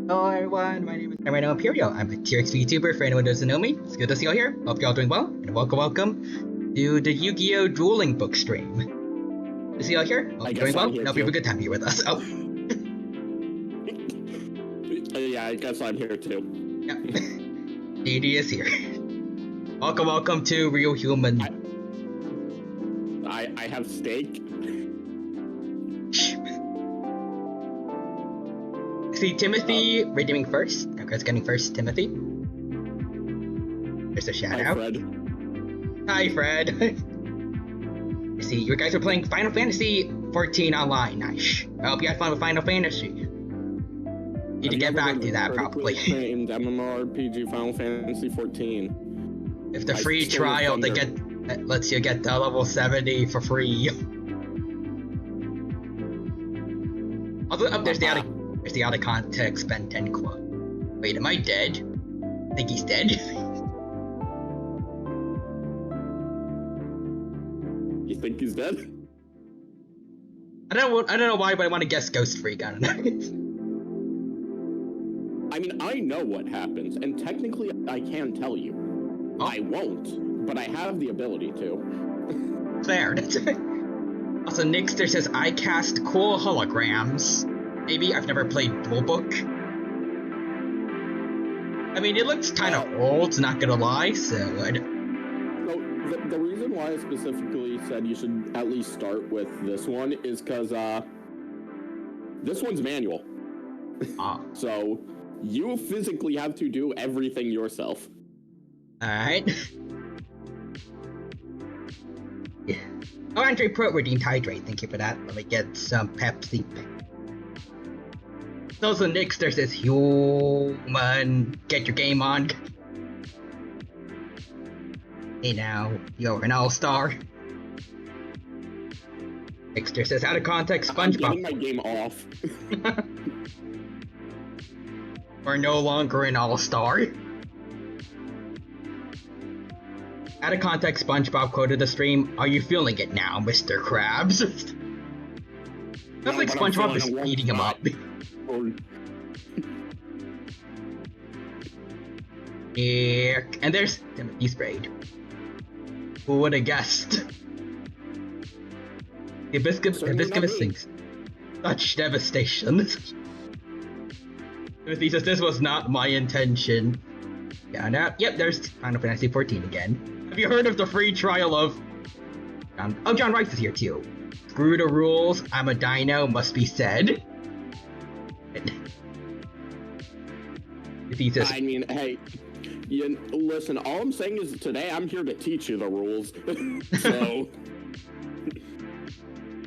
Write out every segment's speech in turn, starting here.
Hello everyone, my name is Rhino Imperial. I'm a TRX VTuber for anyone who doesn't know me. It's good to see you all here. Hope you're all doing well, and welcome to the Yu-Gi-Oh! Dueling Book stream. Good to see you all here. Hope you're doing well, and hope you have a good time here with us. Oh. Yeah, I guess I'm here too. Yep. DD is here. Welcome to Real Human. I have steak. See Timothy redeeming first. Chris getting first, Timothy. There's a shout out. Hi, Fred. I see you guys are playing Final Fantasy 14 online. Nice. I hope you had fun with Final Fantasy. Need to get back to that probably. Named MMORPG Final Fantasy 14. If the free trial that lets you get to level 70 for free. Also, there's the out of context Ben 10 quote. Wait, am I dead? I think he's dead. You think he's dead? I don't know why, but I want to guess Ghost Freak. I don't know. I mean, I know what happens, and technically I can tell you. Oh. I won't, but I have the ability to. Fair. Also, Nixter says, I cast cool holograms. Maybe I've never played Duelingbook. I mean, it looks kind of old, not gonna lie, so the reason why I specifically said you should at least start with this one is because, this one's manual. So, you physically have to do everything yourself. Alright. Yeah. Oh, Andre Pro redeemed Hydrate, thank you for that. Let me get some Pepsi. Also, Nixter says, human, get your game on. Hey now, you're an all-star. Nixter says, out of context, SpongeBob. I'm getting my game off. We're no longer an all-star. Out of context, SpongeBob quoted the stream, are you feeling it now, Mr. Krabs? Sounds like SpongeBob is eating him up. Yeah, and there's Timothy Sprayed. Who would have guessed? Hibiscus sings. Such devastation. Timothy says, this was not my intention. Yeah, now, yep, there's Final Fantasy 14 again. Have you heard of the free trial of... John Rice is here too. Screw the rules, I'm a dino, must be said. I mean, hey, listen, all I'm saying is today I'm here to teach you the rules. So...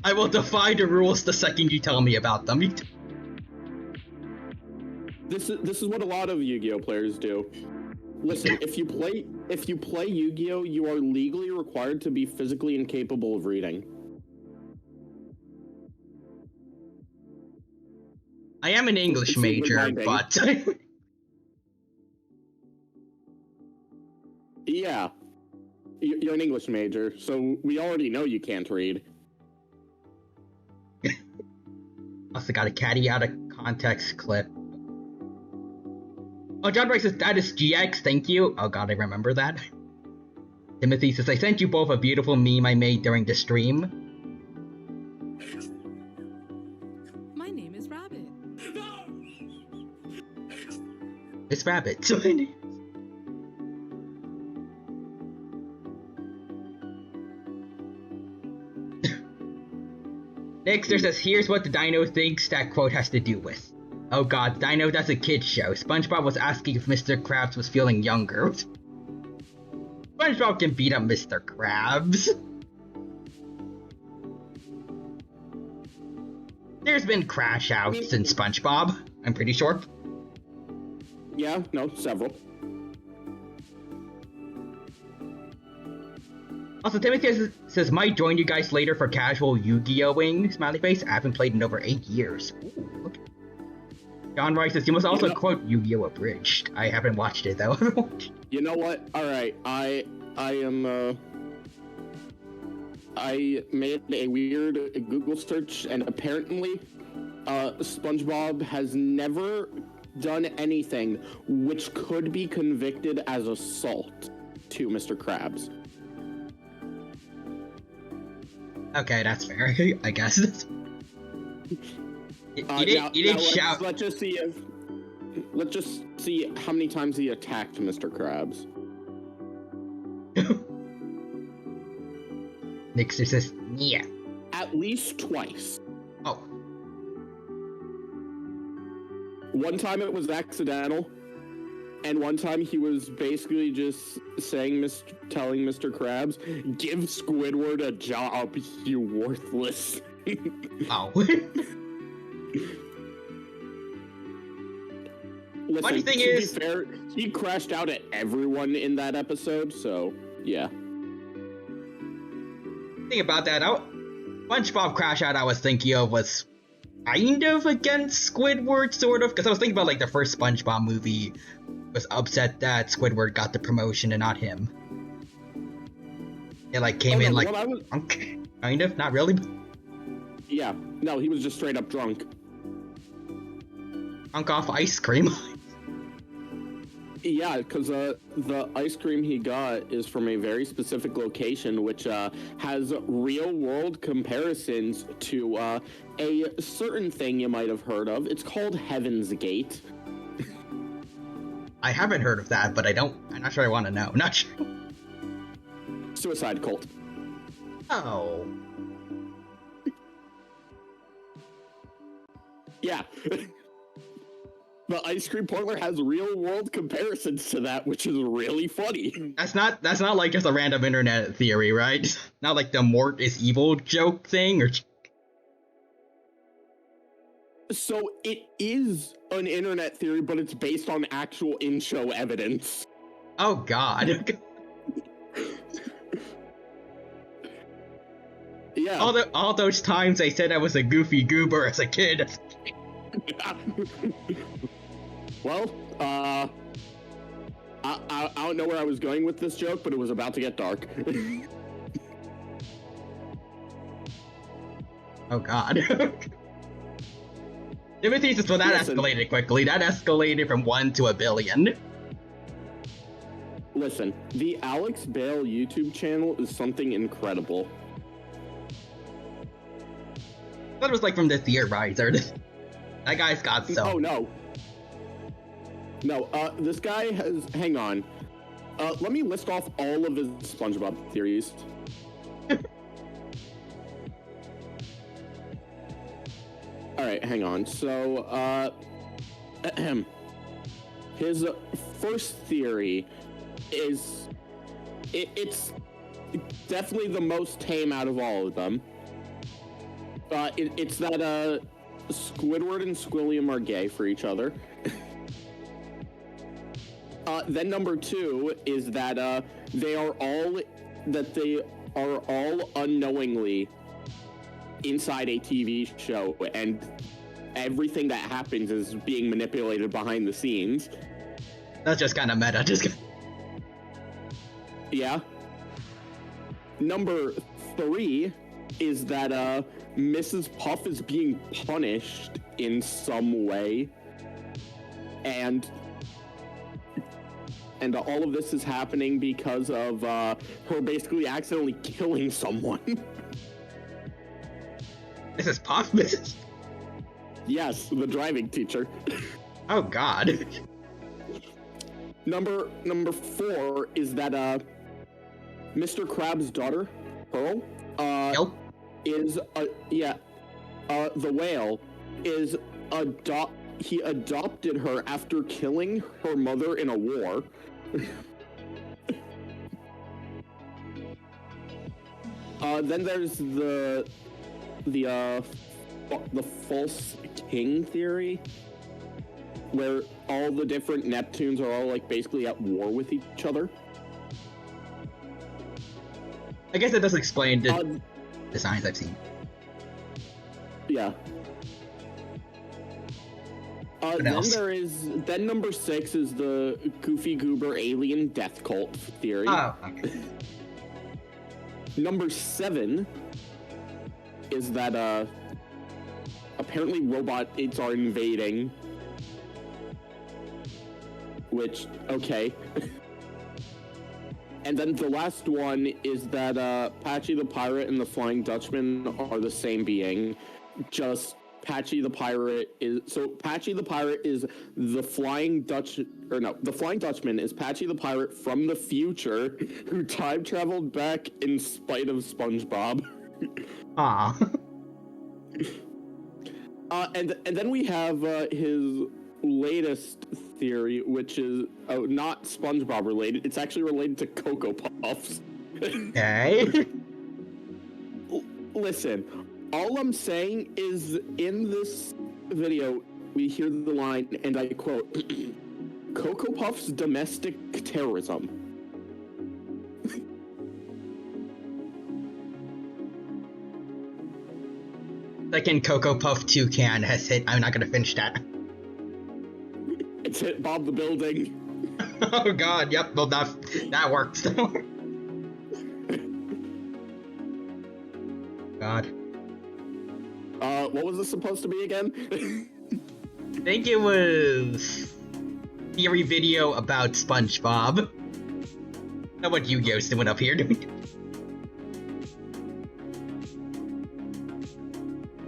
I will defy the rules the second you tell me about them. This is what a lot of Yu-Gi-Oh players do. Listen, if you play Yu-Gi-Oh, you are legally required to be physically incapable of reading. I am an English major, but... Yeah. You're an English major, so we already know you can't read. Also got a catty out of context clip. Oh, John Rice says, that is GX, thank you. Oh god, I remember that. Timothy says, I sent you both a beautiful meme I made during the stream. My name is Rabbit. It's rabbit. Next, says, here's what the dino thinks that quote has to do with. Oh god, Dino, that's a kid's show. SpongeBob was asking if Mr. Krabs was feeling younger. SpongeBob can beat up Mr. Krabs. There's been crash outs in SpongeBob, I'm pretty sure. Yeah, no, several. Also, Timothy says, might join you guys later for casual Yu-Gi-Oh-ing, smiley face. I haven't played in over 8 years. Ooh, okay. John Rice says, you must also quote Yu-Gi-Oh! Abridged. I haven't watched it, though. You know what? Alright, I made a weird Google search, and apparently, SpongeBob has never done anything which could be convicted as assault to Mr. Krabs. Okay, that's fair, I guess. You didn't shout. Let's just see how many times he attacked Mr. Krabs. Nixer says, yeah. At least twice. Oh. One time it was accidental, and one time he was basically just telling Mr. Krabs, give Squidward a job, you worthless. Oh. Listen, funny thing to is, be fair, he crashed out at everyone in that episode, so yeah. Thing about that, SpongeBob crash out I was thinking of was kind of against Squidward, sort of, because I was thinking about like the first SpongeBob movie was upset that Squidward got the promotion and not him. It like came in like drunk, kind of, not really. Yeah, no, he was just straight up drunk. Drunk off ice cream. Yeah, because the ice cream he got is from a very specific location, which has real-world comparisons to a certain thing you might have heard of. It's called Heaven's Gate. I haven't heard of that, but I'm not sure I want to know. Not sure. Suicide cult. Oh. Yeah. The ice cream parlor has real-world comparisons to that, which is really funny. That's not like just a random internet theory, right? Not like the Mort is evil joke thing, or... So it is an internet theory, but it's based on actual in-show evidence. Oh god. Yeah. All those times I said I was a goofy goober as a kid. Well, I don't know where I was going with this joke, but it was about to get dark. Oh god. Timothy says, well, that escalated quickly. That escalated from 1 to a billion. Listen, the Alex Bale YouTube channel is something incredible. That was like from the Theorizer. That guy's got so... Oh, no. No, this guy has... Hang on. Let me list off all of his SpongeBob theories. Alright, hang on. So, his first theory is... It's definitely the most tame out of all of them. It's that, Squidward and Squilliam are gay for each other. Then number 2 is that they are all unknowingly inside a TV show, and everything that happens is being manipulated behind the scenes. That's just kind of meta. Yeah. Number 3 is that Mrs. Puff is being punished in some way, and all of this is happening because of her basically accidentally killing someone. Mrs. Puff? Yes, the driving teacher. Oh god. Number 4 is that Mr. Crab's daughter, Pearl, is the whale is he adopted her after killing her mother in a war. Then there's the false king theory, where all the different Neptunes are all like basically at war with each other. I guess that does explain the signs I've seen. Yeah. Then number 6 is the Goofy Goober alien death cult theory. Oh, okay. Number 7 is that apparently robots are invading. Which, okay. And then the last one is that Patchy the Pirate and the Flying Dutchman are the same being. Just Patchy the Pirate is... So Patchy the Pirate is the Flying Dutch... Or no, the Flying Dutchman is Patchy the Pirate from the future who time traveled back in spite of SpongeBob. Ah. And then we have his latest theory, which is not SpongeBob related. It's actually related to Cocoa Puffs. Okay. Listen, all I'm saying is in this video, we hear the line, and I quote, Cocoa Puffs domestic terrorism. Second Cocoa Puff Toucan has hit. I'm not gonna finish that. It's hit Bob the Building. Oh god, yep, well that works. God. What was this supposed to be again? I think it was theory video about SpongeBob. Not what Yu-Gi-Oh's doing up here.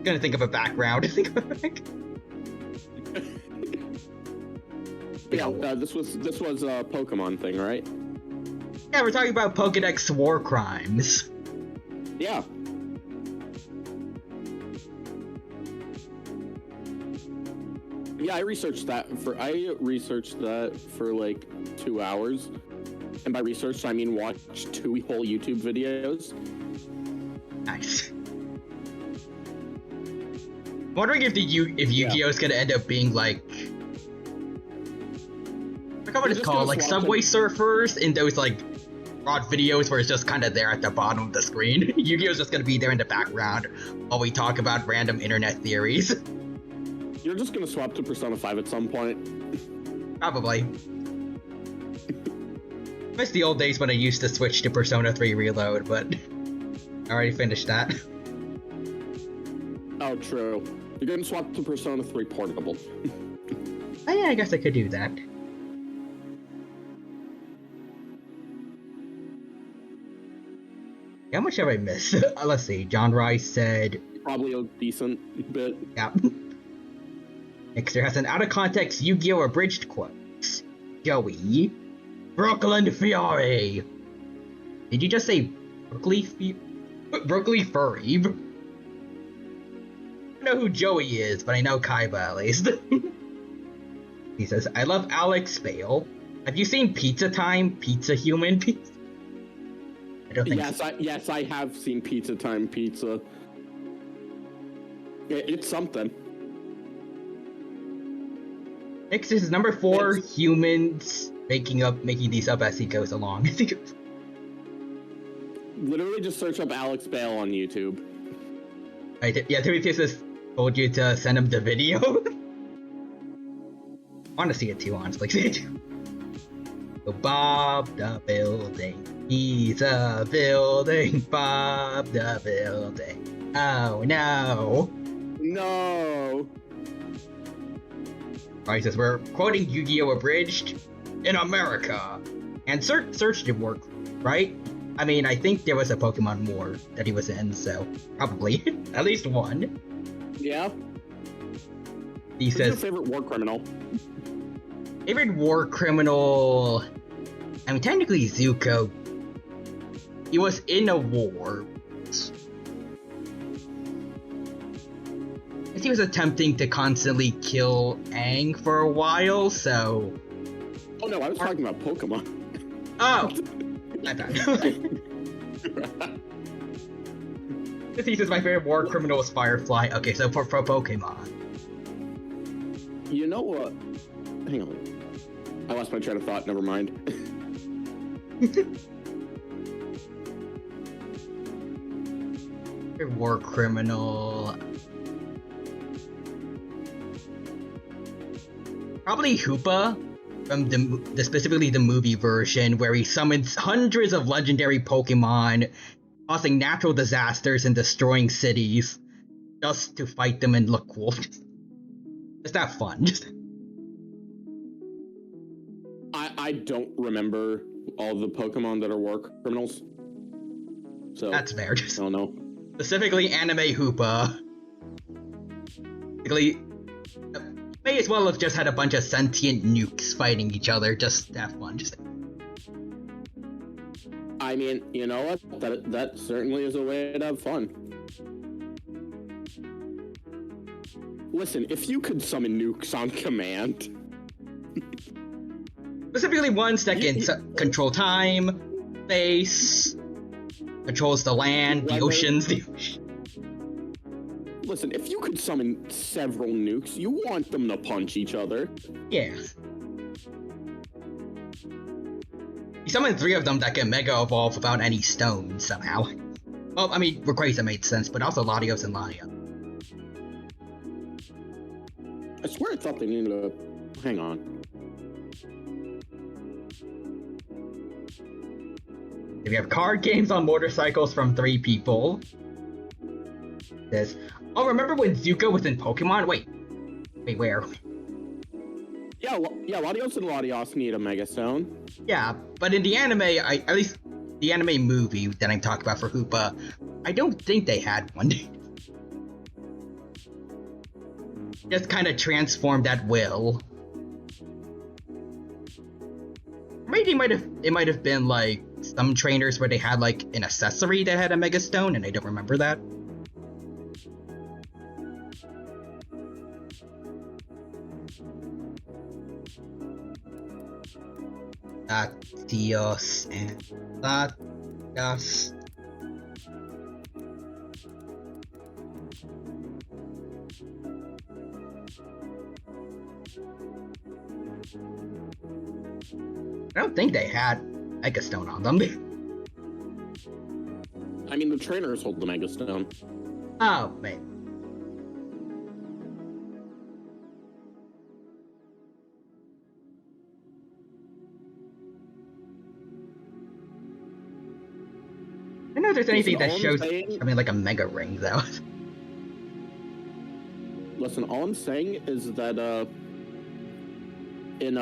Gonna think of a background. Yeah, this was a Pokemon thing, right? Yeah, we're talking about Pokedex war crimes. Yeah. Yeah, I researched that for like 2 hours. And by research, I mean watch 2 whole YouTube videos. Nice. I'm wondering if Yu-Gi-Oh's gonna end up being like... I forgot what it's called, like Subway Surfers in those like broad videos where it's just kind of there at the bottom of the screen. Yu-Gi-Oh's just gonna be there in the background while we talk about random internet theories. You're just gonna swap to Persona 5 at some point. Probably. I miss the old days when I used to switch to Persona 3 Reload, but I already finished that. Oh, true. You're gonna swap to Persona 3 Portable. Oh, yeah, I guess I could do that. How much have I missed? Let's see. John Rice said... Probably a decent bit. Yeah. Nixter has an out-of-context Yu-Gi-Oh! Abridged quote. Joey. Brooklyn Fiore. Did you just say Brooklyn Furry? I don't know who Joey is, but I know Kaiba at least. He says, I love Alex Bale. Have you seen Pizza Time? Pizza Human Pizza? I don't think so. Yes, I have seen Pizza Time Pizza. It's something. Next is number 4, humans making these up as he goes along. Literally just search up Alex Bale on YouTube. Yeah, Timothy says told you to send him the video. I want to see it too, honestly. See it too. So Bob the Building. He's a building. Bob the Building. Oh no. No. Alright, says we're quoting Yu-Gi-Oh! Abridged in America. And search did work, right? I mean, I think there was a Pokemon War that he was in, so probably. At least one. Yeah. He says... Who's your favorite war criminal? Favorite war criminal... I mean, technically Zuko. He was in a war. He was attempting to constantly kill Aang for a while, so... Oh no, I was talking about Pokemon. Oh! My bad. He says my favorite war criminal is Firefly. Okay, so for Pokemon. You know what? Hang on. I lost my train of thought, never mind. War criminal... Probably Hoopa, from the specifically the movie version, where he summons hundreds of legendary Pokemon, causing natural disasters and destroying cities, just to fight them and look cool. It's that fun. I don't remember all the Pokemon that are war criminals. So that's fair. I don't know. Specifically anime Hoopa. Basically, may as well have just had a bunch of sentient nukes fighting each other, just to have fun. I mean, you know what? That certainly is a way to have fun. Listen, if you could summon nukes on command... Specifically ones that can control time, space, controls the land, the oceans, Listen, if you could summon several nukes, you want them to punch each other. Yeah. You summoned 3 of them that can Mega Evolve without any stones, somehow. Well, I mean, Rayquaza made sense, but also Latios and Ladia. I swear I thought they needed to... Hang on. If you have card games on motorcycles from 3 people. This. Oh, remember when Zuko was in Pokemon? Wait, where? Yeah, Latios and Latios need a Mega Stone. Yeah, but in the anime, at least the anime movie that I'm talking about for Hoopa, I don't think they had one. Just kind of transformed at will. Maybe it might have been like some trainers where they had like an accessory that had a Mega Stone, and I don't remember that. Latios and Latios. I don't think they had Mega Stone on them. I mean, the trainers hold the Mega Stone. Oh, man. I don't know if there's anything that shows something like a Mega Ring, though. Listen, all I'm saying is that, in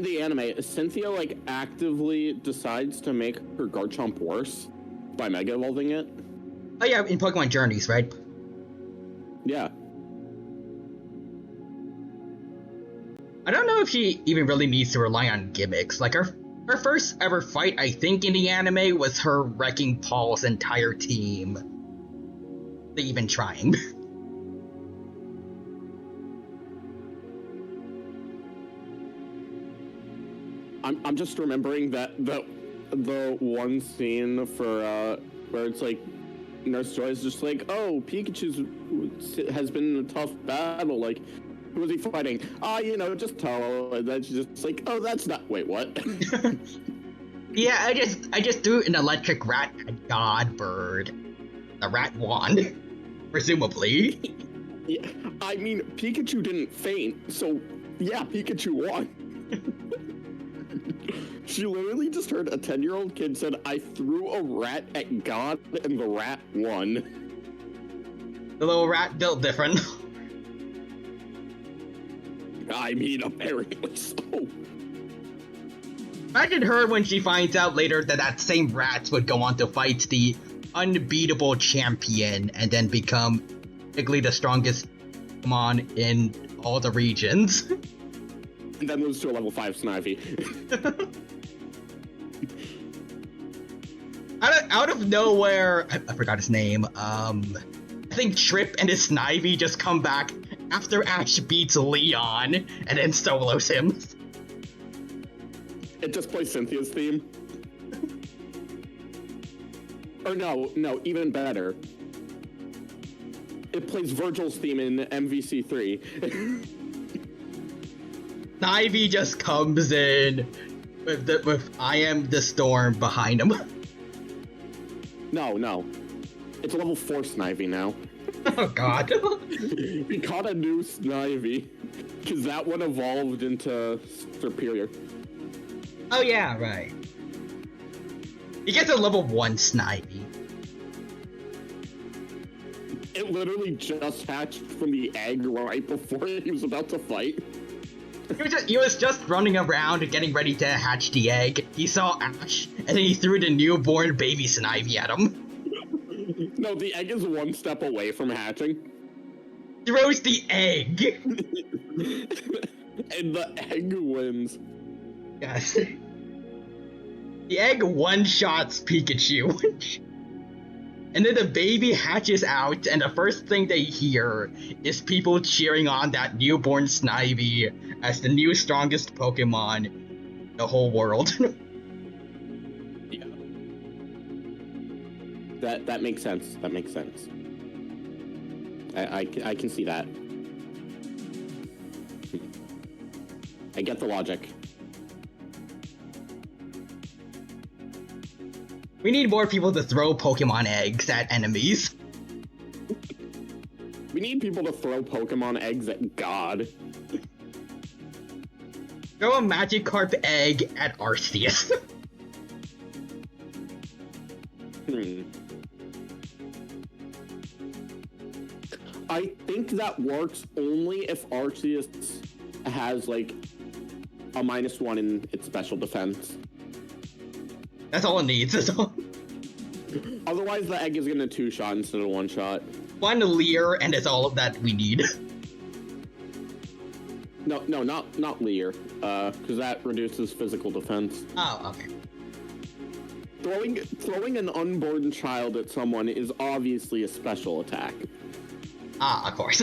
the anime, Cynthia, like, actively decides to make her Garchomp worse by Mega Evolving it. Oh yeah, in Pokemon Journeys, right? Yeah. I don't know if she even really needs to rely on gimmicks. Like, her first ever fight, I think, in the anime was her wrecking Paul's entire team. Even trying. I'm just remembering that the one scene for where it's like Nurse Joy is just like, oh, Pikachu has been in a tough battle, like, who was he fighting? You know, just tell her. And then she's just like, oh, that's not, wait, what? Yeah, I just threw an electric rat at God Bird. The rat won. Presumably. Yeah, I mean, Pikachu didn't faint, so yeah, Pikachu won. She literally just heard a 10-year-old kid said, I threw a rat at God and the rat won. The little rat built different. I mean, apparently so. Imagine her when she finds out later that same rat would go on to fight the unbeatable champion and then become basically the strongest Pokemon in all the regions. And then lose to a level 5 Snivy. out of nowhere, I forgot his name. I think Trip and his Snivy just come back after Ash beats Leon and then solos him. It just plays Cynthia's theme. Or no, even better. It plays Virgil's theme in MVC3. Snivy just comes in with I Am the Storm behind him. No. It's a level 4 Snivy now. Oh god. We caught a new Snivy, because that one evolved into Superior. Oh yeah, right. He gets a level 1 Snivy. It literally just hatched from the egg right before he was about to fight. He was just running around getting ready to hatch the egg. He saw Ash, and then he threw the newborn baby Snivy at him. No, the egg is one step away from hatching. Throws the egg! And the egg wins. Yes. The egg one-shots Pikachu. And then the baby hatches out, and the first thing they hear is people cheering on that newborn Snivy as the new strongest Pokemon in the whole world. Yeah. That makes sense. That makes sense. I can see that. I get the logic. We need more people to throw Pokemon eggs at enemies. We need people to throw Pokemon eggs at God. Throw a Magikarp egg at Arceus. I think that works only if Arceus has, like, a -1 in its special defense. That's all it needs. That's all. Otherwise, the egg is gonna 2-shot instead of 1-shot. One Leer, and it's all of that we need. No, not Leer, because that reduces physical defense. Oh, okay. Throwing an unborn child at someone is obviously a special attack. Ah, of course.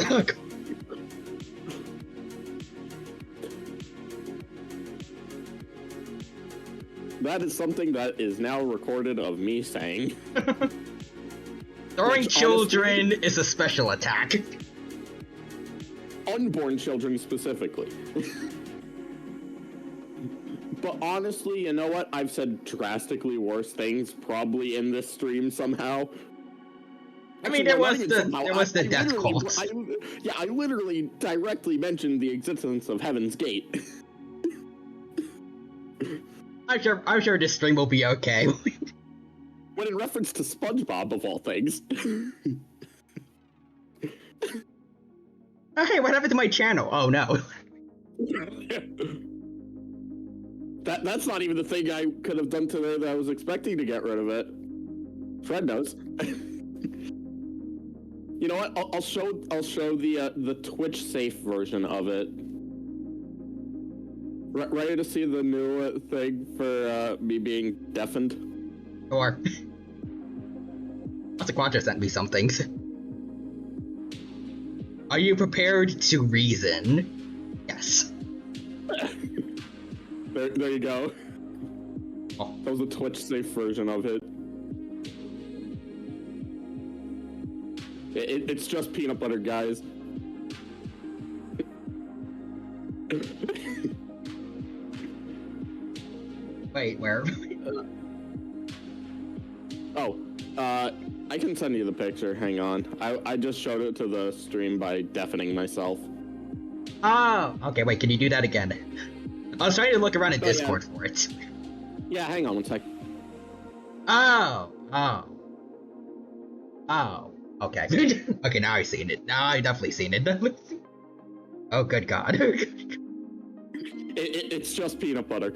That is something that is now recorded of me saying. Throwing children honestly, is a special attack. Unborn children specifically. But honestly, you know what? I've said drastically worse things probably in this stream somehow. I mean, there was the death cult. I literally directly mentioned the existence of Heaven's Gate. I'm sure this stream will be okay. When in reference to SpongeBob, of all things. Oh, hey, what happened to my channel? Oh, no. That's not even the thing I could have done today that I was expecting to get rid of it. Fred knows. You know what? I'll show the Twitch safe version of it. Ready to see the new thing for me being deafened? Sure. Lots of Quadra sent me some things. Are you prepared to reason? Yes. There you go. Oh. That was a Twitch safe version of it. It's just peanut butter, guys. Wait, where? I can send you the picture. Hang on. I just showed it to the stream by deafening myself. Oh, okay, wait, can you do that again? I was trying to look around in Discord for it. Yeah, hang on one sec. Oh, okay. Okay, now I've seen it. Now I've definitely seen it. Oh, good God. It's just peanut butter.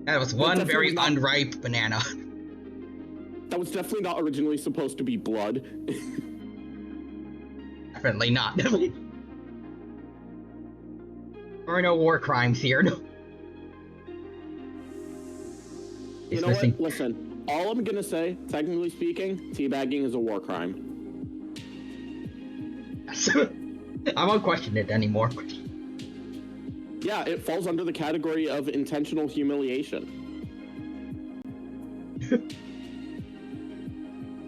That was one very unripe banana. That was definitely not originally supposed to be blood. definitely not. There are no war crimes here. No. You know what? Listen, all I'm gonna say, technically speaking, teabagging is a war crime. I won't question it anymore. Yeah, it falls under the category of intentional humiliation.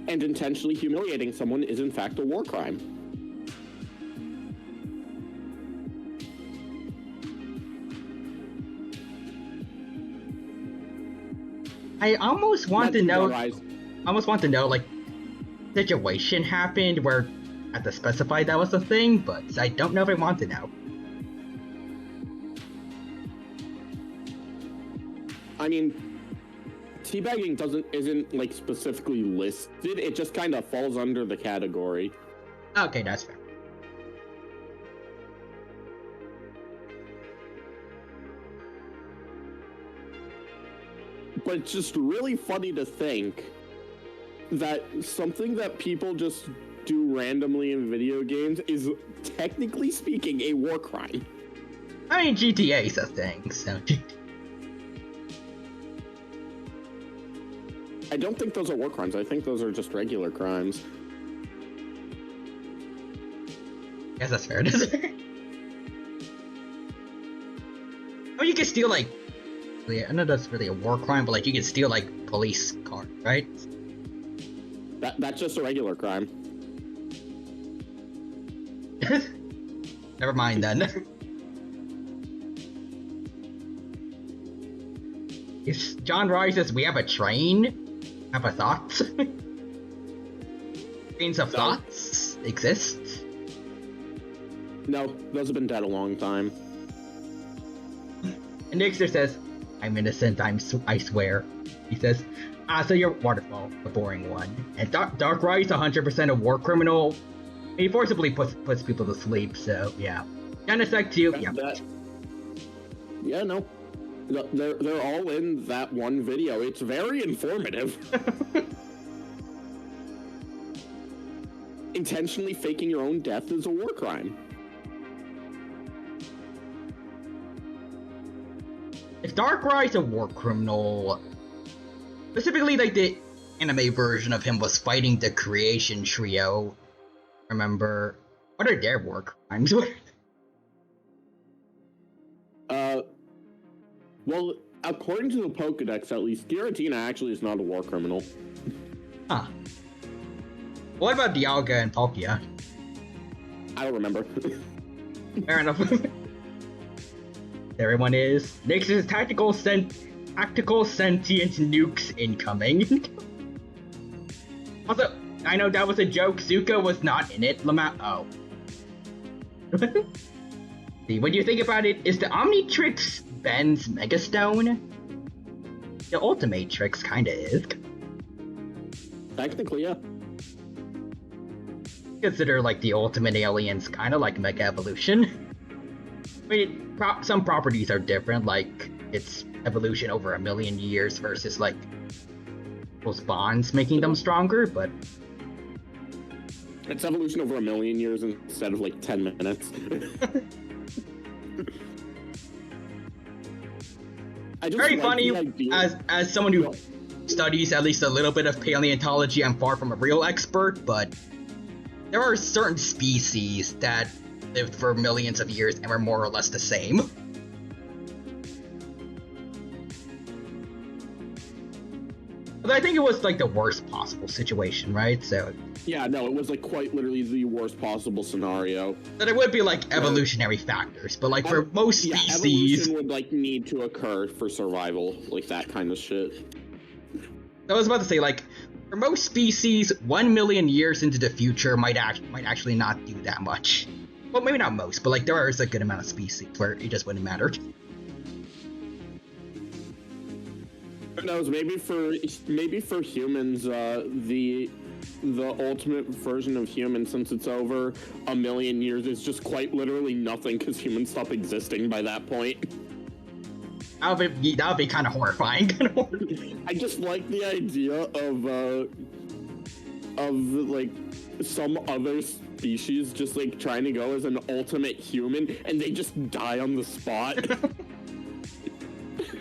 And intentionally humiliating someone is in fact a war crime. I almost want to know, like, situation happened where I have to specify that was a thing, but I don't know if I want to know. I mean, teabagging isn't like specifically listed, it just kind of falls under the category. Okay, that's fair. But it's just really funny to think that something that people just do randomly in video games is, technically speaking, a war crime. I mean, GTA's a thing, so... I don't think those are war crimes. I think those are just regular crimes. Guess that's fair. Oh, you can steal, like... I know that's really a war crime, but, like, you can steal, like, police cars, right? That's just a regular crime. Never mind, then. If John Rye says we have a train... Have a thought? Trains of thoughts exist? No, those have been dead a long time. And Nixter says, I'm innocent, I swear. He says, so you're Waterfall, the boring one. And Darkrai's 100% a war criminal. And he forcibly puts people to sleep, so yeah. Genesect too, yeah. Yeah, no. They're all in that one video. It's very informative. Intentionally faking your own death is a war crime. If Darkrai's a war criminal, specifically like the anime version of him was fighting the Creation Trio, remember, what are their war crimes? Well, according to the Pokedex, at least, Giratina actually is not a war criminal. Huh. What about Dialga and Palkia? I don't remember. Fair enough. Everyone is. Next is tactical sentient nukes incoming. Also, I know that was a joke. Zuko was not in it. Oh. See, what do you think about it? Is the Omnitrix Ben's Megastone? The Ultimatrix kinda is. Technically, yeah. Consider like the ultimate aliens kinda like Mega Evolution. I mean, some properties are different, like its evolution over 1,000,000 years versus like those bonds making them stronger, but... It's evolution over 1,000,000 years instead of like 10 minutes. Very funny, as someone who studies at least a little bit of paleontology, I'm far from a real expert, but there are certain species that lived for millions of years and were more or less the same. But I think it was like the worst possible situation, right? So yeah, no, it was like quite literally the worst possible scenario. But it would be like evolutionary factors, but like for most species, evolution would like need to occur for survival, like that kind of shit. I was about to say, like, for most species, 1,000,000 years into the future might actually not do that much. Well, maybe not most, but like there is a good amount of species where it just wouldn't matter. Who knows? Maybe for humans, the ultimate version of human, since it's over 1,000,000 years, is just quite literally nothing because humans stop existing by that point. That would be kind of horrifying. I just like the idea of like some other species just like trying to go as an ultimate human and they just die on the spot.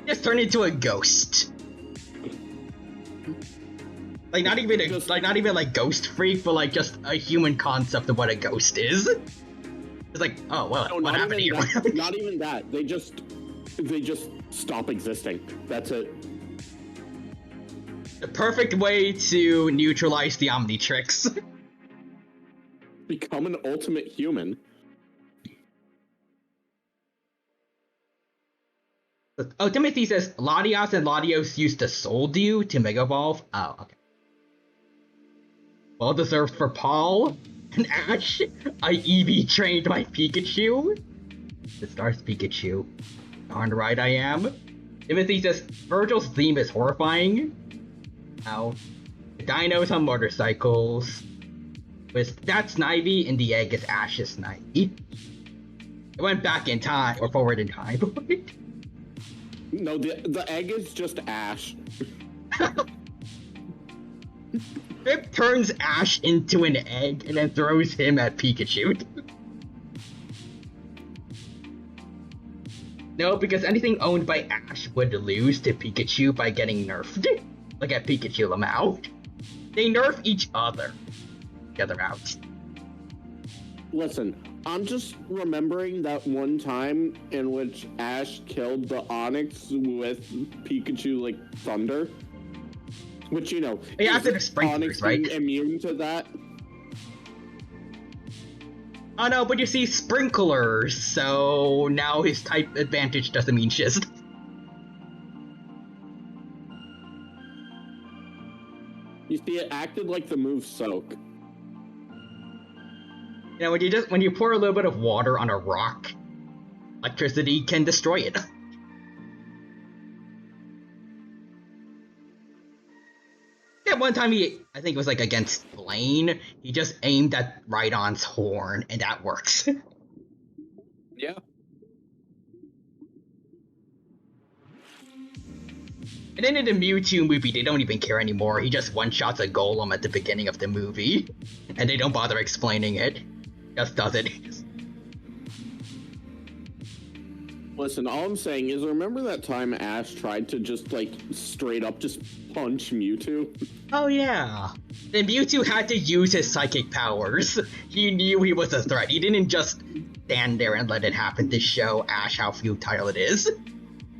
Just turn into a ghost. Like not even like ghost freak, but like just a human concept of what a ghost is. It's like, oh well, no, what happened here? Not even that. They just stop existing. That's it. The perfect way to neutralize the Omnitrix. Become an ultimate human. Oh, Timothy says Latios and Latios used to Soul Dew to Mega Evolve. Oh, okay. Well deserved for Paul and Ash. I EV trained my Pikachu. The Stars Pikachu. Darn right I am. Timothy says Virgil's theme is horrifying. Ow. The dinos on motorcycles. With that's Snivy and the egg is Ash's Snivy. It went back in time or forward in time. No, the egg is just Ash. Rip turns Ash into an egg and then throws him at Pikachu. No, because anything owned by Ash would lose to Pikachu by getting nerfed. Look at Pikachu Lamau. They nerf each other. The other out. Listen, I'm just remembering that one time in which Ash killed the Onix with Pikachu like thunder. Which, you know, yeah, after the sprinklers, right? Immune to that. Oh no, but you see sprinklers, so now his type advantage doesn't mean shit. You see, it acted like the move Soak. You know, when you pour a little bit of water on a rock, electricity can destroy it. Yeah, one time I think it was like against Blaine, he just aimed at Rhydon's horn, and that works. Yeah. And then in the Mewtwo movie, they don't even care anymore. He just one-shots a golem at the beginning of the movie, and they don't bother explaining it. Just does it. Listen, all I'm saying is, remember that time Ash tried to just, like, straight up just punch Mewtwo? Oh yeah. Then Mewtwo had to use his psychic powers. He knew he was a threat. He didn't just stand there and let it happen to show Ash how futile it is.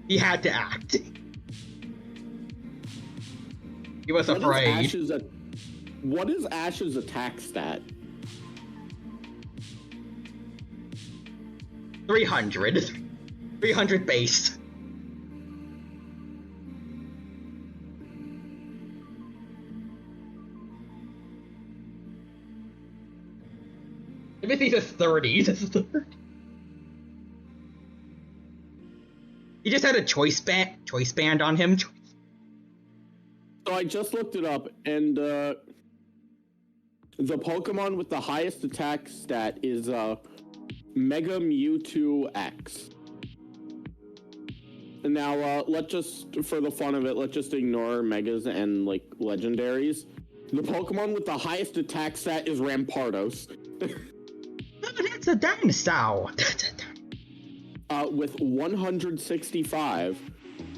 He had to act. He was afraid. What is Ash's attack stat? 300. 300 base. Timothy says 30. He just had a choice band on him. So I just looked it up, and the Pokemon with the highest attack stat is Mega Mewtwo X. Now, let's just, for the fun of it, let's just ignore Megas and, like, Legendaries. The Pokemon with the highest attack stat is Rampardos. That's a dinosaur. With 165,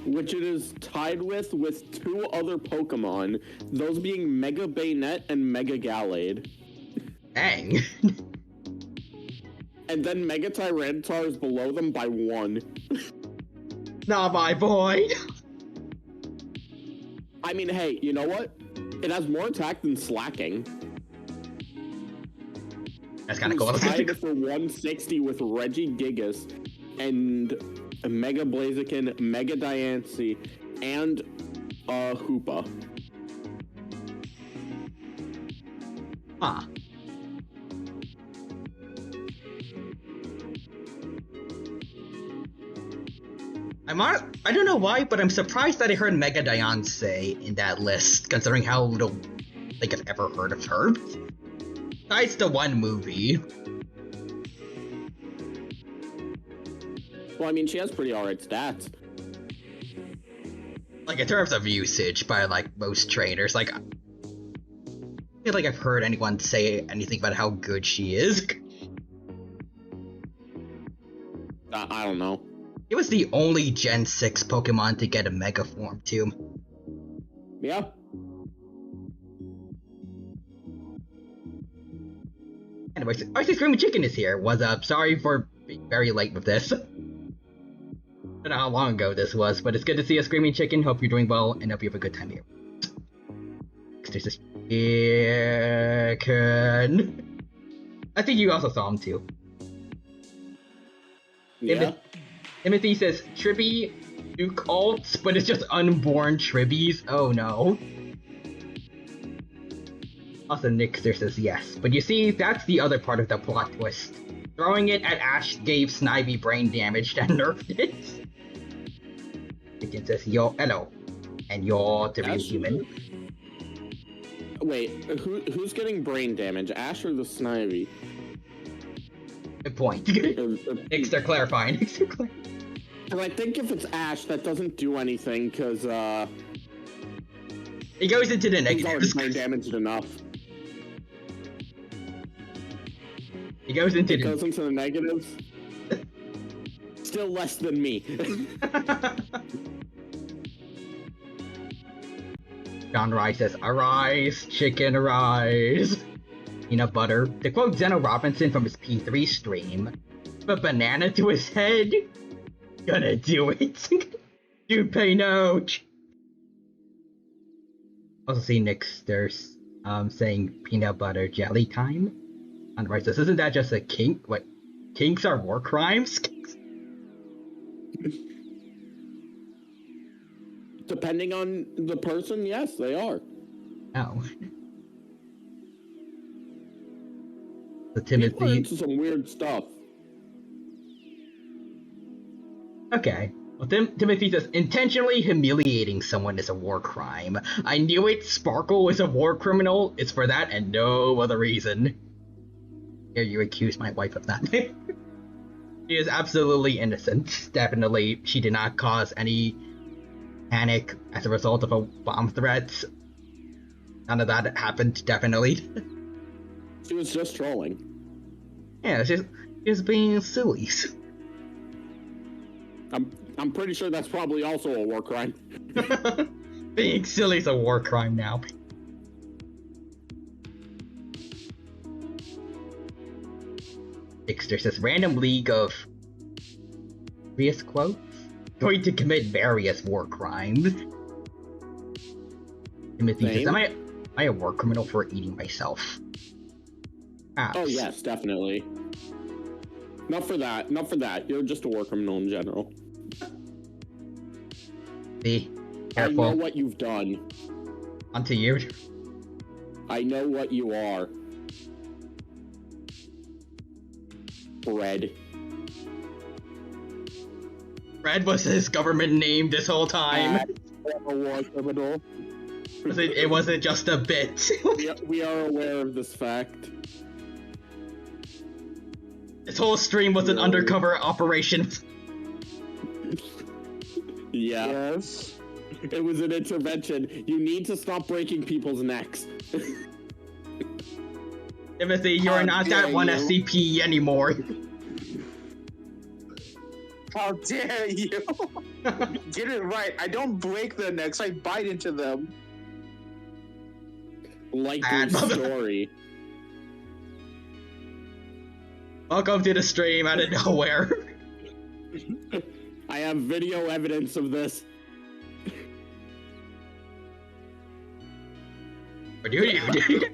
which it is tied with two other Pokemon, those being Mega Bayonet and Mega Gallade. Dang. And then Mega Tyranitar is below them by 1. Nah, my boy. I mean, hey, you know what? It has more attack than Slacking. That's kind of cool. Tied for 160 with Regigigas and Mega Blaziken, Mega Diancie, and Hoopa. Huh. I don't know why, but I'm surprised that I heard Mega Diancie in that list, considering how little like I've ever heard of her. Besides the one movie. Well, I mean, she has pretty alright stats. Like, in terms of usage by, like, most trainers, like... feel like I've heard anyone say anything about how good she is. I don't know. It was the only Gen 6 Pokemon to get a Mega form, too. Yeah. Anyways, Icy Screaming Chicken is here. What's up? Sorry for being very late with this. I don't know how long ago this was, but it's good to see a Screaming Chicken. Hope you're doing well, and hope you have a good time here. There's this chicken. I think you also saw him too. Yeah. Timothy says Tribby Duke alts, but it's just unborn Tribbies. Oh no. Also, Nixter says yes, but you see, that's the other part of the plot twist. Throwing it at Ash gave Snivy brain damage and nerfed it. Chicken says, yo, hello, and you're the real human. Wait, who's getting brain damage, Ash or the Snivy? Good point. Nixter clarifying. Because I think if it's Ash, that doesn't do anything, because, it goes into the negatives. He's already brain damaged enough. It goes into the negatives. Still less than me. John Rice says, arise, chicken, arise. Peanut butter. To quote Zeno Robinson from his P3 stream, a banana to his head? Gonna do it. You pay no. Also see Nixter saying peanut butter jelly time. On the right says, isn't that just a kink? What? Kinks are war crimes? Depending on the person, yes, they are. Oh. So Timothy. People are into some weird stuff. Okay. Well, Timothy says, intentionally humiliating someone is a war crime. I knew it. Sparkle is a war criminal. It's for that and no other reason. Here you accuse my wife of that. She is absolutely innocent. Definitely, she did not cause any panic as a result of a bomb threat. None of that happened, definitely. She was just trolling. Yeah, she's being silly. I'm pretty sure that's probably also a war crime. Being silly is a war crime now. Dixter says, random league of various quotes going to commit various war crimes. Timothy says, am I a war criminal for eating myself? Perhaps. Oh yes, definitely. Not for that. You're just a war criminal in general. Be careful. I know what you've done. Onto you. I know what you are. Bread. Red was his government name this whole time. A war criminal. It wasn't just a bit. We are aware of this fact. This whole stream was an undercover operation. Yeah. Yes. It was an intervention. You need to stop breaking people's necks. Timothy, you are not that one SCP anymore. How dare you? Get it right. I don't break their necks, I bite into them. Like your story. Welcome to the stream out of nowhere. I have video evidence of this. Dude,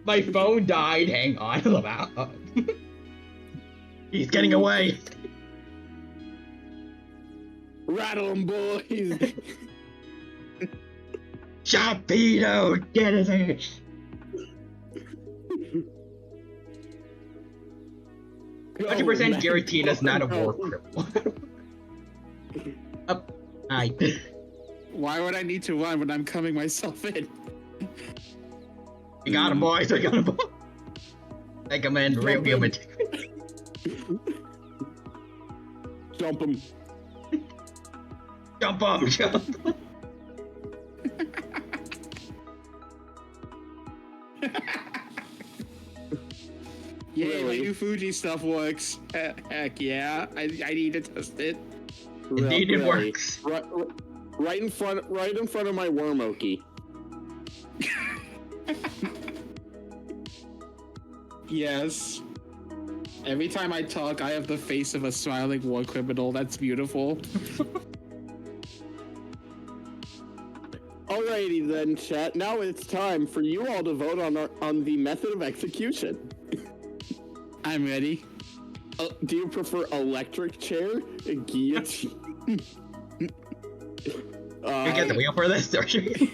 my phone died. Hang on. He's getting away. Rattle 'em, boys. Sharpedo, get it in. 100% guaranteed that's not a war criminal. Up. Hi. Why would I need to run when I'm coming myself in? We got him, boys. We got him. Take him in. Real human. Jump him. Jump him. Jump him. Yay, Really? my new Fuji stuff works. Heck yeah, I need to test it. Indeed, it works. Right in front of my Wormoki. Yes. Every time I talk, I have the face of a smiling war criminal. That's beautiful. Alrighty then, chat. Now it's time for you all to vote on the method of execution. I'm ready. Do you prefer electric chair, guillotine? You get the wheel for this, don't you?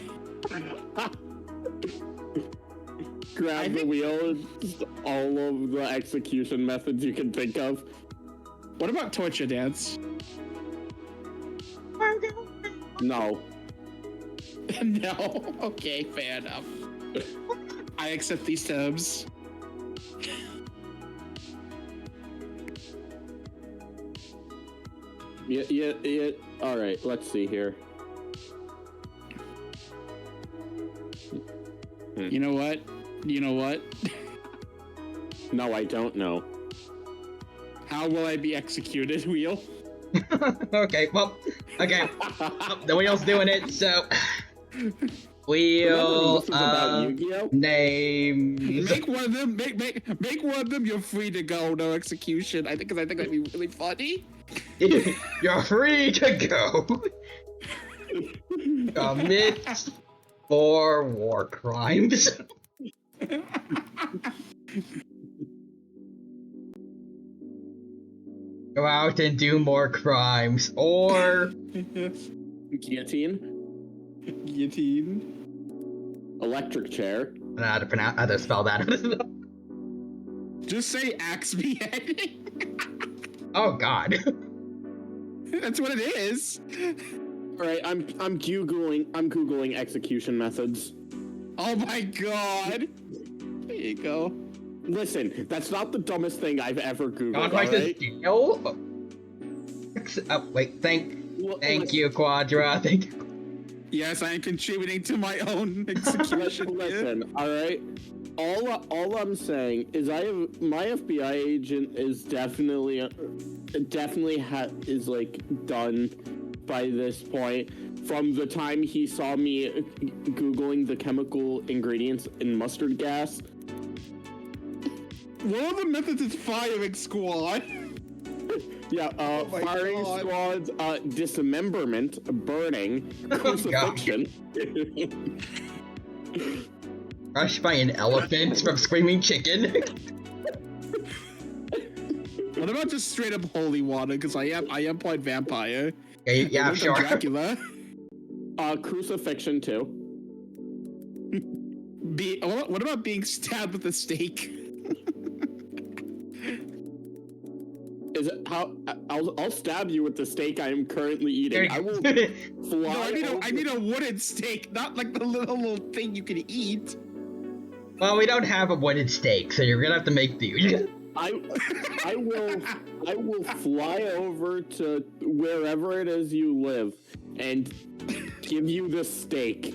Grab the wheel, just all of the execution methods you can think of. What about torture dance? No. No. Okay, fair enough. I accept these terms. Yeah. All right, let's see here. You know what? No, I don't know. How will I be executed, Wheel? Okay, well, okay. The wheel's doing it, so... Wheel, this is about Yu-Gi-Oh? names... Make one of them, make one of them, you're free to go, no execution. I think that'd be really funny. You're free to go. Commit 4 war crimes. Go out and do more crimes, or... Guillotine? Electric chair. I don't know how to spell that. Just say axe beheading. Oh god. That's what it is. All right, I'm googling execution methods. Oh my god. There you go. Listen, that's not the dumbest thing I've ever googled. God, All right? Wait, thank you, Quadra. Thank you. Yes, I am contributing to my own execution. Listen, all right. All I'm saying is my FBI agent is definitely is like done by this point. From the time he saw me googling the chemical ingredients in mustard gas. One of the methods is firing squad. Yeah, firing squads, dismemberment, burning, crucifixion. Crushed by an elephant from Screaming Chicken. What about just straight up holy water? Because I am part vampire. Yeah, sure. Dracula. Crucifixion too. What about being stabbed with a stake? Is it how? I'll stab you with the steak I am currently eating. I will fly. No, I need a wooden steak, not like the little thing you can eat. Well, we don't have a wooden steak, so you're gonna have to make do. I will fly over to wherever it is you live and give you the steak.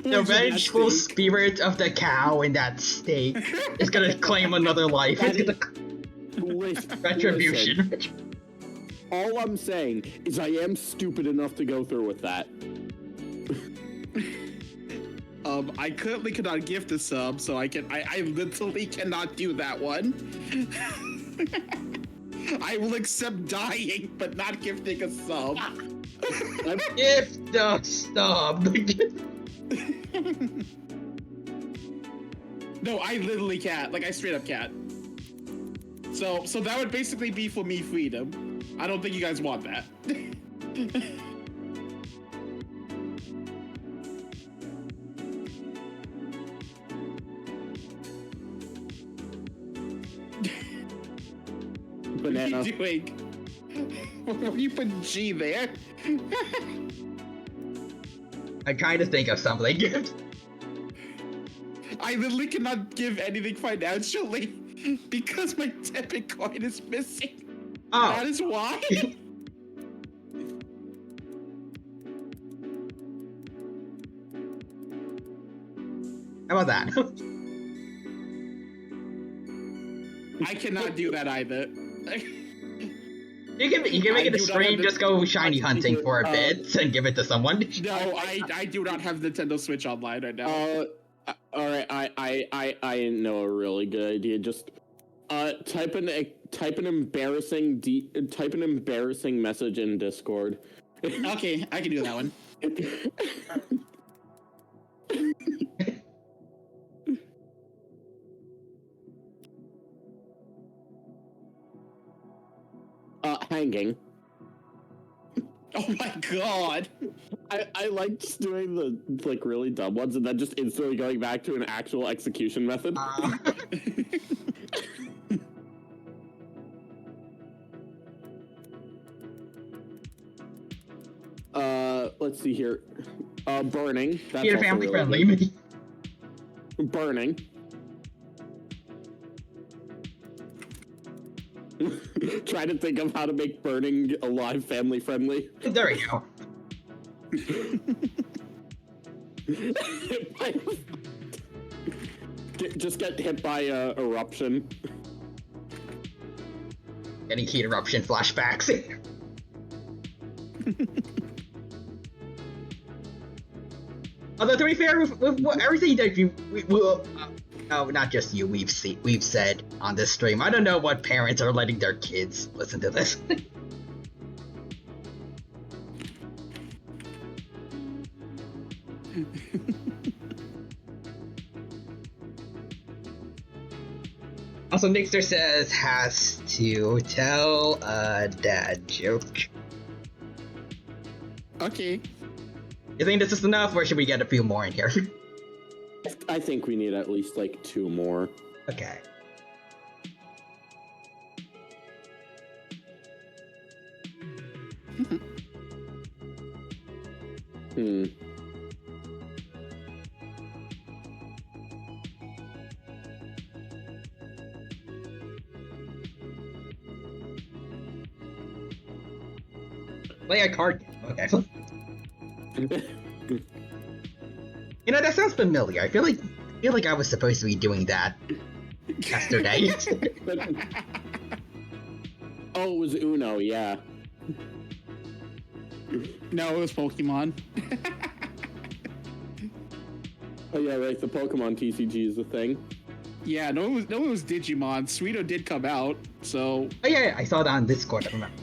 The vengeful spirit of the cow in that steak is gonna claim another life. It's gonna... Retribution. Listen, all I'm saying is I am stupid enough to go through with that. I currently cannot gift a sub, so I literally cannot do that one. I will accept dying, but not gifting a sub. Gift the sub. No, I literally can't. Like, I straight up can't. So that would basically be for me freedom. I don't think you guys want that. Banana. What are you doing? What are you putting G there? I'm trying to think of something. I literally cannot give anything financially because my debit card is missing. Oh. That is why. How about that? I cannot do that either. You can make it a stream, just go shiny hunting for a bit and give it to someone. No, I do not have Nintendo Switch online right now. Alright, I know a really good idea. Just type an embarrassing message in Discord. Okay, I can do that one. Hanging. Oh my god! I like just doing the like really dumb ones and then just instantly going back to an actual execution method. Let's see here. Burning. That's You're family friendly. Burning. Try to think of how to make burning alive family friendly. There we go. Just get hit by eruption. Any heat eruption flashbacks. Although to be fair, with everything that no, not just you. We've said on this stream. I don't know what parents are letting their kids listen to this. Also, Nixter says has to tell a dad joke. Okay. You think this is enough, or should we get a few more in here? I think we need at least like 2 more. Okay. Play a card game. Okay. You know, that sounds familiar. I feel like I was supposed to be doing that yesterday. Oh, it was Uno, yeah. No, it was Pokemon. Oh yeah, right. The Pokemon TCG is a thing. Yeah, no, it was Digimon. Suito did come out, so. Oh yeah, I saw that on Discord. I remember.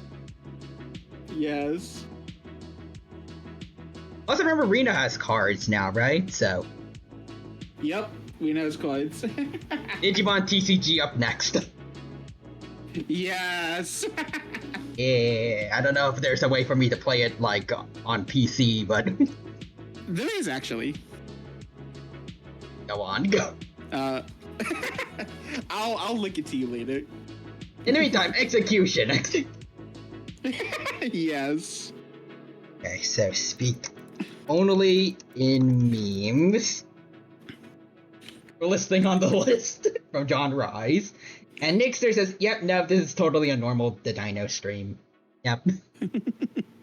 Yes. Also, remember Rena has cards now, right? So. Yep, Rena has cards. Digimon TCG up next. Yes. Yeah, I don't know if there's a way for me to play it like on PC, but. There is actually. Go on, go. I'll link it to you later. In the meantime, execution. Yes. Okay, so speak only in memes. We're listing on the list from John Rise. And Nixter says, yep, no, this is totally a normal The Dino stream. Yep.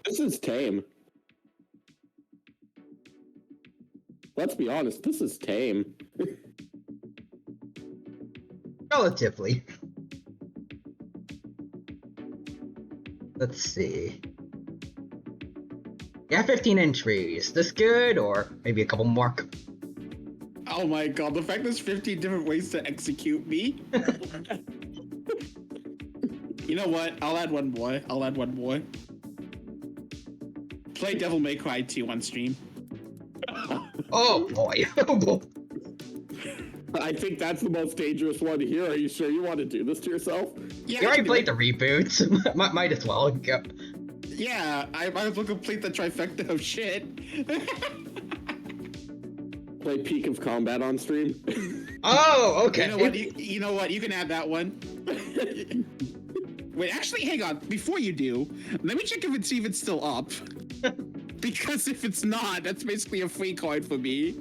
This is tame. Let's be honest, this is tame. Relatively. Let's see. Yeah, 15 entries. This good, or maybe a couple more? Oh my god, the fact there's 15 different ways to execute me. You know what? I'll add one more. Play Devil May Cry 2 on stream. Oh boy. Oh boy. I think that's the most dangerous one here. Are you sure you want to do this to yourself? Yeah, You already played the reboots. Might as well. Go. Yeah, I might as well complete the trifecta of shit. Play Peak of Combat on stream. Oh, okay. You know what? You can add that one. Wait, actually, hang on. Before you do, let me check see if it's still up. Because if it's not, that's basically a free card for me.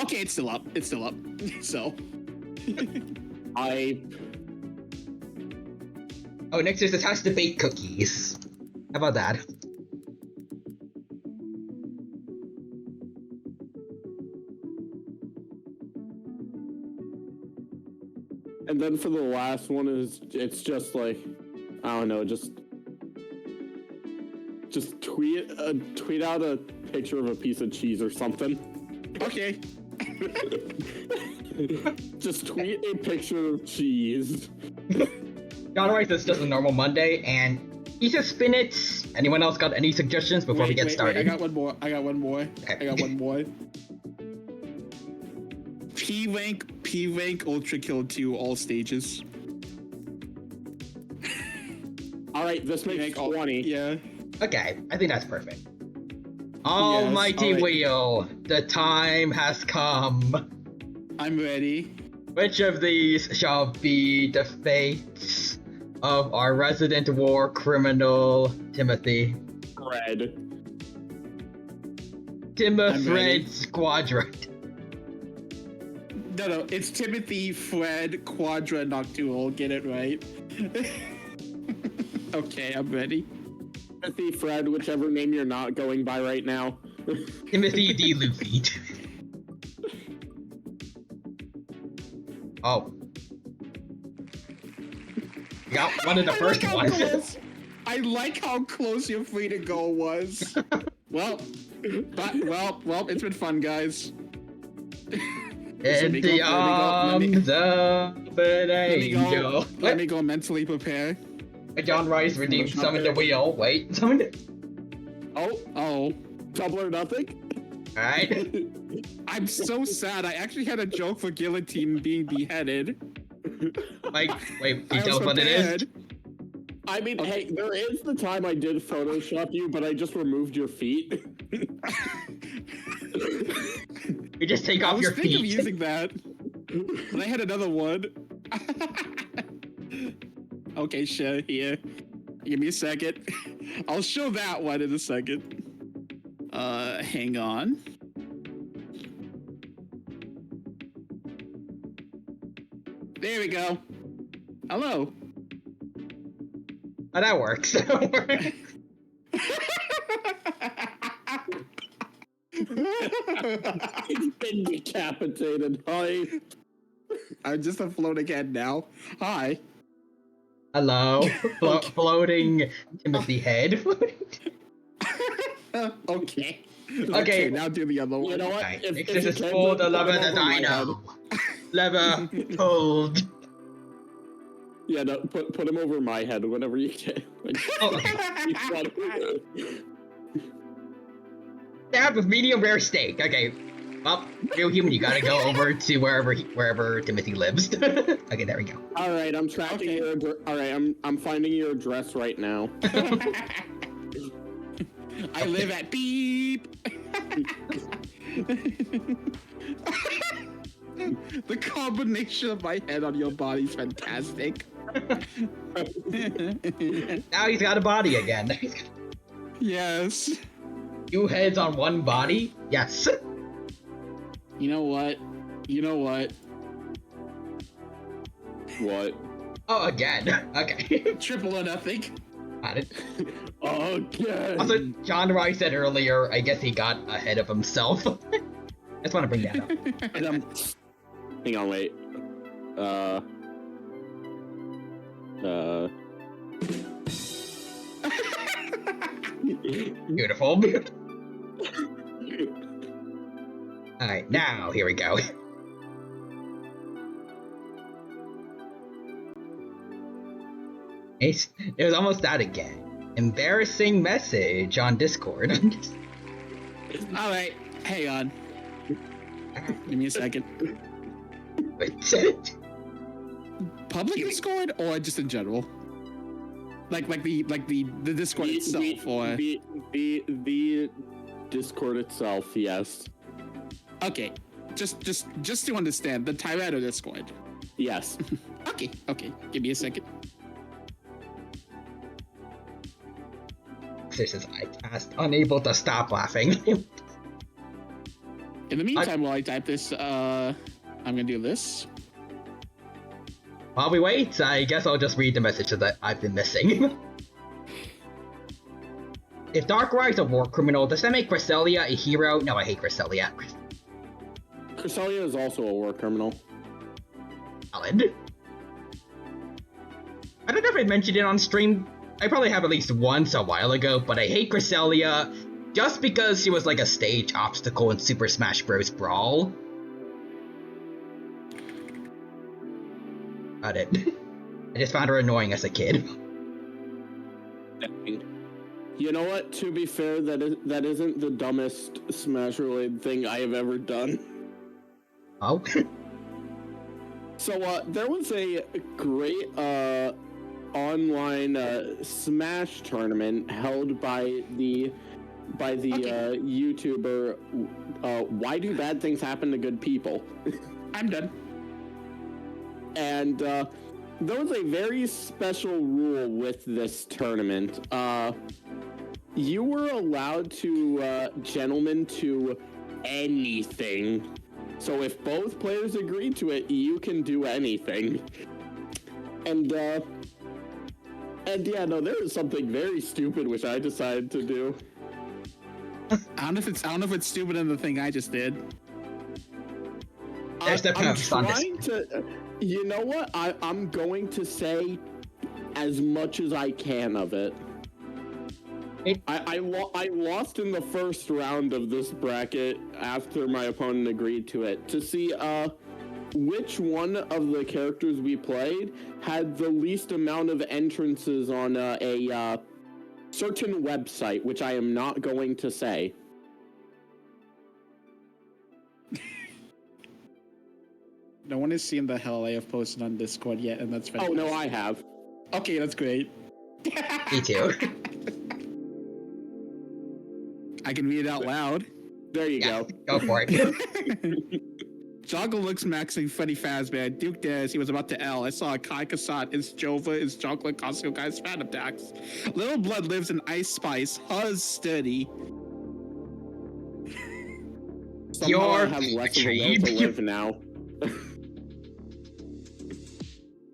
Okay, it's still up. It's still up. So. Oh, next is this has to bake cookies. How about that? And then for the last one it's just like, I don't know, just tweet out a picture of a piece of cheese or something. Okay. Just tweet a picture of cheese. John writes it's just a normal Monday, and he says spinach. Anyone else got any suggestions before we get started? I got one more. Okay. I got one more. P-Rank Ultra Kill 2 all stages. Alright, this makes 20. Yeah. Okay, I think that's perfect. Almighty Wheel, the time has come. I'm ready. Which of these shall be the fates of our resident war criminal, Timothy? Fred. Timothy Squadron. No, it's Timothy, Fred, Quadra, Noctual. Get it right. Okay, I'm ready. Timothy, Fred, whichever name you're not going by right now. Timothy D. Luffy. Oh. You got one of the first ones. I like how close your free to go was. Well, it's been fun, guys. In the arms of an angel. Let me go mentally prepare. John Rice redeemed summon the wheel. Wait, summon it. Oh. Double or nothing? Alright. I'm so sad. I actually had a joke for Guillotine being beheaded. Like, wait, can you tell us what it is? I mean, hey, there is the time I did Photoshop you, but I just removed your feet. You just take off your feet. I was thinking of using that, but I had another one. Okay, sure, here. Give me a second. I'll show that one in a second. Hang on. There we go. Hello. Oh, that works. He's been decapitated. Hi. I'm just a floating head now. Hi. Hello. Floating Timothy head. Okay. Okay. Now do the other one. You know what? Okay. If This is for the lever that I know. Lever pulled. Yeah, no, put him over my head whenever you can. Like, Stabbed with medium rare steak. Okay. Well, real human, you gotta go over to wherever Timothy lives. Okay, there we go. all right, I'm tracking your. All right, I'm finding your address right now. I live at beep. The combination of my head on your body is fantastic. Now he's got a body again. Yes. 2 heads on 1 body? Yes. You know what? What? Oh, again. Okay. Triple or nothing. Got it. Okay. Also, John Rice said earlier, I guess he got ahead of himself. I just want to bring that up. And hang on, wait. Beautiful. Alright, now, here we go. It was almost that again. Embarrassing message on Discord. Alright, hang on. Give me a second. Wait. Public Discord or just in general? Like the Discord itself, or the Discord itself, yes. Okay, just to understand the Tyranno Discord. Yes. Okay, give me a second. This is I passed, unable to stop laughing. In the meantime, while I type this, I'm gonna do this. While we wait, I guess I'll just read the messages that I've been missing. If Darkrai's a war criminal, does that make Cresselia a hero? No, I hate Cresselia. Cresselia is also a war criminal. Valid. I don't know if I mentioned it on stream. I probably have at least once a while ago, but I hate Cresselia just because she was like a stage obstacle in Super Smash Bros. Brawl. Got it. I just found her annoying as a kid. You know what? To be fair, that isn't the dumbest Smash-related thing I have ever done. Oh? So, there was a great, online, Smash tournament held by the YouTuber, Why Do Bad Things Happen to Good People? I'm done. And, there was a very special rule with this tournament. You were allowed to, gentlemen, to anything. So if both players agree to it, you can do anything. And yeah, no, there was something very stupid which I decided to do. I don't know if it's stupid in the thing I just did. There's the I'm trying to. You know what? I'm going to say as much as I can of it. I lost in the first round of this bracket after my opponent agreed to it to see which one of the characters we played had the least amount of entrances on a certain website, which I am not going to say. No one has seen the hell I have posted on Discord yet, and that's fantastic. Oh no, I have. Okay, that's great. Me too. I can read it out loud. There you go. Go for it. Joggle looks maxing Freddy Fazbear. Duke dares he was about to L. I saw a Kai Kassat. It's Jova. It's Chocolate Costco Guy's Phantom Tax. Little Blood lives in Ice Spice. Huzz Sturdy. Somehow I have less of a will to live now.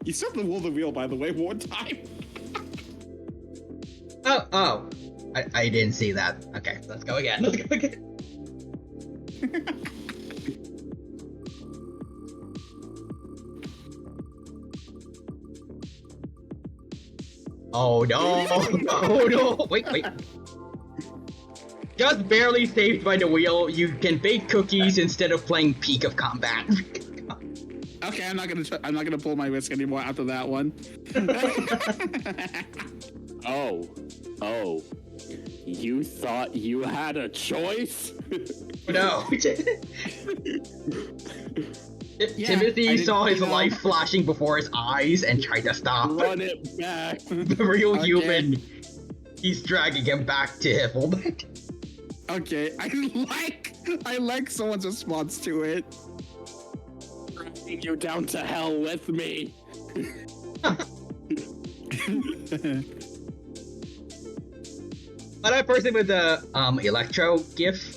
You said the will the wheel, by the way, one time. Oh. I didn't see that. Okay, let's go again. Oh no! Oh no! Wait. Just barely saved by the wheel. You can bake cookies instead of playing Peak of Combat. Okay, I'm not gonna pull my risk anymore after that one. Oh. You thought you had a choice? No. Timothy saw his life flashing before his eyes and tried to stop. Run it back. The real human. He's dragging him back to Hiffled. Okay, I like someone's response to it. Dragging you down to hell with me. But that person with the Electro gif.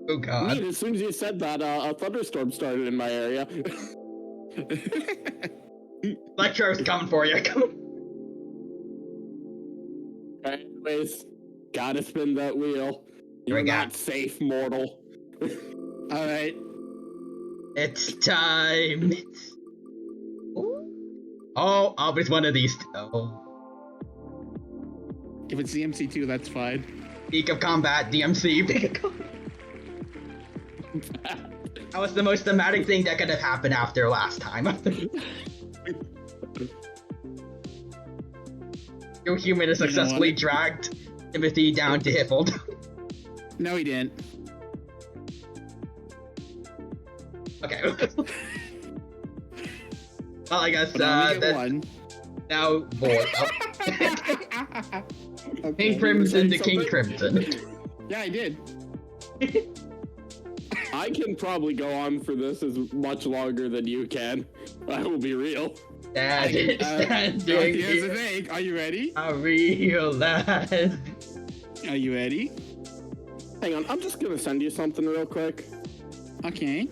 Oh god. Neat, as soon as you said that, a thunderstorm started in my area. Electro's coming for you. Anyways, gotta spin that wheel. You're not safe, mortal. Alright. It's time. Oh, it's one of these. Oh. If it's DMC2, that's fine. Peak of Combat, DMC. That was the most thematic thing that could have happened after last time. Your human has successfully dragged Timothy down to Hiffled. No, he didn't. Okay. Well, I guess one. Now, boy. King Crimson to King Crimson. Yeah, I did. I can probably go on for this as much longer than you can. I will be real. Here's the thing. Are you ready? A real lad. Are you ready? Hang on, I'm just gonna send you something real quick. Okay.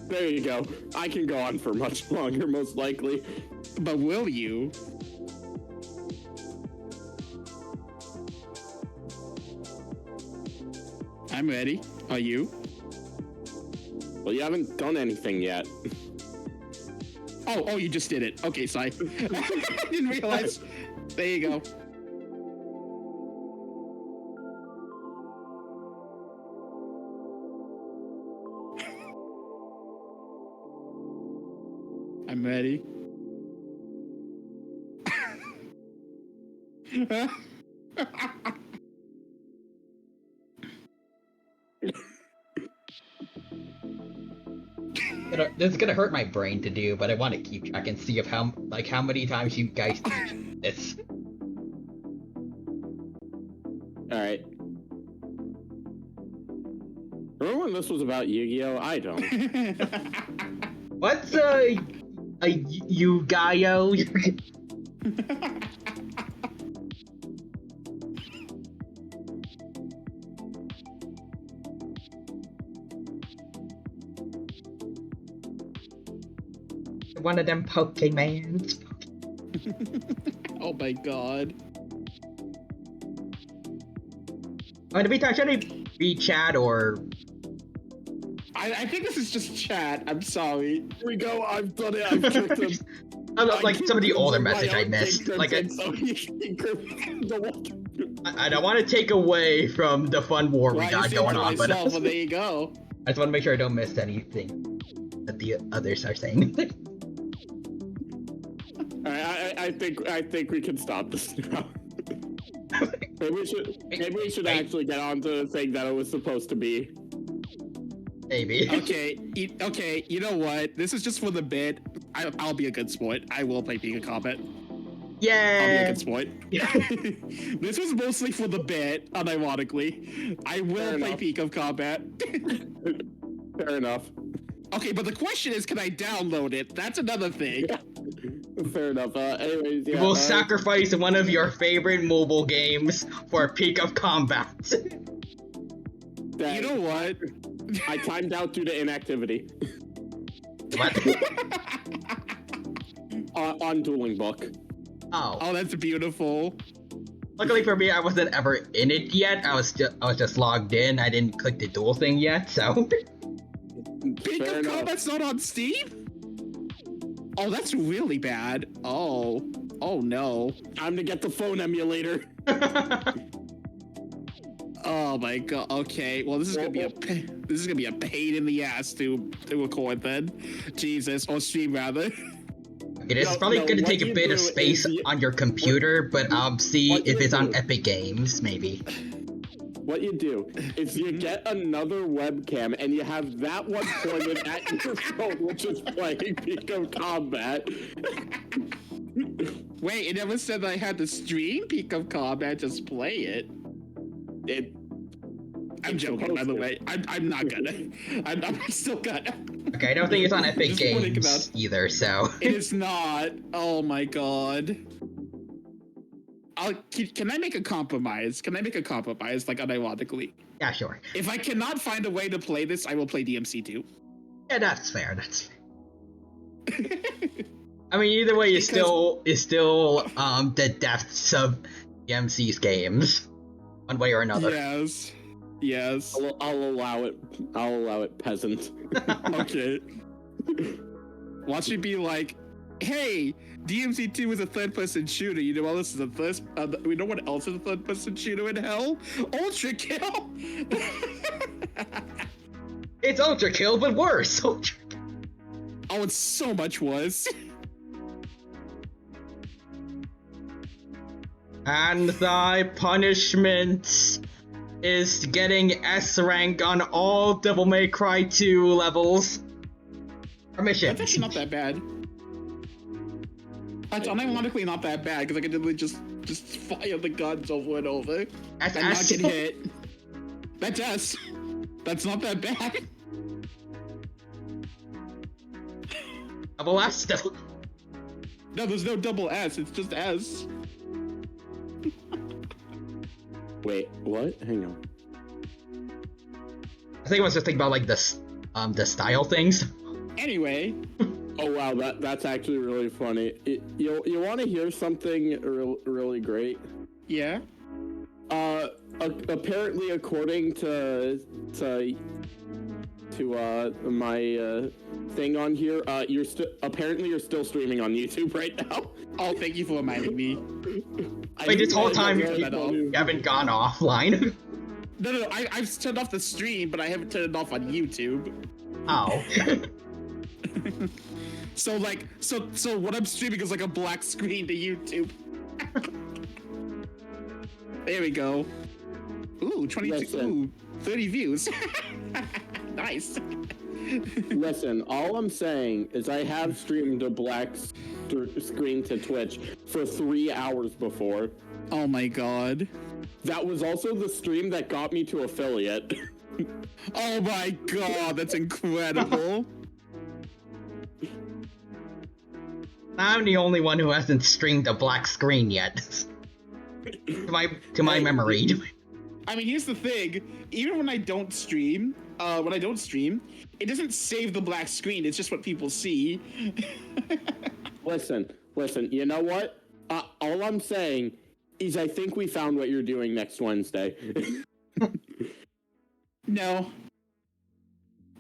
There you go. I can go on for much longer, most likely. But will you? I'm ready. Are you? Well, you haven't done anything yet. Oh, you just did it. Okay, sorry. I didn't realize. There you go. I'm ready. This is gonna hurt my brain to do, but I want to keep track and see of how many times you guys teach this. Alright. Remember when this was about Yu-Gi-Oh? I don't. What's a Yu-Gi-Oh? One of them Pokemans. Oh my god. To be should it be chat or? I think this is just chat. I'm sorry. Here we go. I've done it. I've tricked him. Like some of the older message I missed. Like I don't want to take away from the fun war we got going on, but well, there you go. I just want to make sure I don't miss anything that the others are saying. I think we can stop this now. Maybe we should actually get on to the thing that it was supposed to be. Maybe. Okay, you know what? This is just for the bit. I'll be a good sport. I will play Peak of Combat. Yeah. I'll be a good sport. This was mostly for the bit, unironically. I will play Peak of Combat. Fair enough. Okay, but the question is, can I download it? That's another thing. Fair enough. Anyways, yeah. You will sacrifice one of your favorite mobile games for Peak of Combat. You know what? I timed out due to inactivity. What? On Duelingbook. Oh, that's beautiful. Luckily for me, I wasn't ever in it yet. I was just logged in. I didn't click the duel thing yet, so. Peak of Combat's not on Steam? Oh, that's really bad. Oh no. Time to get the phone emulator. Oh my god. Okay. Well, this is gonna be a pain in the ass to record then. Jesus, or stream rather. It is probably going to take a bit of space on your computer, but see if it's on Epic Games, maybe. What you do is you get another webcam and you have that one pointed at your phone, which is playing Peak of Combat. Wait, it never said that I had to stream Peak of Combat, just play it. I'm joking, by the way. I'm not gonna. I'm still gonna. Okay, I don't think it's on Epic Games either, so. It is not. Oh my god. Can I make a compromise? Like, unironically? Yeah, sure. If I cannot find a way to play this, I will play DMC2. Yeah, that's fair. I mean, either way, it's still the depths of DMC's games, one way or another. Yes. I'll allow it. I'll allow it, peasant. Okay. Watch me be like, hey, DMC2 is a third-person shooter. You know what else is a we know what else is a third-person shooter in hell? Ultra Kill. It's Ultra Kill, but worse. Oh, it's so much worse. And thy punishment is getting S rank on all Devil May Cry 2 levels. Permission. That's actually not that bad. That's unironically not that bad, because I can literally just fire the guns over and over. That's and not get hit. That's S. That's not that bad. Double S though. No, there's no double S, it's just S. Wait, what? Hang on. I think I was just thinking about like the style things. Anyway. Oh wow, that's actually really funny. You want to hear something really great? Yeah. apparently, according to my thing on here, you're still streaming on YouTube right now. Oh, thank you for reminding me. Wait, this whole time you haven't gone offline? No, I've turned off the stream, but I haven't turned it off on YouTube. Oh. So what I'm streaming is like a black screen to YouTube. There we go. Ooh, 22. Ooh, 30 views. Nice. Listen, all I'm saying is I have streamed a black screen to Twitch for 3 hours before. Oh my god. That was also the stream that got me to affiliate. Oh my god, that's incredible. I'm the only one who hasn't streamed a black screen yet. to my memory. I mean, here's the thing. Even when I don't stream, it doesn't save the black screen. It's just what people see. Listen, you know what? All I'm saying is I think we found what you're doing next Wednesday. No.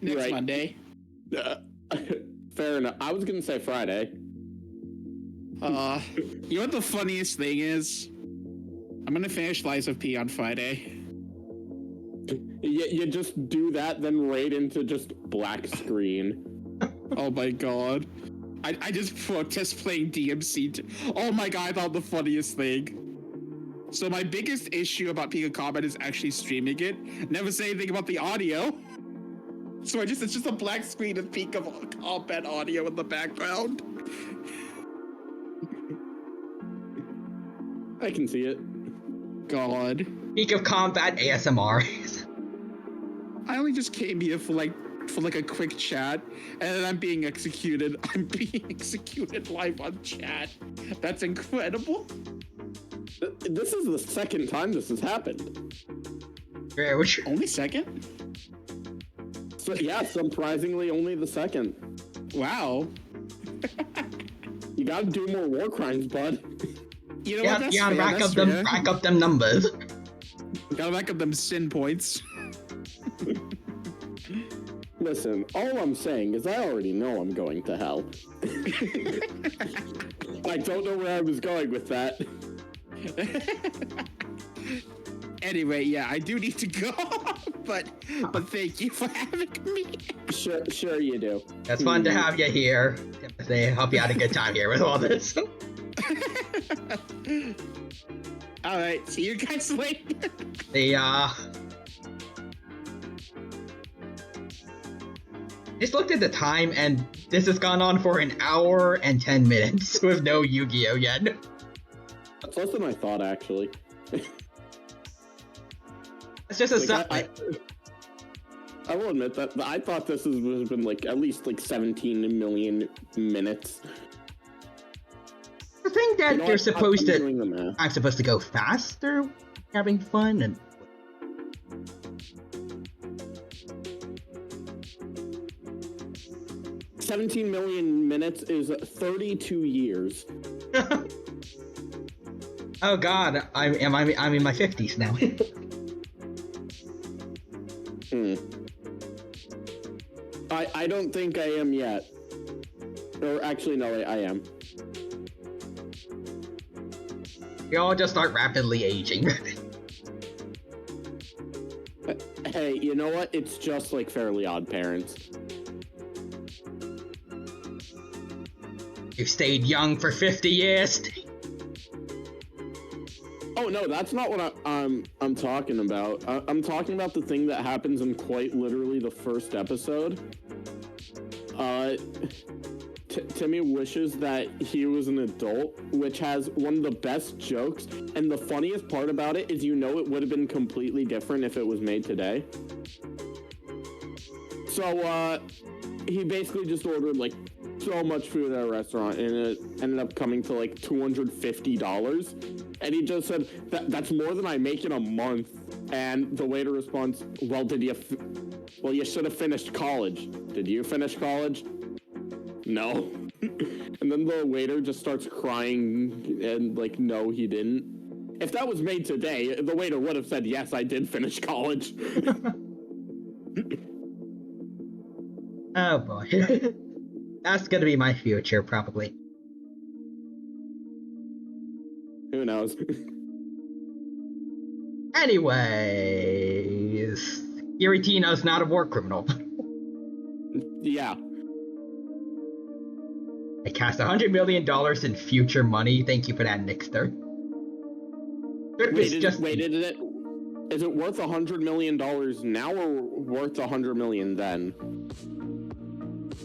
Next Monday. Fair enough. I was going to say Friday. You know what the funniest thing is? I'm going to finish Lies of P on Friday. You just do that, then raid into just black screen. Oh my god. I just protest playing DMC. Oh my god, I thought the funniest thing. So my biggest issue about Peak of Combat is actually streaming it. Never say anything about the audio. So it's just a black screen of Peak of Combat audio in the background. I can see it. God. Peak of Combat ASMR. I only just came here for like a quick chat, and then I'm being executed. I'm being executed live on chat. That's incredible. This is the second time this has happened. Yeah, which... Only second? So, yeah, surprisingly only the second. Wow. You gotta do more war crimes, bud. You know what? That's fair, rack up them numbers. Gotta rack up them sin points. Listen, all I'm saying is I already know I'm going to hell. I don't know where I was going with that. Anyway, yeah, I do need to go, but thank you for having me. Sure you do. It's fun to have you here. They hope you had a good time here with all this. All right, see you guys later. Just looked at the time, and this has gone on for 1 hour and 10 minutes with no Yu-Gi-Oh yet. That's less than I thought, actually. It's just a I will admit that I thought this would have been like at least like 17 million minutes. The thing that I'm supposed to go faster, having fun, and 17 million minutes is 32 years. Oh god, I'm in my 50s now. I don't think I am yet. Or actually, no, I am. We all just start rapidly aging. Hey, you know what? It's just like Fairly Odd Parents. You've stayed young for 50 years. Oh no, that's not what I'm talking about. I'm talking about the thing that happens in quite literally the first episode. Timmy wishes that he was an adult, which has one of the best jokes, and the funniest part about it is, you know, it would have been completely different if it was made today. So he basically just ordered like so much food at a restaurant, and it ended up coming to like $250. And he just said, that's more than I make in a month. And the waiter responds, well, you should have finished college. Did you finish college? No. And then the waiter just starts crying and like, no, he didn't. if that was made today, the waiter would have said, yes, I did finish college. Oh boy. That's gonna be my future, probably. Who knows? Anyways, Giratino's not a war criminal. Yeah. I cast $100 million in future money. Thank you for that, Nixter. Is it worth $100 million now or worth $100 million then?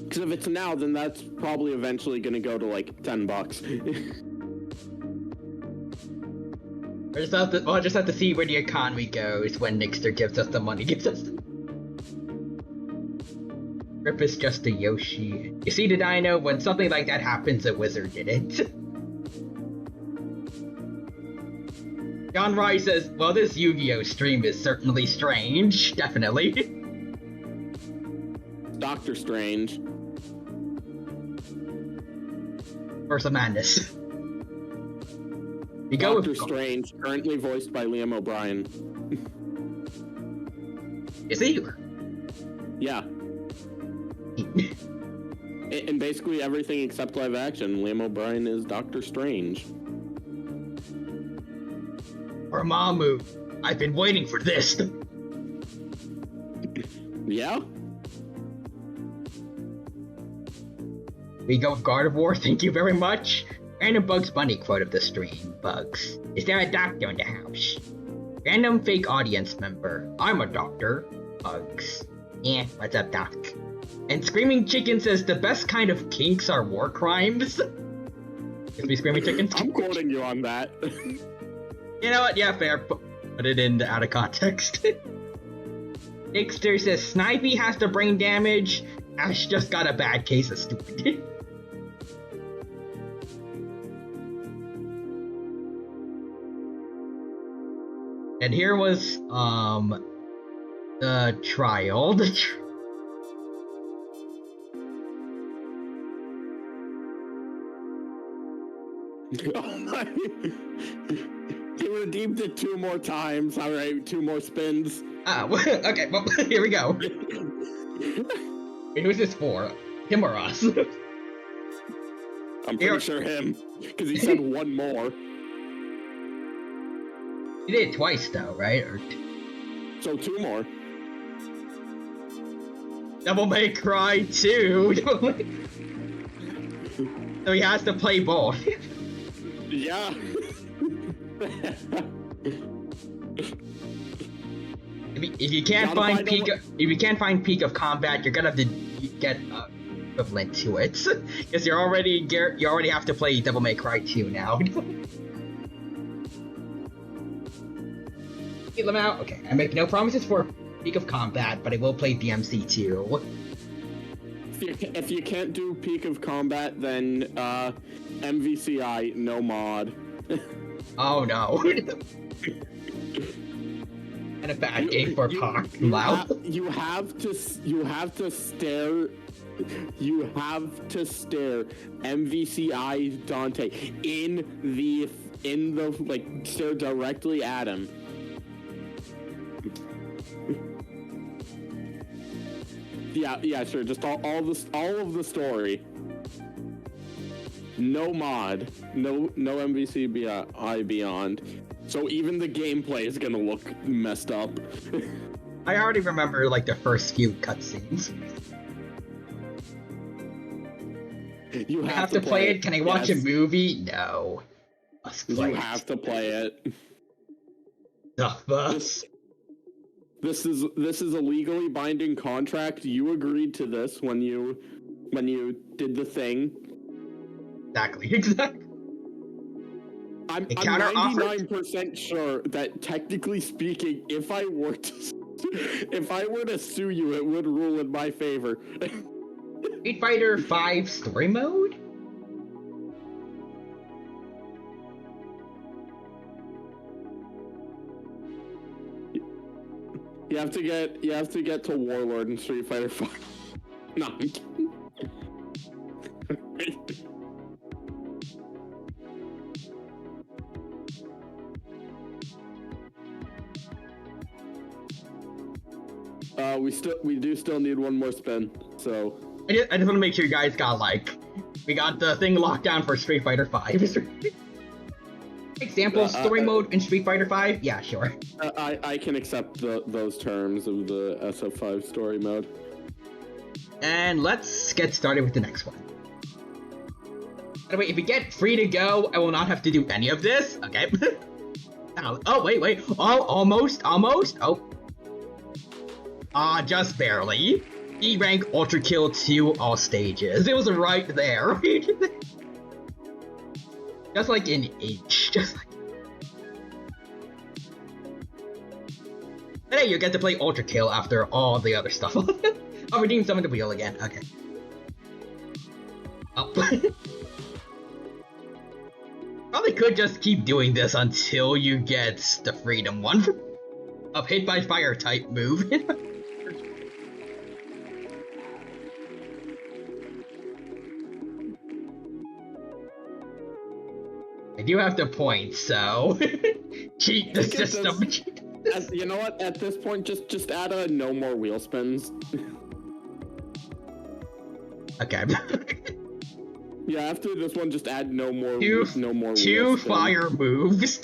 Because if it's now, then that's probably eventually going to go to like $10. We'll just have to see where the economy goes when Nixter gives us the money. Rip is just a Yoshi. You see the dino? When something like that happens, a wizard did it. John Rye says, well, this Yu-Gi-Oh! Stream is certainly strange. Definitely. Doctor Strange. Or some madness. Doctor Strange, currently voiced by Liam O'Brien. Is he? Yeah. And basically everything except live action, Liam O'Brien is Doctor Strange. Or Mamu. I've been waiting for this. Yeah? We go with Gardevoir, thank you very much. Random Bugs Bunny quote of the stream. Bugs. Is there a doctor in the house? Random fake audience member. I'm a doctor. Bugs. Yeah, what's up, doc? And Screaming Chicken says the best kind of kinks are war crimes. Excuse me, Screaming Chicken. I'm quoting you on that. You know what? Yeah, fair. Put it in out of context. Nixter says Snipey has the brain damage. Ash just got a bad case of stupid. And here was the trial. Oh my. He redeemed it 2 more times. All right, 2 more spins. Okay, well, here we go. Wait, who's this for? Him or us? I'm pretty sure him, because he said 1 more. You did it twice, though, right? So 2 more. Devil May Cry 2. So he has to play both. Yeah. If you can't find Peak of Combat, you're gonna have to get equivalent to it, because you already have to play Devil May Cry 2 now. Get them out. Okay, I make no promises for Peak of Combat, but I will play DMC 2. If you can't do Peak of Combat, then MVCI, no mod. Oh no. And a bad game for Pac. You have to stare MVCI Dante in the like stare directly at him. Yeah, sure. Just all of the story. No mod, no MVCI Beyond. So even the gameplay is gonna look messed up. I already remember like the first few cutscenes. You have to play it. Can I watch a movie? No. You have to play it. This is a legally binding contract. You agreed to this when you did the thing. Exactly. I'm 99% sure that technically speaking, if I were to sue you, it would rule in my favor. Street Fighter V story mode? You have to get to Warlord in Street Fighter V. No, I'm kidding. we do still need one more spin. So I just want to make sure you guys got we got the thing locked down for Street Fighter 5. Example story mode in Street Fighter 5? Yeah, sure. I can accept those terms of the SF5 story mode. And let's get started with the next one. By the way, if we get free to go, I will not have to do any of this. Okay. Oh, wait. Oh, almost. Oh. Just barely. E rank Ultra Kill 2 all stages. It was right there. Just like in H. But hey, you get to play Ultra Kill after all the other stuff. I'll redeem some of the wheel again. Okay. Oh. Probably could just keep doing this until you get the Freedom one. Of hit by fire type move. I do have the point, so cheat the system. You know what? At this point, just add a no more wheel spins. Okay. Yeah, after this one, just add no more. Two fire moves.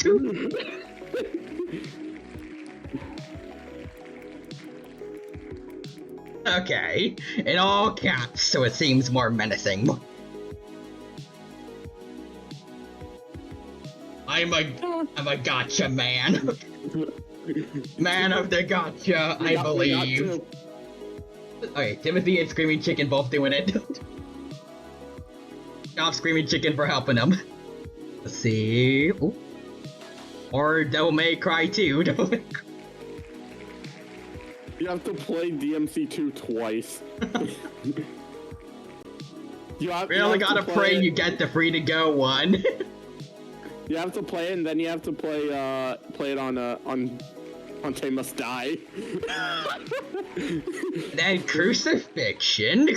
Okay, in all caps, so it seems more menacing. I'm a gotcha man. Man of the gotcha, I believe. Okay, Timothy and Screaming Chicken both doing it. Stop Screaming Chicken for helping him. Let's see. Ooh. Or Devil May Cry 2. You have to play DMC2 twice. You really gotta pray you get the free to go one. You have to play it, and then you have to play it on They Must Die. Then Crucifixion.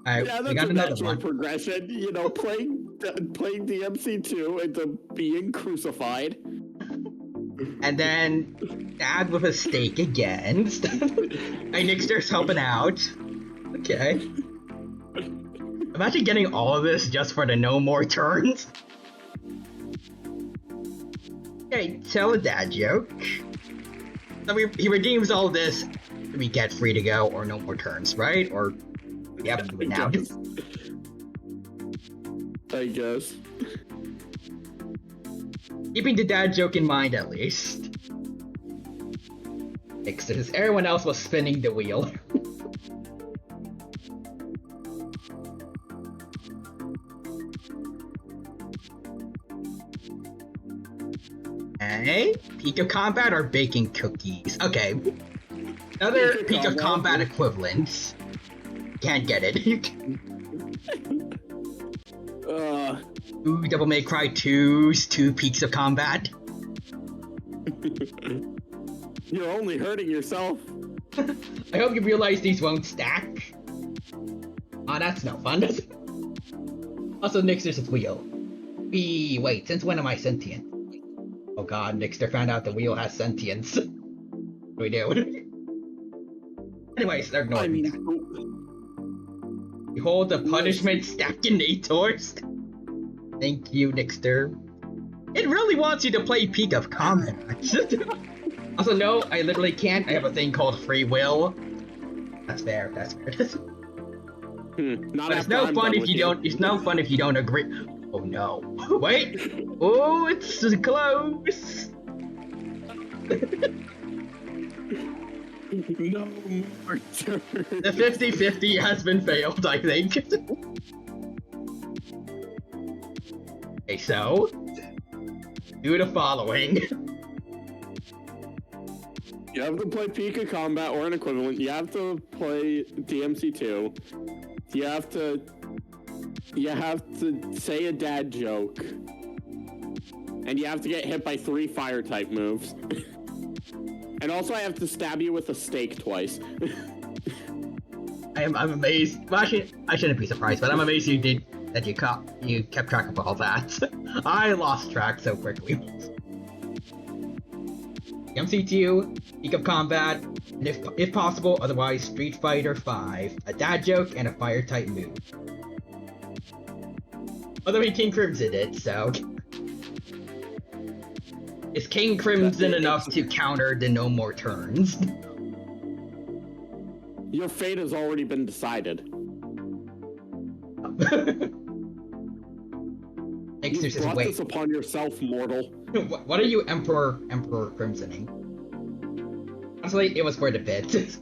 Alright, yeah, we got another one. Progression, you know, playing DMC2 into being crucified. And then Dad with a stake again. Hey, Nixter's helping out. Okay. Imagine getting all of this just for the no more turns. Okay, tell a dad joke. So he redeems all this. We get free to go or no more turns, right? Or we have to do it now. I guess. Keeping the dad joke in mind, at least. Because everyone else was spinning the wheel. Okay, Peak of Combat or baking cookies? Okay. Another Peak of Combat equivalent. Can't get it. Ooh, Devil May Cry 2's 2 Peaks of Combat. You're only hurting yourself. I hope you realize these won't stack. Oh, that's no fun. Also, Nixter's a wheel. Wait, since when am I sentient? Oh god, Nixter found out the wheel has sentience. What do we do? Anyways, they're ignoring that. Behold the punishment Stackinators. Thank you, Nixter. It really wants you to play Peak of Combat. Also, no, I literally can't. I have a thing called free will. That's fair. But it's no fun if you don't. It's no fun if you don't agree. Oh no! Wait! Oh, it's close. No more turns. The 50-50 has been failed, I think. Okay, so do the following. You have to play Peak of Combat or an equivalent. You have to play DMC2. You have to say a dad joke. And you have to get hit by 3 fire type moves. And also I have to stab you with a stake twice. I'm amazed. Well, actually, I shouldn't be surprised, but I'm amazed you kept track of all that. I lost track so quickly. MC2, Peak of Combat, and if possible, otherwise Street Fighter 5, a dad joke, and a fire type move. Although he King Crimson it, so... Is King Crimson enough to counter the no more turns? Your fate has already been decided. You brought this upon yourself, mortal. What are you Emperor Crimsoning? Honestly, it was for the bit.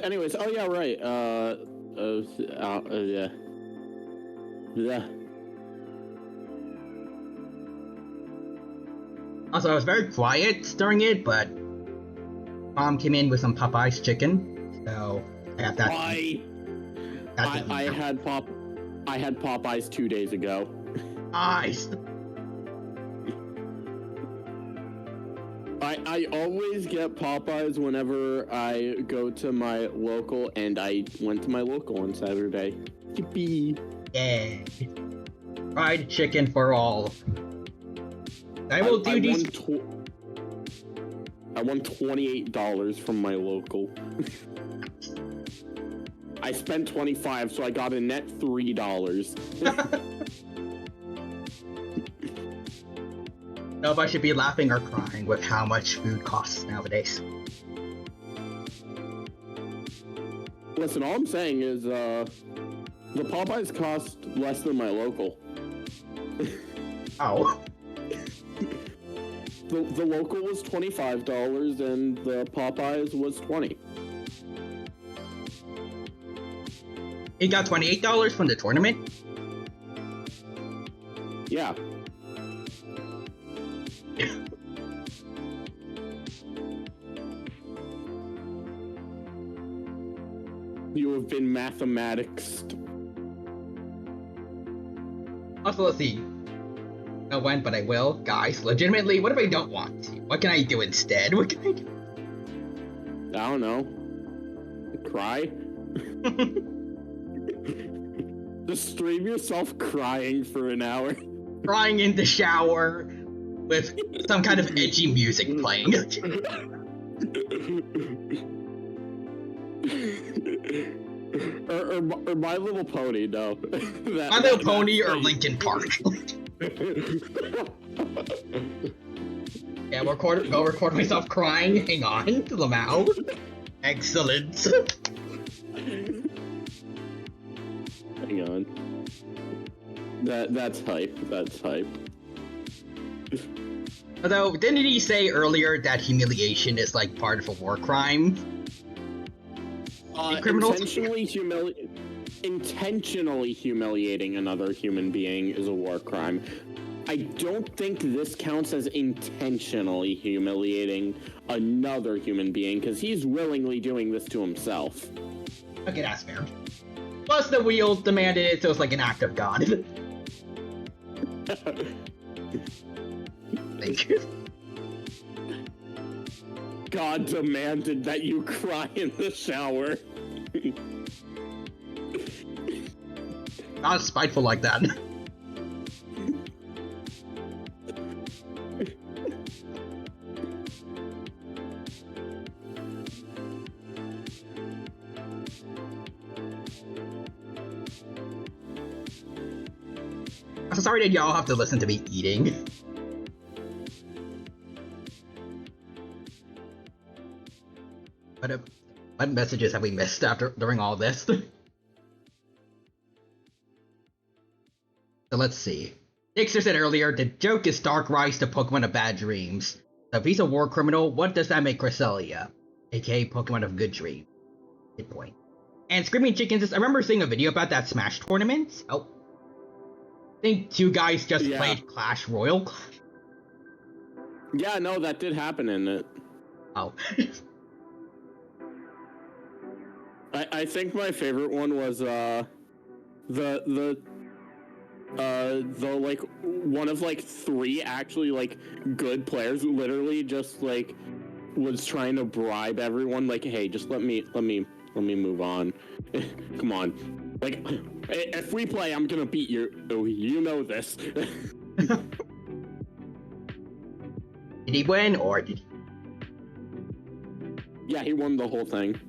Anyways, oh yeah, right. Yeah. Also, I was very quiet during it, but Mom came in with some Popeye's chicken, so I have that. Why? I had Popeyes 2 days ago. Nice. I always get Popeyes whenever I go to my local, and I went to my local on Saturday. Yippee! Yay! Fried chicken for all. I won $28 from my local. I spent $25, so I got a net $3. Know if I should be laughing or crying with how much food costs nowadays. Listen, all I'm saying is, the Popeyes cost less than my local. Oh. The local was $25 and the Popeyes was $20. You got $28 from the tournament? Yeah. You have been mathematics. Also, let's see. No when, but I will. Guys, legitimately, what if I don't want to? What can I do instead? What can I do? I don't know. Cry? Just stream yourself crying for an hour. Crying in the shower with some kind of edgy music playing. or My Little Pony, no. My Little Pony or Linkin Park. Yeah, go record myself crying. Hang on, Lamau. Excellent. Hang on. That's hype. That's hype. Although, didn't he say earlier that humiliation is like part of a war crime? Intentionally humiliating another human being is a war crime. I don't think this counts as intentionally humiliating another human being, because he's willingly doing this to himself. Okay, that's fair. Plus, the wheel demanded it, so it's like an act of God. Thank you. God demanded that you cry in the shower. Not spiteful like that. I'm sorry that y'all have to listen to me eating. What messages have we missed during all this? So let's see. Dixter said earlier, the joke is Dark Rise to Pokemon of Bad Dreams. So if he's a war criminal, what does that make Cresselia? AKA Pokemon of Good Dream. Good point. And Screaming Chickens says, I remember seeing a video about that Smash tournament. Oh. I think two guys just played Clash Royale. Yeah, no, that did happen in it. Oh. I think my favorite one was the like one of like three actually like good players who literally just like was trying to bribe everyone, like, hey, just let me move on. Come on. Like, if we play, I'm gonna beat you. Oh, you know this. Did he win, or did he? Yeah, he won the whole thing.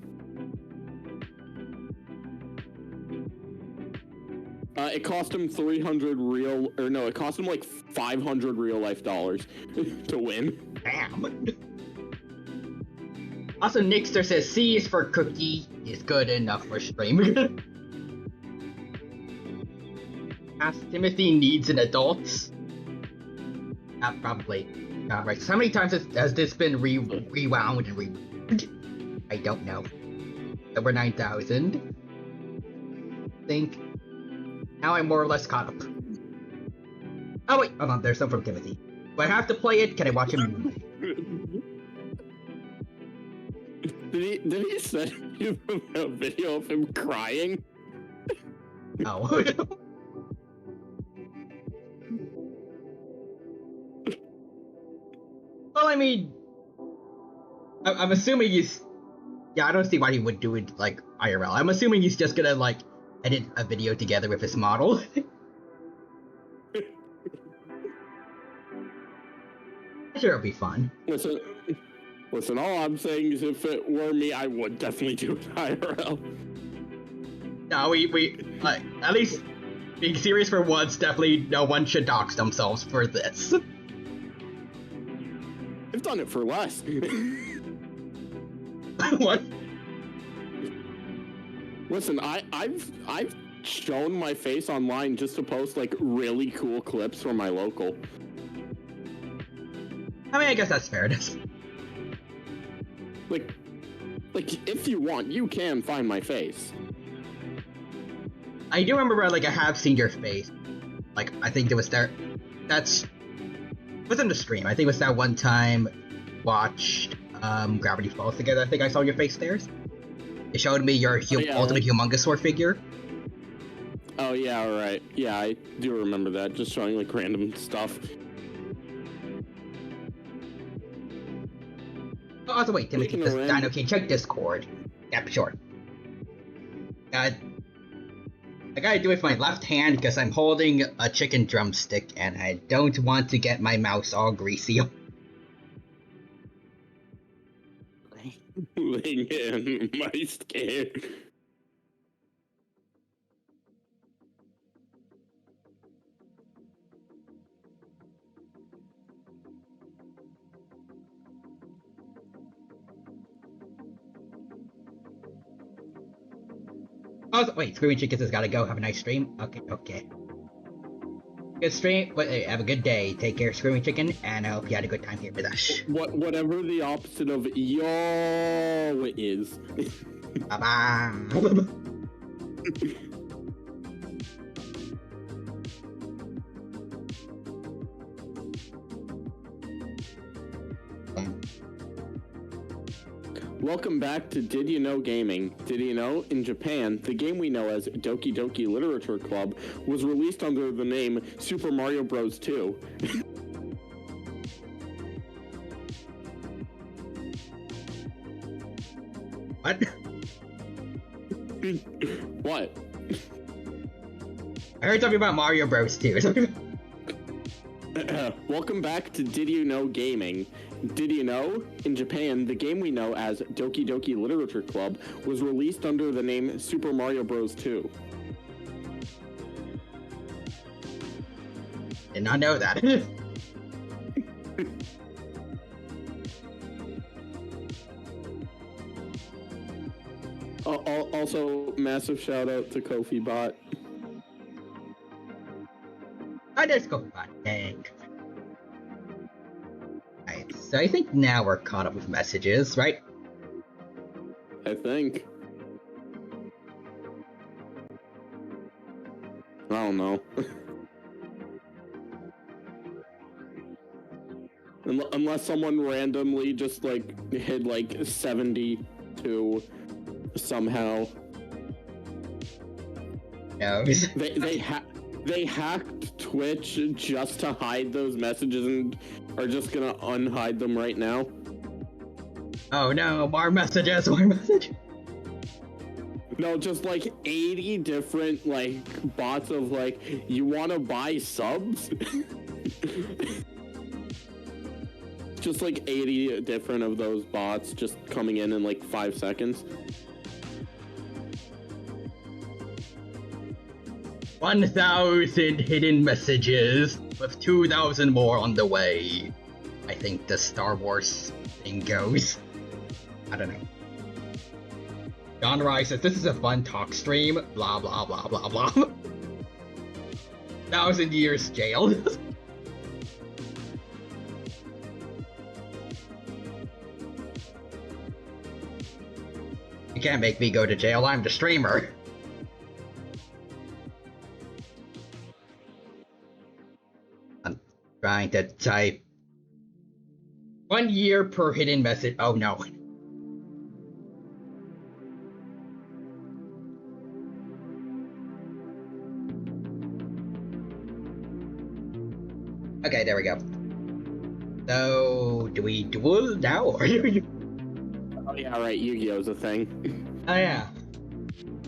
It cost him 300 real, or no, it cost him like 500 real life dollars to win. Damn. Also, Nixter says C is for cookie is good enough for stream. Ask Timothy needs an adult. Probably. Right. So how many times has this been rewound and rewound? I don't know. Over 9,000. I think. Now I'm more or less caught up. Oh wait, hold on, there's some from Timothy. Do I have to play it? Can I watch him? Did he send you a video of him crying? No. Well, I mean, I'm assuming he's. Yeah, I don't see why he would do it like IRL. I'm assuming he's just gonna like edit a video together with his model. Sure, it'll be fun. Listen, all I'm saying is if it were me, I would definitely do it IRL. No, we at least being serious for once, definitely no one should dox themselves for this. I've done it for less. What? Listen, I've shown my face online just to post like really cool clips from my local. I mean, I guess that's fair. Like if you want, you can find my face. I do remember, like, I have seen your face. Like, I think it was there. It was in the stream. I think it was that one time watched Gravity Falls together. I think I saw your face there. It showed me your ultimate Humongousaur figure. Oh, yeah, right. Yeah, I do remember that. Just showing, like, random stuff. Oh, also, wait, Timothy, this Dino King, check Discord. Yep, sure. I gotta do it with my left hand because I'm holding a chicken drumstick and I don't want to get my mouse all greasy. Laying in my skin. Oh, wait, Screaming Chickens has gotta go. Have a nice stream. Okay. Good stream. Have a good day. Take care, Screaming Chicken, and I hope you had a good time here with us. Whatever the opposite of yo is. Bye-bye. Welcome back to Did You Know Gaming. Did you know, in Japan, the game we know as Doki Doki Literature Club was released under the name Super Mario Bros. 2. What? What? I heard something about Mario Bros. 2. Welcome back to Did You Know Gaming. Did you know, in Japan, the game we know as Doki Doki Literature Club was released under the name Super Mario Bros. 2. Did not know that. Also, massive shout out to Kofi Bot. I just go back. Dang. Alright, so I think now we're caught up with messages, right? I think. I don't know. Unless someone randomly just like hit like 72 somehow. No. They hacked Twitch just to hide those messages and are just gonna unhide them right now. Oh no, more messages, more messages. No, just like 80 different like bots of like, you want to buy subs? Just like 80 different of those bots just coming in like 5 seconds. 1,000 hidden messages with 2,000 more on the way. I think the Star Wars thing goes. I don't know. John Rice says, this is a fun talk stream, blah blah blah blah blah. 1,000 years jailed. You can't make me go to jail, I'm the streamer. I'm trying to type 1 year per hidden message. Oh no. Okay, there we go. So, do we duel now, or Oh yeah, right. Yu-Gi-Oh's a thing. Oh yeah.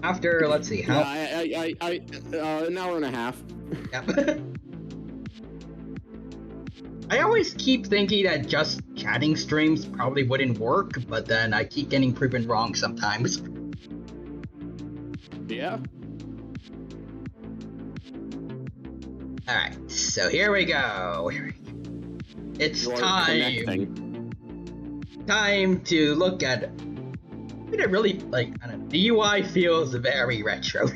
After, let's see, how? Yeah, an hour and a half. Yep. I always keep thinking that just chatting streams probably wouldn't work, but then I keep getting proven wrong sometimes. Yeah. Alright, so here we go. It's time to look at. It really, like, I don't know, the UI feels very retro.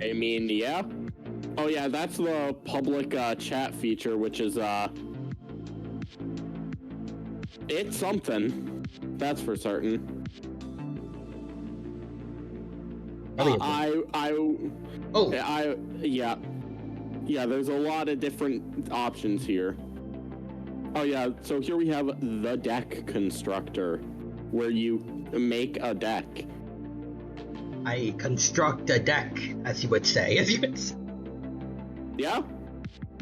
I mean, yeah. Oh yeah, that's the public chat feature, which is it's something. That's for certain. Yeah, there's a lot of different options here. Oh yeah, so here we have the deck constructor, where you make a deck. I construct a deck, as you would say. Yeah?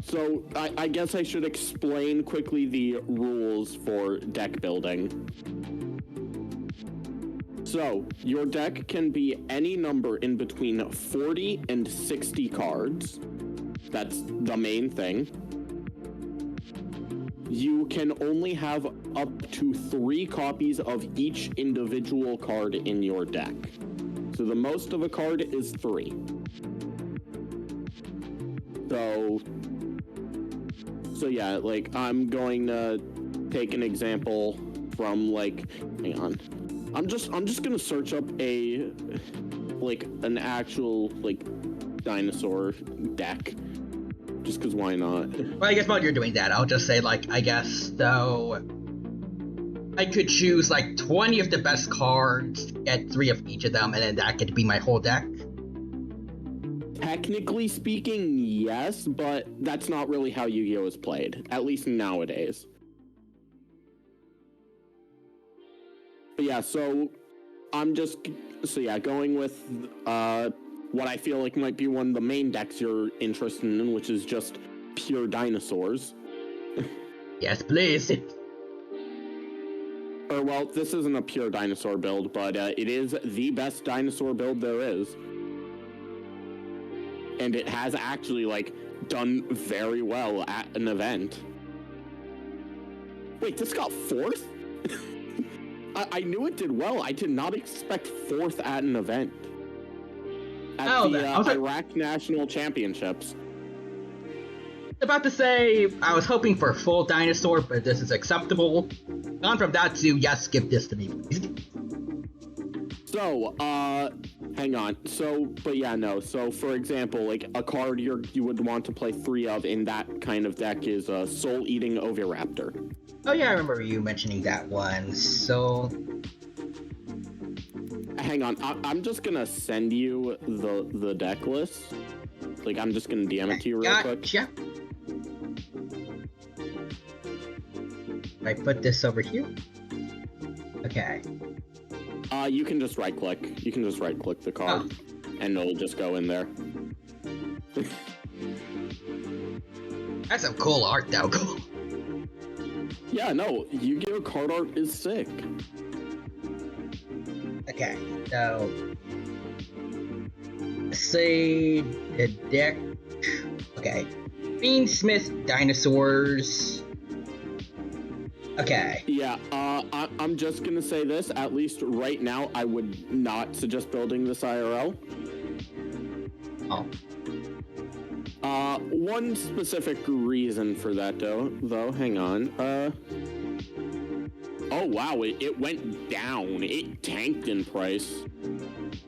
So I guess I should explain quickly the rules for deck building. So, your deck can be any number in between 40 and 60 cards. That's the main thing. You can only have up to 3 copies of each individual card in your deck. So the most of a card is 3. So yeah, like, I'm going to take an example from, like, hang on. I'm just gonna search up an actual, like, dinosaur deck. Just because why not? Well, I guess while you're doing that, I'll just say, like, I guess, though, I could choose, like, 20 of the best cards, get 3 of each of them, and then that could be my whole deck. Technically speaking, yes, but that's not really how Yu-Gi-Oh! Is played, at least nowadays. But yeah, so I'm just, going with what I feel like might be one of the main decks you're interested in, which is just pure dinosaurs. Yes, please. Or, well, this isn't a pure dinosaur build, but it is the best dinosaur build there is. And it has actually, like, done very well at an event. Wait, this got 4th? I knew it did well. I did not expect 4th at an event. At the Iraq National Championships. About to say, I was hoping for full dinosaur, but this is acceptable. Gone from that to, yes, give this to me, please. So, hang on. So, but yeah, no. So, for example, like, a card you would want to play 3 of in that kind of deck is Soul Eating Oviraptor. Oh yeah, I remember you mentioning that one. So, hang on. I'm just gonna send you the deck list. Like, I'm just gonna DM it to you real quick. Gotcha. I put this over here. Okay. You can just right click. You can just right click the card, and it'll just go in there. That's some cool art, though. Cool. Yeah, no, Yu-Gi-Oh! Card art is sick. Okay, so let's say the deck. Okay, Fiendsmith dinosaurs. Okay. Yeah, I'm just gonna say this. At least right now, I would not suggest building this IRL. Oh. One specific reason for that, though. Hang on. Oh wow, it went down. It tanked in price.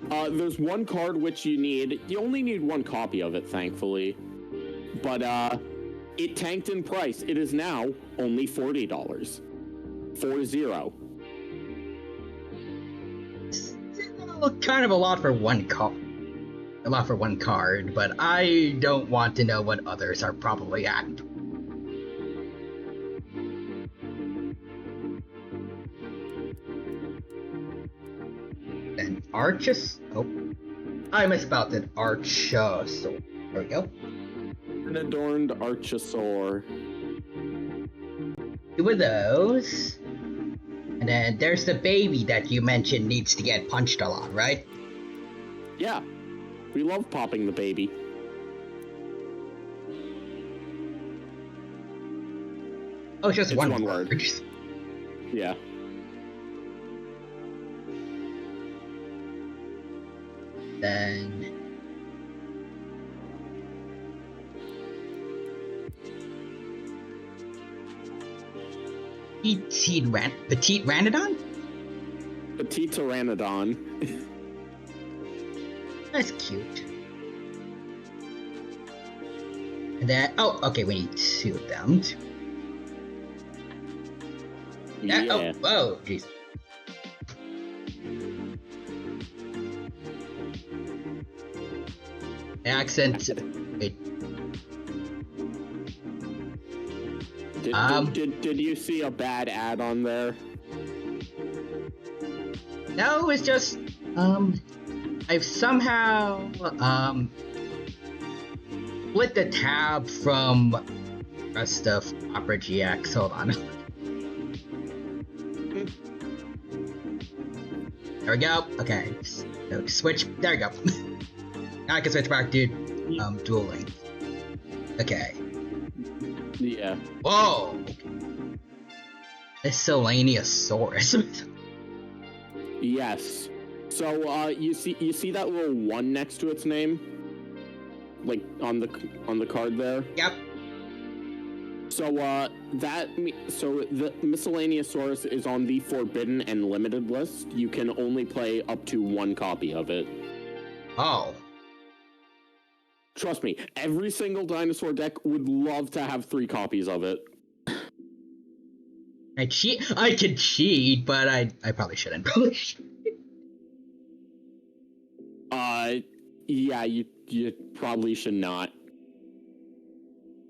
There's one card which you need. You only need one copy of it, thankfully. But it tanked in price. It is now only $40. 40. Still kind of a lot for one card. A lot for one card, but I don't want to know what others are probably at. Then Archus. Oh, I misspelled it. Archosaur. There we go. An adorned Archosaur. Two of those. And then there's the baby that you mentioned needs to get punched a lot, right? Yeah. We love popping the baby. Oh, it's just It's one word. Yeah. Then Petite Ranodon? Petite Pteranodon. That's cute. And then, oh, okay, we need two of them. Yeah. Oh, whoa, jeez. Accent. Wait. Did you see a bad ad on there? No, it's just, I've somehow, split the tab from the rest of Opera GX. Hold on. There we go. Okay. So switch. There we go. Now I can switch back to, dueling. Okay. Yeah. Whoa! Miscellaneousaurus. Yes. So you see that little one next to its name, like on the card there. Yep. So the Miscellaneousaurus is on the forbidden and limited list. You can only play up to one copy of it. Oh. Trust me, every single dinosaur deck would love to have 3 copies of it. I could cheat, but I probably shouldn't. Yeah, you probably should not.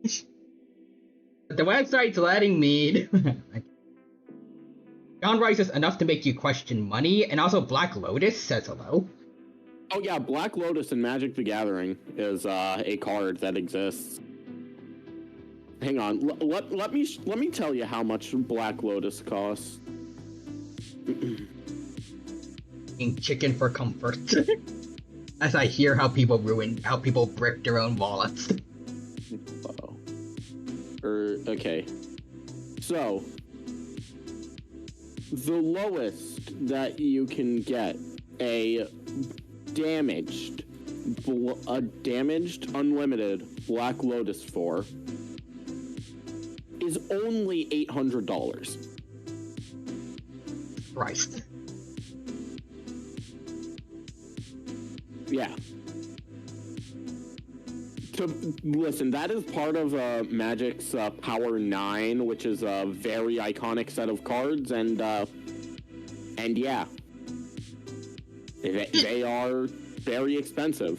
The website's letting me. John Rice is enough to make you question money, and also Black Lotus says hello. Oh yeah, Black Lotus in Magic the Gathering is a card that exists. Hang on, let me tell you how much Black Lotus costs. Eating chicken for comfort. As I hear how people brick their own wallets. Uh-oh. Okay. So, the lowest that you can get a damaged unlimited Black Lotus for is only $800. Christ. Yeah. Listen, that is part of Magic's Power 9, which is a very iconic set of cards, and yeah, they are very expensive.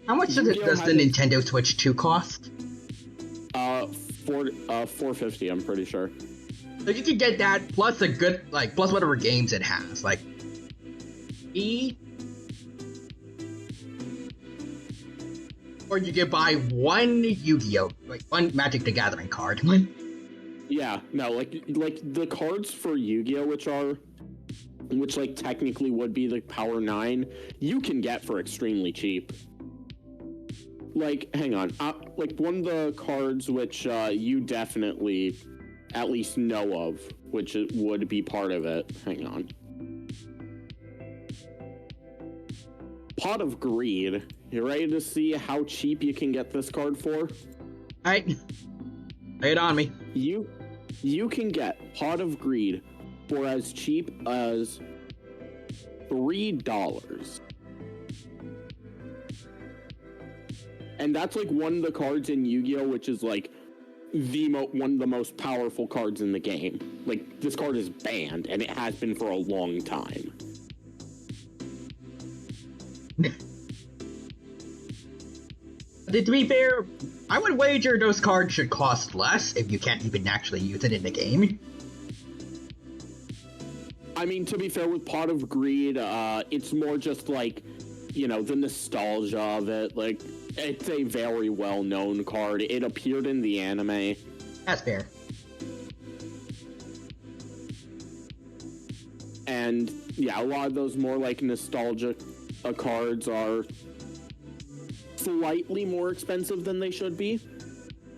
How much does the Nintendo Switch 2 cost? $450, I'm pretty sure. So you could get that plus a good, plus whatever games it has, Or you could buy one Yu-Gi-Oh, like one Magic the Gathering card. Yeah, no, like the cards for Yu-Gi-Oh, which like technically would be the Power 9, you can get for extremely cheap. Like, hang on, like one of the cards which you definitely at least know of, which would be part of it. Hang on. Pot of Greed. You ready to see how cheap you can get this card for? Alright. Lay it on me. You can get Pot of Greed for as cheap as $3. And that's like one of the cards in Yu-Gi-Oh, which is like one of the most powerful cards in the game. Like, this card is banned, and it has been for a long time. To be fair, I would wager those cards should cost less if you can't even actually use it in the game. I mean, to be fair, with Pot of Greed, it's more just like, you know, the nostalgia of it. Like, it's a very well-known card. It appeared in the anime. That's fair. And, yeah, a lot of those more, like, nostalgic cards are slightly more expensive than they should be.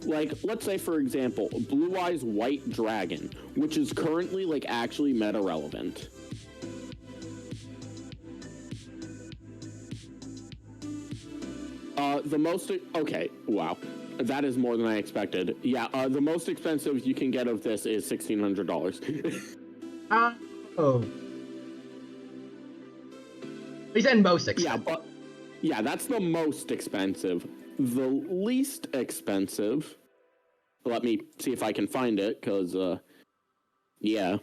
Like, let's say, for example, Blue Eyes White Dragon, which is currently, like, actually meta-relevant. Okay, wow. That is more than I expected. Yeah, the most expensive you can get of this is $1,600. Oh. He said most expensive. Yeah, but... Yeah, that's the most expensive. The least expensive... Let me see if I can find it, because, yeah.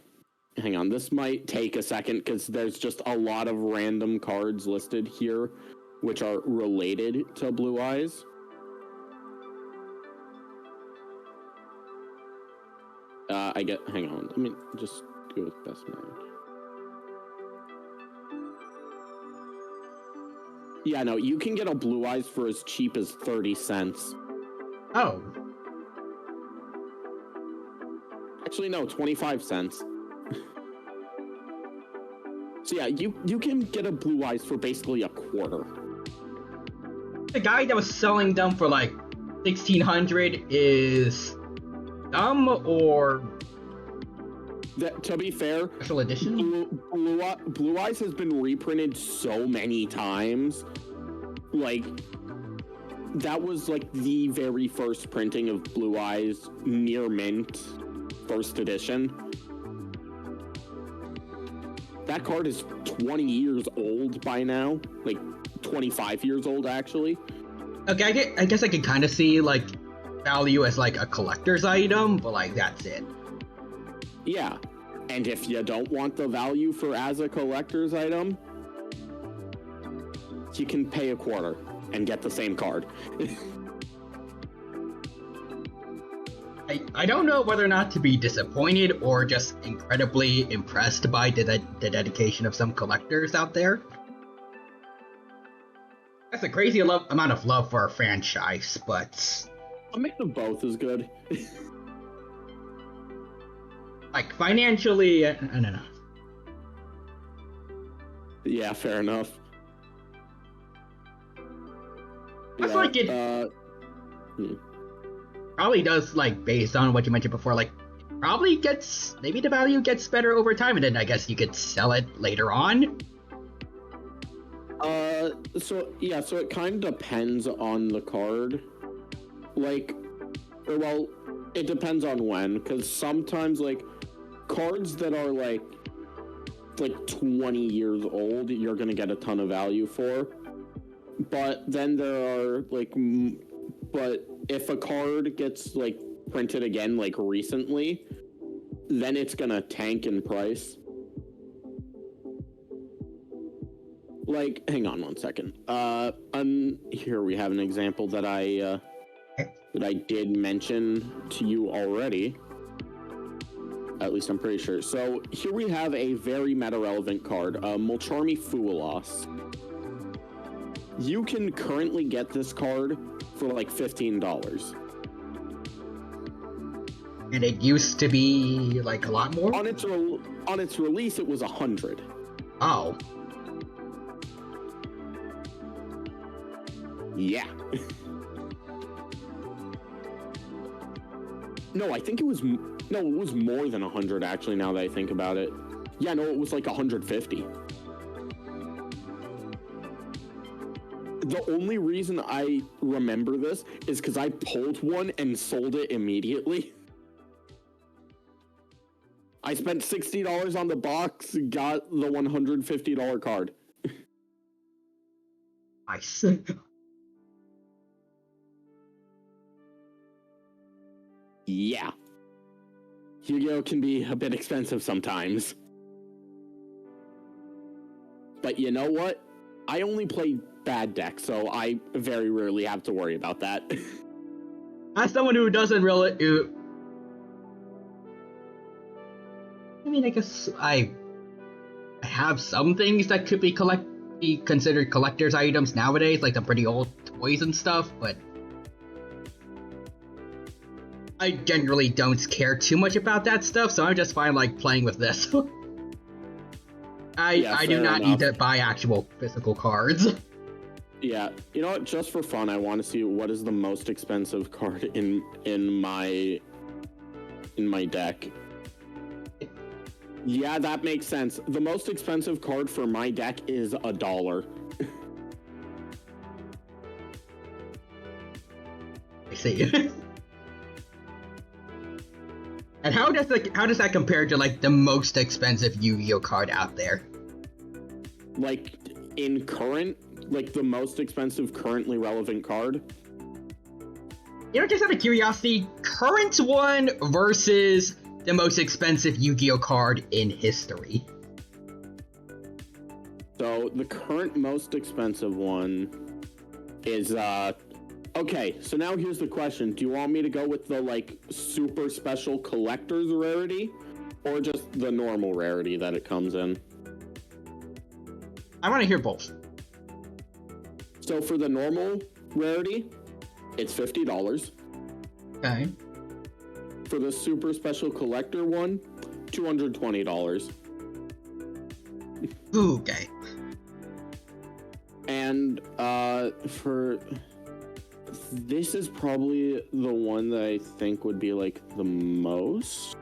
Hang on, this might take a second, because there's just a lot of random cards listed here, which are related to Blue Eyes. Hang on, let me just go with Best Man. Yeah, no, you can get a Blue Eyes for as cheap as 30 cents. Oh. Actually, no, 25 cents. So yeah, you can get a Blue Eyes for basically a quarter. The guy that was selling them for like 1,600 is dumb or... To be fair, special edition? Blue Eyes has been reprinted so many times. Like, that was like the very first printing of Blue Eyes near mint, first edition. That card is 20 years old by now. Like, 25 years old, actually. Okay, I guess I can kind of see, like, value as, like, a collector's item, but, like, that's it. Yeah, and if you don't want the value for as a collector's item, you can pay a quarter and get the same card. I don't know whether or not to be disappointed or just incredibly impressed by the dedication of some collectors out there. That's a crazy amount of love for a franchise, but... A mix of both is good. Like, financially, I don't know. Yeah, fair enough. That's like it... Probably does, like, based on what you mentioned before, like, probably gets... Maybe the value gets better over time, and then I guess you could sell it later on? So it kind of depends on the card. Like, well, it depends on when, because sometimes, like, cards that are, like 20 years old, you're gonna get a ton of value for. But then there are, like, but if a card gets, like, printed again, like, recently, then it's gonna tank in price. Like, hang on one second. Here we have an example that I did mention to you already. At least I'm pretty sure. So here we have a very meta-relevant card, Mulcharmy Fuelos. You can currently get this card for like $15. And it used to be like a lot more? On its release, it was 100. Oh. Yeah. No, I think it was more than 100 actually, now that I think about it. Yeah, no, it was like 150. The only reason I remember this is because I pulled one and sold it immediately. I spent $60 on the box, got the $150 card. Nice. Yeah. Yu-Gi-Oh! Can be a bit expensive sometimes. But you know what? I only play bad decks, so I very rarely have to worry about that. As someone who doesn't really... I mean, I guess I have some things that could be considered collector's items nowadays, like the pretty old toys and stuff, but I generally don't care too much about that stuff, so I'm just fine like playing with this. I do not need to buy actual physical cards. Yeah, you know what? Just for fun, I want to see what is the most expensive card in my deck. Yeah, that makes sense. The most expensive card for my deck is $1. I see. And how does that compare to like the most expensive Yu-Gi-Oh card out there? Like in current, like the most expensive currently relevant card? You know, just out of curiosity, current one versus the most expensive Yu-Gi-Oh card in history. So the current most expensive one is okay, so now here's the question. Do you want me to go with the like super special collector's rarity or just the normal rarity that it comes in? I want to hear both. So for the normal rarity, it's $50. Okay. For the super special collector one, $220. Okay. And for this is probably the one that I think would be like the most.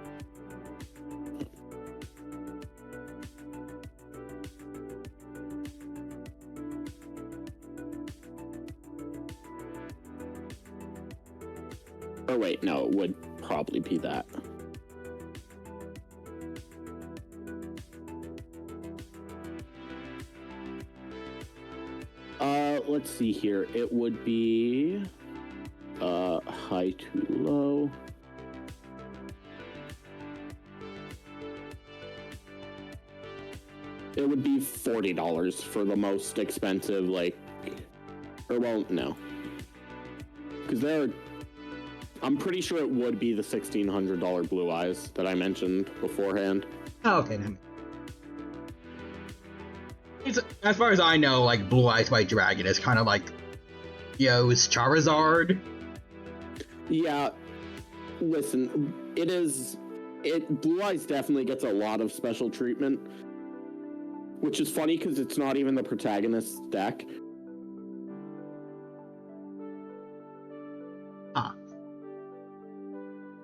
Oh wait, no, it would probably be that. Let's see here. It would be high to low. It would be $40 for the most expensive, like, or well, no, because I'm pretty sure it would be the $1,600 Blue Eyes that I mentioned beforehand. Oh, okay. As far as I know, like Blue Eyes White Dragon is kind of like Yo's Charizard. Yeah, listen, Blue Eyes definitely gets a lot of special treatment, which is funny because it's not even the protagonist's deck.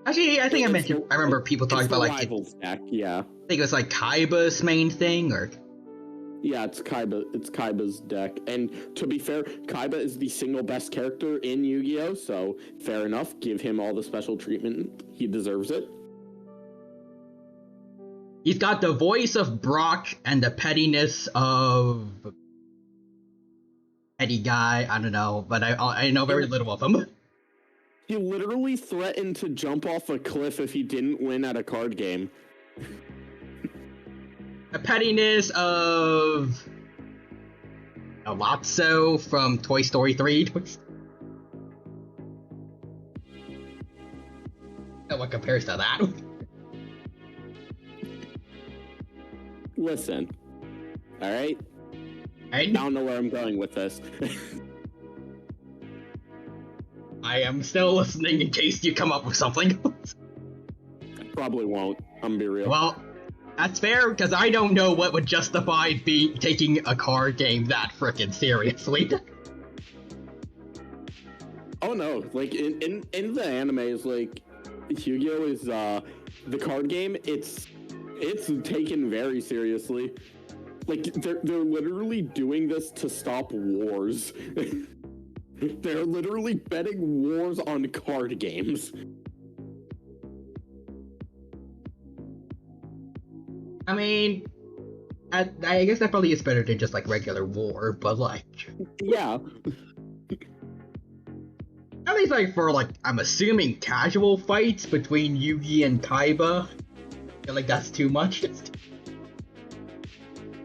Actually, I think I remember people talking about like deck, yeah. I think it was like Kaiba's main thing, or yeah, it's Kaiba's deck. And to be fair, Kaiba is the single best character in Yu-Gi-Oh, so fair enough, give him all the special treatment. He deserves it. He's got the voice of Brock and the pettiness of petty guy. I don't know, but I know very little of him. He literally threatened to jump off a cliff if he didn't win at a card game. The pettiness of Lotso from Toy Story 3. No one compares to that. Listen, alright? I don't know where I'm going with this. I am still listening in case you come up with something. Probably won't. I'm gonna be real. Well, that's fair, because I don't know what would justify taking a card game that frickin' seriously. Oh no, like in the animes, like Yu-Gi-Oh is the card game. It's taken very seriously. Like they're literally doing this to stop wars. They're literally betting wars on card games. I mean, I guess that probably is better than just like regular war, but like, yeah. At least like for like, I'm assuming casual fights between Yugi and Kaiba, I feel like that's too much.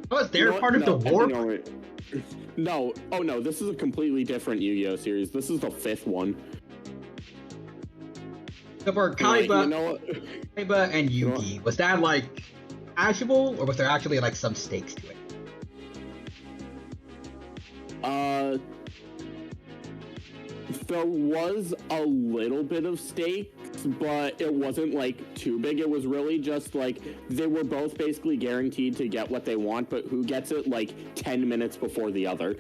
Oh, is there part of the war? No, oh no, this is a completely different Yu-Gi-Oh series. This is the 5th one. So for Kaiba, Kaiba and Yugi, was that like casual, or was there actually like some stakes to it? There was a little bit of stakes, but it wasn't like too big. It was really just like they were both basically guaranteed to get what they want, but who gets it like 10 minutes before the other.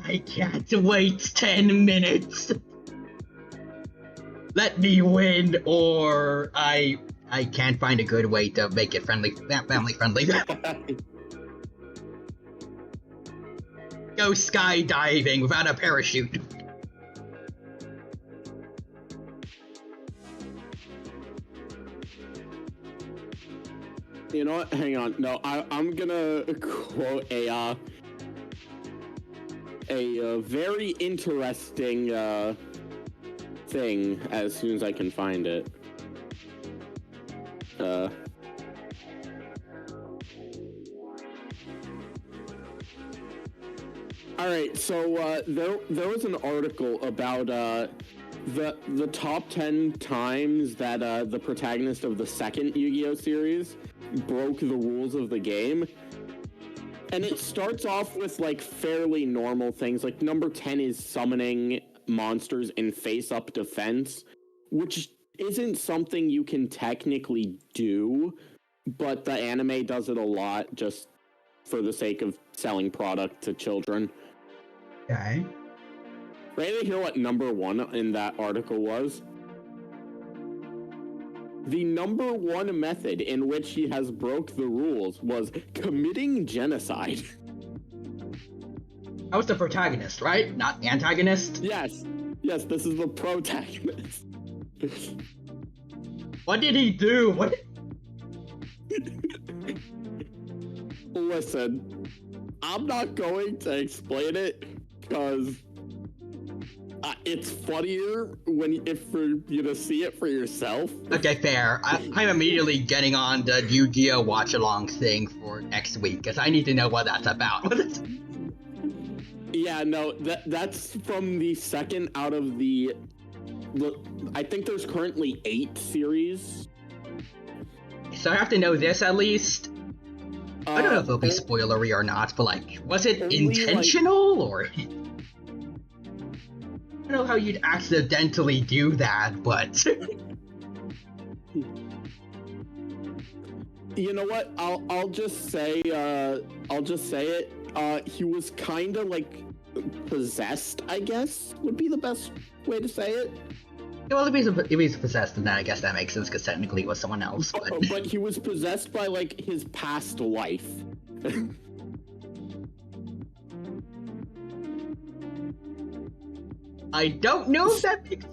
I can't wait 10 minutes. Let me win, or I can't find a good way to make it family friendly. Go skydiving without a parachute. You know what? Hang on. No, I'm gonna quote a very interesting thing as soon as I can find it. All right, so there was an article about the top 10 times that the protagonist of the second Yu-Gi-Oh series broke the rules of the game. And it starts off with like fairly normal things. Like number 10 is summoning monsters in face-up defense, which isn't something you can technically do, but the anime does it a lot just for the sake of selling product to children. Okay. Ready to hear what number 1 in that article was? The number 1 method in which he has broke the rules was committing genocide. That was the protagonist, right? Not antagonist? Yes, this is the protagonist. What did he do? What? Listen, I'm not going to explain it because it's funnier for you to see it for yourself. Okay, fair. I'm immediately getting on the Yu-Gi-Oh! Watch-along thing for next week, because I need to know what that's about. Yeah, no, that's from the second out of the I think there's currently 8 series. So I have to know this at least? I don't know if it'll be spoilery or not, but like, was it intentional, or... I don't know how you'd accidentally do that, but... You know what? I'll just say it. He was kind of like possessed, I guess, would be the best way to say it. Well, if he's possessed, then I guess that makes sense, because technically it was someone else. But he was possessed by like his past life. I don't know if that makes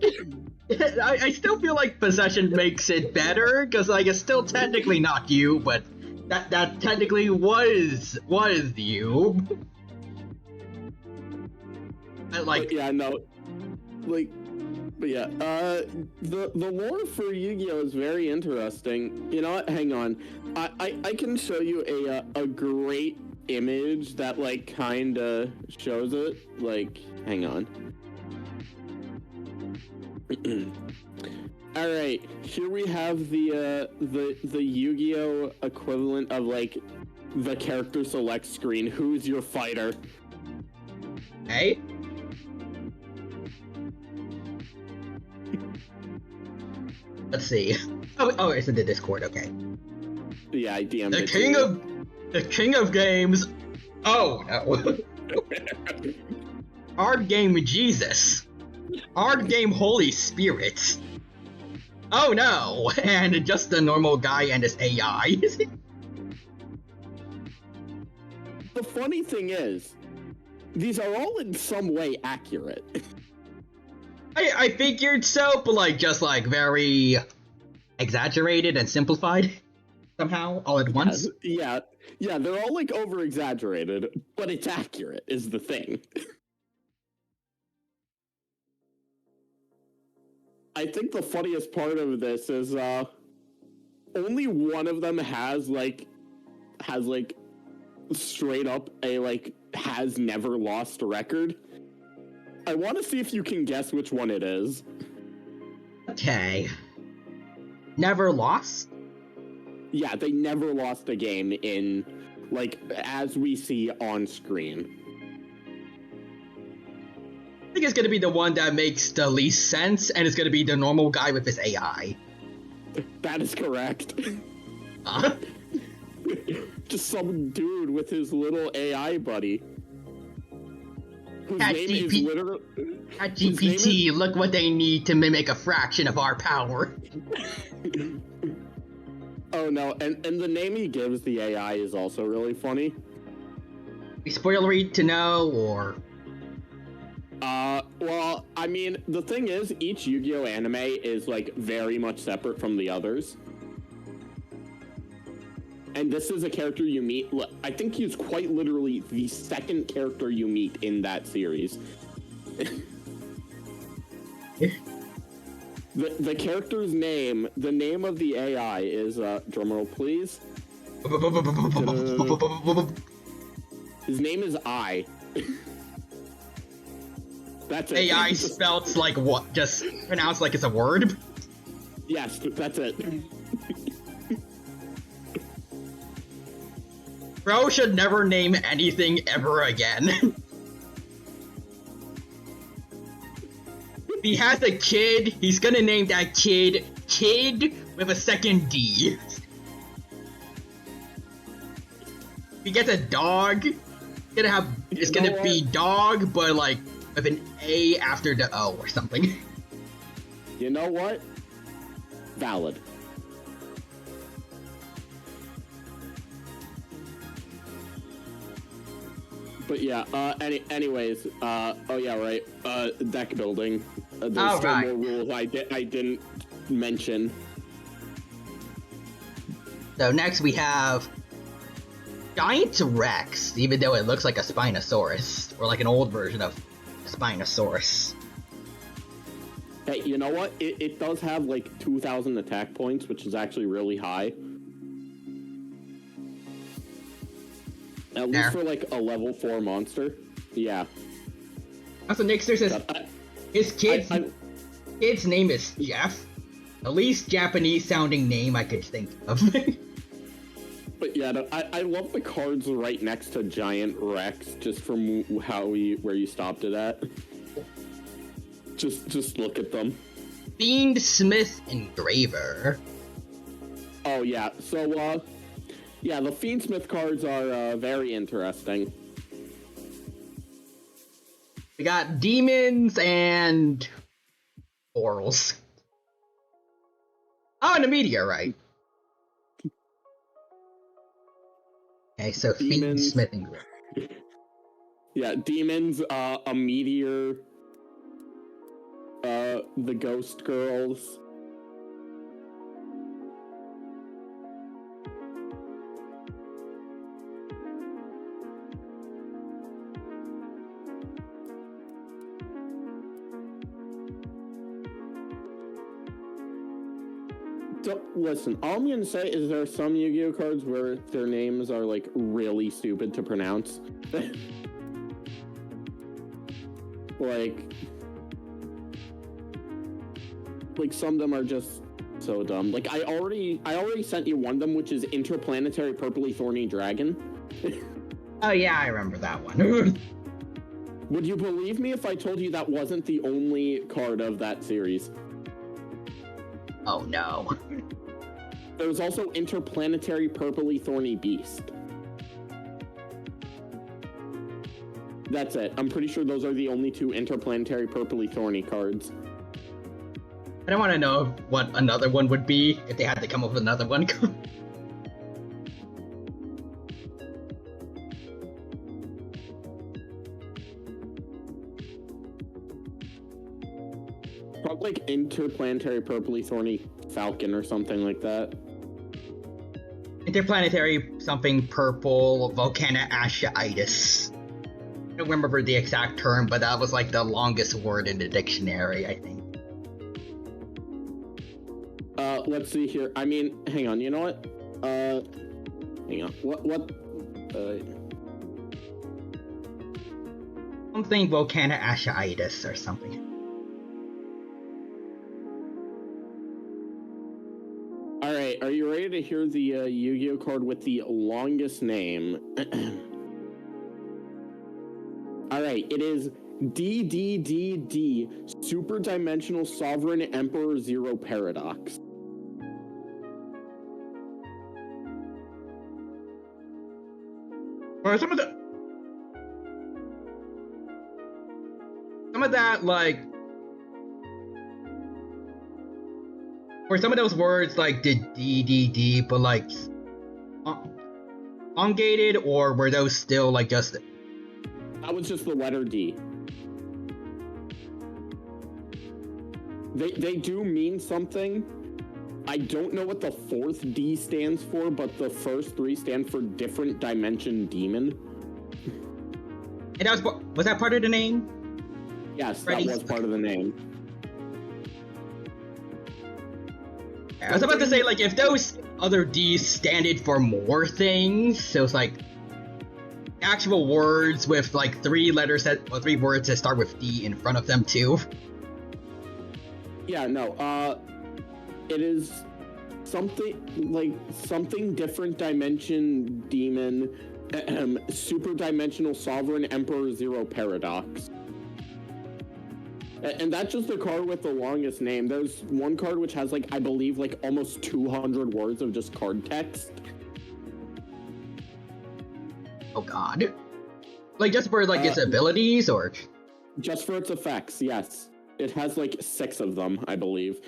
it... I still feel like possession makes it better, because like it's still technically not you, but that technically was you. Like, yeah, no, like, but yeah, the lore for Yu-Gi-Oh is very interesting. You know what? Hang on, I can show you a great image that like kind of shows it. Like, hang on. All right, here we have the Yu-Gi-Oh equivalent of like the character select screen. Who's your fighter? Okay. Let's see. Oh, it's in the Discord. Okay. Yeah, I DM'd The king of games. Oh no. Card game Jesus. Card game Holy Spirit. Oh no, and just a normal guy and his AI. The funny thing is, these are all in some way accurate. I figured so, but like just like very exaggerated and simplified somehow all at once. Yeah, they're all like over exaggerated, but it's accurate is the thing. I think the funniest part of this is only one of them has straight up a has never lost a record. I want to see if you can guess which one it is. Okay. Never lost? Yeah, they never lost a game in as we see on screen. I think it's gonna be the one that makes the least sense, and it's gonna be the normal guy with his AI. That is correct. Huh? Just some dude with his little AI buddy. Whose name is literally... ChatGPT, look what they need to mimic a fraction of our power. Oh no, and the name he gives the AI is also really funny. Be spoilery to know, or... Well, I mean, the thing is, each Yu-Gi-Oh! Anime is, very much separate from the others. And this is a character you meet, I think he's quite literally the second character you meet in that series. The character's name, the name of the AI is, drumroll please. His name is I. That's it. AI spelt like what? Just pronounced like it's a word? Yes, that's it. Bro should never name anything ever again. If he has a kid, he's gonna name that kid Kid with a second D. If he gets a dog, it's gonna be dog, but with an A after the O or something. You know what? Valid. But yeah, anyways, oh yeah, right, deck building. There's still more rules I didn't mention. So next we have Giant Rex, even though it looks like a Spinosaurus, or like an old version of a Spinosaurus. Hey, you know what? It does have 2,000 attack points, which is actually really high. At least for a level 4 monster. Yeah. Also, Nixter says his kid's name is Jeff. The least Japanese sounding name I could think of. But yeah, no, I love the cards right next to Giant Rex, just from where you stopped it at. Just look at them. Fiend Smith Engraver. Oh yeah, so yeah, the Fiendsmith cards are very interesting. We got demons and orals. Oh, and a meteorite. Okay, so Fiendsmith Engraver. Yeah, demons, a meteor, the ghost girls. So, listen, all I'm gonna say is there are some Yu-Gi-Oh cards where their names are really stupid to pronounce. Some of them are just so dumb. I already sent you one of them, which is Interplanetary Purpley Thorny Dragon. Oh yeah, I remember that one. Would you believe me if I told you that wasn't the only card of that series? Oh no. There was also Interplanetary Purpley Thorny Beast. That's it. I'm pretty sure those are the only two Interplanetary Purpley Thorny cards. I don't want to know what another one would be if they had to come up with another one. Probably like Interplanetary Purpley Thorny Falcon or something like that. Interplanetary something purple volcanoastiaitis. I don't remember the exact term, but that was like the longest word in the dictionary, I think. Let's see here. I mean, hang on, you know what? Hang on. Something volcanoastiaitis or something. Alright, are you ready to hear the Yu-Gi-Oh card with the longest name? Alright, it is DDDD, Super Dimensional Sovereign Emperor Zero Paradox. Or some of that, like, or some of those words, like, did DDD, but, like, elongated, or were those still, like, just... That was just the letter D. They do mean something. I don't know what the fourth D stands for, but the first three stand for Different Dimension Demon. And that was that part of the name? Yes, that was part of the name. I was about to say, like, if those other D's standed for more things, so it's like actual words with like three words that start with D in front of them too. Yeah, no, it is something Different Dimension Demon, Super Dimensional Sovereign Emperor Zero Paradox. And that's just the card with the longest name. There's one card which has, like, I believe, like, almost 200 words of just card text. Oh god. Like, just for, like, its abilities, or? Just for its effects, yes. It has, like, 6 of them, I believe.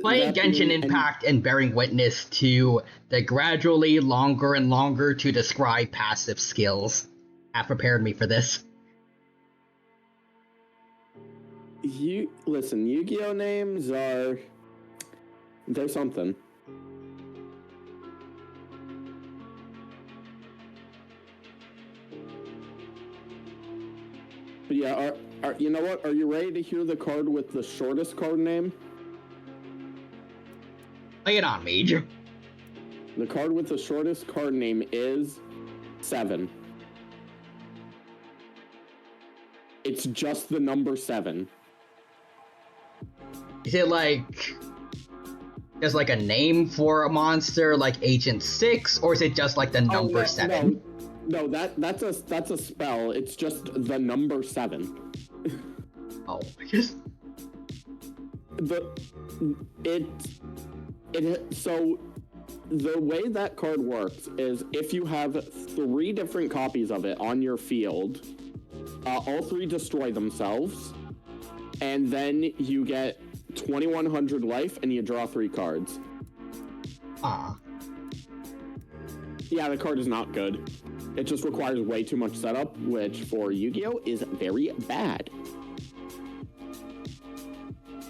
Playing Genshin Impact and bearing witness to the gradually longer and longer to describe passive skills have prepared me for this. Listen, Yu-Gi-Oh names they're something. But yeah, you know what? Are you ready to hear the card with the shortest card name? Lay it on, Mage. The card with the shortest card name is 7. It's just the number 7. Is it like just like a name for a monster like Agent 6, or is it just like the number 7? No, that's a spell. It's just the number 7. Oh, just so the way that card works is if you have 3 different copies of it on your field, all 3 destroy themselves, and then you get 2100 life and you draw 3 cards. Yeah, the card is not good. It just requires way too much setup, which for Yu-Gi-Oh is very bad.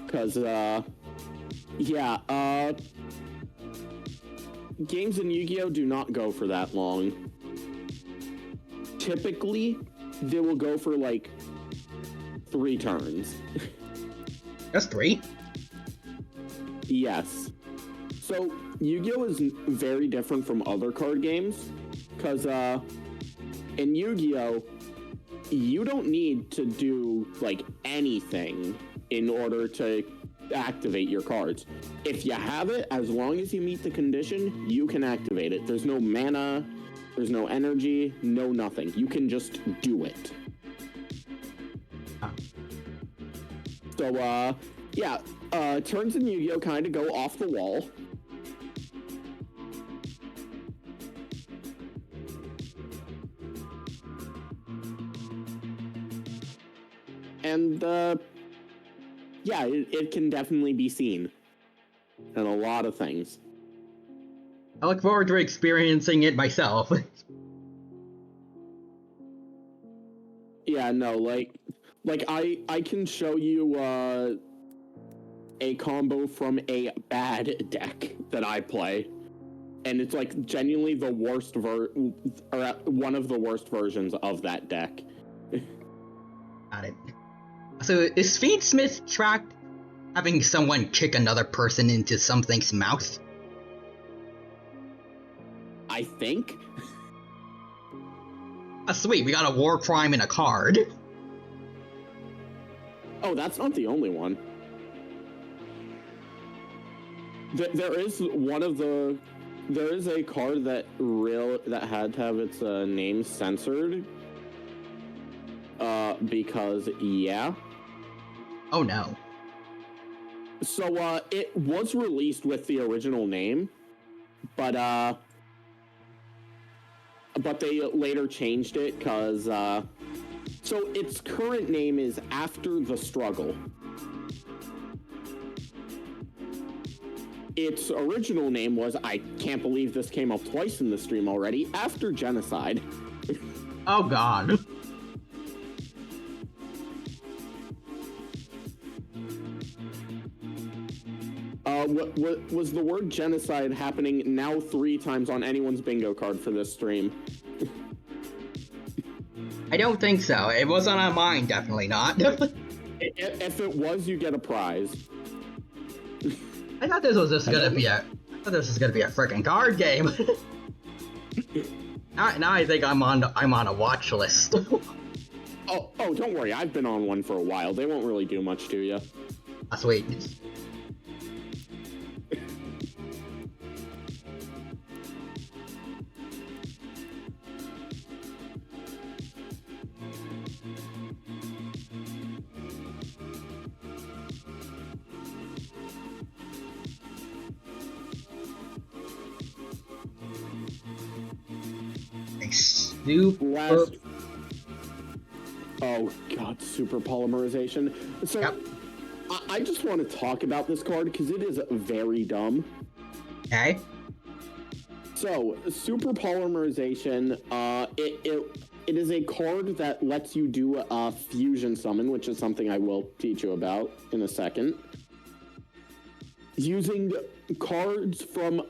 Cause games in Yu-Gi-Oh do not go for that long. Typically, they will go for like 3 turns. That's 3? Yes. So, Yu-Gi-Oh is very different from other card games, because in Yu-Gi-Oh, you don't need to do like anything in order to activate your cards. If you have it, as long as you meet the condition, you can activate it. There's no mana, there's no energy, no nothing. You can just do it. So, yeah, turns in Yu-Gi-Oh! Kind of go off the wall. And, yeah, it can definitely be seen in a lot of things. I look forward to experiencing it myself. Yeah, no, like I can show you a combo from a bad deck that I play, and it's like genuinely the worst or one of the worst versions of that deck. Got it. So is Feedsmith tracked having someone kick another person into something's mouth? I think. Sweet, we got a war crime in a card. Oh, that's not the only one. There is a card that had to have its name censored. Because yeah. Oh no. So it was released with the original name, but they later changed it because so its current name is After the Struggle. Its original name was, I can't believe this came up twice in the stream already, After Genocide. Oh god. What was the word genocide happening now 3 times on anyone's bingo card for this stream? I don't think so. It wasn't on mine, definitely not. If it was, you get a prize. I thought this was just gonna be a freaking card game. now I think I'm on a watch list. oh, don't worry. I've been on one for a while. They won't really do much to you. Sweet. Oh god, super polymerization. So yep. I just want to talk about this card because it is very dumb. Okay. So super polymerization, it is a card that lets you do a fusion summon, which is something I will teach you about in a second. Using cards from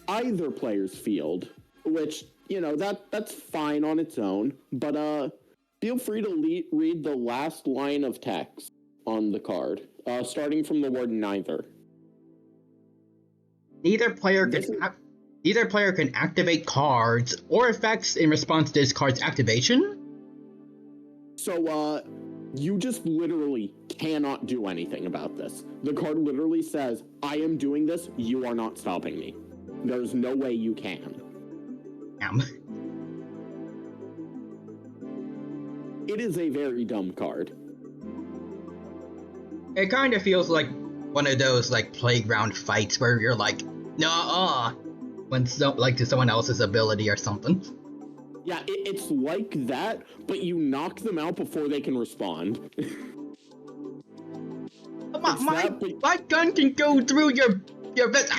either player's field, which, you know, that's fine on its own, but feel free to read the last line of text on the card, starting from the word neither. Neither player can activate cards or effects in response to this card's activation? So, you just literally cannot do anything about this. The card literally says, I am doing this, you are not stopping me. There's no way you can. It is a very dumb card. It kind of feels like one of those like playground fights where you're like, nah, when to someone else's ability or something. Yeah, it's like that, but you knock them out before they can respond. My gun can go through your vest.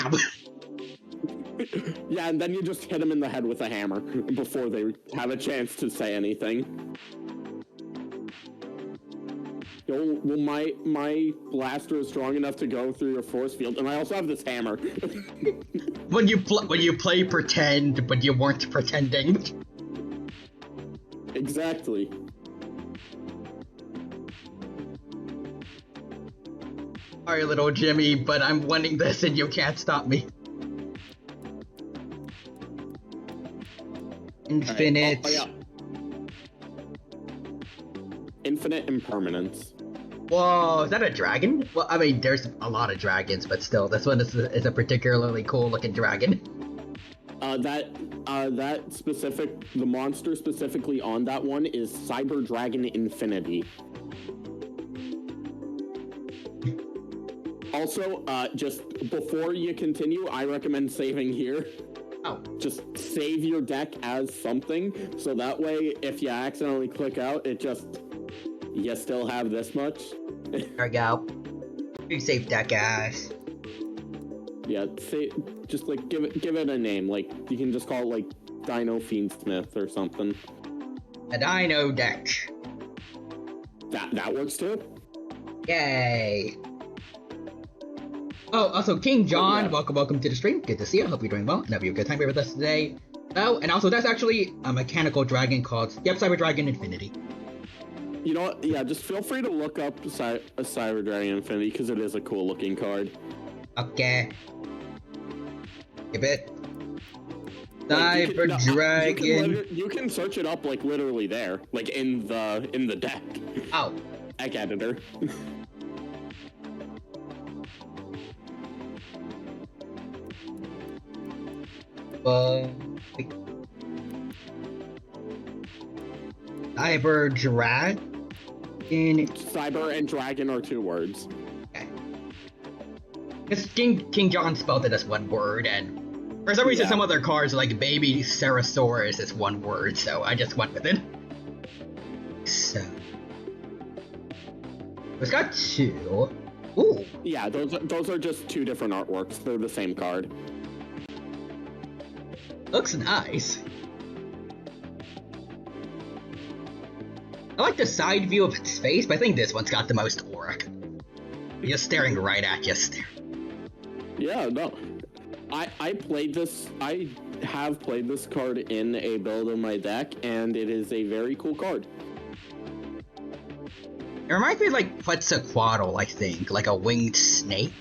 Yeah, and then you just hit them in the head with a hammer before they have a chance to say anything. Well, my blaster is strong enough to go through your force field, and I also have this hammer. when you play pretend, but you weren't pretending. Exactly. Sorry, little Jimmy, but I'm winning this, and you can't stop me. Infinite. Right. Oh, yeah. Infinite impermanence. Whoa, is that a dragon? Well, I mean, there's a lot of dragons, but still, this one is a particularly cool looking dragon. The monster specifically on that one is Cyber Dragon Infinity. Also, just before you continue, I recommend saving here. Oh. Just save your deck as something, so that way, if you accidentally click out, you still have this much. There we go. You save deck as. Yeah, just like give it a name. Like you can just call it like Dino Fiendsmith or something. A Dino deck. That works too. Yay. Oh, also King John, yeah. welcome to the stream. Good to see you. Hope you're doing well. And have you a good time here with us today. Oh, and also that's actually a mechanical dragon called Cyber Dragon Infinity. You know what? Yeah, just feel free to look up a Cyber Dragon Infinity because it is a cool looking card. Okay. Give it. Cyber Dragon. You can search it up like literally there, like in the deck. Oh. Deck editor. Cyber Dragon. Cyber and Dragon are 2 words. Okay. Because King John spelled it as 1 word, and for some reason some other cards like Baby Ceresaurus is 1 word, so I just went with it. So it's got 2. Ooh. Yeah, those are just 2 different artworks. They're the same card. Looks nice. I like the side view of its face, but I think this one's got the most aura. Just staring right at you. Yeah, no. I have played this card in a build of my deck, and it is a very cool card. It reminds me of like Quetzalcoatl, I think, like a winged snake.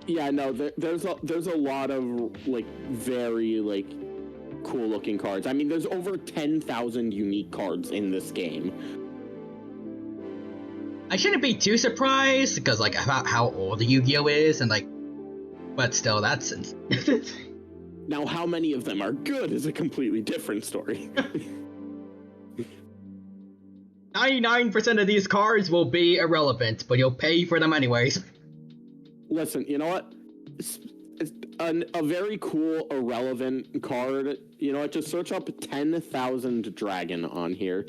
Yeah, no, there's a lot of like very like cool looking cards. I mean, there's over 10,000 unique cards in this game. I shouldn't be too surprised because like about how old Yu-Gi-Oh is and like, but still, that's now how many of them are good is a completely different story. 99% of these cards will be irrelevant, but you'll pay for them anyways. Listen, you know what? It's a very cool, irrelevant card. You know what? Just search up 10,000 Dragon on here.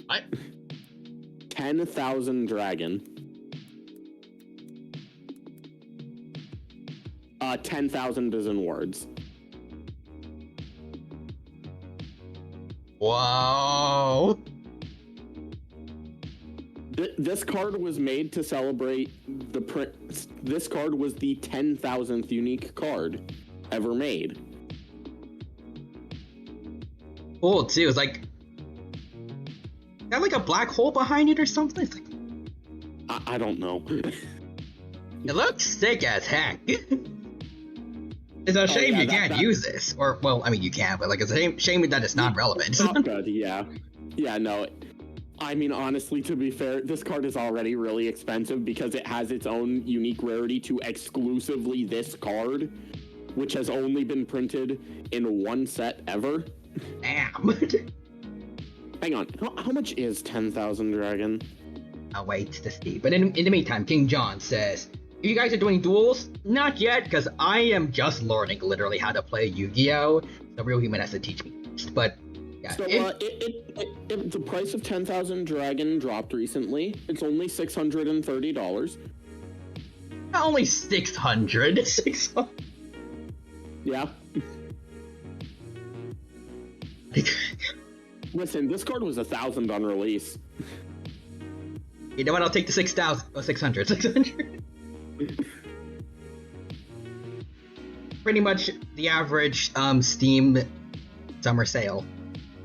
What? 10,000 Dragon. 10,000 is in words. Whoa. This card was made to celebrate this card was the 10,000th unique card ever made. Cool too. It's like got like a black hole behind it or something. It's like I don't know. It looks sick as heck. It's a shame you can't use this, or well, I mean you can, but like it's a shame that it's not relevant. It's not good. Yeah, no. I mean, honestly, to be fair, this card is already really expensive because it has its own unique rarity to exclusively this card, which has only been printed in 1 set ever. Damn. Hang on, how much is 10,000 Dragon? I'll wait to see. But in the meantime, King John says, you guys are doing duels? Not yet, because I am just learning literally how to play Yu-Gi-Oh! The real human has to teach me first, but yeah. So the price of 10,000 Dragon dropped recently. It's only $630. Not only 600. 600. Yeah. Listen, this card was 1,000 on release. You know what? I'll take the 6,000. Oh, 600. 600. Pretty much the average Steam summer sale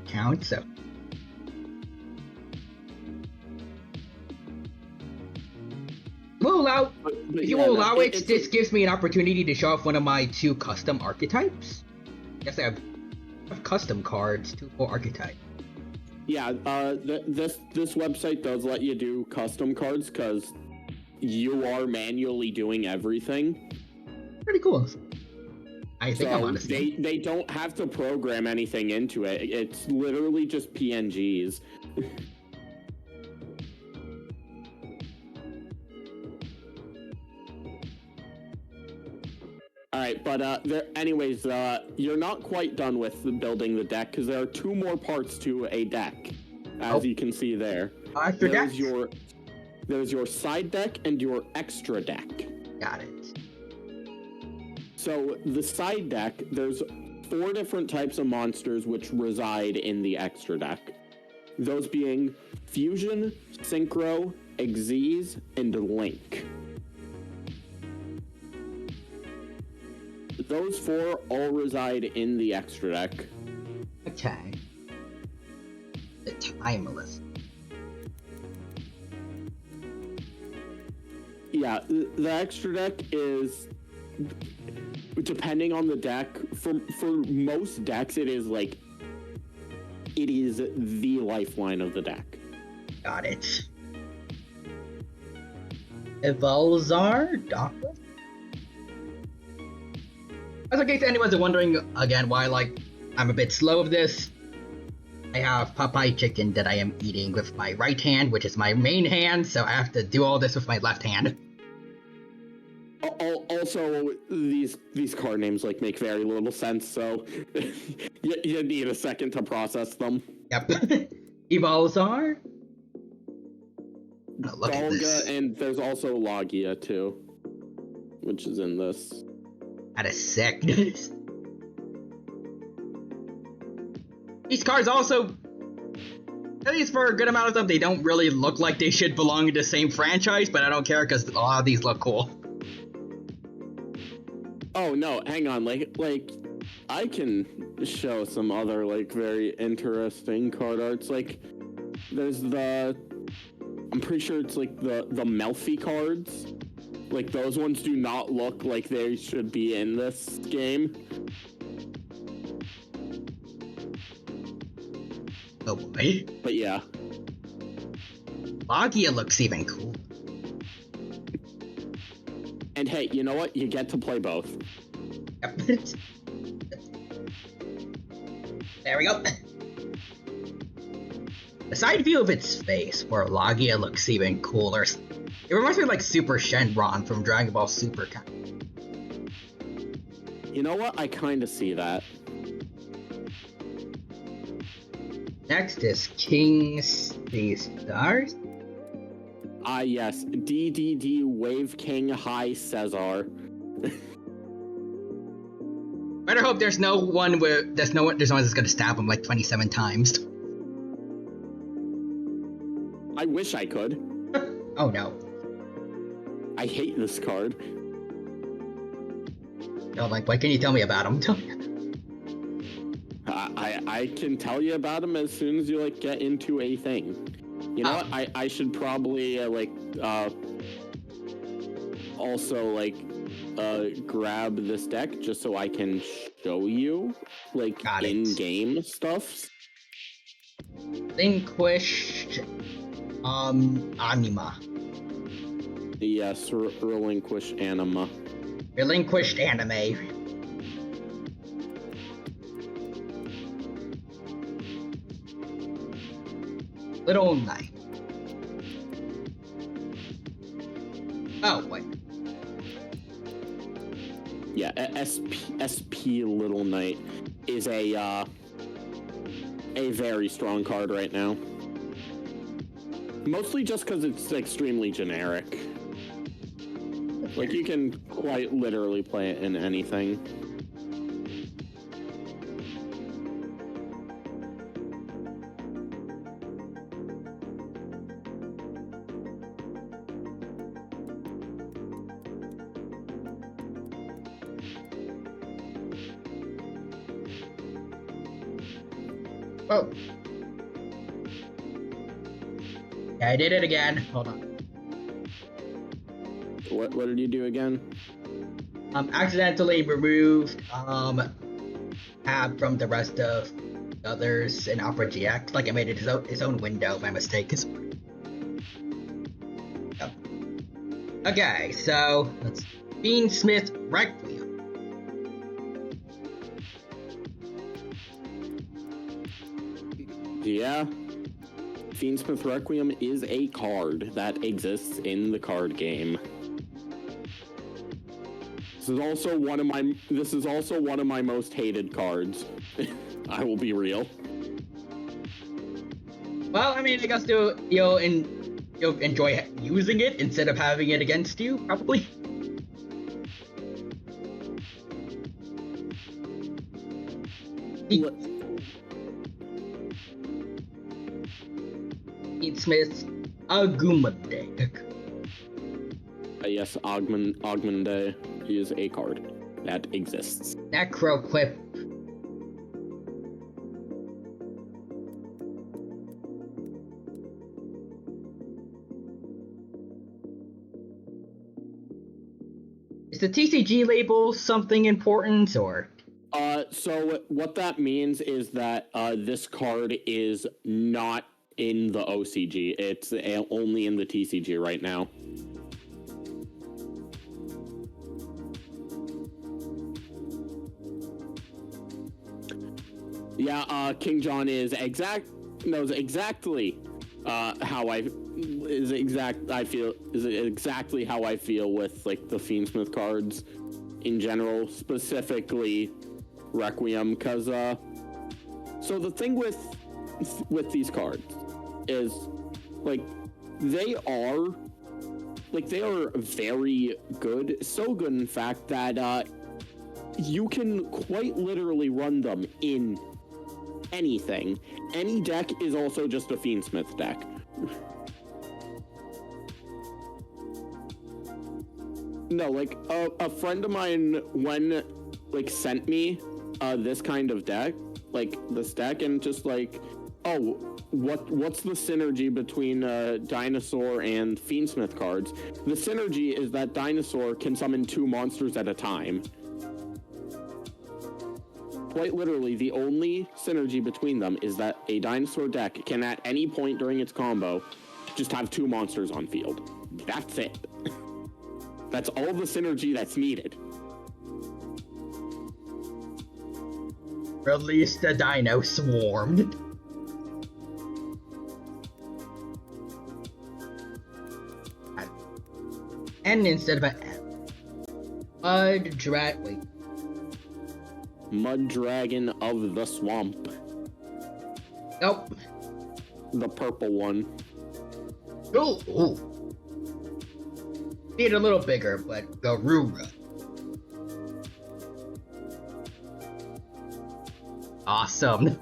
count, so. We'll allow, if you will allow it, this gives me an opportunity to show off one of my 2 custom archetypes. Yes, I have custom cards, 2 full archetype. Yeah, this website does let you do custom cards because you are manually doing everything. Pretty cool. I think I want to see. They don't have to program anything into it. It's literally just PNGs. All right, but anyways, you're not quite done with building the deck because there are 2 more parts to a deck, as you can see there. Extra deck? There's your side deck and your extra deck. Got it. So the side deck, there's 4 different types of monsters which reside in the extra deck. Those being Fusion, Synchro, Xyz, and Link. Those 4 all reside in the extra deck. Okay. The Timeless. Yeah, the extra deck is, depending on the deck, for most decks, it is the lifeline of the deck. Got it. Evolzar? Doctor? As in case anyone's wondering again why I'm a bit slow of this, I have Popeye chicken that I am eating with my right hand, which is my main hand, so I have to do all this with my left hand. Also, these card names make very little sense, so you need a second to process them. Yep. Evolzar? Oh, look at this. And there's also Logia too, which is in this. That is sick. These cards also, at least for a good amount of them, they don't really look like they should belong in the same franchise, but I don't care because a lot of these look cool. Oh no, hang on, I can show some other very interesting card arts. There's I'm pretty sure it's the Melfi cards. Those ones do not look like they should be in this game. Oh boy. But yeah. Logia looks even cool. And hey, you know what? You get to play both. Yep. There we go. The side view of its face for Logia looks even cooler. It reminds me of Super Shenron from Dragon Ball Super. You know what? I kind of see that. Next is King Space Stars. Ah, yes. DDD Wave King High Cesar. Better hope there's no one that's gonna stab him 27 times. I wish I could. Oh no. I hate this card. Oh, what can you tell me about him? I can tell you about him as soon as you get into a thing. You know what? I should probably also grab this deck just so I can show you in-game stuff. Relinquished Anima. Yes, Relinquished Anima. Relinquished Anime. Little Knight. Oh, wait. Yeah, SP Little Knight is a very strong card right now. Mostly just because it's extremely generic. You can quite literally play it in anything. Oh. Yeah, I did it again. Hold on. What did you do again? Accidentally removed tab from the rest of others in Opera GX. Like I made it its own window by mistake. Yep. Okay, so let's Fiendsmith Requiem. Yeah. Fiendsmith Requiem is a card that exists in the card game. This is also one of my most hated cards. I will be real. Well, I mean, I guess you'll enjoy using it instead of having it against you, probably. Smith's Agumade. Yes, Augmende is a card that exists. Necroquip. Is the TCG label something important, or? So what that means is that this card is not in the OCG. It's only in the TCG right now. Yeah, King John knows exactly how I feel with like the Fiendsmith cards in general, specifically Requiem, because so the thing with these cards is like they are very good, so good in fact that you can quite literally run them in anything. Any deck is also just a Fiendsmith deck. No, like a friend of mine sent me this kind of deck, like this deck, and just like, oh, what's the synergy between Dinosaur and Fiendsmith cards? The synergy is that Dinosaur can summon 2 monsters at a time. Quite literally, the only synergy between them is that a Dinosaur deck can at any point during its combo just have 2 monsters on field. That's it. That's all the synergy that's needed. Release the Dino Swarmed. N instead of an M. Mud Dragon of the Swamp. Nope. The purple one. Ooh. Need a little bigger, but Garura. Awesome.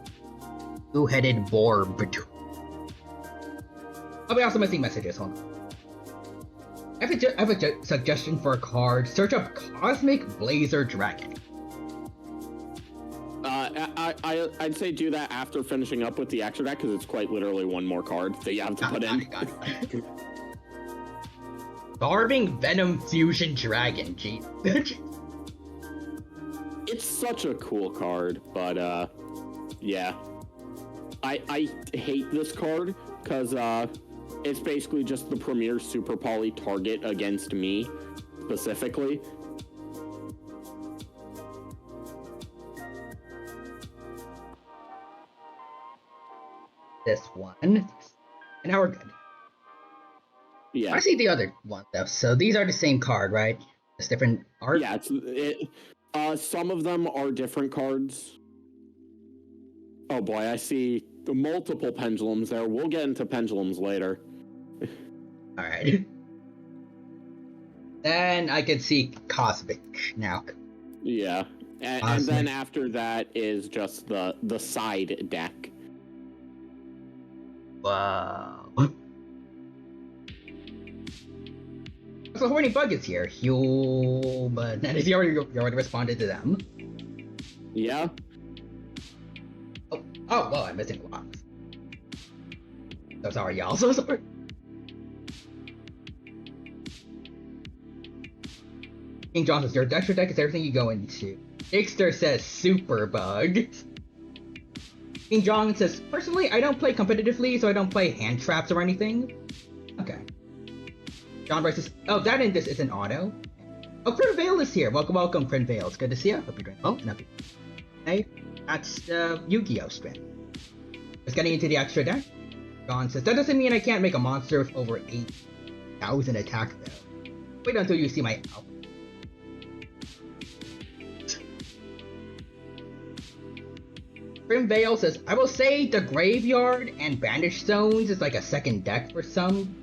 Two-headed Borb. I'll be also missing messages. Hold on. I have a suggestion for a card. Search up Cosmic Blazer Dragon. I'd say do that after finishing up with the extra deck, because it's quite literally one more card that you have to put in. Starving Venom Fusion Dragon. Gee. It's such a cool card, but yeah. I hate this card because it's basically just the premier Super Poly target against me, specifically. This one. And now we're good. Yeah. I see the other one though. So these are the same card, right? It's different art. Yeah, some of them are different cards. Oh boy, I see multiple pendulums there. We'll get into pendulums later. All right. Then I can see Cosmic now. Yeah, and then after that is just the side deck. Wow. So Horny Bug is here. But you already responded to them. Yeah. Oh well, I'm missing blocks. So sorry, y'all. So sorry. King John says, your extra deck is everything you go into. Ixter says, Super Bug. King John says, personally, I don't play competitively, so I don't play hand traps or anything. Okay. John Bryce says, oh, that and this isn't auto. Oh, Prin Vale is here. Welcome, welcome, Prin Vale. It's good to see you. Hope you're doing well. And happy. Hey, that's the Yu-Gi-Oh spin. Just getting into the extra deck. John says, that doesn't mean I can't make a monster with over 8,000 attack, though. Wait until you see my output. Prim Vale says, I will say the Graveyard and Bandage Zones is like a second deck for some.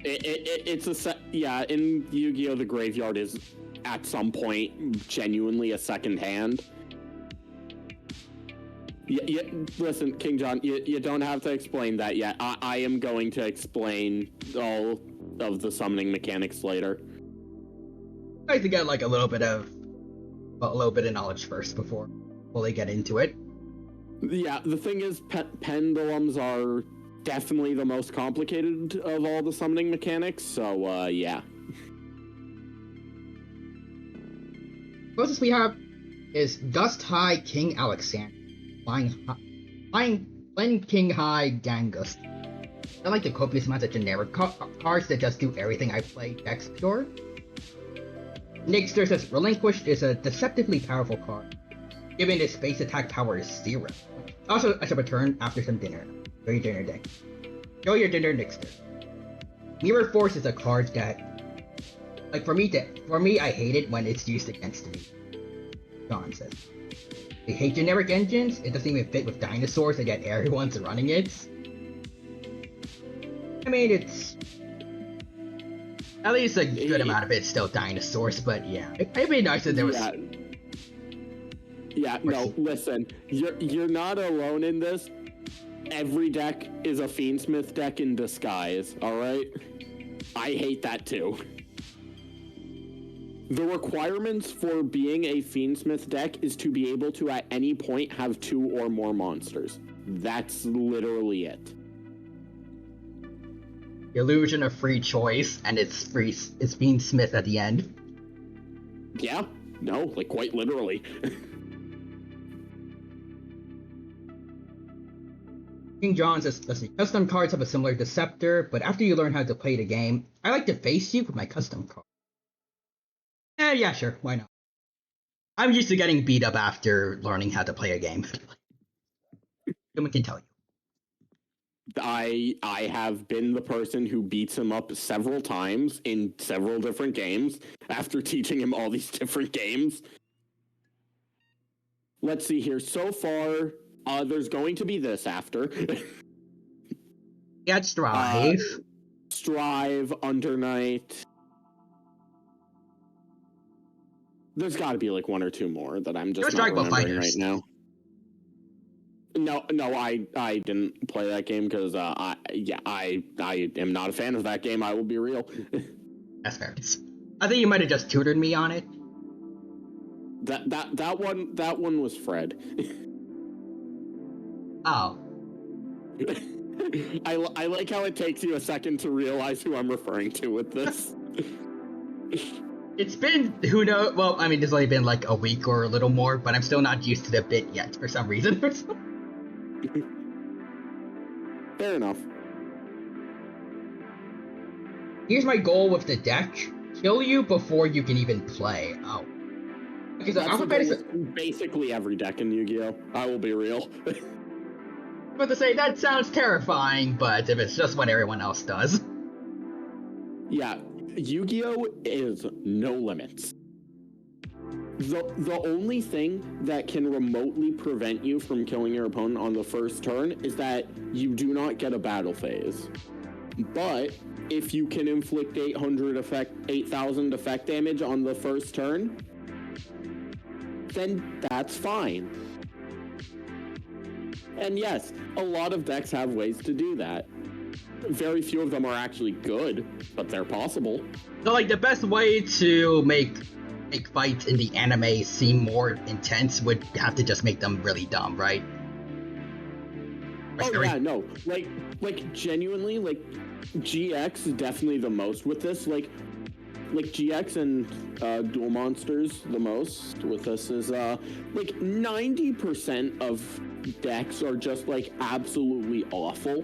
It's yeah, in Yu-Gi-Oh! The Graveyard is, at some point, genuinely a second hand. Yeah, listen, King John, you don't have to explain that yet. I am going to explain all of the summoning mechanics later. I like to get like a little bit of knowledge first before fully get into it. Yeah, the thing is, pendulums are definitely the most complicated of all the summoning mechanics, so, yeah. Closest we have is Dust High King Alexander, playing King High Gangus. I like the copious amounts of generic cards that just do everything I play decks pure. Nixter says, Relinquished is a deceptively powerful card, given its base attack power is 0. Also, as a return after some dinner. Enjoy your dinner deck. Enjoy your dinner, Nixter. Mirror Force is a card that, like, for me, I hate it when it's used against me. John says. I hate generic engines, it doesn't even fit with dinosaurs, and yet everyone's running it. I mean, it's... At least a good amount of it's still dinosaurs, but yeah. It'd be nice if there was... Yeah, no, listen, you're not alone in this. Every deck is a Fiendsmith deck in disguise, alright? I hate that too. The requirements for being a Fiendsmith deck is to be able to at any point have 2 or more monsters. That's literally it. The illusion of free choice, and it's Fiendsmith at the end. Yeah, no, like quite literally. King John says, let's see, custom cards have a similar deceptor, but after you learn how to play the game, I like to face you with my custom card. Yeah, sure, why not? I'm used to getting beat up after learning how to play a game. Someone can tell you. I have been the person who beats him up several times in several different games after teaching him all these different games. Let's see here. So far, there's going to be this after. Yeah, Strive. Strive, Undernight. There's got to be like 1 or 2 more that I'm just not remembering right now. No, I didn't play that game because I am not a fan of that game. I will be real. That's fair. I think you might have just tutored me on it. That one was Fred. Oh. I like how it takes you a second to realize who I'm referring to with this. It's been, who knows, well, I mean, it's only been like a week or a little more, but I'm still not used to the bit yet for some reason. Fair enough. Here's my goal with the deck. Kill you before you can even play. Oh. Okay, so Alphabet is... basically every deck in Yu-Gi-Oh! I will be real. I'm about to say, that sounds terrifying, but if it's just what everyone else does. Yeah, Yu-Gi-Oh! Is no limits. The only thing that can remotely prevent you from killing your opponent on the first turn is that you do not get a battle phase. But if you can inflict 8,000 effect damage on the first turn, then that's fine. And yes, a lot of decks have ways to do that. Very few of them are actually good, but they're possible. So, like, the best way to make fights in the anime seem more intense would have to just make them really dumb, right? Oh yeah, no. Like genuinely, like GX is definitely the most with this. Like GX and Duel Monsters the most with this is like 90% of decks are just like absolutely awful.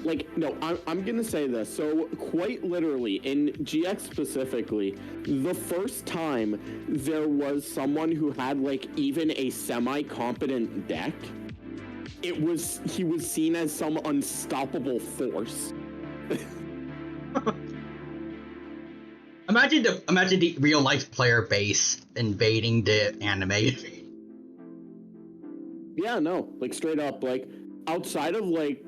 Like, no, I'm gonna say this. So, quite literally, in GX specifically, the first time there was someone who had, like, even a semi-competent deck, he was seen as some unstoppable force. Imagine the real-life player base invading the anime. Yeah, no, like, straight up, like, outside of, like,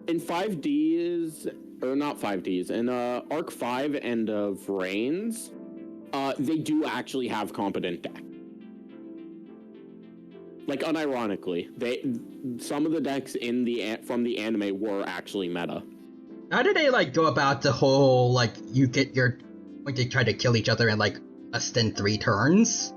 in 5Ds, or not 5Ds, in Arc 5 and Vrains, they do actually have competent deck. Like, unironically, some of the decks from the anime were actually meta. How do they, like, go about the whole, like, when they try to kill each other in, like, less than 3 turns?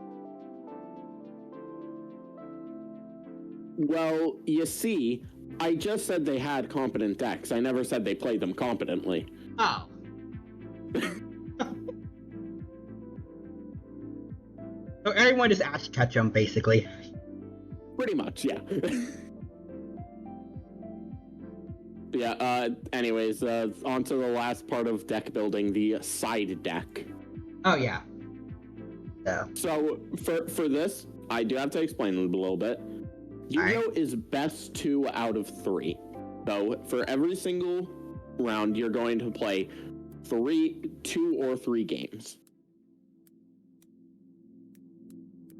Well, you see, I just said they had competent decks. I never said they played them competently. Oh. So everyone just Ash Ketchum, basically. Pretty much, yeah. Yeah, anyways, on to the last part of deck building, the side deck. Oh, yeah. So, for this, I do have to explain it a little bit. Yu-Gi-Oh! Is best 2 out of 3. So, for every single round, you're going to play 2 or 3 games.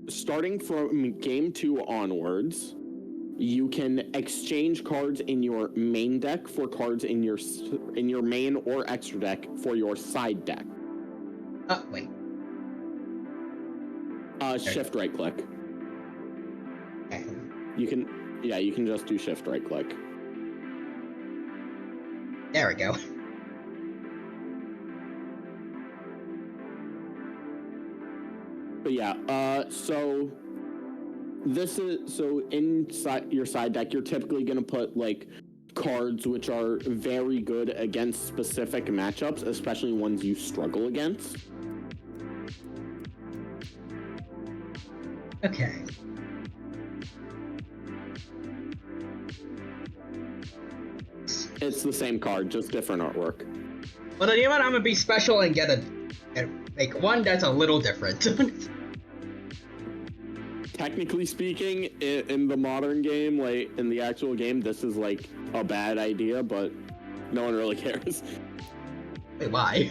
Starting from game 2 onwards, you can exchange cards in your main deck for cards in your main or extra deck for your side deck. Wait. Shift right click. Okay. You can just do shift right click. There we go. But yeah, so inside your side deck, you're typically gonna put like cards which are very good against specific matchups, especially ones you struggle against. Okay. It's the same card, just different artwork. Well, then you know what? I'm gonna be special and make one that's a little different. Technically speaking, in the modern game, like in the actual game, this is like a bad idea, but no one really cares. Wait, why?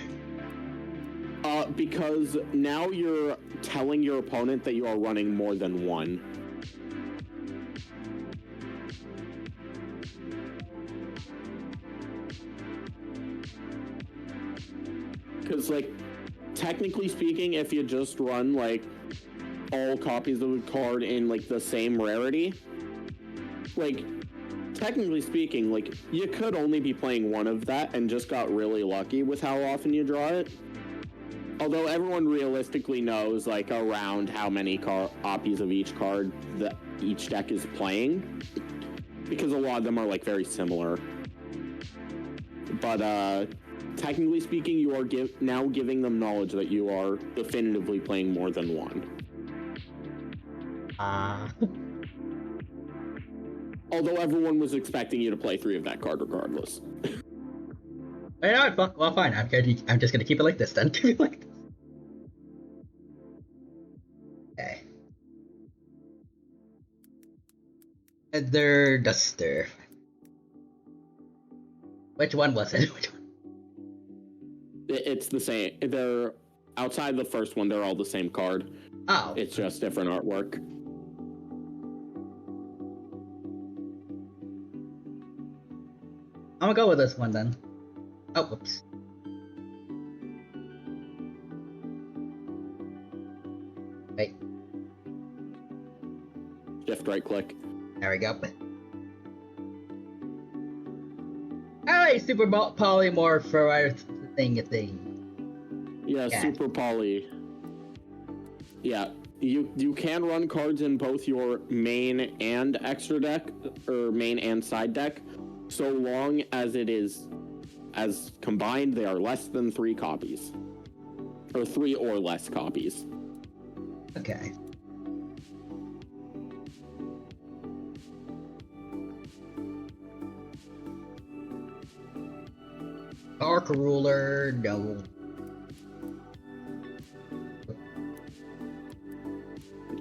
Because now you're telling your opponent that you are running more than one. Because, like, technically speaking, if you just run, like, all copies of a card in, like, the same rarity, like, technically speaking, like, you could only be playing one of that and just got really lucky with how often you draw it. Although everyone realistically knows, like, around how many copies of each card that each deck is playing, because a lot of them are, like, very similar. But, technically speaking, you are now giving them knowledge that you are definitively playing more than one. Although everyone was expecting you to play 3 of that card regardless. You know what? Well, fine. I'm just gonna keep it like this then. Keep it like this. Okay. Feather Duster. Which one was it? Which one? It's the same. They're outside the first one. They're all the same card. Oh. It's just different artwork. I'm gonna go with this one then. Oh, whoops. Wait. Shift right click. There we go. Alright, super polymorph for our thing. Yeah, super poly. Yeah, you can run cards in both your main and extra deck, or main and side deck, so long as it is, as combined, they are less than 3 copies. Or 3 or less copies. Okay. Arc ruler, no.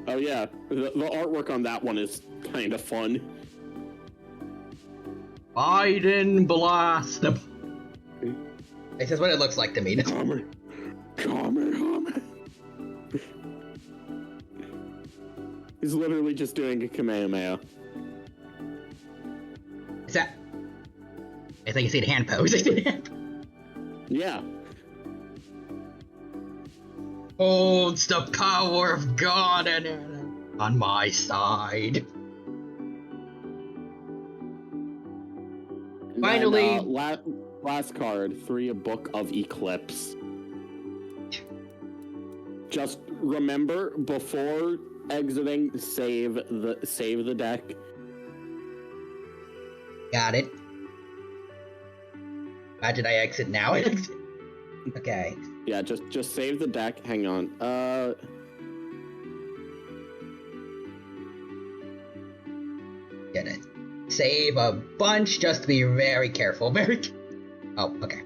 Oh yeah, the artwork on that one is kind of fun. Biden blast. This is what it looks like to me. Kamehameha. He's literally just doing a Kamehameha. Is that? I think you see the hand pose. Yeah. Holds the power of God and on my side. And Finally, then, last card, 3, a Book of Eclipse. Just remember, before exiting, save the deck. Got it. Why did I exit now? Okay. Yeah, just save the deck. Hang on. Get it. Save a bunch, just to be very careful. Oh, okay.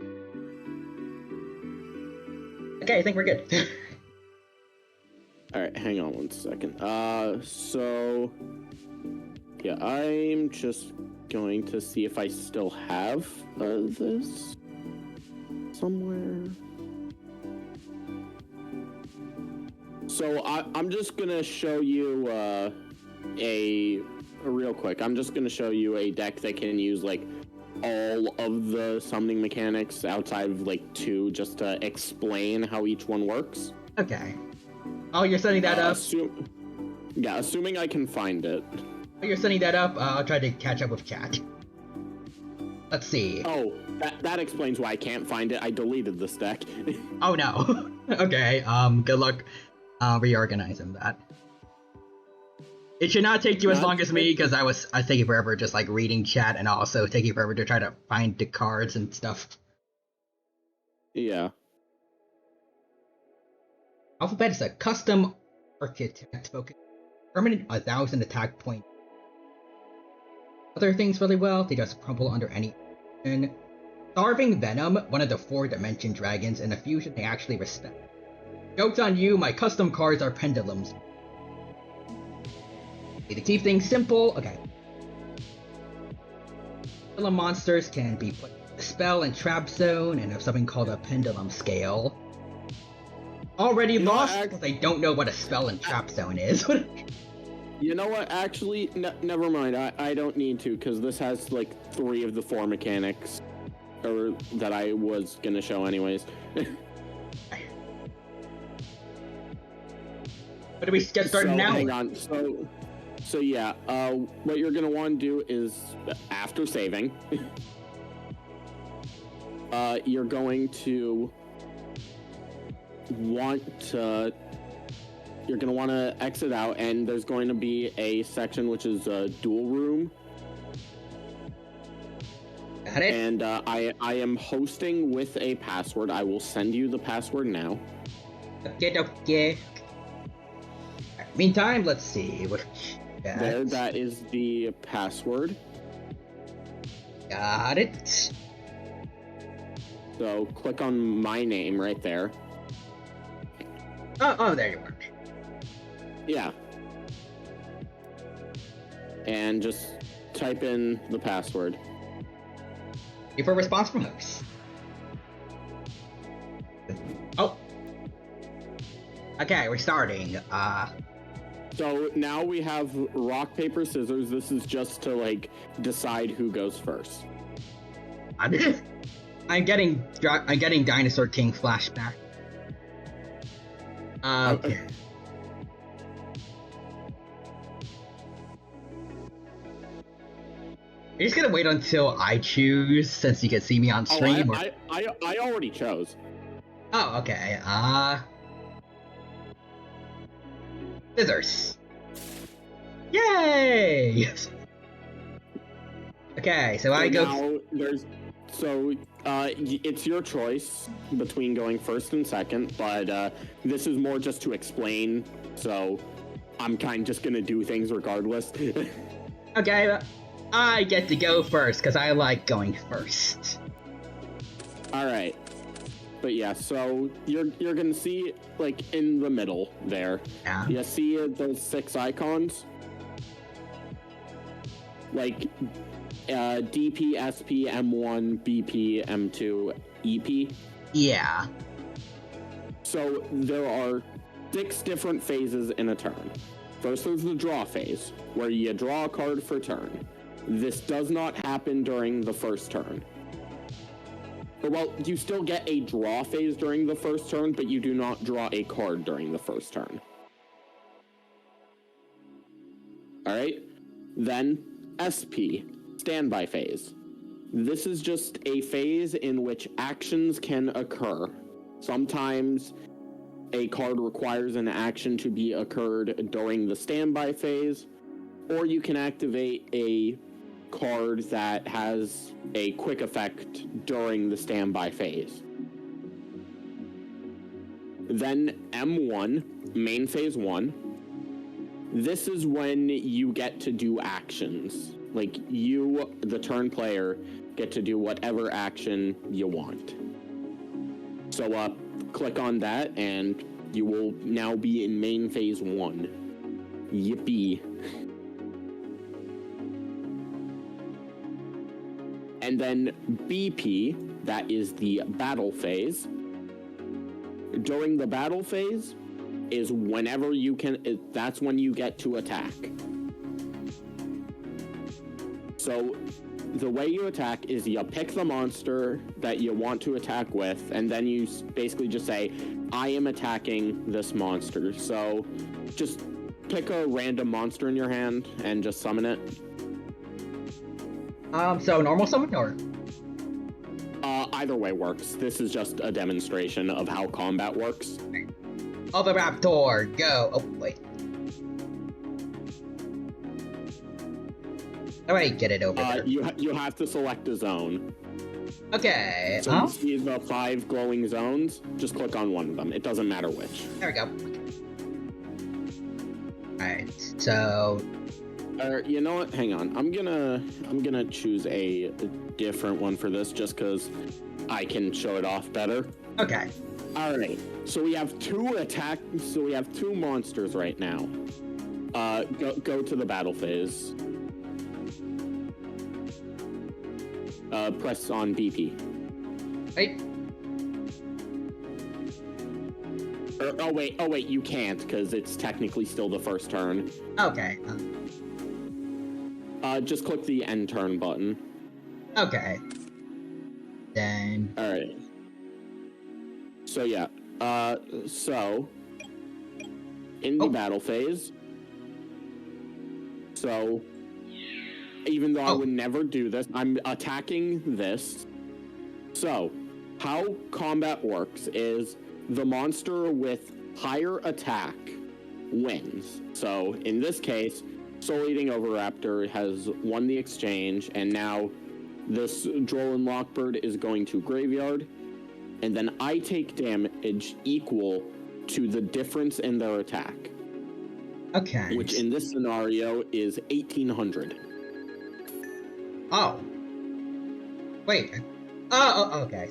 Okay, I think we're good. Alright, hang on one second. So... Yeah, I'm just going to see if I still have this somewhere. So I'm just gonna show you real quick. I'm just gonna show you a deck that can use like all of the summoning mechanics outside of like 2, just to explain how each one works. Okay. Oh, you're setting that up? Assuming I can find it. Oh, you're setting that up? I'll try to catch up with chat. Let's see. Oh, that explains why I can't find it. I deleted this deck. Oh no. Okay, good luck reorganizing that. It should not take you as long as me, because I was taking forever just like reading chat and also taking forever to try to find the cards and stuff. Yeah. Alphabet is a custom architect focused permanent 1,000 attack point. Other things really well, they just crumble under any action. Starving Venom, one of the 4-dimension dragons in a fusion they actually respect. Joke's on you, my custom cards are pendulums. To keep things simple, okay. Pendulum monsters can be put in a spell and trap zone and have something called a pendulum scale. Already lost because I don't know what a spell and trap zone is. You know what? Actually, never mind. I don't need to, because this has like 3 of the 4 mechanics, or that I was gonna show anyways. But do we get started now? Hang on. So yeah. What you're gonna want to do is after saving, you're going to want to. You're going to want to exit out, and there's going to be a section which is a duel room. Got it. And I am hosting with a password. I will send you the password now. Okay. Meantime, let's see. There, that is the password. Got it. So click on my name right there. Oh, there you are. Yeah. And just type in the password. Wait for a response from host. Oh. Okay, we're starting. So now we have rock, paper, scissors. This is just to like decide who goes first. I'm getting Dinosaur King flashback. Okay. You're just gonna wait until I choose, since you can see me on stream. I already chose. Oh, okay. Scissors. Yay! Okay, so I go. Now it's your choice between going first and second, but this is more just to explain. So I'm kind of just gonna do things regardless. Okay, I get to go first because I like going first. All right. But yeah, so you're gonna see like in the middle there. Yeah. You see those 6 icons, like DP, SP, M1, BP, M2, EP. Yeah. So there are 6 different phases in a turn. First, there's the draw phase, where you draw a card for turn. This does not happen during the first turn. Well, you still get a draw phase during the first turn, but you do not draw a card during the first turn. All right? Then, SP, standby phase. This is just a phase in which actions can occur. Sometimes a card requires an action to be occurred during the standby phase, or you can activate a card that has a quick effect during the standby phase. Then M1, main phase 1. This is when you get to do actions. Like you, the turn player, get to do whatever action you want. So click on that and you will now be in main phase 1. Yippee. And then BP, that is the battle phase. During the battle phase is whenever you can, that's when you get to attack. So the way you attack is you pick the monster that you want to attack with, and then you basically just say, I am attacking this monster. So just pick a random monster in your hand and just summon it. So normal summon or? Either way works. This is just a demonstration of how combat works. Other Raptor, go! Oh, wait. Alright, get it over there. You have to select a zone. Okay, So you see the 5 glowing zones, just click on one of them. It doesn't matter which. There we go. Alright, so... You know what? Hang on. I'm gonna choose a different one for this just because I can show it off better. Okay. All right. So we have 2 attacks. So we have 2 monsters right now. Go to the battle phase. Press on BP. Wait. Oh wait. You can't because it's technically still the first turn. Okay. Just click the end turn button. Okay. Then... Alright. So yeah. So... In the battle phase... So... Even though I would never do this, I'm attacking this. So, how combat works is the monster with higher attack wins. So, in this case... Soul Eating Oviraptor has won the exchange, and now this Droll and Lockbird is going to graveyard, and then I take damage equal to the difference in their attack. Okay. Which in this scenario is 1800. Oh. Wait. Oh, okay.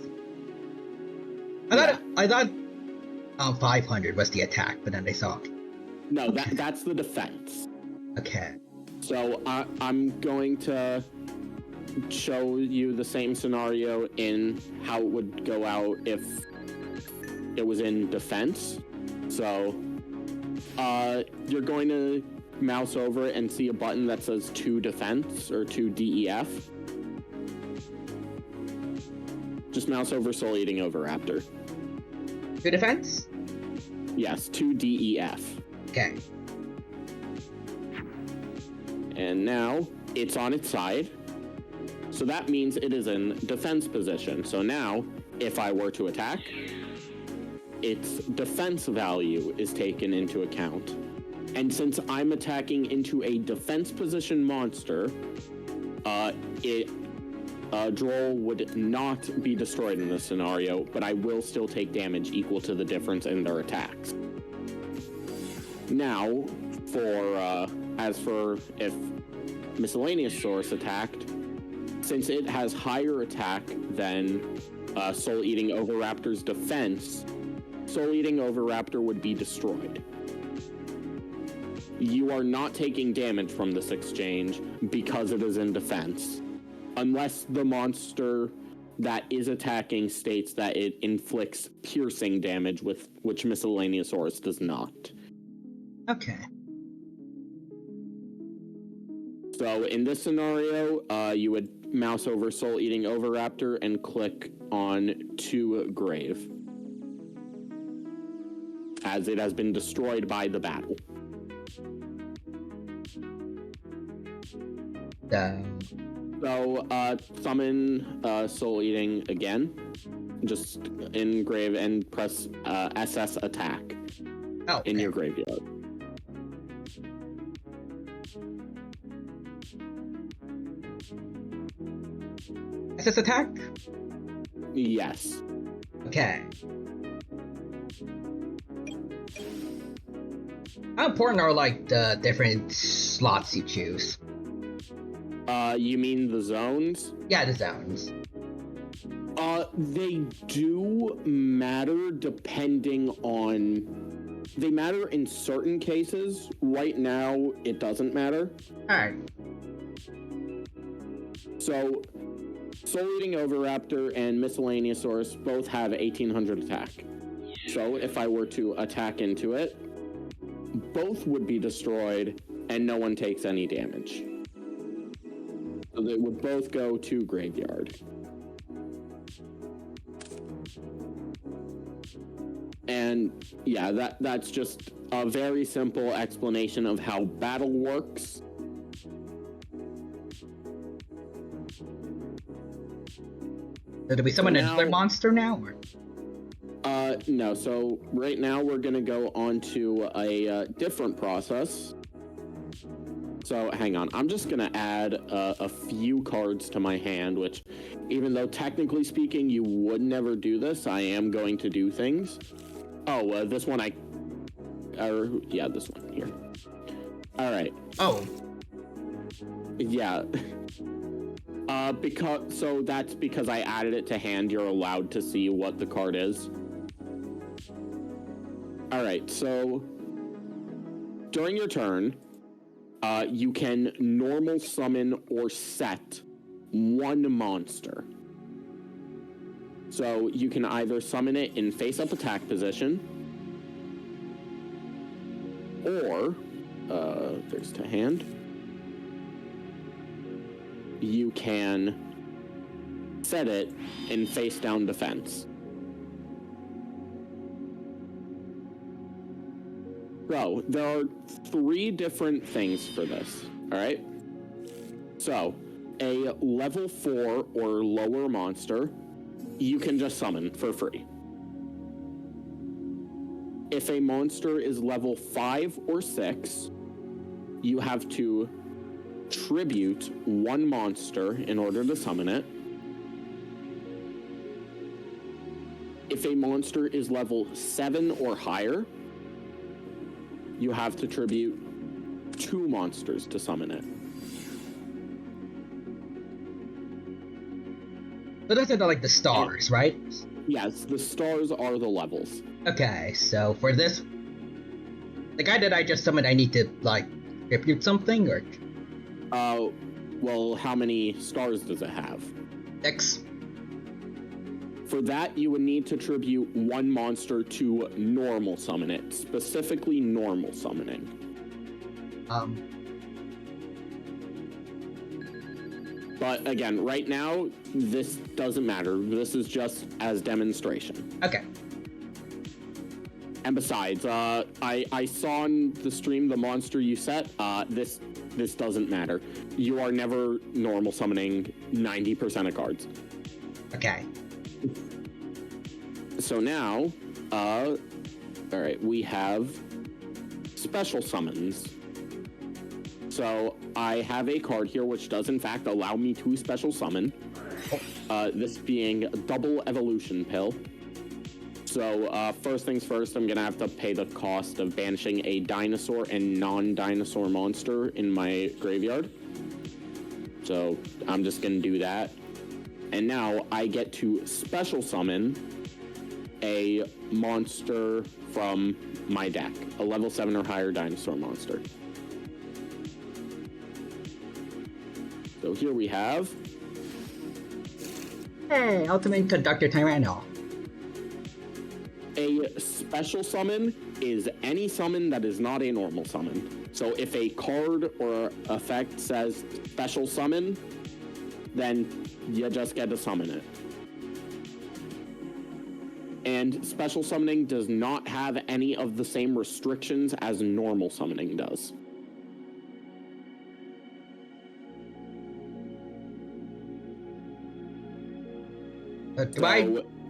I thought 500 was the attack, but then I saw. No, that's the defense. Okay. So I'm going to show you the same scenario in how it would go out if it was in defense. So you're going to mouse over and see a button that says 2 defense or 2 DEF. Just mouse over Soul Eating Oviraptor. 2 defense? Yes, 2 DEF. Okay. And now it's on its side. So that means it is in defense position. So now, if I were to attack, its defense value is taken into account. And since I'm attacking into a defense position monster, Droll would not be destroyed in this scenario, but I will still take damage equal to the difference in their attacks. Now, as for if Miscellaneous Source attacked, since it has higher attack than Soul Eating Oviraptor's defense, Soul Eating Oviraptor would be destroyed. You are not taking damage from this exchange because it is in defense, unless the monster that is attacking states that it inflicts piercing damage, with which Miscellaneousaurus does not. Okay. So in this scenario, you would mouse over Soul Eating Oviraptor and click on To Grave, as it has been destroyed by the battle. So, summon Soul Eating again, just in grave, and press SS attack in your graveyard. SS attack? Yes. Okay. How important are, like, the different slots you choose? You mean the zones? Yeah, the zones. They do matter depending on... They matter in certain cases. Right now, it doesn't matter. Alright. So, Soul Eating Oviraptor and Miscellaneousaurus both have 1800 attack. So, if I were to attack into it, both would be destroyed, and no one takes any damage. So they would both go to graveyard. And yeah, that's just a very simple explanation of how battle works. So do we summon another monster now? Or? No, so right now we're gonna go on to a different process. So hang on, I'm just gonna add a few cards to my hand, which, even though technically speaking you would never do this, I am going to do things. Oh, this one yeah, this one here. All right. Oh. Yeah. That's because I added it to hand. You're allowed to see what the card is. All right. So during your turn, you can normal summon or set one monster. So you can either summon it in face-up attack position, or, there's to hand, you can set it in face-down defense. So, there are 3 different things for this, alright? So, a level 4 or lower monster, you can just summon for free. If a monster is level 5 or 6, you have to tribute one monster in order to summon it. If a monster is level 7 or higher, you have to tribute 2 monsters to summon it. So those are like the stars, right? Yes, the stars are the levels. Okay, so for this, the guy that I just summoned, I need to, like, tribute something, or? Well, how many stars does it have? 6. For that, you would need to tribute one monster to normal summon it, specifically normal summoning. But again, right now, this doesn't matter. This is just as demonstration. Okay. And besides, I saw on the stream the monster you set. This doesn't matter. You are never normal summoning 90% of cards. Okay. So now, all right, we have special summons. So I have a card here which does in fact allow me to special summon. This being a double evolution pill. So first things first, I'm gonna have to pay the cost of banishing a dinosaur and non-dinosaur monster in my graveyard. So I'm just gonna do that. And now I get to special summon a monster from my deck, a level 7 or higher dinosaur monster. So here we have... Hey, Ultimate Conductor Tyranno. A special summon is any summon that is not a normal summon. So if a card or effect says special summon, then you just get to summon it. And special summoning does not have any of the same restrictions as normal summoning does.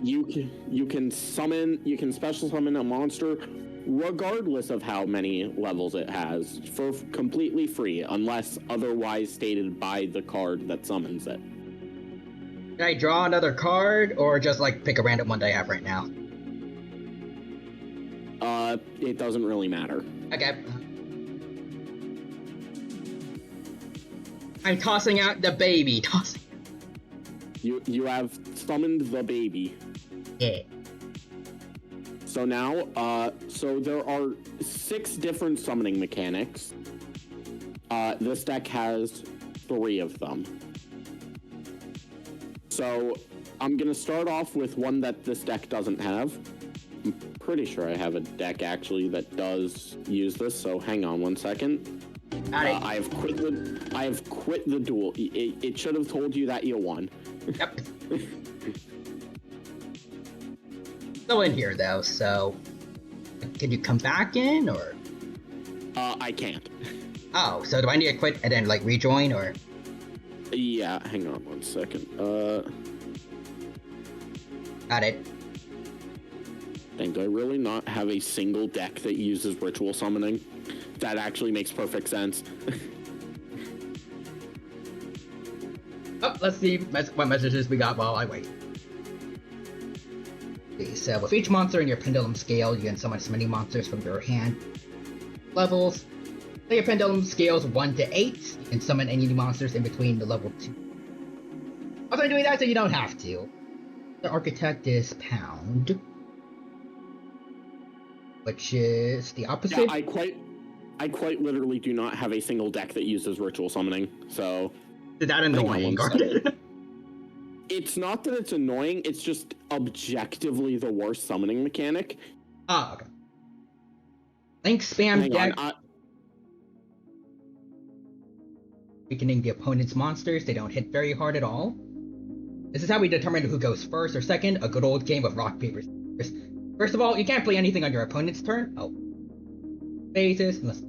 You can special summon a monster regardless of how many levels it has for completely free, unless otherwise stated by the card that summons it. Can I draw another card, or just like pick a random one that I have right now? It doesn't really matter. Okay. I'm tossing out the baby. You have summoned the baby. Yeah. So now, so there are 6 different summoning mechanics. This deck has 3 of them. So I'm gonna start off with one that this deck doesn't have. I'm pretty sure I have a deck actually that does use this, so hang on one second. I have quit the duel. It should have told you that you won. Yep. Still in here though, so can you come back in, or? I can't. Oh, so do I need to quit and then like rejoin, or? Yeah, hang on one second. Got it. Do I really not have a single deck that uses ritual summoning? That actually makes perfect sense. Oh, let's see what messages we got while I wait. Okay, so with each monster in your pendulum scale, you can summon as many monsters from your hand levels. So your pendulum scales 1 to 8. You can summon any monsters in between the level 2. Also, I'm doing that so you don't have to. The architect is Pound, which is the opposite. Yeah, I quite literally do not have a single deck that uses ritual summoning, so... Is that annoying? It's not that it's annoying, it's just objectively the worst summoning mechanic. Ah, okay. Link spam deck. Weakening the opponent's monsters, they don't hit very hard at all. This is how we determine who goes first or second, a good old game of rock, paper, scissors. First of all, you can't play anything on your opponent's turn. Oh. Phases, unless...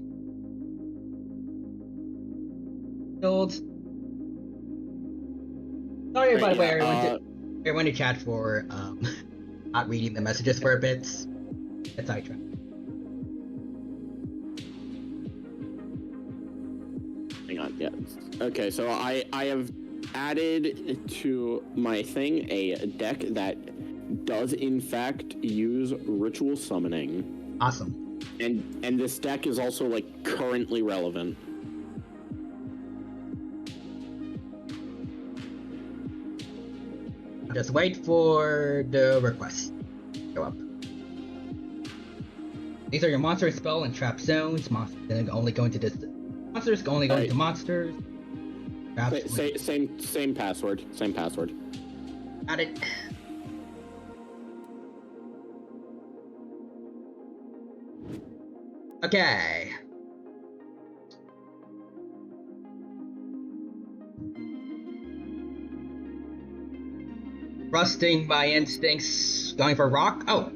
Builds. Sorry, by the way, everyone in chat for not reading the messages for a bit. That's how I try. Hang on, yeah. Okay, so I have added to my thing a deck that does in fact use ritual summoning. Awesome. And this deck is also like currently relevant. Just wait for the request to go up. These are your monster spell and trap zones. Monsters only go into this. Monsters only go into monsters. Same password. Same password. Got it. Okay. Trusting my instincts. Going for rock? Oh.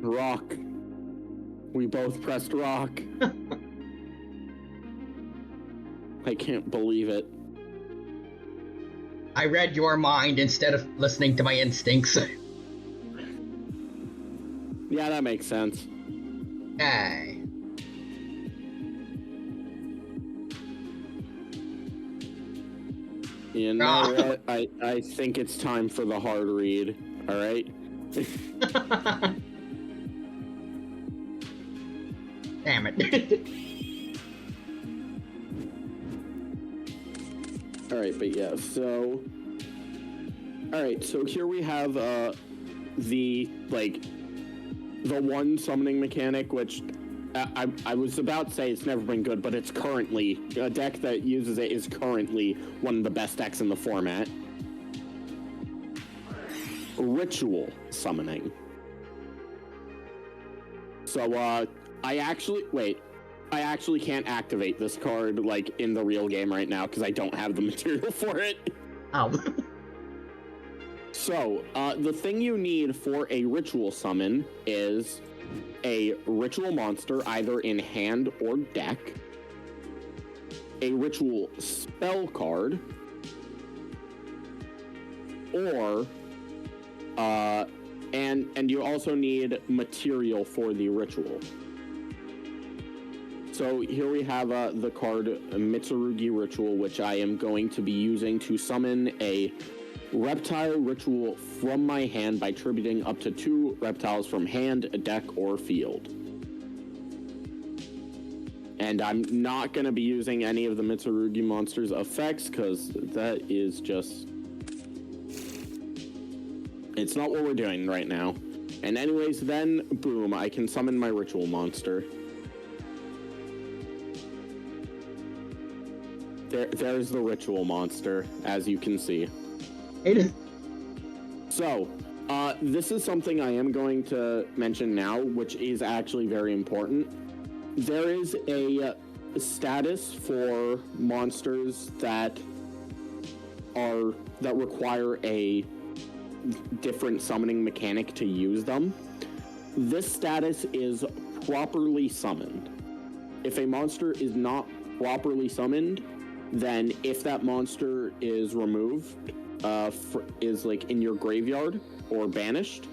Rock. We both pressed rock. I can't believe it. I read your mind instead of listening to my instincts. Yeah, that makes sense. Okay. You know what? I think it's time for the hard read. All right. Damn it. All right, but yeah, so... All right, so here we have the one summoning mechanic, which I was about to say it's never been good, but it's currently, a deck that uses it is currently one of the best decks in the format. Ritual summoning. So, I actually can't activate this card, like, in the real game right now, because I don't have the material for it. Oh. So, the thing you need for a ritual summon is a ritual monster, either in hand or deck, a ritual spell card, or, and you also need material for the ritual. So here we have the card Mitsurugi Ritual, which I am going to be using to summon a reptile ritual from my hand by tributing up to 2 reptiles from hand, deck, or field. And I'm not going to be using any of the Mitsurugi monster's effects, because that is just... It's not what we're doing right now. And anyways, then, boom, I can summon my ritual monster. There's the ritual monster, as you can see. So, this is something I am going to mention now, which is actually very important. There is a status for monsters that require a different summoning mechanic to use them. This status is properly summoned. If a monster is not properly summoned, then if that monster is removed, is like in your graveyard or banished,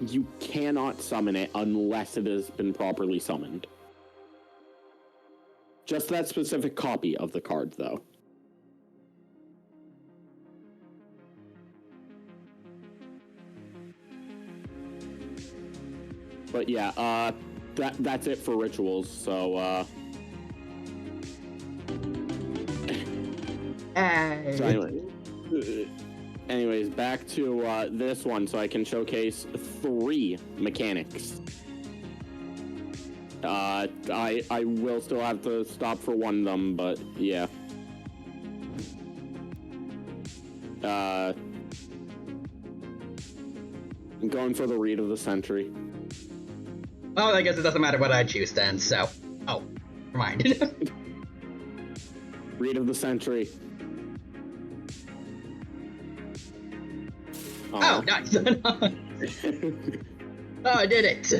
you cannot summon it unless it has been properly summoned. Just that specific copy of the card, though. But yeah, that's it for rituals, so, Hey. So anyways, back to this one, so I can showcase 3 mechanics. I will still have to stop for one of them, but yeah. I'm going for the Read of the Century. Well, I guess it doesn't matter what I choose then, so... Oh, never mind. Read of the Century. Oh, nice! Oh, I did it!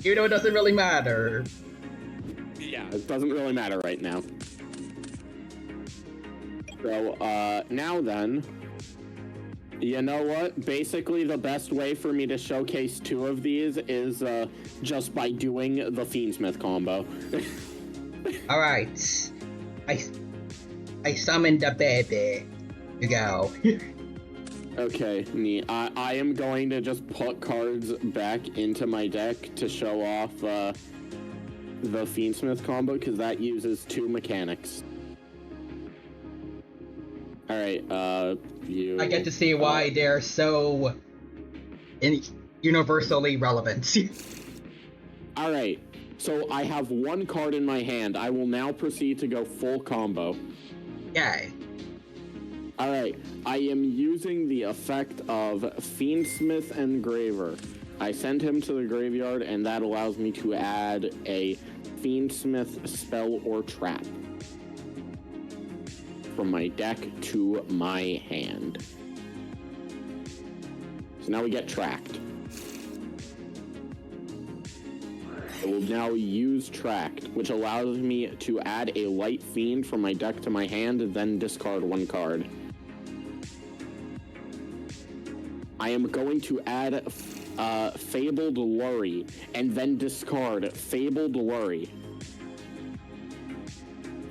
You know, it doesn't really matter. Yeah, it doesn't really matter right now. So, now then, you know what? Basically, the best way for me to showcase 2 of these is, just by doing the Fiendsmith combo. Alright. I summoned a baby. You go. Okay, neat. I am going to just put cards back into my deck to show off, the Fiendsmith combo, because that uses 2 mechanics. Alright, you... I get to see why they're so... universally relevant. Alright, so I have 1 card in my hand. I will now proceed to go full combo. Yay. Alright, I am using the effect of Fiendsmith Engraver. I send him to the graveyard, and that allows me to add a Fiendsmith spell or trap from my deck to my hand. So now we get tracked. I will now use Tracked, which allows me to add a Light Fiend from my deck to my hand, and then discard 1 card. I am going to add Fabled Lurry, and then discard Fabled Lurry.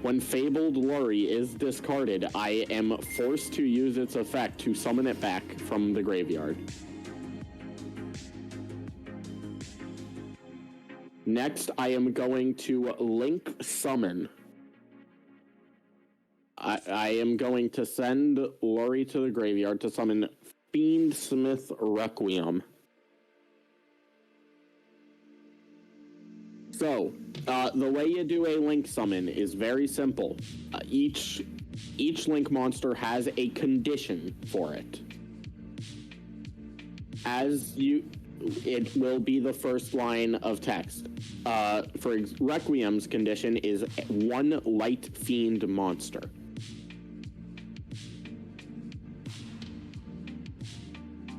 When Fabled Lurry is discarded, I am forced to use its effect to summon it back from the graveyard. Next, I am going to Link Summon. I am going to send Lori to the graveyard to summon Fiendsmith Requiem. So, the way you do a Link summon is very simple. Each Link monster has a condition for it. It will be the first line of text. Requiem's condition is 1 light fiend monster.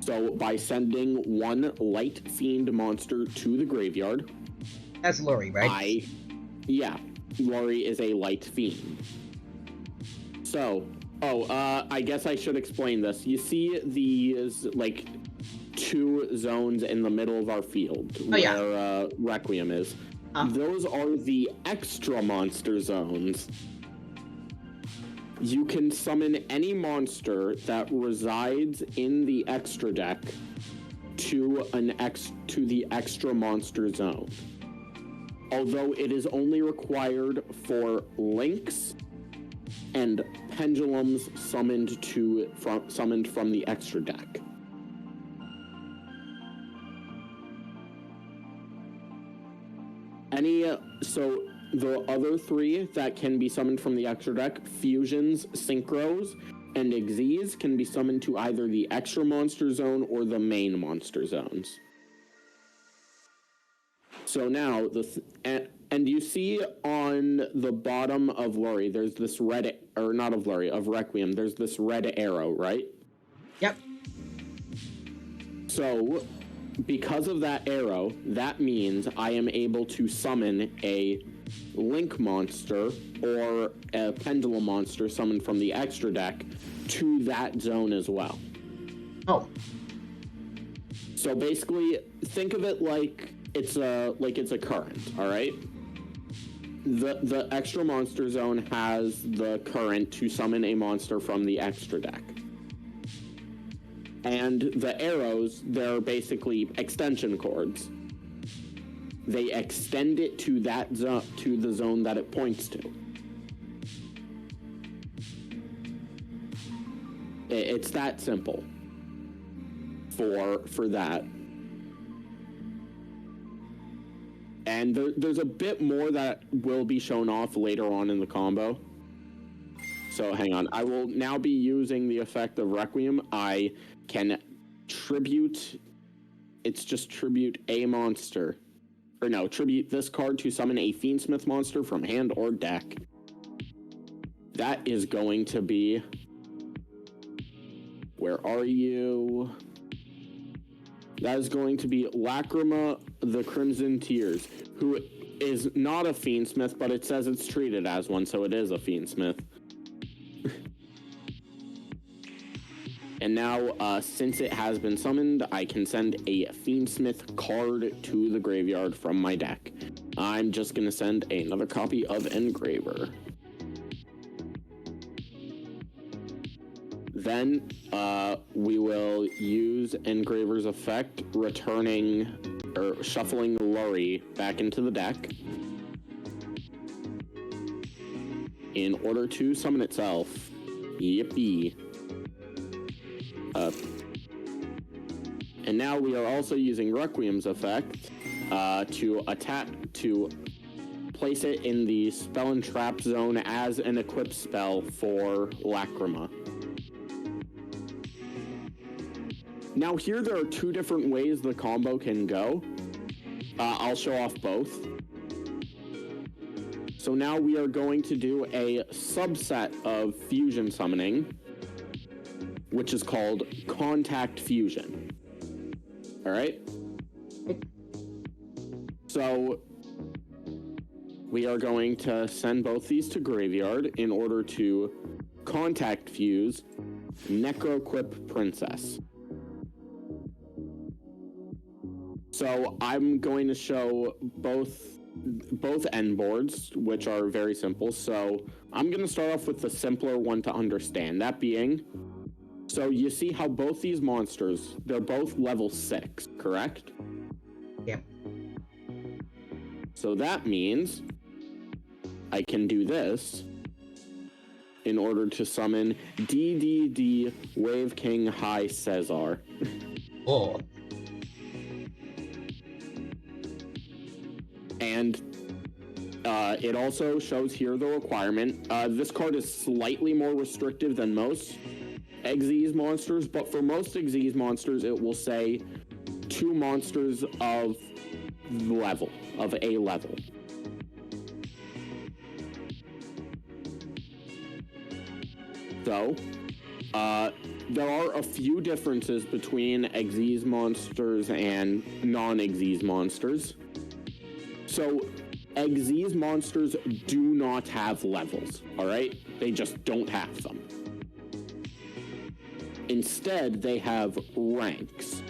So by sending 1 light fiend monster to the graveyard, that's Lori, right? Lori is a light fiend. So, I guess I should explain this. You see these, like, 2 zones in the middle of our field where Requiem is. Those are the extra monster zones. You can summon any monster that resides in the extra deck to the extra monster zone. Although it is only required for links and pendulums summoned from the extra deck. So the other 3 that can be summoned from the extra deck, Fusions, Synchros, and Xyz, can be summoned to either the extra monster zone or the main monster zones. So now, and you see on the bottom of Lori, there's this red, or not of Lori, of Requiem, there's this red arrow, right? Yep. So, because of that arrow, that means I am able to summon a Link monster or a Pendulum monster summoned from the extra deck to that zone as well. Oh. So basically, think of it like it's a current, all right? The extra monster zone has the current to summon a monster from the extra deck. And the arrows, they're basically extension cords. They extend it to that to the zone that it points to. It's that simple for that. And there's a bit more that will be shown off later on in the combo. So hang on. I will now be using the effect of Requiem. I can tribute a monster. Or no, tribute this card to summon a Fiendsmith monster from hand or deck. That is going to be... Where are you? That is going to be Lacrima the Crimson Tears, who is not a Fiendsmith, but it says it's treated as one, so it is a Fiendsmith. And now, since it has been summoned, I can send a Fiendsmith card to the graveyard from my deck. I'm just going to send another copy of Engraver. Then, we will use Engraver's effect, shuffling Lori back into the deck in order to summon itself. Yippee. And now we are also using Requiem's effect to place it in the spell and trap zone as an equip spell for Lacrima. Now here there are 2 different ways the combo can go. I'll show off both. So now we are going to do a subset of fusion summoning, which is called Contact Fusion. Alright? So, we are going to send both these to Graveyard in order to Contact Fuse Necroquip Princess. So, I'm going to show both end boards, which are very simple. So, I'm going to start off with the simpler one to understand, that being... So you see how both these monsters, they're both level 6, correct? Yep. So that means I can do this in order to summon DDD Wave King High Cesar. Oh. And it also shows here the requirement. This card is slightly more restrictive than most Xyz monsters, but for most Xyz monsters, it will say 2 monsters of level, of A level. So, there are a few differences between Xyz monsters and non-Xyz monsters. So, Xyz monsters do not have levels, alright? They just don't have them. Instead, they have ranks,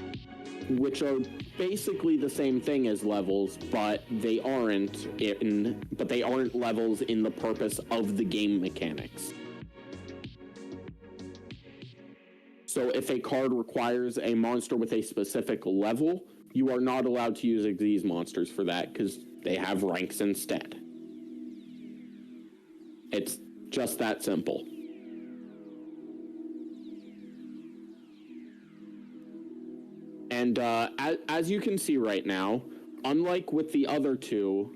which are basically the same thing as levels, but they aren't levels in the purpose of the game mechanics. So if a card requires a monster with a specific level, you are not allowed to use Xyz monsters for that because they have ranks instead. It's just that simple. And as you can see right now, unlike with the other 2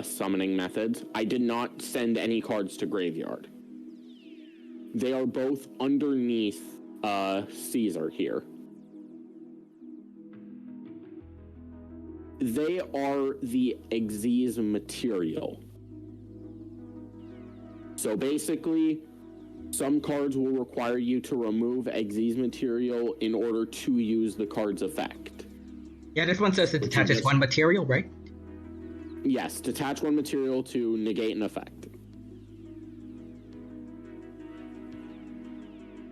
summoning methods, I did not send any cards to graveyard. They are both underneath Caesar here. They are the Xyz material. So basically, some cards will require you to remove Xyz material in order to use the card's effect. Yeah, this one says it detaches 1 material, right? Yes, detach 1 material to negate an effect.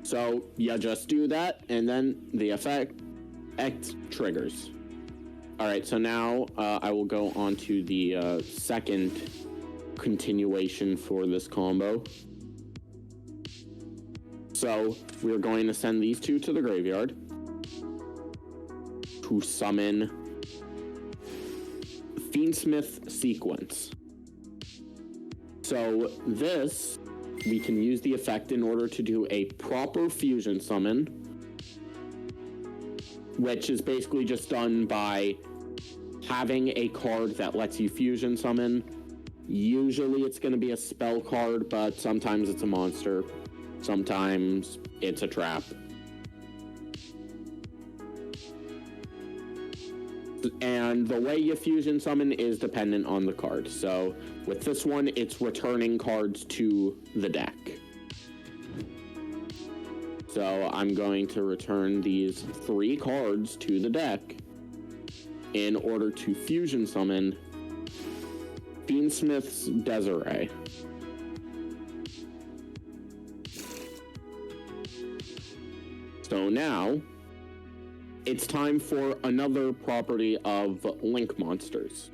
So you just do that, and then the effect X triggers. All right, so now I will go on to the second continuation for this combo. So we're going to send these 2 to the graveyard to summon Fiendsmith Sequence. So this, we can use the effect in order to do a proper fusion summon, which is basically just done by having a card that lets you fusion summon. Usually it's going to be a spell card, but sometimes it's a monster. Sometimes it's a trap. And the way you fusion summon is dependent on the card. So with this one, it's returning cards to the deck. So I'm going to return these 3 cards to the deck in order to fusion summon Fiendsmith's Desiree. So now, it's time for another property of Link monsters.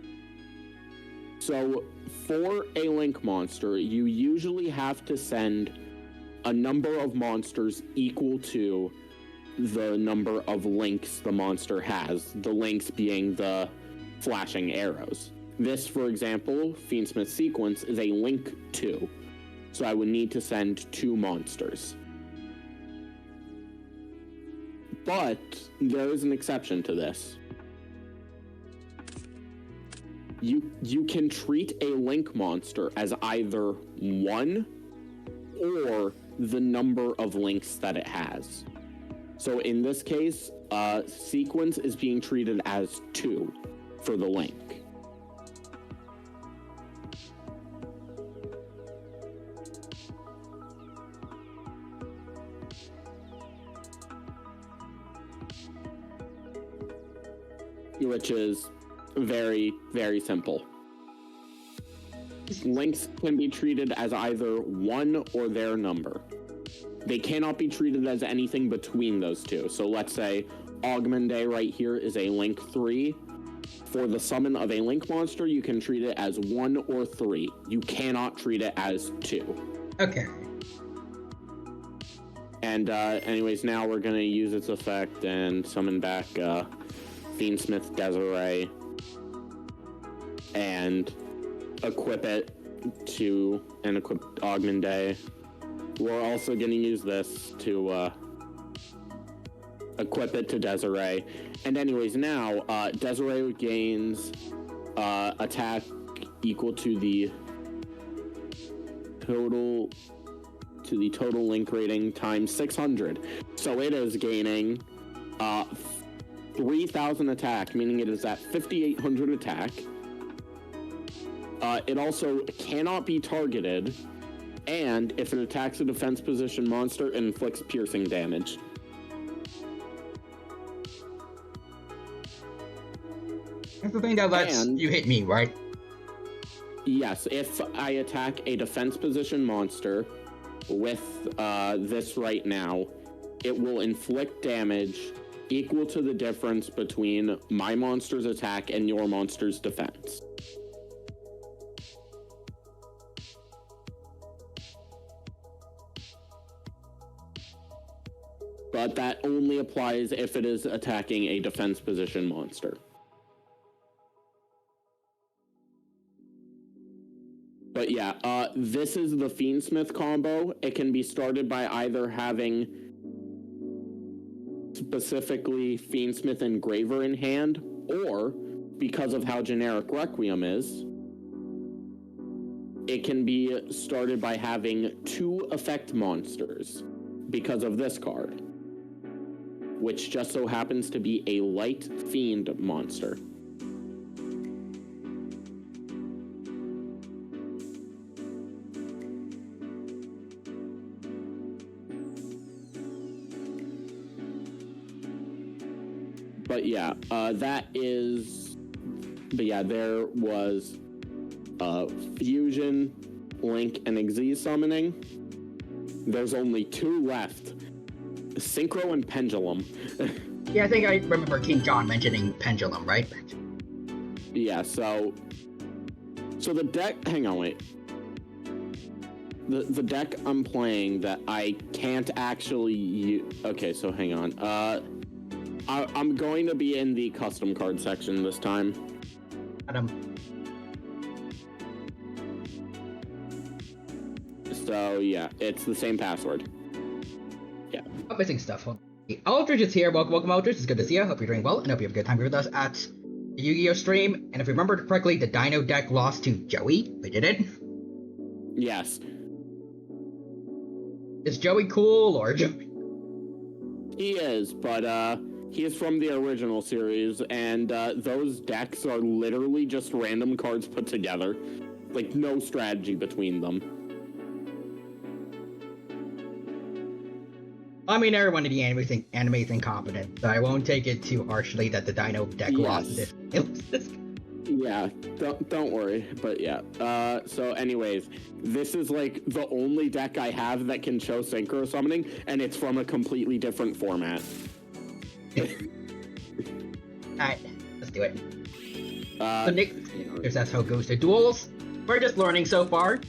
So, for a Link monster, you usually have to send a number of monsters equal to the number of links the monster has, the links being the flashing arrows. This, for example, Fiendsmith Sequence is a link 2, so I would need to send 2 monsters. But there is an exception to this. You can treat a link monster as either 1 or the number of links that it has. So in this case, Sequence is being treated as 2 for the link. Which is very, very simple. Links can be treated as either 1 or their number. They cannot be treated as anything between those 2. So let's say Augmende right here is a link 3. For the summon of a link monster, you can treat it as 1 or 3. You cannot treat it as 2. Okay. And anyways, now we're going to use its effect and summon back Fiendsmith Desiree and equip it to equip Augmende we're also going to use this to equip it to Desiree. And anyways, now Desiree gains attack equal to the total link rating times 600. So it is gaining 3,000 attack, meaning it is at 5,800 attack. It also cannot be targeted, and if it attacks a defense position monster, it inflicts piercing damage. That's the thing that lets you hit me, right? Yes, if I attack a defense position monster with this right now, it will inflict damage equal to the difference between my monster's attack and your monster's defense. But that only applies if it is attacking a defense position monster. But yeah, this is the Fiendsmith combo. It can be started by either having specifically Fiendsmith Engraver in hand, or, because of how generic Requiem is, it can be started by having 2 effect monsters, because of this card, which just so happens to be a light fiend monster. But yeah, there was Fusion, Link, and Xyz summoning. There's only 2 left. Synchro and Pendulum. Yeah, I think I remember King John mentioning Pendulum, right? Yeah, so the deck, hang on, wait. The deck I'm playing that I can't actually use, okay, so hang on. I'm going to be in the custom card section this time. So yeah, it's the same password. Yeah. I'm missing stuff. Aldridge is here. Welcome, Aldridge. It's good to see you. Hope you're doing well, and hope you have a good time here with us at the Yu-Gi-Oh stream. And if you remember correctly, the Dino deck lost to Joey. We did it. Yes. Is Joey cool or Joey? He is, but he is from the original series, and those decks are literally just random cards put together. Like, no strategy between them. I mean, everyone in the anime is incompetent, so I won't take it too harshly that the Dino deck lost this. Yeah, don't worry, but yeah. So anyways, this is like the only deck I have that can show Synchro Summoning, and it's from a completely different format. Alright, let's do it. So Nick, that's how it goes to duels. We're just learning so far.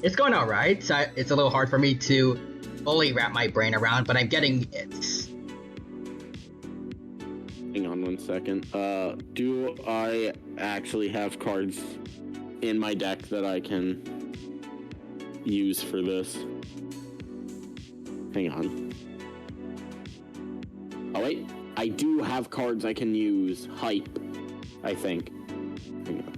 It's going alright, so it's a little hard for me to fully wrap my brain around, but I'm getting it. Hang on one second. Do I actually have cards in my deck that I can use for this? Hang on. Oh wait, I do have cards I can use. Hype, I think. Hang on.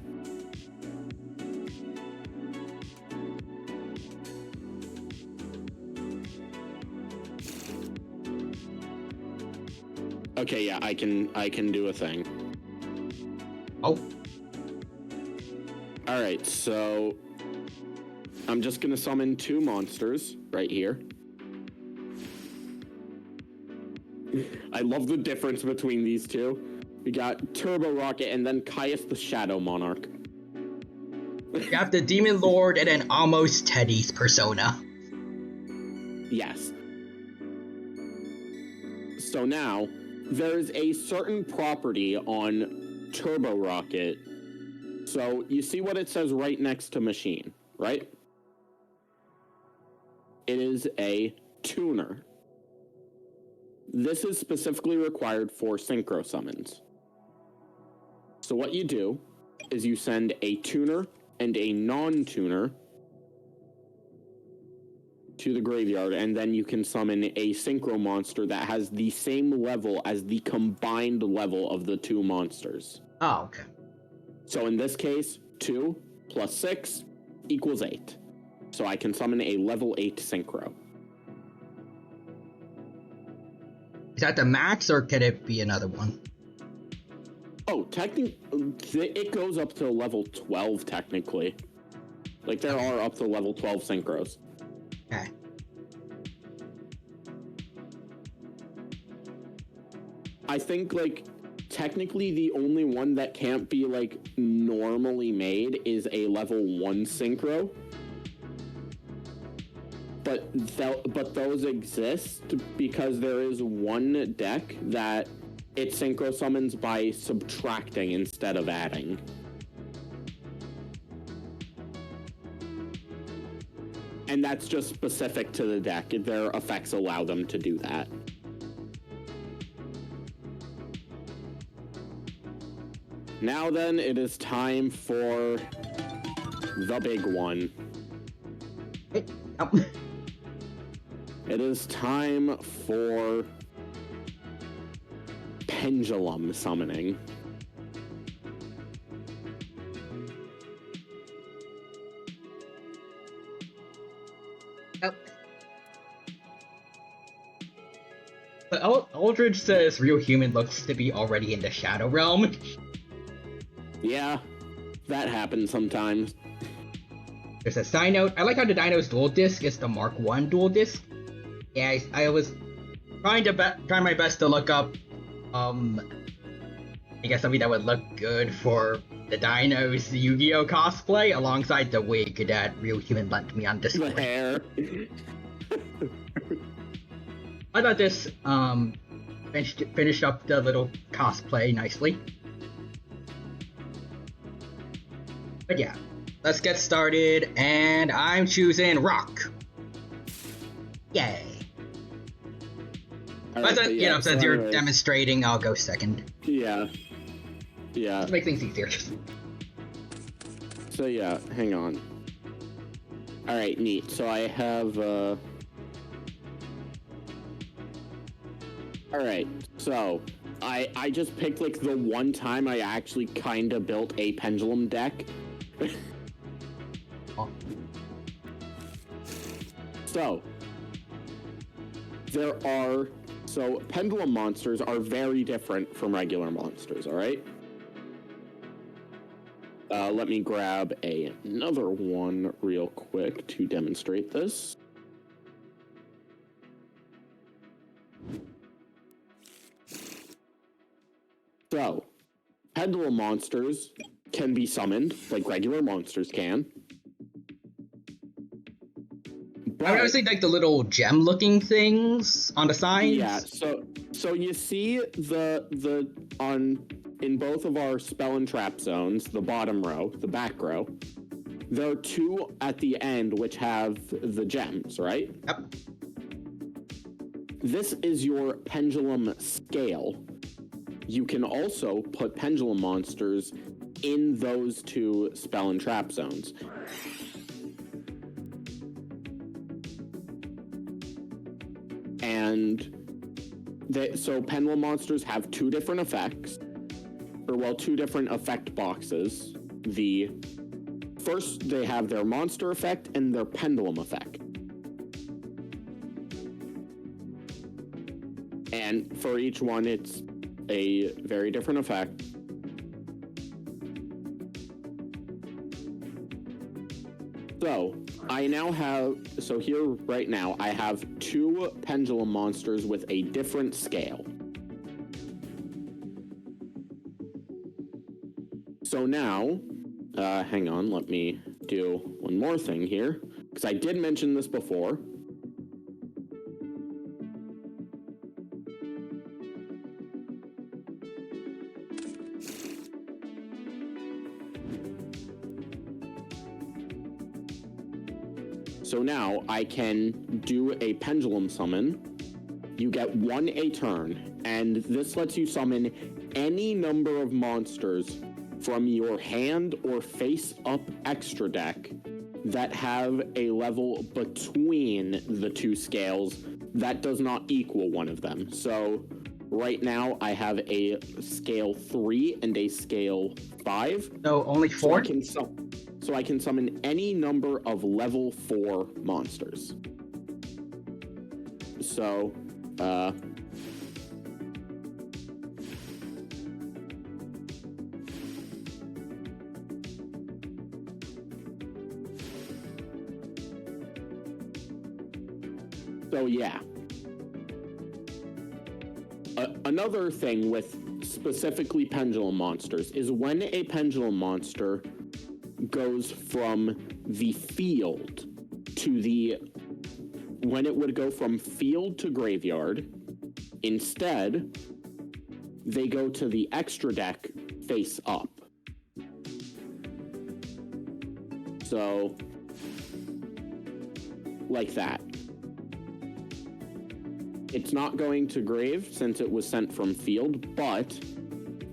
Okay, yeah, I can do a thing. Oh. Alright, so I'm just gonna summon 2 monsters right here. I love the difference between these two. We got Turbo Rocket and then Caius the Shadow Monarch. You have the Demon Lord and then almost Teddy's persona. Yes. So now, there's a certain property on Turbo Rocket. So you see what it says right next to Machine, right? It is a tuner. This is specifically required for synchro summons. So what you do is you send a tuner and a non-tuner to the graveyard, and then you can summon a synchro monster that has the same level as the combined level of the two monsters. Oh, okay. So in this case, 2 plus 6 equals 8. So I can summon a level 8 synchro. Is that the max, or could it be another one? Oh, technically, it goes up to level 12, technically. Like, there are up to level 12 synchros. Okay. I think, like, technically the only one that can't be, like, normally made is a level 1 synchro. But those exist because there is one deck that it synchro summons by subtracting instead of adding. And that's just specific to the deck. Their effects allow them to do that. Now then, it is time for the big one. It is time for pendulum summoning. But Aldridge says real human looks to be already in the Shadow Realm. Yeah, that happens sometimes. There's a side note. I like how the Dino's dual disc is the Mark I dual disc. Yeah, I was trying my best to look up, I guess something that would look good for the Dino's Yu-Gi-Oh cosplay alongside the wig that Real Human lent me on Discord. The hair. I thought this finished up the little cosplay nicely. But yeah, let's get started, and I'm choosing Rock. Yay. Right, but yeah, since you're demonstrating, I'll go second. Yeah. Yeah. To make things easier. So yeah, hang on. Alright, neat. So I have, Alright, so I just picked like the one time I actually kinda built a pendulum deck. Oh. So pendulum monsters are very different from regular monsters, alright? Let me grab another one real quick to demonstrate this. So, pendulum monsters can be summoned like regular monsters can. I would say like the little gem-looking things on the sides. Yeah, so you see in both of our spell and trap zones, the bottom row, the back row, there are two at the end which have the gems, right? Yep. This is your pendulum scale. You can also put pendulum monsters in those two spell and trap zones. And so pendulum monsters have two different effects, two different effect boxes. First, they have their monster effect and their pendulum effect. And for each one, it's a very different effect. So here right now, I have two pendulum monsters with a different scale. So now, hang on, let me do one more thing here, because I did mention this before. So now I can do a pendulum summon. You get 1 a turn, and this lets you summon any number of monsters from your hand or face-up extra deck that have a level between the two scales that does not equal one of them. So right now I have a scale 3 and a scale 5. No, only 4? So I can summon any number of level 4 monsters. So, So yeah. Another thing with specifically pendulum monsters is when a pendulum monster goes from the field to when it would go from field to graveyard, instead, they go to the extra deck face up. So, like that. It's not going to grave since it was sent from field, but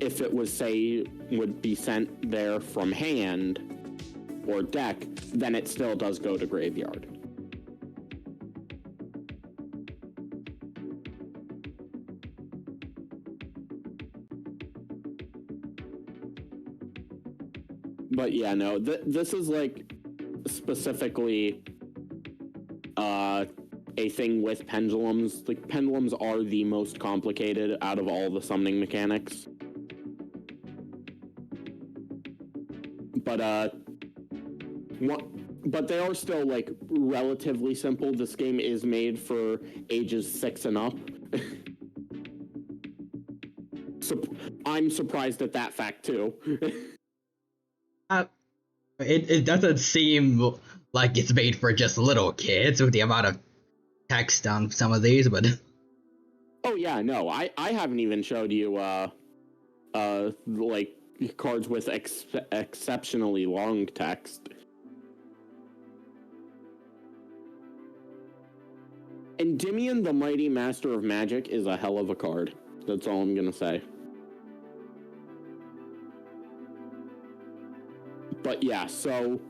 if it was, say, would be sent there from hand or deck, then it still does go to graveyard. But yeah, no, this is like specifically a thing with pendulums. Like, pendulums are the most complicated out of all the summoning mechanics. But they are still, like, relatively simple. This game is made for ages 6 and up. So I'm surprised at that fact, too. It doesn't seem like it's made for just little kids with the amount of text on some of these, but... Oh yeah, no, I haven't even showed you, like, cards with exceptionally long text. Endymion, the Mighty Master of Magic, is a hell of a card. That's all I'm gonna say. But yeah, so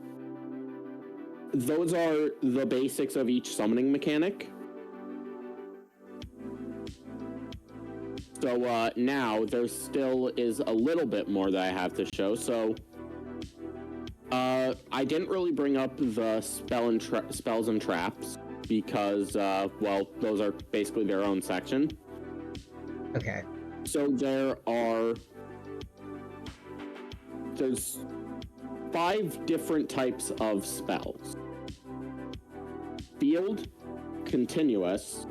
those are the basics of each summoning mechanic. So now there still is a little bit more that I have to show. So I didn't really bring up the spells and traps because, well, those are basically their own section. Okay. So there's 5 different types of spells: field, continuous,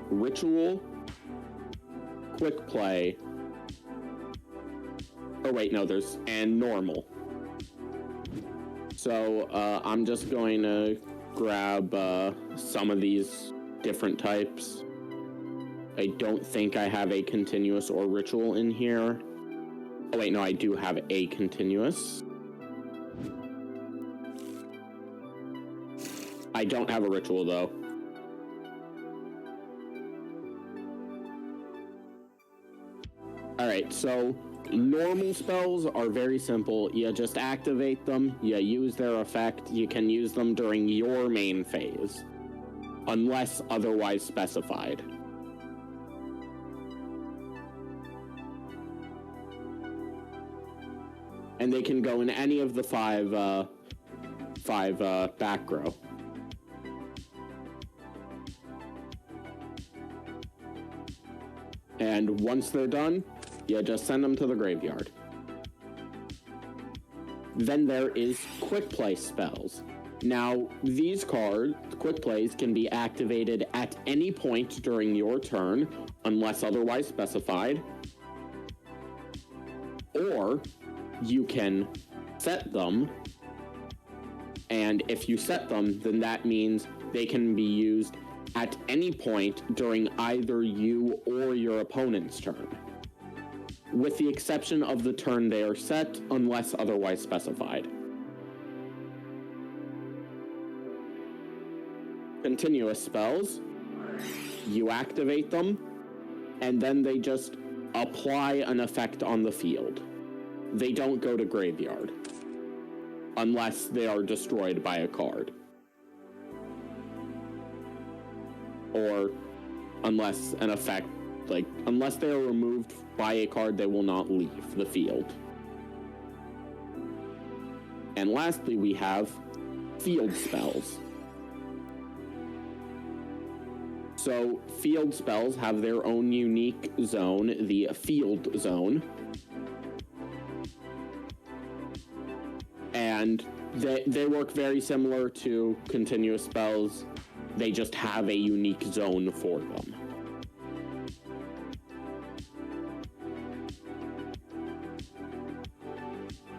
ritual, quick play. Oh wait, no, and normal. So I'm just going to grab some of these different types. I don't think I have a continuous or ritual in here. Oh wait, no, I do have a continuous. I don't have a ritual, though. Alright, so normal spells are very simple. You just activate them, you use their effect, you can use them during your main phase, unless otherwise specified. And they can go in any of the five back row. And once they're done, you just send them to the graveyard. Then there is quick play spells. Now, these quick plays, can be activated at any point during your turn, unless otherwise specified. Or you can set them, and if you set them, then that means they can be used at any point during either you or your opponent's turn, with the exception of the turn they are set, unless otherwise specified. Continuous spells, you activate them, and then they just apply an effect on the field. They don't go to graveyard. unless they are destroyed by a card. Or unless an effect, like, unless they are removed by a card, they will not leave the field. And lastly, we have field spells. So, field spells have their own unique zone, the field zone. And they work very similar to continuous spells. They just have a unique zone for them.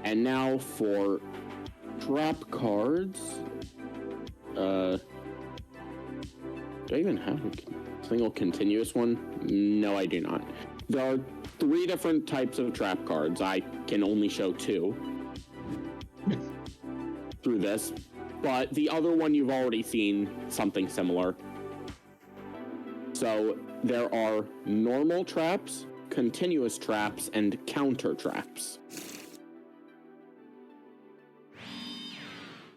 And now for trap cards. Do I even have a single continuous one? No, I do not. There are 3 different types of trap cards. I can only show 2 through this, but the other one you've already seen something similar. So there are normal traps, continuous traps, and counter traps.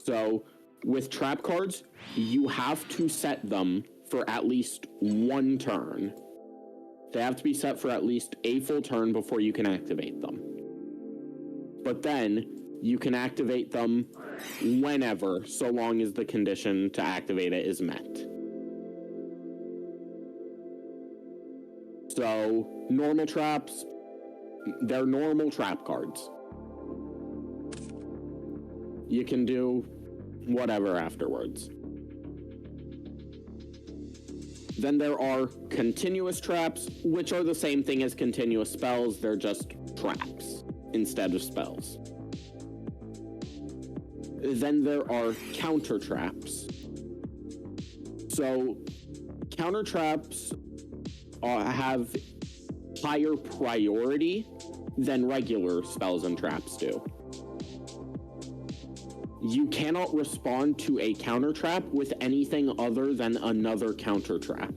So with trap cards, you have to set them for at least 1 turn. They have to be set for at least a full turn before you can activate them. But then you can activate them whenever, so long as the condition to activate it is met. So, normal traps, they're normal trap cards. You can do whatever afterwards. Then there are continuous traps, which are the same thing as continuous spells, they're just traps instead of spells. Then there are counter traps. So, counter traps have higher priority than regular spells and traps do. You cannot respond to a counter trap with anything other than another counter trap.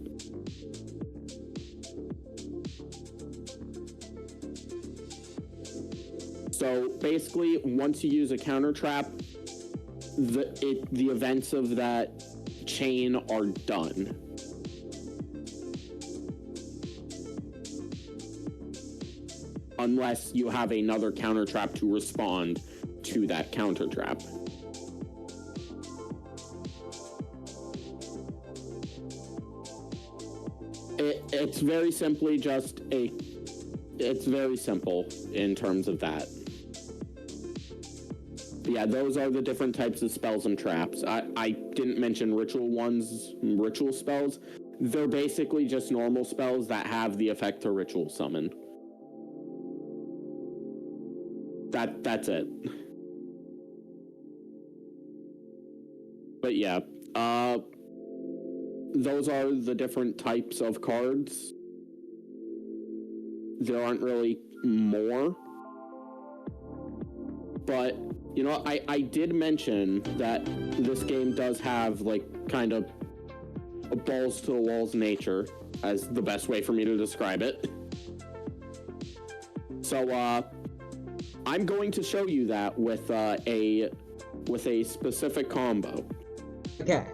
So basically, once you use a counter trap, the events of that chain are done. Unless you have another counter trap to respond to that counter trap. It's very simply just it's very simple in terms of that. But yeah, those are the different types of spells and traps. I didn't mention ritual spells. They're basically just normal spells that have the effect to ritual summon. That's it. But yeah, those are the different types of cards. There aren't really more. But, you know, I did mention that this game does have, like, kind of a balls to the walls nature, as the best way for me to describe it. So, I'm going to show you that with a specific combo. Okay.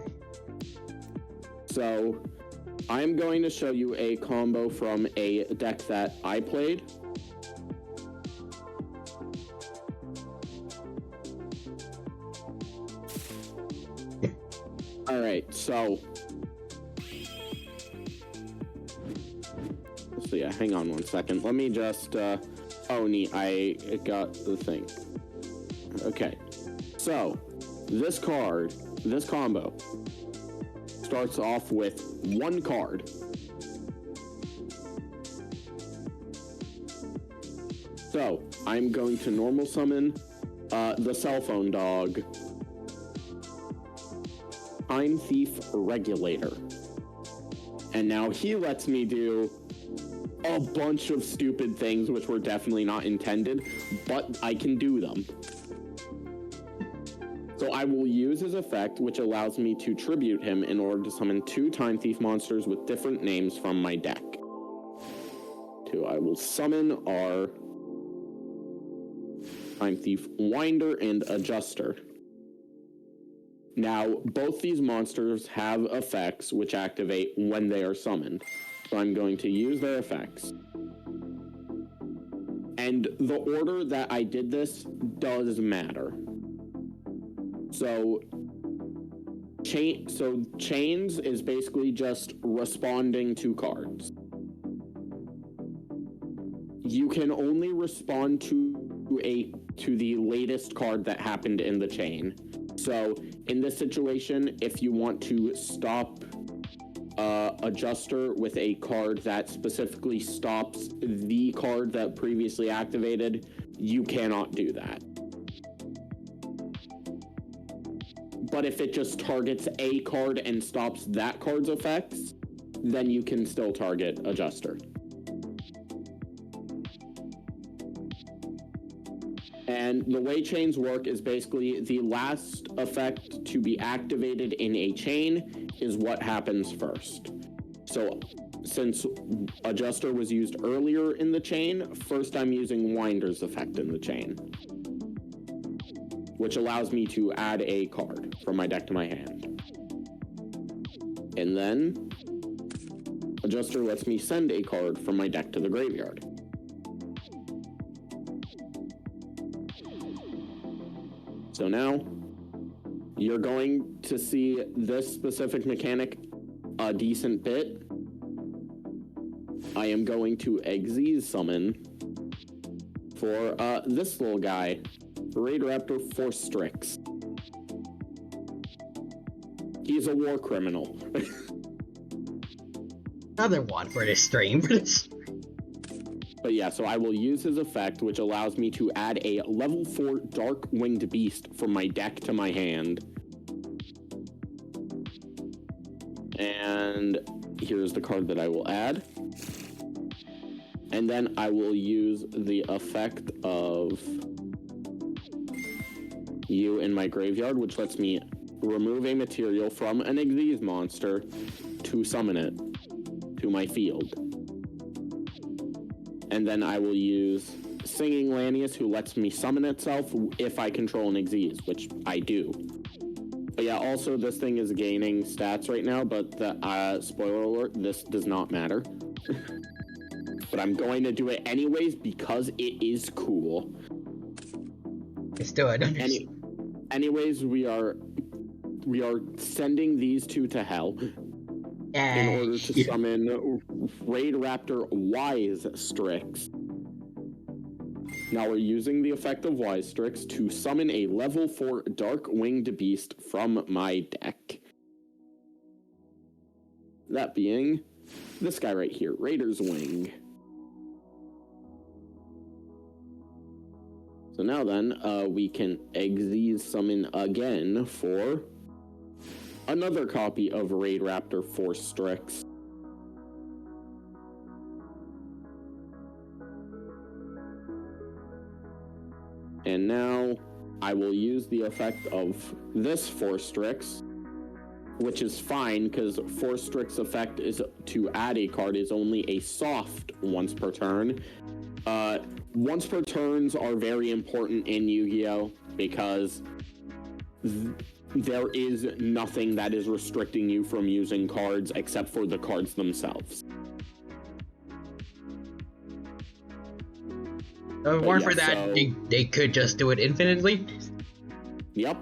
So, I'm going to show you a combo from a deck that I played. Alright, so... So yeah, hang on one second. Let me just, oh neat, I got the thing. Okay. So, this combo, starts off with 1 card. So, I'm going to normal summon the cell phone dog, Time Thief Regulator. And now he lets me do a bunch of stupid things which were definitely not intended, but I can do them. So I will use his effect, which allows me to tribute him in order to summon 2 Time Thief monsters with different names from my deck. I will summon our Time Thief, Winder, and Adjuster. Now, both these monsters have effects which activate when they are summoned. So I'm going to use their effects. And the order that I did this does matter. So chains is basically just responding to cards. You can only respond to the latest card that happened in the chain. So in this situation, if you want to stop Adjuster with a card that specifically stops the card that previously activated, you cannot do that. But if it just targets a card and stops that card's effects, then you can still target Adjuster. And the way chains work is basically the last effect to be activated in a chain is what happens first. So since Adjuster was used earlier in the chain, first I'm using Winder's effect in the chain, which allows me to add a card from my deck to my hand. And then Adjuster lets me send a card from my deck to the graveyard. So now, you're going to see this specific mechanic a decent bit. I am going to Xyz summon for this little guy, Raid Raptor Force Strix. He's a war criminal. Another one for this stream. But yeah, so I will use his effect, which allows me to add a level 4 Dark Winged Beast from my deck to my hand. And here's the card that I will add. And then I will use the effect of you in my graveyard, which lets me remove a material from an Xyz monster to summon it to my field. And then I will use Singing Lanius, who lets me summon itself if I control an Xyz, which I do. But yeah, also this thing is gaining stats right now, but spoiler alert, this does not matter. But I'm going to do it anyways because it is cool. It's still anyways, we are sending these two to hell. In order to summon Raid Raptor Wise Strix. Now we're using the effect of Wise Strix to summon a level 4 Dark Winged Beast from my deck. That being this guy right here, Raider's Wing. So now then, we can Xyz summon again for another copy of Raid Raptor Force Strix. And now I will use the effect of this Force Strix, which is fine because Force Strix effect is to add a card is only a soft once per turn. Once per turns are very important in Yu-Gi-Oh! Because there is nothing that is restricting you from using cards except for the cards themselves. If it weren't for that, they could just do it infinitely? Yep.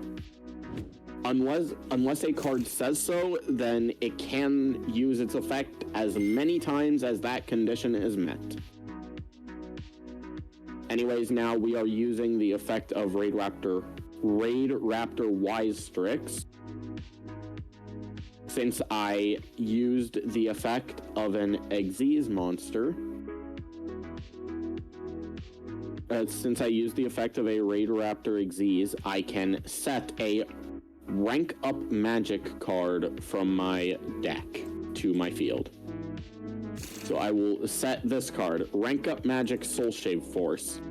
Unless a card says so, then it can use its effect as many times as that condition is met. Anyways, now we are using the effect of Raid Raptor Wise Strix. Since I used the effect of an Xyz monster, since I used the effect of a Raid Raptor Xyz, I can set a rank up magic card from my deck to my field. So I will set this card, Rank Up Magic Soulshave Force.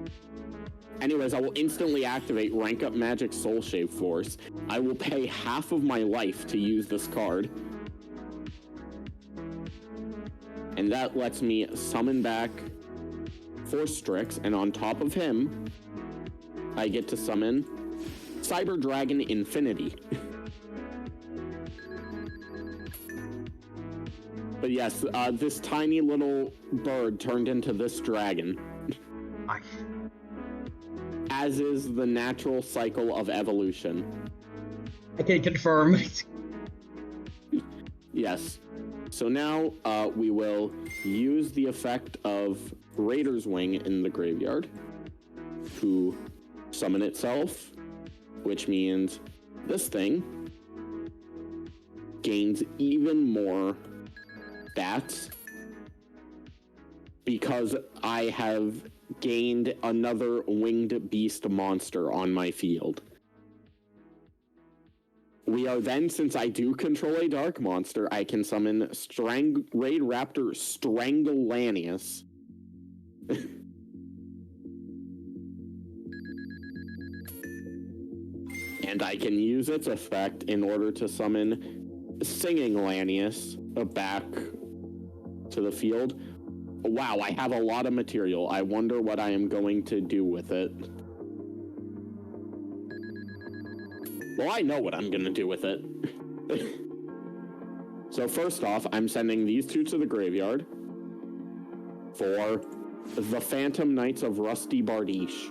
Anyways, I will instantly activate Rank Up Magic Soulshave Force. I will pay half of my life to use this card. And that lets me summon back Force Strix, and on top of him, I get to summon Cyber Dragon Infinity. But yes, this tiny little bird turned into this dragon. As is the natural cycle of evolution. I can confirm. Yes. So now we will use the effect of Raider's Wing in the graveyard to summon itself, which means this thing gains even more stats because I have gained another winged beast monster on my field. We are then, since I do control a dark monster, I can summon Raid Raptor Stranglelanius. And I can use its effect in order to summon Singing Lanius back to the field. Wow, I have a lot of material. I wonder what I am going to do with it. Well, I know what I'm going to do with it. So first off, I'm sending these two to the graveyard for the Phantom Knights of Rusty Bardiche.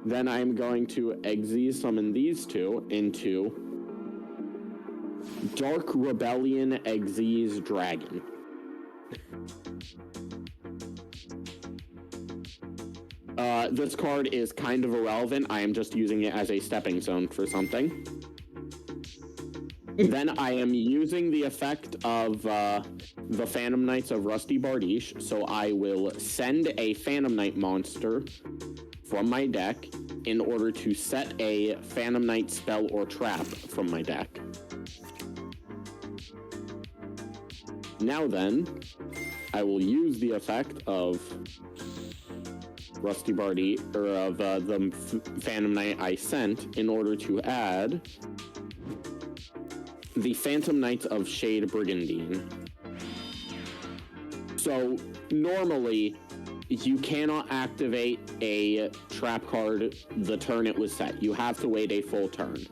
Then I'm going to Xyz summon these two into Dark Rebellion Xyz Dragon. This card is kind of irrelevant. I am just using it as a stepping stone for something. Then I am using the effect of the Phantom Knights of Rusty Bardiche, so I will send a Phantom Knight monster from my deck in order to set a Phantom Knight spell or trap from my deck. Now then, I will use the effect of Rusty Bardiche, or of the Phantom Knight I sent, in order to add the Phantom Knights of Shade Brigandine. So, normally, you cannot activate a trap card the turn it was set. You have to wait a full turn.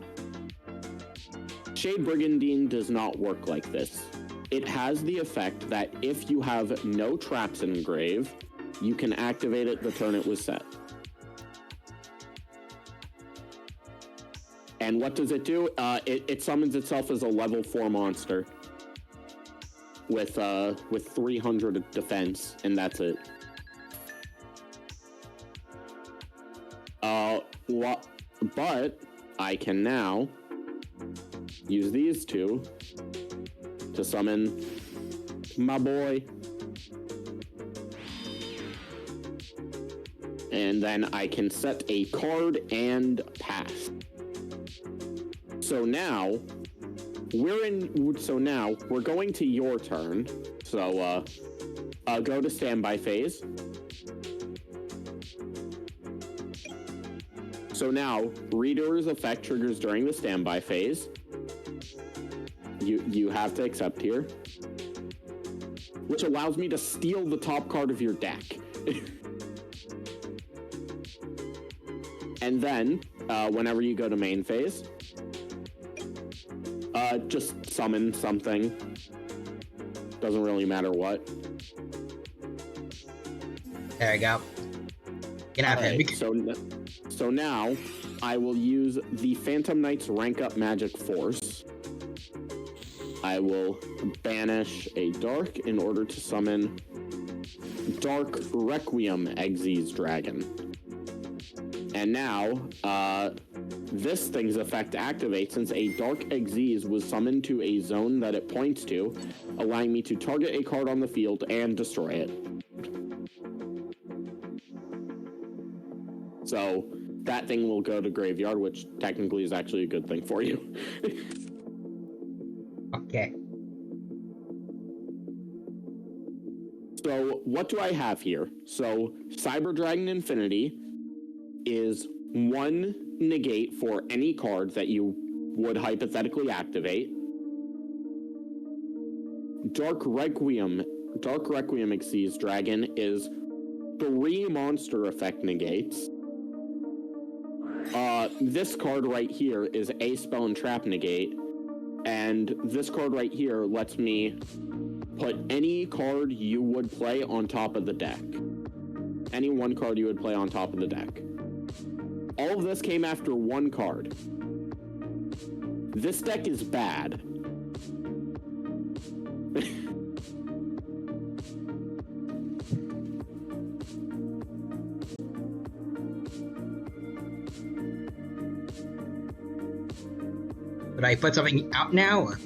Shade Brigandine does not work like this. It has the effect that if you have no traps in grave, you can activate it the turn it was set. And what does it do? It summons itself as a level 4 monster with 300 defense, and that's it. But I can now use these two to summon my boy. And then I can set a card and pass. So now we're going to your turn. So go to standby phase. So now, Reader's effect triggers during the standby phase. You have to accept here. Which allows me to steal the top card of your deck. And then, whenever you go to main phase, just summon something. Doesn't really matter what. There you go. Can have him. So now, I will use the Phantom Knight's Rank Up Magic Force. I will banish a Dark in order to summon Dark Requiem Xyz Dragon. And now, this thing's effect activates since a Dark Xyz was summoned to a zone that it points to, allowing me to target a card on the field and destroy it. So that thing will go to graveyard, which technically is actually a good thing for you. Okay. So what do I have here? So Cyber Dragon Infinity is 1 negate for any card that you would hypothetically activate. Dark Requiem Xyz Dragon is 3 monster effect negates. This card right here is a spell and trap negate, and this card right here lets me put any card you would play on top of the deck. Any one card you would play on top of the deck. All of this came after 1 card. This deck is bad. Would I put something out now? Or?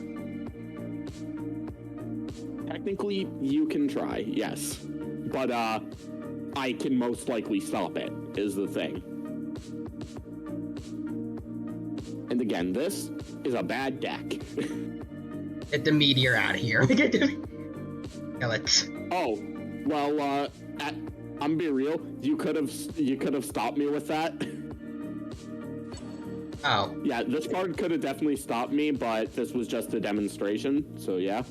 Technically, you can try, yes. But, I can most likely stop it, is the thing. And again, this is a bad deck. Get the meteor out of here. Get the... Yeah, let's... Oh, well, I'm be real. You could have stopped me with that. Oh. Yeah, this card could have definitely stopped me, but this was just a demonstration, so yeah.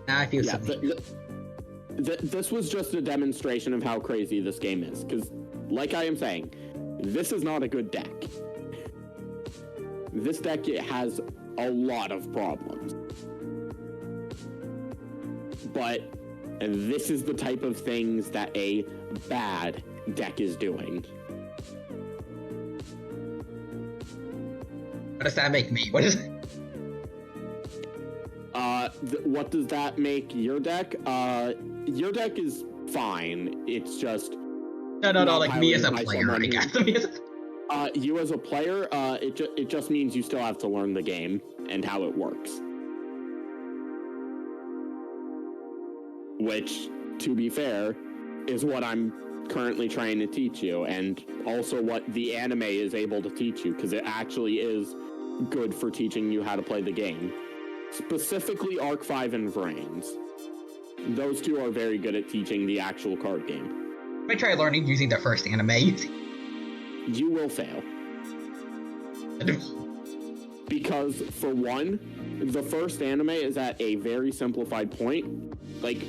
Now I feel something. This was just a demonstration of how crazy this game is, because, like I am saying, this is not a good deck. This deck has a lot of problems. But this is the type of things that a bad deck is doing. What does that make me? What is it? What does that make your deck? Your deck is fine. It's just... No, like me as a player, I guess. You as a player, it just means you still have to learn the game and how it works. Which, to be fair, is what I'm currently trying to teach you, and also what the anime is able to teach you, because it actually is good for teaching you how to play the game. Specifically Arc 5 and Vrains. Those two are very good at teaching the actual card game. I try learning using the first anime. You will fail. Because, for one, the first anime is at a very simplified point. Like,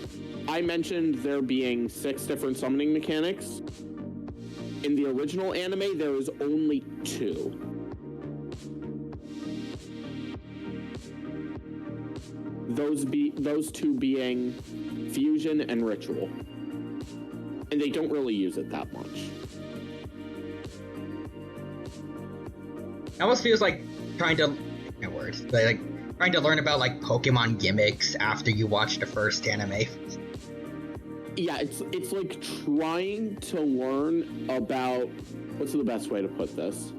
I mentioned there being 6 different summoning mechanics. In the original anime, there is only 2. Those 2 being fusion and ritual. And they don't really use it that much. It almost feels like trying to, like trying to learn about like Pokemon gimmicks after you watch the first anime. Yeah, it's like trying to learn about, what's the best way to put this?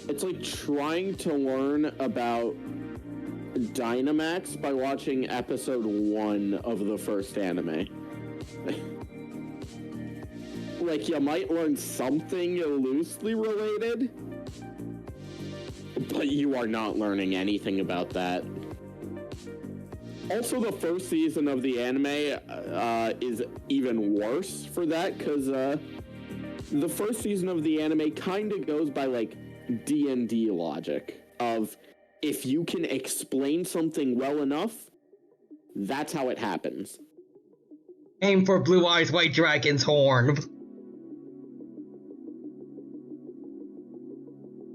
It's like trying to learn about Dynamax by watching episode 1 of the first anime. Like, you might learn something loosely related, but you are not learning anything about that. Also, the first season of the anime is even worse for that, because the first season of the anime kind of goes by, like, D&D logic of, if you can explain something well enough, that's how it happens. Aim for Blue Eyes White Dragon's horn.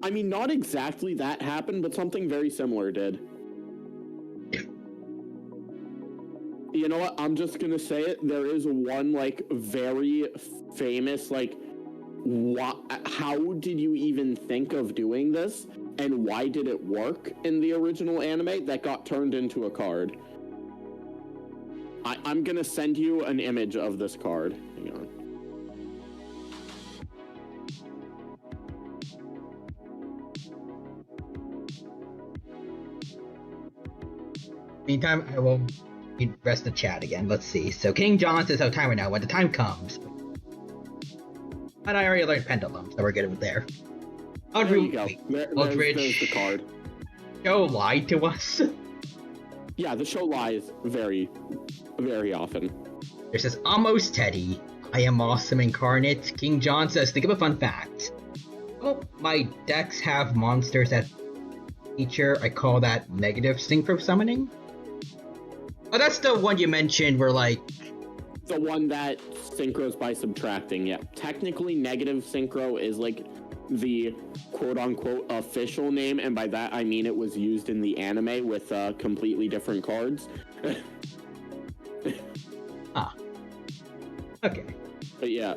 I mean, not exactly that happened, but something very similar did. You know what? I'm just gonna say it. There is one, like, very famous, like, how did you even think of doing this? And why did it work in the original anime that got turned into a card? I'm gonna send you an image of this card. Hang on. Meantime, I will rest the chat again. Let's see. So King John says, "Oh, timer now. When the time comes." And I already learned Pendulum, so we're good with there. There you go. There's the card. Show lied to us. Yeah, the show lies very, very often. There says, "Almost Teddy. I am awesome incarnate." King John says, "Think of a fun fact. Oh, my decks have monsters that feature, I call that negative synchro summoning. Oh, that's the one you mentioned where, like... The one that synchros by subtracting, yeah. Technically, negative synchro is, like, the quote-unquote official name, and by that I mean it was used in the anime with completely different cards. Ah. Okay. But yeah,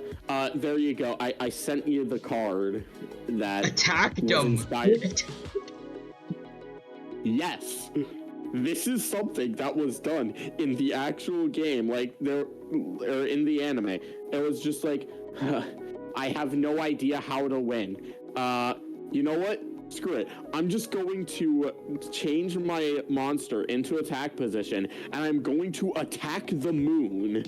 there you go. I sent you the card that Attack was them. inspired. Yes. This is something that was done in the actual game, like or in the anime. It was just like, I have no idea how to win. You know what? Screw it. I'm just going to change my monster into attack position, and I'm going to attack the moon.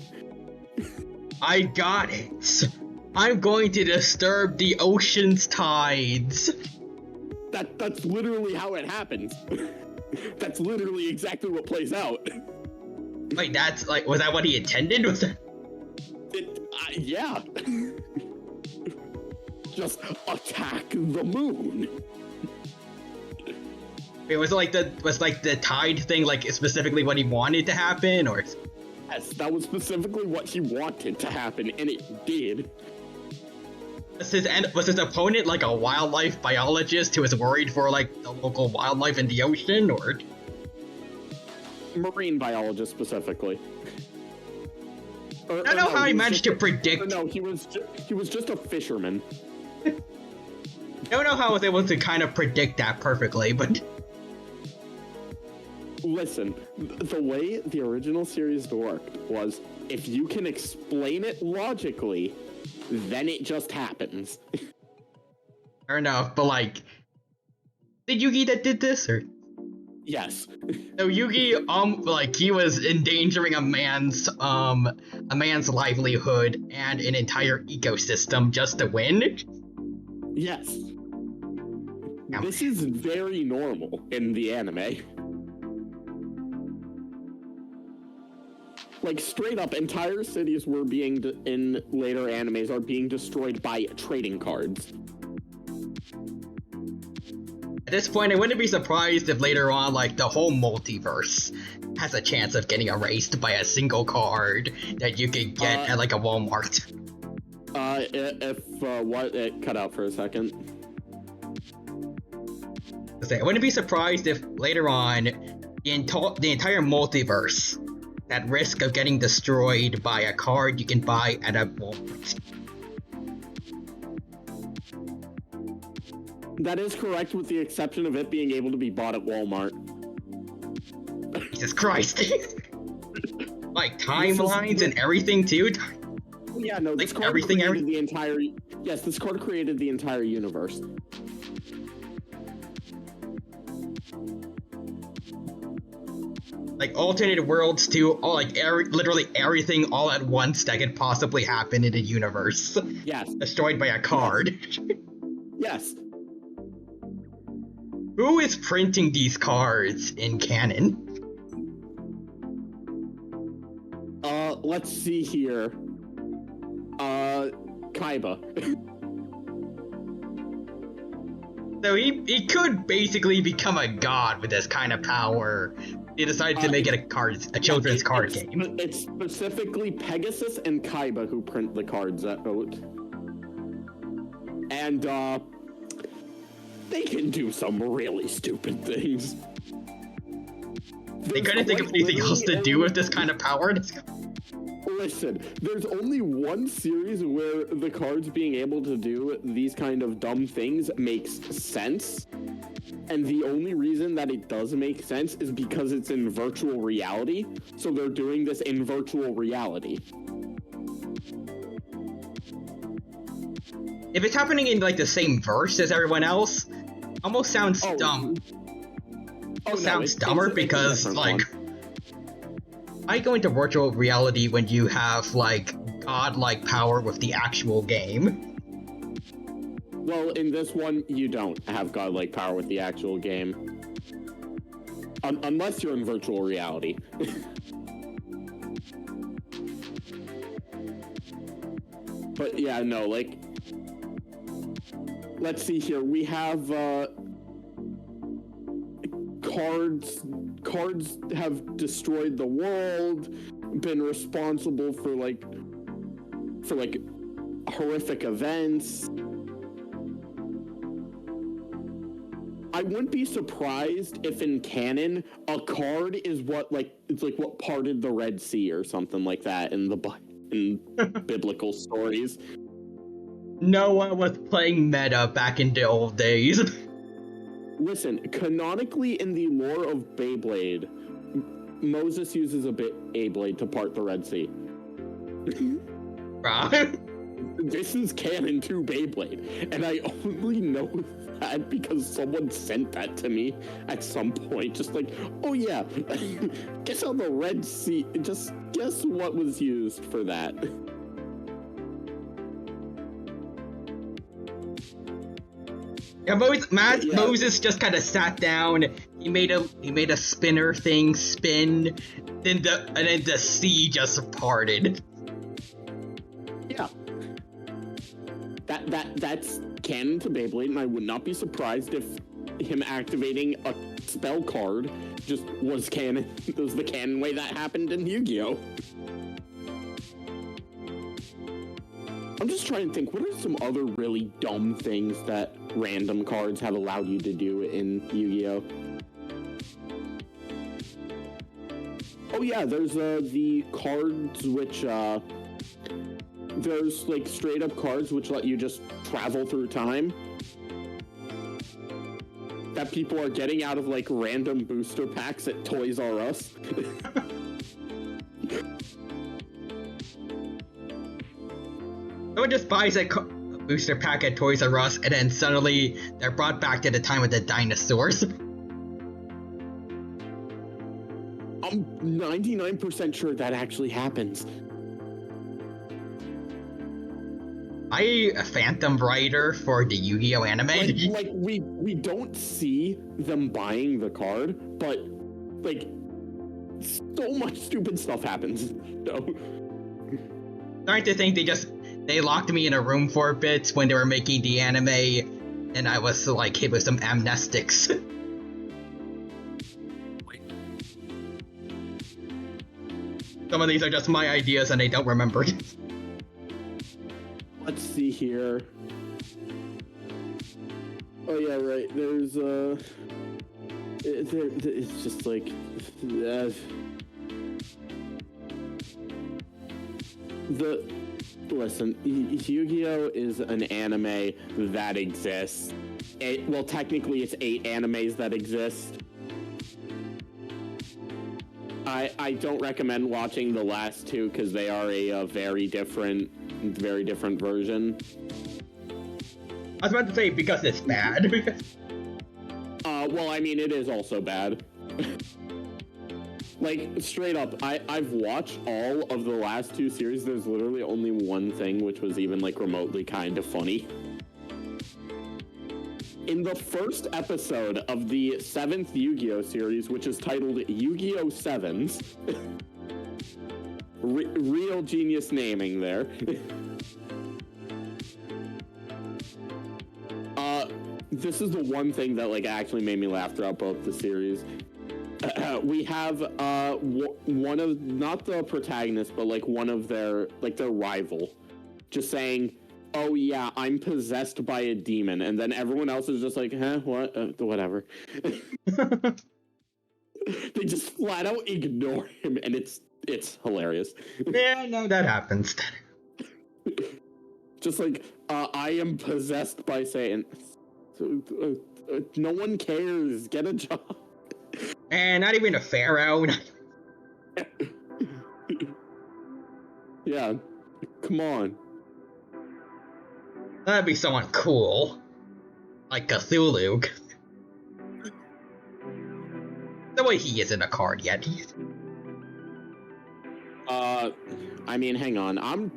I got it. I'm going to disturb the ocean's tides. That's literally how it happens. That's literally exactly what plays out. Wait, that's like, was that what he intended? Was that? Yeah. Just attack the moon. It was like the tide thing, like specifically what he wanted to happen, or? Yes, that was specifically what he wanted to happen, and it did. Was his opponent like a wildlife biologist who was worried for like the local wildlife in the ocean, or? Marine biologist specifically. I don't know how he managed to predict. No, he was just a fisherman. I don't know how I was able to kind of predict that perfectly, but... Listen, the way the original series worked was, if you can explain it logically, then it just happens. Fair enough, but like... Did Yugi that did this, or...? Yes. So Yugi, like, he was endangering a man's livelihood and an entire ecosystem just to win? Yes. Ouch. This is very normal in the anime. Like, straight up, entire cities were being, in later animes, are being destroyed by trading cards. At this point, I wouldn't be surprised if later on, like, the whole multiverse has a chance of getting erased by a single card that you could get at, like, a Walmart. What? It cut out for a second. I wouldn't be surprised if later on, the entire multiverse, at risk of getting destroyed by a card you can buy at a Walmart. That is correct, with the exception of it being able to be bought at Walmart. Jesus Christ. Like, timelines and everything, too? Yeah, no, this like, card created the entire... Yes, this card created the entire universe. Like, alternate worlds, too, all, like, literally everything all at once that could possibly happen in a universe. Yes. Destroyed by a card. Yes. Who is printing these cards in canon? Let's see here. Kaiba. So he could basically become a god with this kind of power. He decided to make it a children's card game. It's specifically Pegasus and Kaiba who print the cards out. And, they can do some really stupid things. They couldn't think of anything else to do with this kind of power. Listen, there's only one series where the cards being able to do these kind of dumb things makes sense. And the only reason that it does make sense is because it's in virtual reality. So they're doing this in virtual reality. If it's happening in, like, the same verse as everyone else, almost sounds dumb. Sounds dumber because, like... I go into virtual reality when you have, like, godlike power with the actual game. Well, in this one, you don't have godlike power with the actual game. Unless you're in virtual reality. But yeah, no, like... Let's see here. We have, cards have destroyed the world, been responsible for horrific events. I wouldn't be surprised if in canon a card is what parted the Red Sea or something like that in biblical stories. Noah was playing meta back in the old days. Listen, canonically in the lore of Beyblade, Moses uses a blade to part the Red Sea. This is canon to Beyblade, and I only know that because someone sent that to me at some point. Just like, oh yeah, guess how the Red Sea, just guess what was used for that. Yeah, Moses just kind of sat down. He made a spinner thing spin, and then the sea just parted. Yeah, that's canon to Beyblade, and I would not be surprised if him activating a spell card just was canon. It was the canon way that happened in Yu-Gi-Oh. I'm just trying to think, what are some other really dumb things that random cards have allowed you to do in Yu-Gi-Oh? Oh yeah, there's the cards which, there's like straight up cards which let you just travel through time. That people are getting out of like random booster packs at Toys R Us. Someone just buys a booster pack at Toys R Us, and then suddenly they're brought back to the time of the dinosaurs. I'm 99% sure that actually happens. I a Phantom Rider for the Yu-Gi-Oh anime. Like we don't see them buying the card, but like so much stupid stuff happens. No. Starting to think they locked me in a room for a bit when they were making the anime, and I was like hit with some amnestics. Some of these are just my ideas and I don't remember. Let's see here. Oh yeah, right. There's it's just like listen, Yu-Gi-Oh is an anime that exists. Well, technically it's 8 animes that exist. I don't recommend watching the last 2 because they are a very different version. I was about to say because it's bad. Well, I mean, it is also bad. Like, straight up, I've watched all of the last 2 series. There's literally only one thing which was even, like, remotely kind of funny. In the first episode of the 7th Yu-Gi-Oh series, which is titled Yu-Gi-Oh! Sevens, real genius naming there. This is the one thing that, like, actually made me laugh throughout both the series. We have one of, not the protagonist, but like one of their rival, just saying, "Oh yeah, I'm possessed by a demon," and then everyone else is just like, "Huh? What? Whatever." They just flat out ignore him, and it's hilarious. Yeah, no, that happens. Just like, I am possessed by Satan. No one cares. Get a job. And not even a pharaoh. Yeah, come on. That'd be someone cool. Like Cthulhu. The way he isn't a card yet. I mean, hang on.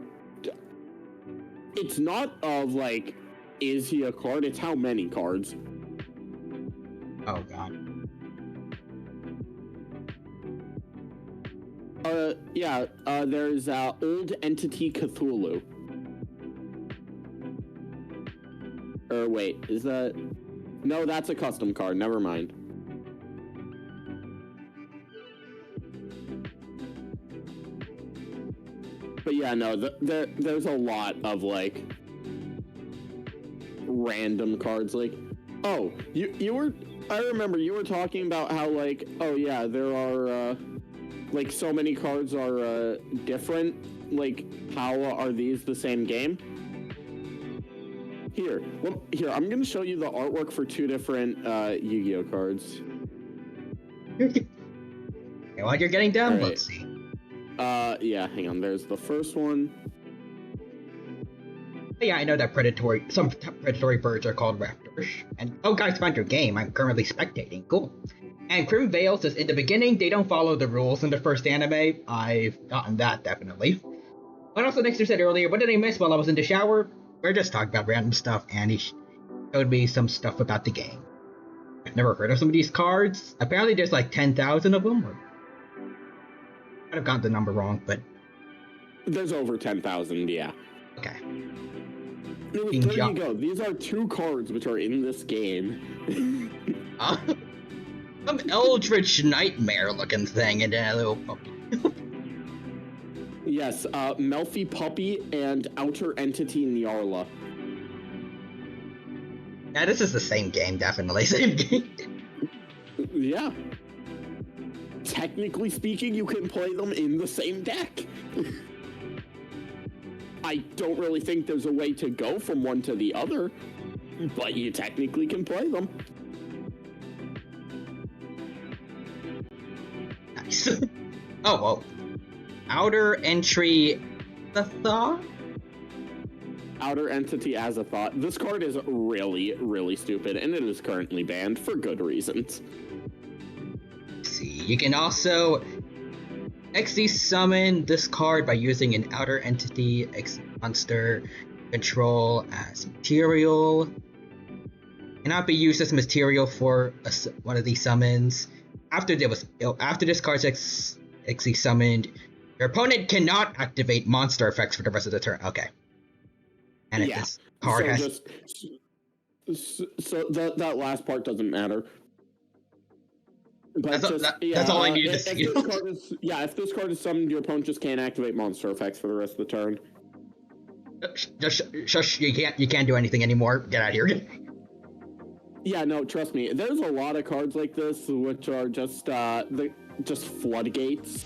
It's not of, like, is he a card? It's how many cards. Oh, God. Yeah, there's, Old Entity Cthulhu. Or wait, is that... No, that's a custom card, never mind. Yeah, no, there's a lot of, like, random cards. Like, oh, you were... I remember you were talking about how, like, oh yeah, there are, like, so many cards are, different. Like, how are these the same game? Here, I'm gonna show you the artwork for 2 different, Yu-Gi-Oh cards. Okay, while you're getting done, right. Let's see. Yeah, hang on, there's the first one. Yeah, I know that some predatory birds are called raptors. And oh guys, found your game. I'm currently spectating. Cool. And Crim Veil says, in the beginning, they don't follow the rules in the first anime. I've gotten that, definitely. But also, Nixter said earlier, what did I miss while I was in the shower? We're just talking about random stuff, and he showed me some stuff about the game. I've never heard of some of these cards. Apparently there's like 10,000 of them. I'd have gotten the number wrong, but... There's over 10,000, yeah. Okay. There you go. These are 2 cards which are in this game. Some Eldritch Nightmare looking thing and a little puppy. Yes, Melfi Puppy and Outer Entity Nyarla. Yeah, this is the same game, definitely. Same game. Yeah. Technically speaking, you can play them in the same deck. I don't really think there's a way to go from one to the other, but you technically can play them. Nice. Oh, whoa. Outer Entry the Thought? Outer Entity as a Thought. This card is really, really stupid, and it is currently banned for good reasons. Let's see, you can also XD summon this card by using an Outer Entity monster control as material. Cannot be used as material for one of these summons. After this card's XD summoned, your opponent cannot activate monster effects for the rest of the turn. Okay. And if this card that last part doesn't matter. But that's all I needed to see. If this card is summoned, your opponent just can't activate monster effects for the rest of the turn. Shush! You can't do anything anymore. Get out of here. Yeah, no, trust me. There's a lot of cards like this which are just floodgates.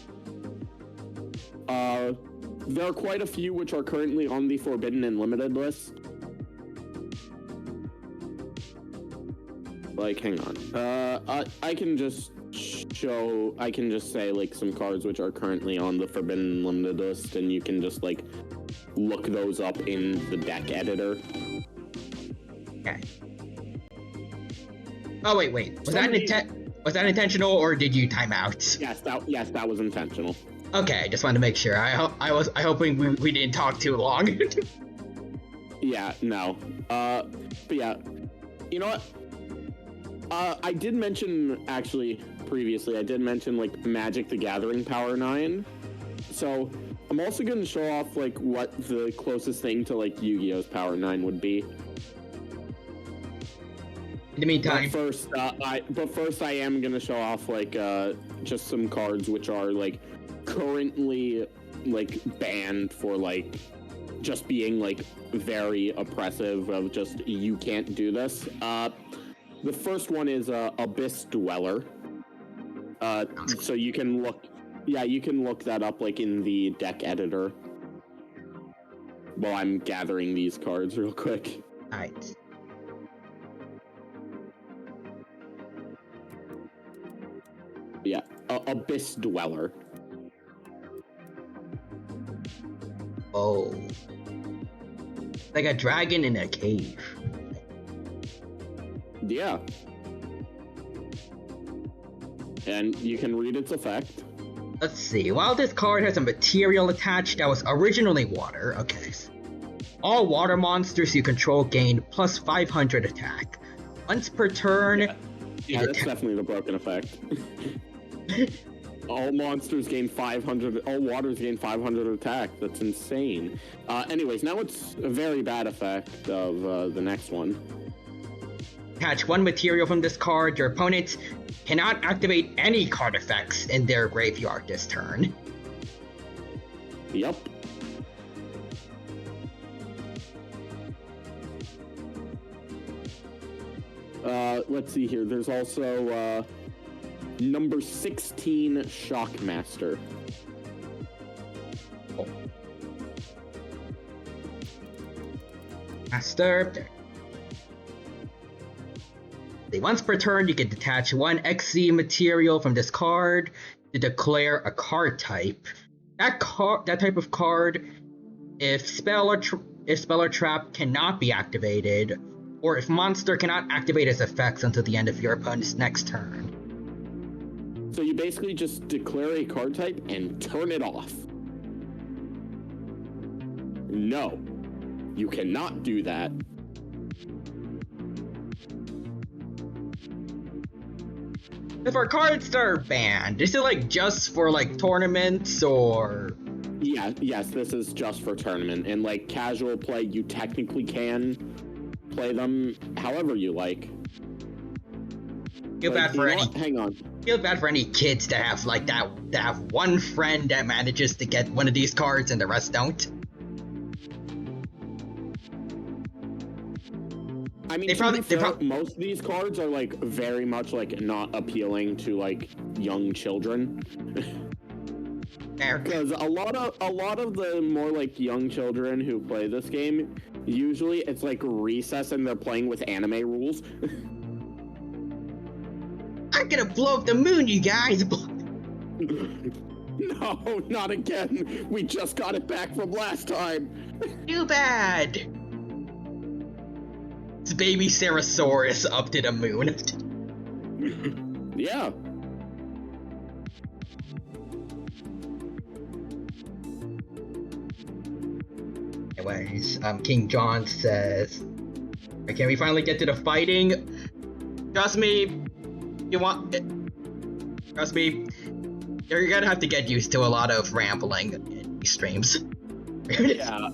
There are quite a few which are currently on the Forbidden and Limited list. Like, hang on. I can just say, like, some cards which are currently on the Forbidden and Limited list, and you can just, like, look those up in the deck editor. Okay. Oh, wait. Was that intentional, or did you time out? Yes, that was intentional. Okay, I just wanted to make sure. I hope we didn't talk too long. Yeah, no. But yeah, you know what? I did mention, actually, previously, like, Magic the Gathering Power 9. So, I'm also going to show off, like, what the closest thing to, like, Yu-Gi-Oh's Power 9 would be. In the meantime... But first I am going to show off, like, just some cards which are, like, currently, like, banned for, like, just being, like, very oppressive of just, you can't do this. The first one is Abyss Dweller. So you can look that up, like, in the deck editor while I'm gathering these cards real quick. Alright. Yeah, Abyss Dweller. Oh. Like a dragon in a cave. Yeah. And you can read its effect. Let's see. While this card has a material attached that was originally water, okay. All water monsters you control gain plus 500 attack. Once per turn... Yeah, that's definitely the broken effect. All monsters gain 500... All waters gain 500 attack. That's insane. Anyways, now it's a very bad effect of the next one. Attach one material from this card. Your opponent cannot activate any card effects in their graveyard this turn. Yep. Let's see here. There's also number 16, Shockmaster. Oh. Master. Once per turn, you can detach one XC material from this card to declare a card type. That type of card, if spell or trap cannot be activated, or if monster cannot activate its effects until the end of your opponent's next turn. So you basically just declare a card type and turn it off. No, you cannot do that. If our cards are banned, is it like just for like tournaments or? Yeah, yes, this is just for tournament. And like casual play, you technically can play them however you like. Feel bad for any. Hang on. Feel bad for any kids that have like that have one friend that manages to get one of these cards and the rest don't. I mean, most of these cards are like very much like not appealing to like young children. Because a lot of the more like young children who play this game, usually it's like recess and they're playing with anime rules. I'm gonna blow up the moon, you guys. No, not again. We just got it back from last time. Too bad. It's baby Cerosaurus up to the moon. Yeah. Anyways, King John says, can we finally get to the fighting? Trust me, trust me, you're gonna have to get used to a lot of rambling in these streams. Yeah,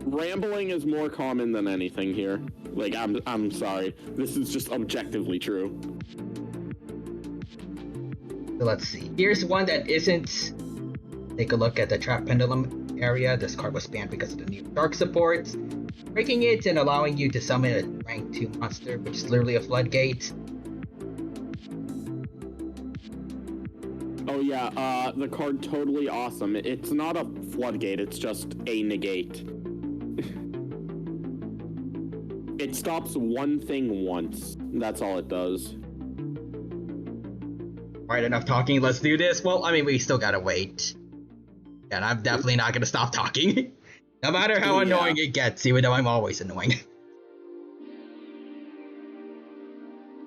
rambling is more common than anything here. Like, I'm sorry. This is just objectively true. So let's see. Here's one that isn't. Take a look at the Trap Pendulum area. This card was banned because of the new Dark support. Breaking it and allowing you to summon a rank 2 monster, which is literally a floodgate. Oh yeah, the card totally awesome. It's not a floodgate, it's just a negate. It stops one thing once. That's all it does. Alright, enough talking, let's do this. Well, I mean, we still gotta wait. And I'm definitely not gonna stop talking. No matter how annoying it gets, even though I'm always annoying.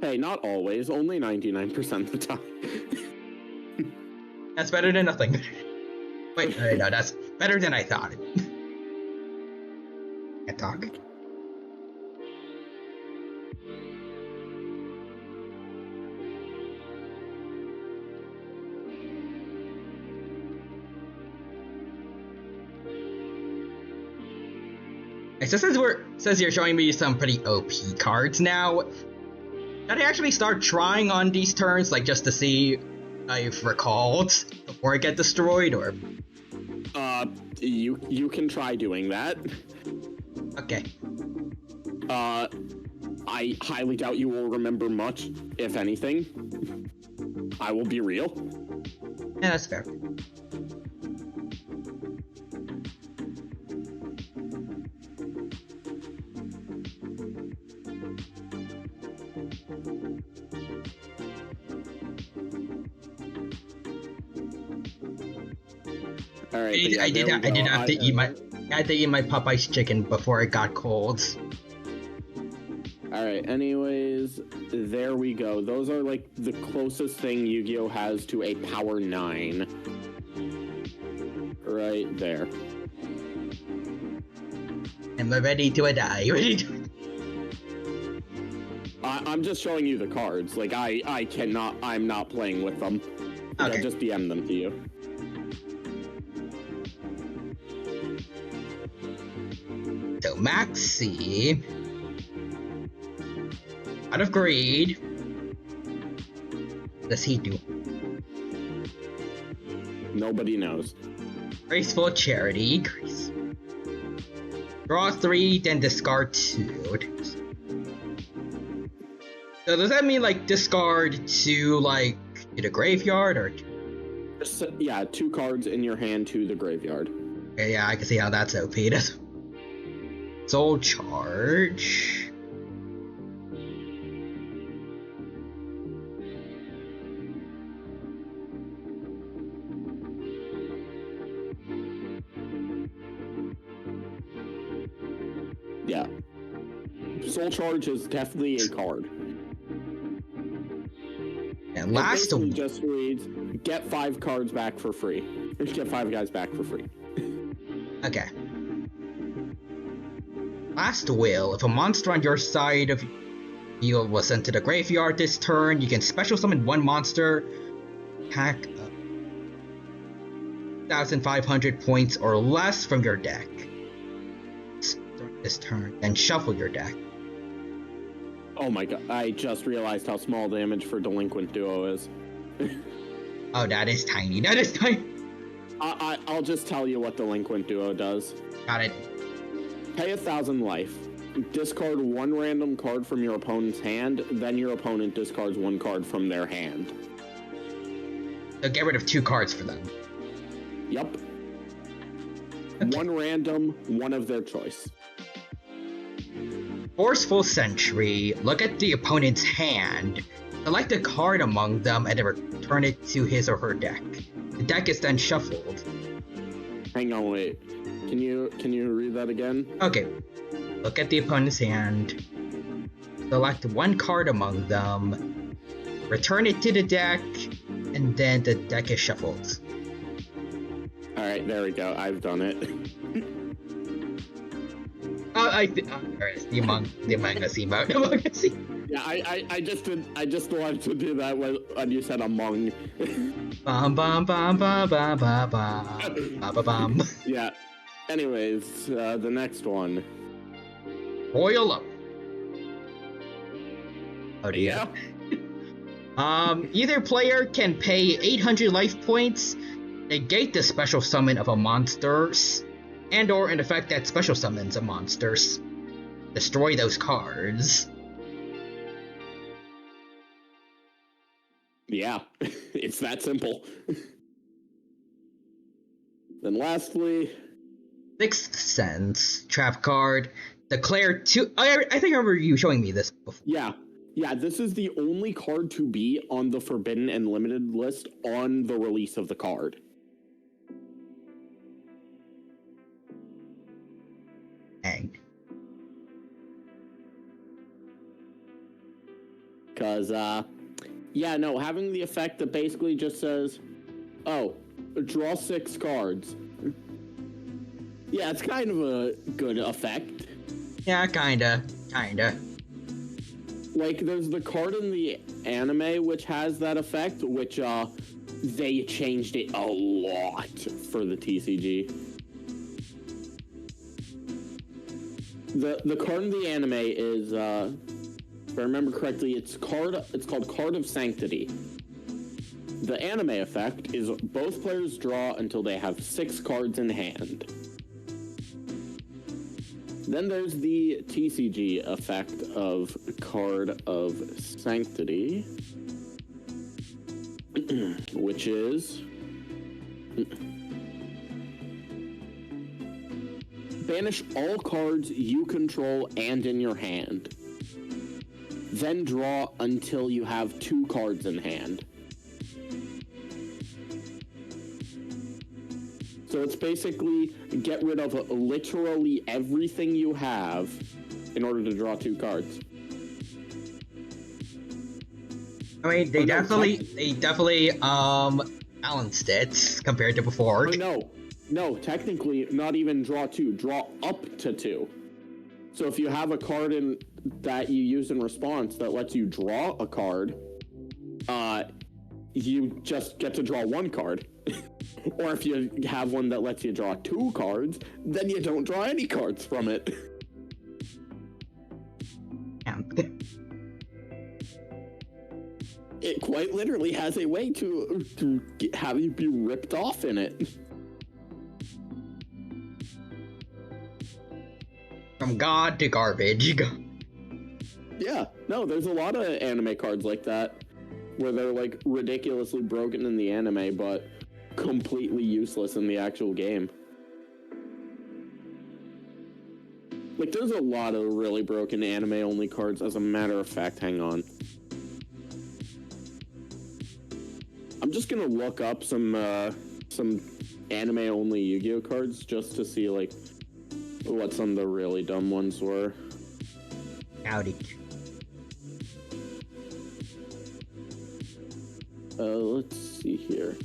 Hey, not always, only 99% of the time. That's better than nothing. Wait, no, that's better than I thought. Can't talk. So since you're showing me some pretty OP cards now, should I actually start trying on these turns, like just to see if I've recalled before I get destroyed, or? You can try doing that. Okay. I highly doubt you will remember much, if anything. I will be real. Yeah, that's fair. All right, I did have to eat my Popeye's chicken before it got cold. Alright, anyways, there we go. Those are like the closest thing Yu-Gi-Oh! Has to a Power 9. Right there. I'm ready to die. I'm just showing you the cards. Like, I'm not playing with them. Like, Okay. I just DM'd them to you. So Maxi, out of greed, what does he do? Nobody knows. Graceful Charity, Grace. Draw 3, then discard 2. So does that mean like discard to to the graveyard or? Yeah, 2 cards in your hand to the graveyard. Okay, yeah, I can see how that's OP. Soul Charge. Yeah. Soul Charge is definitely a card. And last one just reads, get 5 cards back for free. Or get 5 guys back for free. Okay. Last will. If a monster on your side of you was sent to the graveyard this turn, you can special summon 1 monster, pack 1,500 points or less from your deck this turn, then shuffle your deck. Oh my god, I just realized how small damage for Delinquent Duo is. Oh, that is tiny. That is tiny. I'll just tell you what Delinquent Duo does. Got it. Pay 1,000 life. Discard 1 random card from your opponent's hand, then your opponent discards 1 card from their hand. So get rid of 2 cards for them. Yep. Okay. 1 random, 1 of their choice. Forceful Sentry. Look at the opponent's hand. Select a card among them and then return it to his or her deck. The deck is then shuffled. Hang on, wait. Can you read that again? Okay. Look at the opponent's hand. Select 1 card among them. Return it to the deck, and then the deck is shuffled. Alright, there we go. I've done it. The Among Us emote. Yeah, I just wanted to do that when you said among. Bum bum bum bum bum bum bum bum. Yeah. Anyways, the next one. Royal up. Oh dear. Yeah. Either player can pay 800 life points, negate the special summon of a monster, and or an effect that special summons a monster. Destroy those cards. Yeah, it's that simple. Then lastly, Sixth Sense trap card. Declare 2. I think I remember you showing me this before. Yeah, this is the only card to be on the Forbidden and Limited list on the release of the card. Dang. Because, yeah, no, having the effect that basically just says, oh, draw 6 cards. Yeah, it's kind of a good effect. Yeah, kinda. Like, there's the card in the anime which has that effect, which, they changed it a lot for the TCG. The card in the anime is, if I remember correctly, it's called Card of Sanctity. The anime effect is both players draw until they have 6 cards in hand. Then there's the TCG effect of Card of Sanctity, which is banish all cards you control and in your hand. Then draw until you have 2 cards in hand. So it's basically get rid of literally everything you have in order to draw 2 cards. I mean, they definitely balanced it compared to before. No, technically not even draw 2, draw up to 2. So if you have a card that you use in response that lets you draw a card, you just get to draw 1 card. Or if you have one that lets you draw 2 cards, then you don't draw any cards from it. It quite literally has a way to have you be ripped off in it. From God to garbage. Yeah, no, there's a lot of anime cards like that, where they're like ridiculously broken in the anime, but completely useless in the actual game. Like, there's a lot of really broken anime-only cards, as a matter of fact. Hang on. I'm just gonna look up some anime-only Yu-Gi-Oh cards just to see, like, what some of the really dumb ones were. Howdy. Let's see here.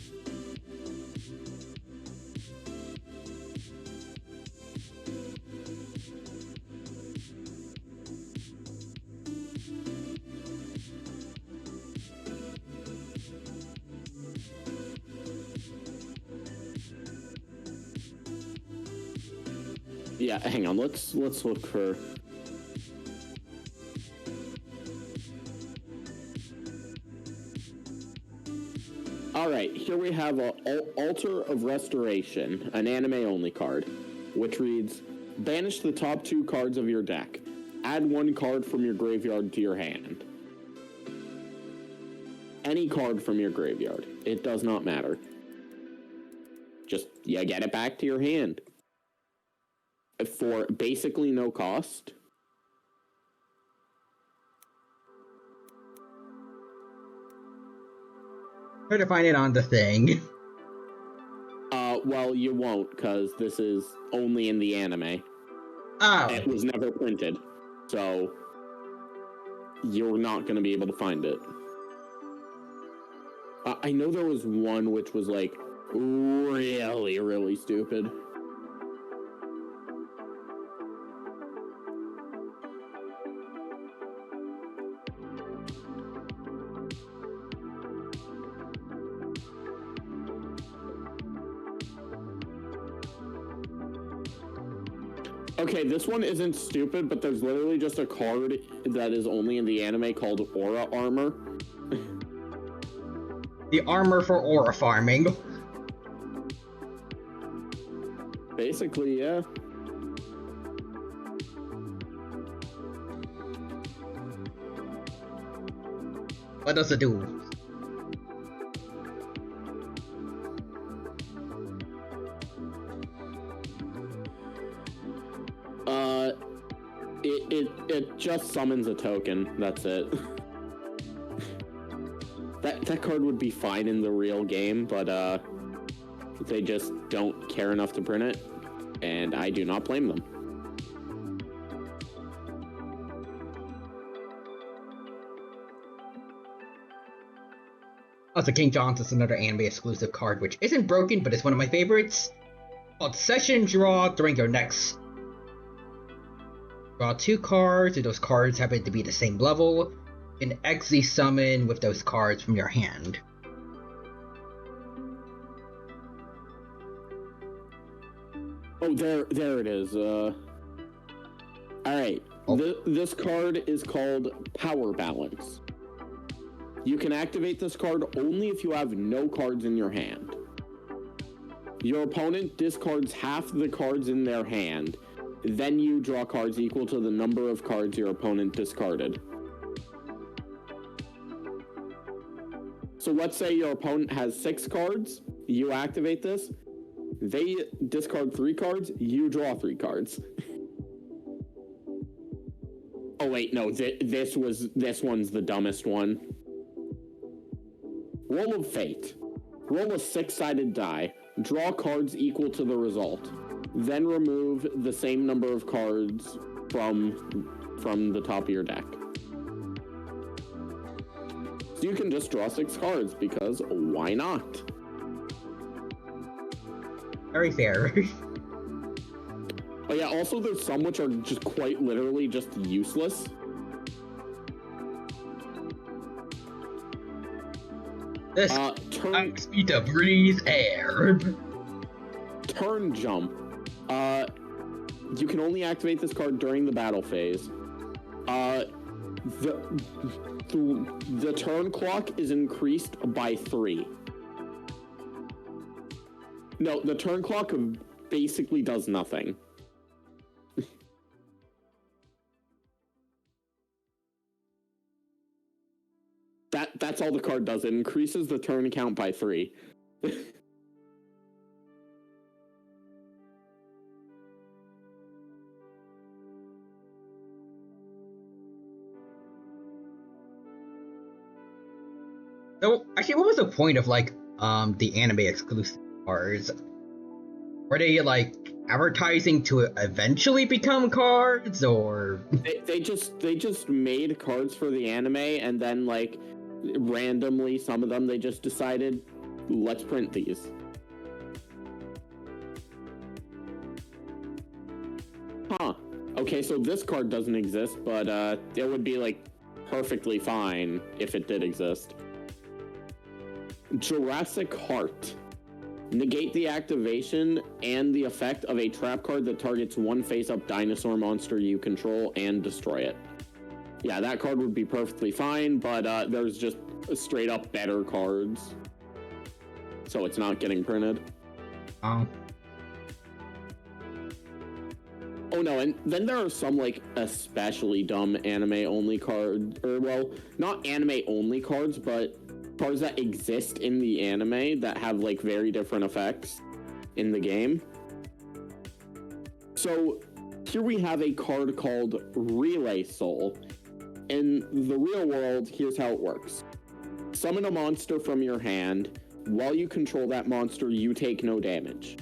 Yeah, hang on. Let's look for. All right, here we have a Altar of Restoration, an anime-only card, which reads: banish the top 2 cards of your deck. Add 1 card from your graveyard to your hand. Any card from your graveyard. It does not matter. Just, yeah, get it back to your hand. For basically no cost. Try to find it on the thing. Well, you won't, because this is only in the anime. Oh. It was never printed, so you're not going to be able to find it. I know there was one which was, like, really, really stupid. Okay, this one isn't stupid, but there's literally just a card that is only in the anime called Aura Armor. The armor for aura farming. Basically, yeah. What does it do? It just summons a token. That's it. That card would be fine in the real game, but they just don't care enough to print it, and I do not blame them. Also, King John's is another anime exclusive card, which isn't broken, but it's one of my favorites. Called Session Draw. During your next draw 2 cards, if those cards happen to be the same level, you can Exe summon with those cards from your hand. Oh, there it is. Alright. Oh. This card is called Power Balance. You can activate this card only if you have no cards in your hand. Your opponent discards half the cards in their hand. Then you draw cards equal to the number of cards your opponent discarded. So let's say your opponent has 6 cards, you activate this, they discard 3 cards, you draw 3 cards. Oh wait, no, this one's the dumbest one. Roll of Fate. Roll a 6-sided die, draw cards equal to the result. Then remove the same number of cards from the top of your deck. So you can just draw 6 cards, because why not? Very fair. Oh yeah, also there's some which are just quite literally just useless. This turn speed to breathe air. Turn Jump. You can only activate this card during the battle phase. The turn clock is increased by 3. No, the turn clock basically does nothing. That's all the card does. It increases the turn count by 3. So, actually, what was the point of, like, the anime exclusive cards? Were they, like, advertising to eventually become cards, or...? They just made cards for the anime, and then, like, randomly, some of them, they just decided, let's print these. Huh. Okay, so this card doesn't exist, but, it would be, like, perfectly fine if it did exist. Jurassic Heart. Negate the activation and the effect of a trap card that targets one face-up dinosaur monster you control and destroy it. Yeah, that card would be perfectly fine, but there's just straight-up better cards. So it's not getting printed. Oh. Oh no, and then there are some, like, especially dumb anime-only cards, or, well, not anime-only cards, but cards that exist in the anime that have, like, very different effects in the game. So here we have a card called Relay Soul. In the real world, here's how it works. Summon a monster from your hand. While you control that monster, you take no damage.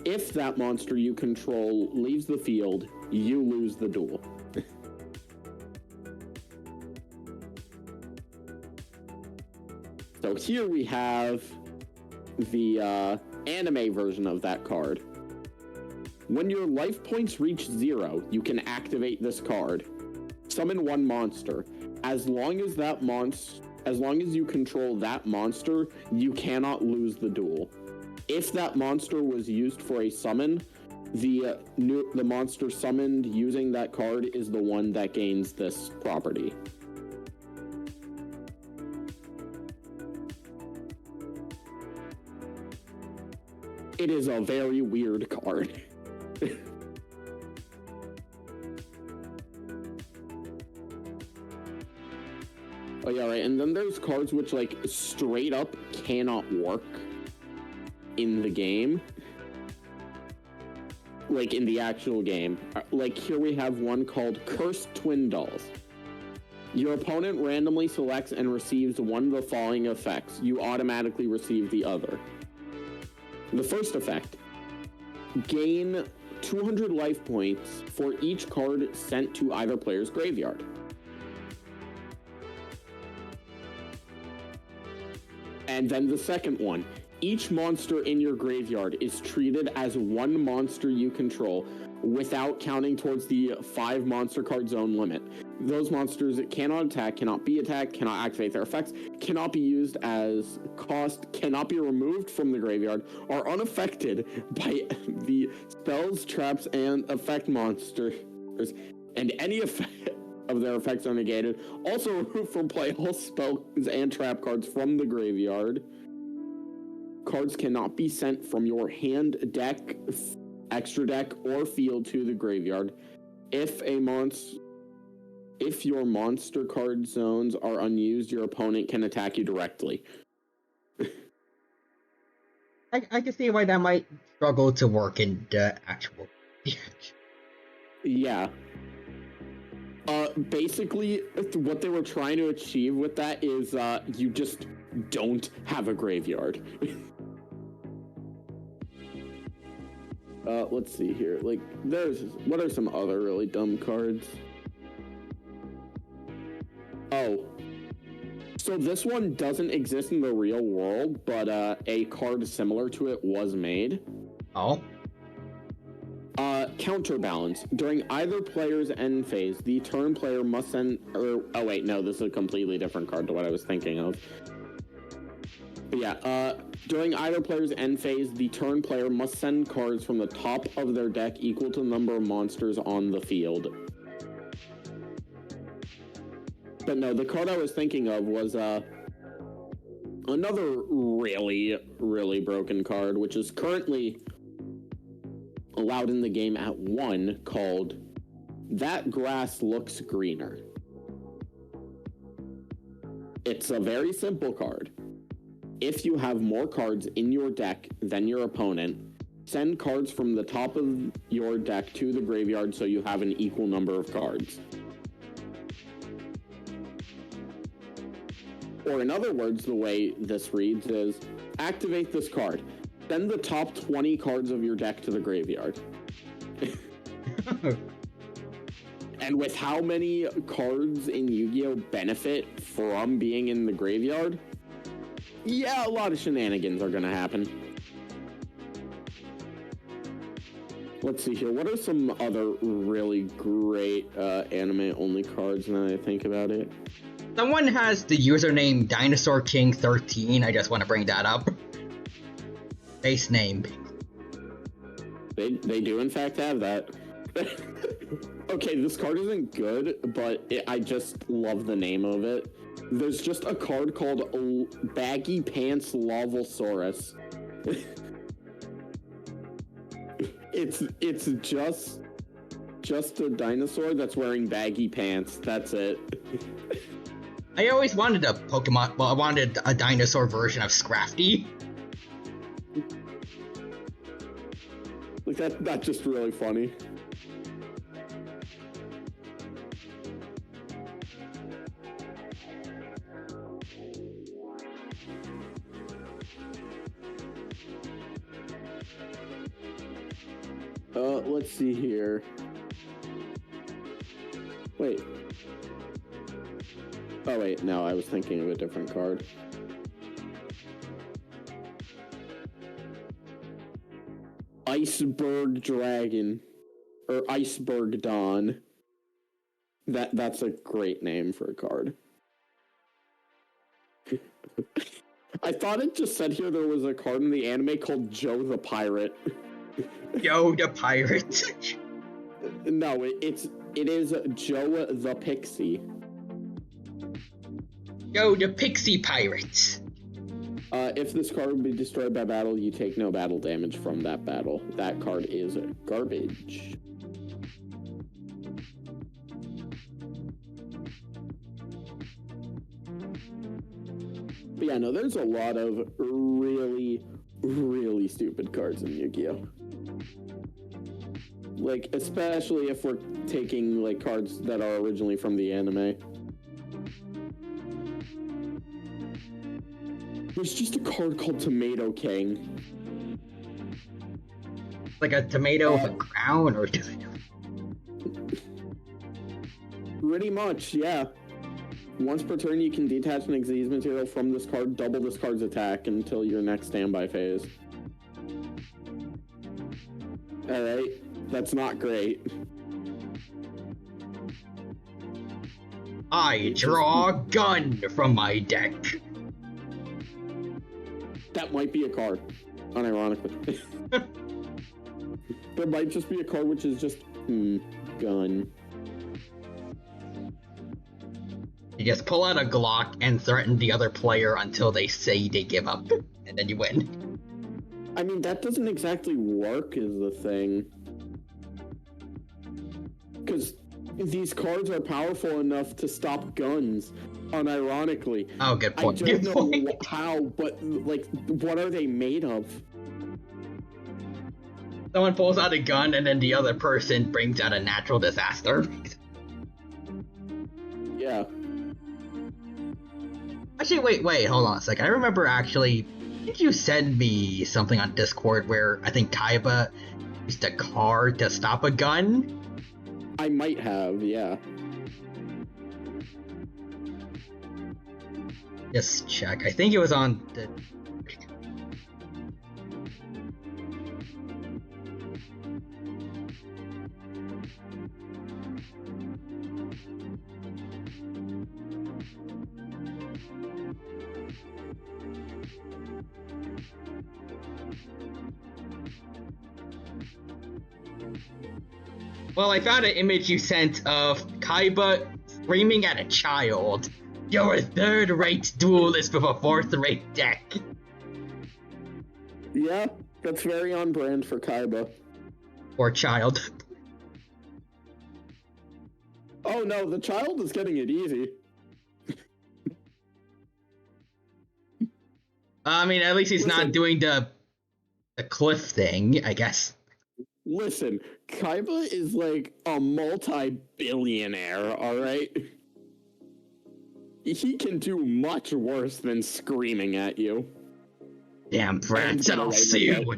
If that monster you control leaves the field, you lose the duel. So here we have the anime version of that card. When your life points reach 0, you can activate this card. Summon one monster. As long as you control that monster, you cannot lose the duel. If that monster was used for a summon, the monster summoned using that card is the one that gains this property. It is a very weird card. Oh yeah, right, and then there's cards which, like, straight up cannot work in the game. Like, in the actual game. Like, here we have one called Cursed Twin Dolls. Your opponent randomly selects and receives one of the following effects. You automatically receive the other. The first effect. Gain 200 life points for each card sent to either player's graveyard. And then the second one. Each monster in your graveyard is treated as one monster you control without counting towards the 5 monster card zone limit. Those monsters cannot attack, cannot be attacked, cannot activate their effects, cannot be used as cost, cannot be removed from the graveyard, are unaffected by the spells, traps, and effect monsters, and any effect of their effects are negated. Also removed from play all spells and trap cards from the graveyard. Cards cannot be sent from your hand, deck, extra deck, or field to the graveyard. If your monster card zones are unused, your opponent can attack you directly. I can see why that might struggle to work in the actual. Yeah. Basically, what they were trying to achieve with that is, you just don't have a graveyard. Let's see here. Like, what are some other really dumb cards? Oh. So this one doesn't exist in the real world, but, a card similar to it was made. Oh? Counterbalance. During either player's end phase, the turn player must send... oh wait, no, this is a completely different card to what I was thinking of. But yeah, during either player's end phase, the turn player must send cards from the top of their deck equal to the number of monsters on the field. But no, the card I was thinking of was, another really, really broken card, which is currently allowed in the game at 1, called That Grass Looks Greener. It's a very simple card. If you have more cards in your deck than your opponent, send cards from the top of your deck to the graveyard so you have an equal number of cards. Or in other words, the way this reads is, activate this card. Send the top 20 cards of your deck to the graveyard. And with how many cards in Yu-Gi-Oh! Benefit from being in the graveyard, yeah, a lot of shenanigans are gonna happen. Let's see here. What are some other really great anime-only cards now that I think about it? Someone has the username Dinosaur King 13. I just want to bring that up. Base name. They do in fact have that. Okay, this card isn't good, but I just love the name of it. There's just a card called Baggy Pants Lavosaurus. It's just a dinosaur that's wearing baggy pants. That's it. I always wanted a Pokemon. Well, I wanted a dinosaur version of Scrafty. Like that's just really funny. Let's see here. Wait. Oh wait, no, I was thinking of a different card. Iceberg Dragon. Or Iceberg Dawn. That's a great name for a card. I thought it just said here there was a card in the anime called Joe the Pirate. Yo, the pirate. No, it is Joe the Pixie. Yo, the pixie pirates. If this card would be destroyed by battle, you take no battle damage from that battle. That card is garbage. But yeah, no, there's a lot of really, really stupid cards in Yu-Gi-Oh! Like, especially if we're taking, like, cards that are originally from the anime. There's just a card called Tomato King. Like a tomato with a crown or tomato? Pretty much, yeah. Once per turn, you can detach an Xyz material from this card, double this card's attack until your next standby phase. Alright, that's not great. I draw a gun from my deck. That might be a card, unironically. There might just be a card which is just, gun. You just pull out a Glock and threaten the other player until they say they give up, and then you win. I mean, that doesn't exactly work is the thing. Because these cards are powerful enough to stop guns, unironically. Oh, good point. I don't know how, but, like, what are they made of? Someone pulls out a gun and then the other person brings out a natural disaster. Yeah. Actually, wait, hold on a second. I remember actually, did you send me something on Discord where I think Kaiba used a card to stop a gun? I might have, yeah. Just check. I think it was on the... Well, I found an image you sent of Kaiba screaming at a child. You're a third-rate duelist with a fourth-rate deck. Yeah, that's very on brand for Kaiba. Or child. Oh no, the child is getting it easy. I mean, at least he's not doing the cliff thing, I guess. Listen, Kaiba is like a multi-billionaire, alright? He can do much worse than screaming at you. Damn brats, I'll see you.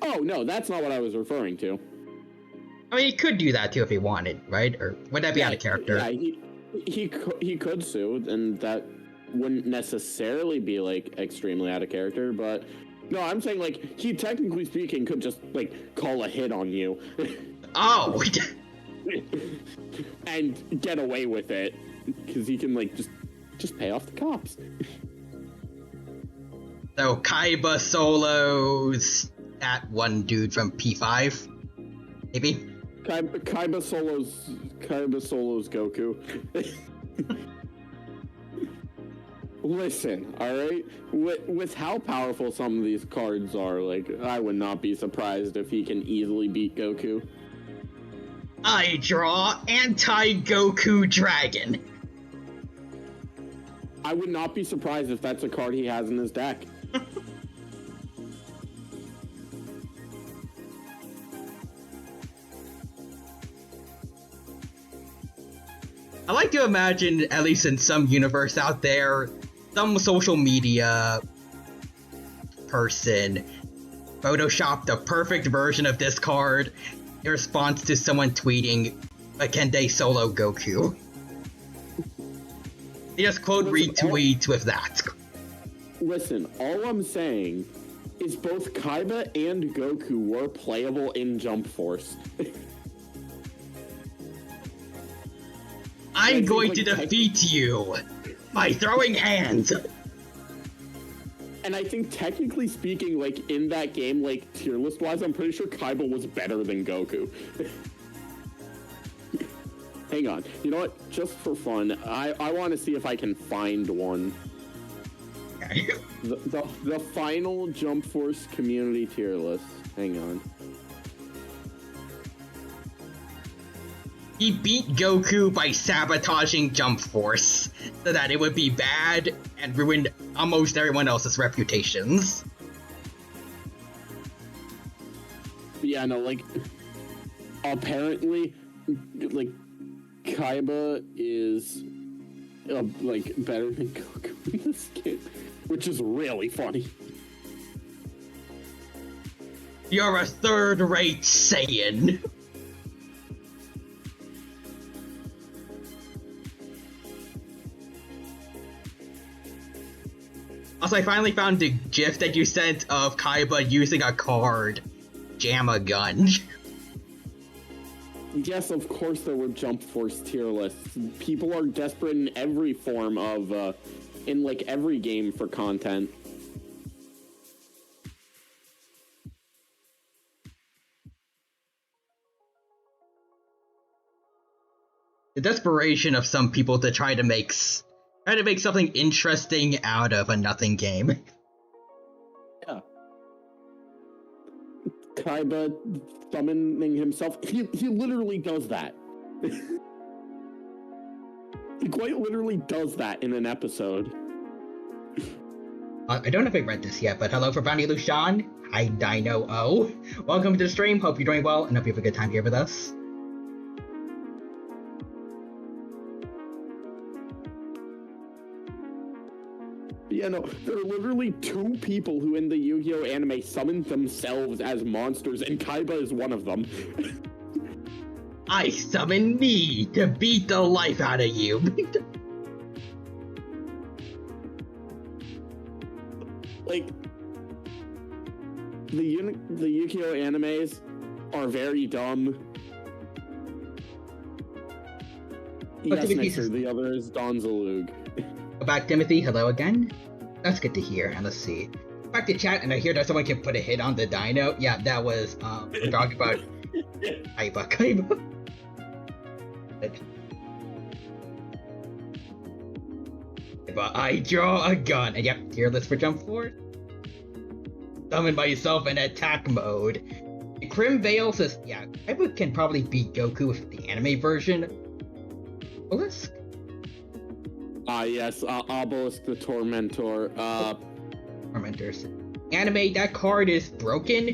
Oh, no, that's not what I was referring to. I mean, he could do that too if he wanted, right? Or would that be out of character? Yeah, he could sue, and that wouldn't necessarily be, like, extremely out of character, but... No, I'm saying, like, he technically speaking could just, like, call a hit on you. Oh! And get away with it. Because he can, like, just pay off the cops. So, Kaiba solos that one dude from P5? Maybe? Kaiba solos Goku. Listen, alright? With how powerful some of these cards are, like, I would not be surprised if he can easily beat Goku. I draw Anti-Goku Dragon. I would not be surprised if that's a card he has in his deck. I like to imagine, at least in some universe out there, some social media person photoshopped the perfect version of this card in response to someone tweeting, can they solo Goku? They just quote retweets with that. Listen, all I'm saying is both Kaiba and Goku were playable in Jump Force. I'm going to defeat you by throwing hands. And I think technically speaking, like, in that game, like, tier list-wise, I'm pretty sure Kaiba was better than Goku. Hang on. You know what? Just for fun, I want to see if I can find one. Okay. The final Jump Force community tier list. Hang on. He beat Goku by sabotaging Jump Force so that it would be bad and ruin almost everyone else's reputations. Yeah, no, like, apparently, like, Kaiba is, like, better than Goku in this game, which is really funny. You're a third-rate Saiyan. Also, I finally found the gif that you sent of Kaiba using a card. Jam a gun. Yes, of course there were Jump Force tier lists. People are desperate in every form of, in, like, every game for content. The desperation of some people to try to make something interesting out of a nothing game. Yeah. Kaiba summoning himself. He literally does that. He quite literally does that in an episode. I don't know if I read this yet, but hello for Bounty Lucian. Hi Dino O. Welcome to the stream. Hope you're doing well and hope you have a good time here with us. Yeah, no, there are literally 2 people who in the Yu-Gi-Oh! Anime summoned themselves as monsters, and Kaiba is one of them. I summon me to beat the life out of you. Like, the Yu-Gi-Oh! Animes are very dumb. Yes, Mixer, the other is Donzalug. Back, Timothy. Hello again. That's good to hear. And let's see. Back to chat, and I hear that someone can put a hit on the dino. Yeah, that was we're talking about Kaiba. But I draw a gun. And yep, tier list for Jump Force. Summon myself in attack mode. Crim Veil says, yeah, Kaiba can probably beat Goku with the anime version. Obelisk? Yes, Obelisk the Tormentor. Tormentors. Anime, that card is broken.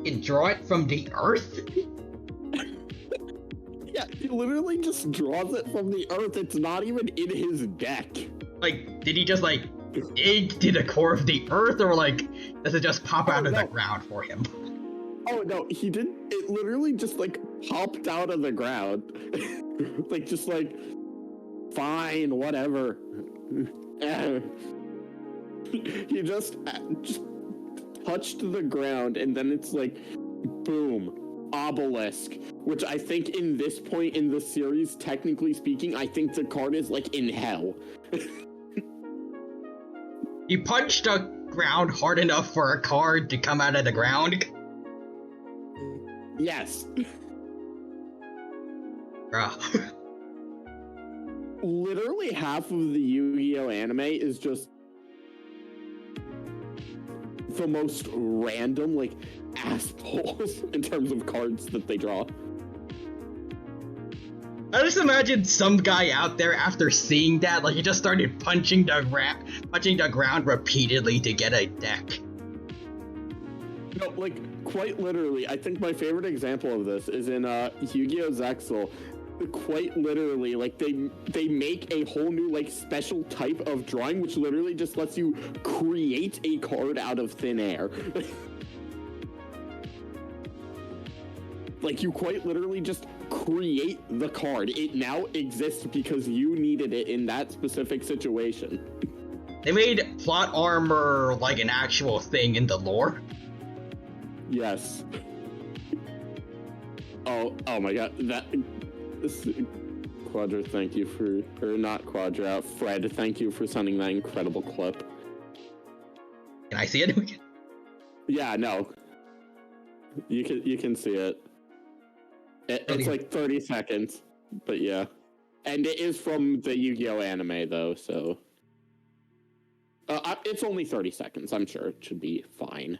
You can draw it from the earth. Yeah, he literally just draws it from the earth. It's not even in his deck. Like, did he just like dig to the core of the earth, or like does it just pop out of the ground for him? Oh no, he didn't. It literally just like popped out of the ground. Like, just like, fine, whatever. He just touched the ground, and then it's like, boom, obelisk. Which I think in this point in the series, technically speaking, I think the card is like in hell. You punched the ground hard enough for a card to come out of the ground? Yes. Bruh. Literally half of the Yu-Gi-Oh anime is just the most random, like, assholes in terms of cards that they draw. I just imagine some guy out there after seeing that, like he just started punching the ground repeatedly to get a deck. No, like, quite literally, I think my favorite example of this is in Yu-Gi-Oh! Zexal. Quite literally, like, they make a whole new, like, special type of drawing, which literally just lets you create a card out of thin air. Like, you quite literally just create the card. It now exists because you needed it in that specific situation. They made plot armor like an actual thing in the lore. Yes. Oh my god, Quadra, thank you for, or not Quadra, Fred, thank you for sending that incredible clip. Can I see it? Yeah, no. You can see it. It's like 30 seconds, but yeah. And it is from the Yu-Gi-Oh! Anime, though, so... it's only 30 seconds, I'm sure it should be fine.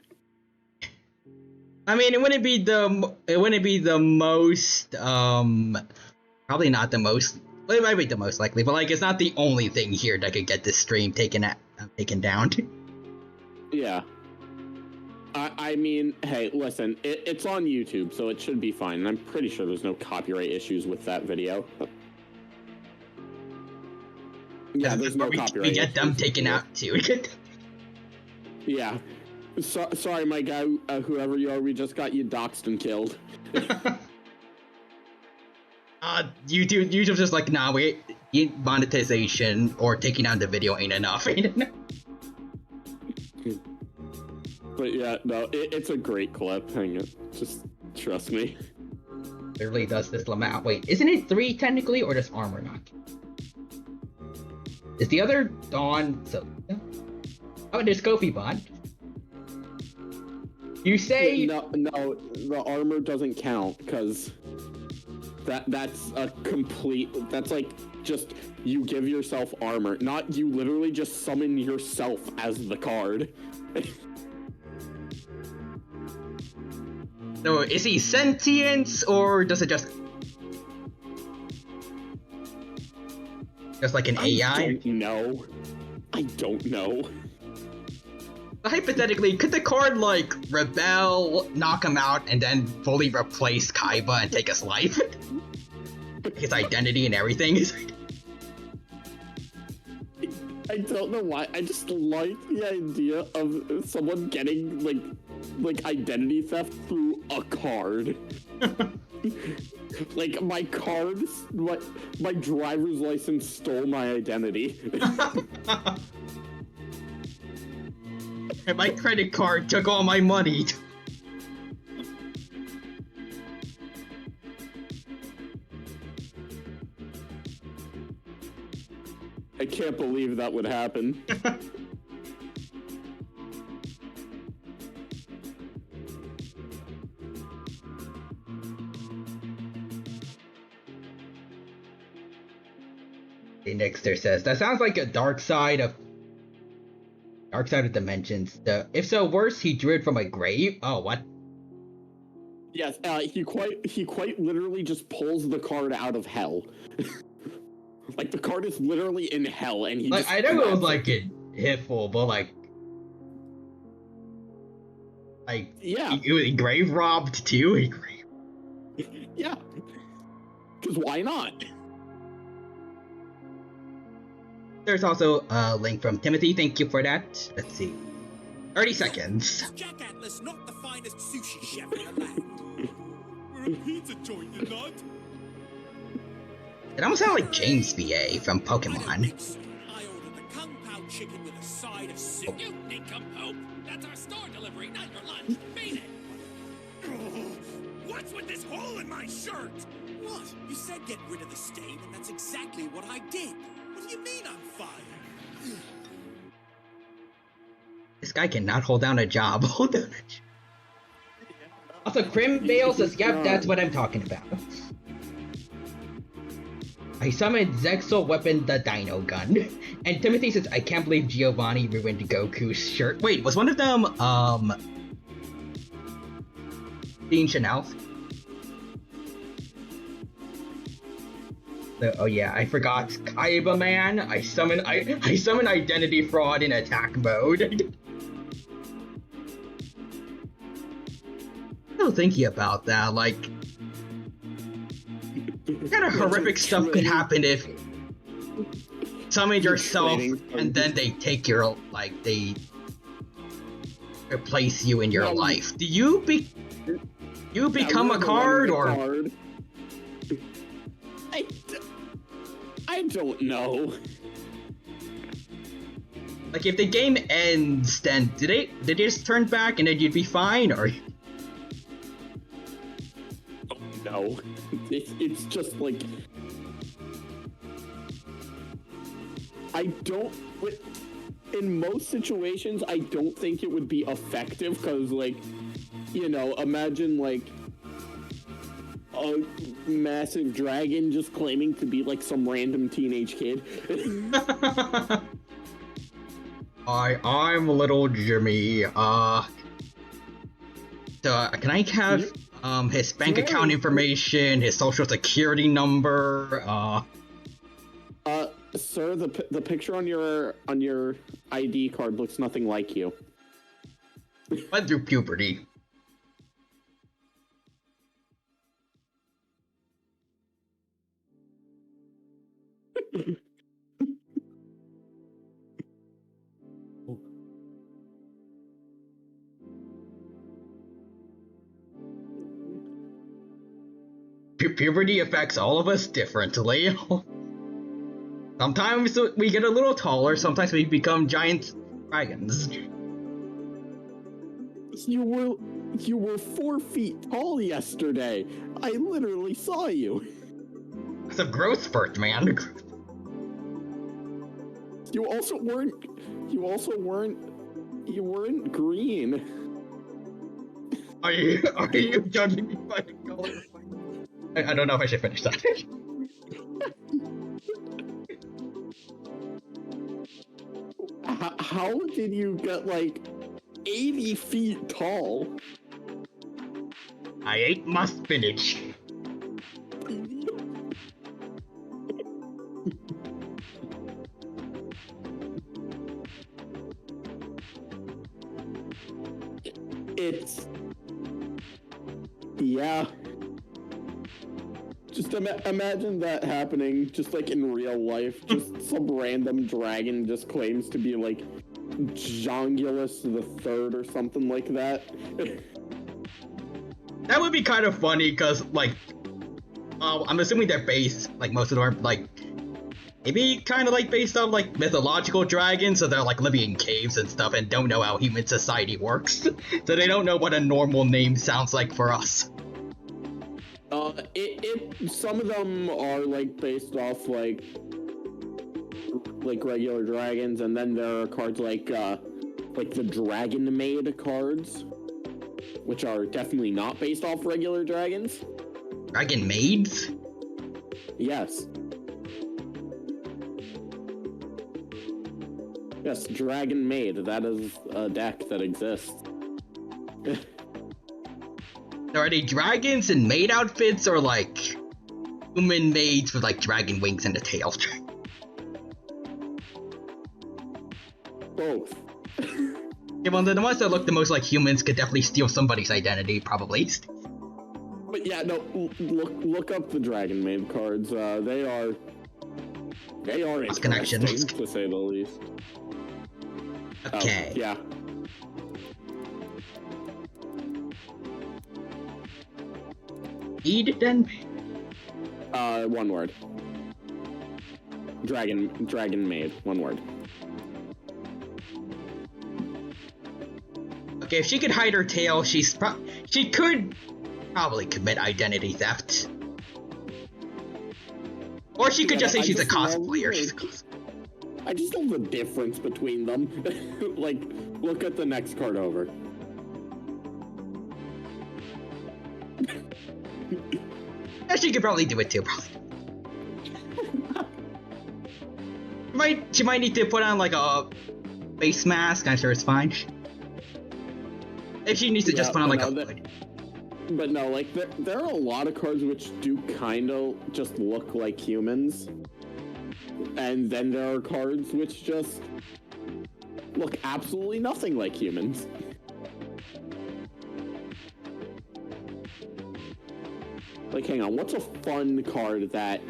I mean, it wouldn't be the most, probably not the most, well, it might be the most likely, but like, it's not the only thing here that could get this stream taken down. Yeah. I mean, hey, listen, it's on YouTube, so it should be fine, and I'm pretty sure there's no copyright issues with that video. Yeah, there's no copyright. We get them taken out, too. Yeah. Sorry, my guy, whoever you are, we just got you doxxed and killed. YouTube's just like, nah, monetization or taking down the video ain't enough. But yeah, no, it's a great clip. Hang on, just trust me. It really does this amount. Wait, isn't it 3 technically, or does armor not? Is the other Dawn so? Oh, there's Kofi Bond. You say no, the armor doesn't count because that's a complete. That's like just you give yourself armor, not you literally just summon yourself as the card. So is he sentient, or does it just like an AI? I don't know. Hypothetically, could the card like rebel, knock him out, and then fully replace Kaiba and take his life? His identity and everything. I don't know why. I just like the idea of someone getting like identity theft through a card. Like my driver's license stole my identity. And my credit card took all my money. I can't believe that would happen. Nixter says, that sounds like a dark side of dimensions. If so, worse, he drew it from a grave? Oh, what? Yes, he quite literally just pulls the card out of hell. Like, the card is literally in hell, and he like, just... I know it was, like, a hitful, but, like... yeah. He was grave robbed, too? Yeah. Because why not? There's also a link from Timothy. Thank you for that. Let's see. 30 seconds. Jack Atlas, not the finest sushi chef in the land. We're a pizza joint, you not? It almost sounded like James VA from Pokemon. I ordered the Kung Pao chicken with a side of soup. You nincompoop! That's our store delivery, not your lunch. Beat it! What's with this hole in my shirt? What? You said get rid of the stain, and that's exactly what I did. What do you mean I'm fired? This guy cannot hold down a job. Hold down a job. Also, Crim Bale says, yep, that's what I'm talking about. I summoned Zexal Weapon the Dino Gun. And Timothy says, I can't believe Giovanni ruined Goku's shirt. Wait, was one of them, Dean Chanel's? Oh yeah, I forgot. Kaiba Man. I summon identity fraud in attack mode. Still thinking about that, like, what kind of horrific stuff could happen if summon yourself and then they take your, like, they replace you in your life? Do you become a card, or? I don't know. Like, if the game ends, then did they just turn back and then you'd be fine, or? Oh, no. It's just like... in most situations, I don't think it would be effective, because, like, you know, imagine, like, a massive dragon just claiming to be like some random teenage kid. I'm little Jimmy. So can I have his bank account information, his social security number? Sir, the picture on your ID card looks nothing like you. Went through puberty. Puberty affects all of us differently. Sometimes we get a little taller, sometimes we become giant dragons. You were 4 feet tall yesterday. I literally saw you. It's a growth spurt, man. You weren't green. Are you judging me by the color? I don't know if I should finish that. How did you get, like, 80 feet tall? I ate my spinach. Yeah. Just imagine that happening, just like in real life. Just some random dragon just claims to be like Jongulus the Third or something like that. That would be kind of funny, because, like, I'm assuming they're based, like, most of them are, like, maybe kind of, like, based on, like, mythological dragons, so they're, like, living in caves and stuff and don't know how human society works. So they don't know what a normal name sounds like for us. Some of them are, like, based off, like regular dragons, and then there are cards like the Dragon Maid cards, which are definitely not based off regular dragons. Dragon Maids? Yes. Yes, Dragon Maid. That is a deck that exists. Are they dragons in maid outfits, or, like, human maids with like dragon wings and a tail. Both. Yeah, well, the ones that look the most like humans could definitely steal somebody's identity, probably. But yeah, no, look up the Dragon Maid cards. They are interesting, to say the least. Okay. Yeah. Eat then? One word. Dragon Maid, one word. Okay, if she could hide her tail, she could probably commit identity theft. Or she could just say she's a cosplayer. I just love the difference between them. Like, look at the next card over. Yeah, she could probably do it too, probably. She might need to put on like a face mask. I'm sure it's fine. If she needs to just put on like a hood. But no, like there are a lot of cards which do kind of just look like humans, and then there are cards which just look absolutely nothing like humans. Like, hang on, what's a fun card that...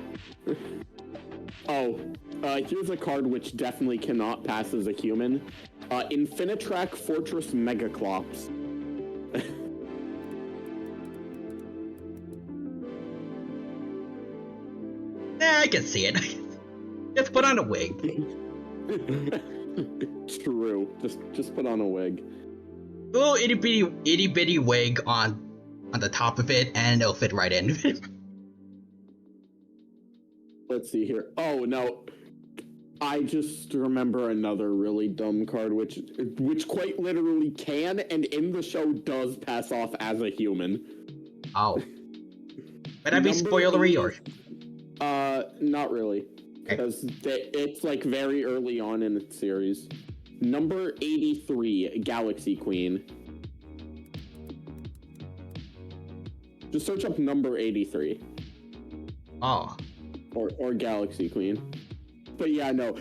here's a card which definitely cannot pass as a human. Infinitrack Fortress Megaclops. I can see it. Just put on a wig. True. Just put on a wig. A little itty bitty wig on the top of it, and it'll fit right in. Let's see here. Oh no, I just remember another really dumb card, which quite literally can and in the show does pass off as a human. Oh. Would that be spoilery or? Not really, because it's like very early on in its series. Number 83, Galaxy Queen. Just search up number 83. Oh. Or Galaxy Queen. But yeah, no.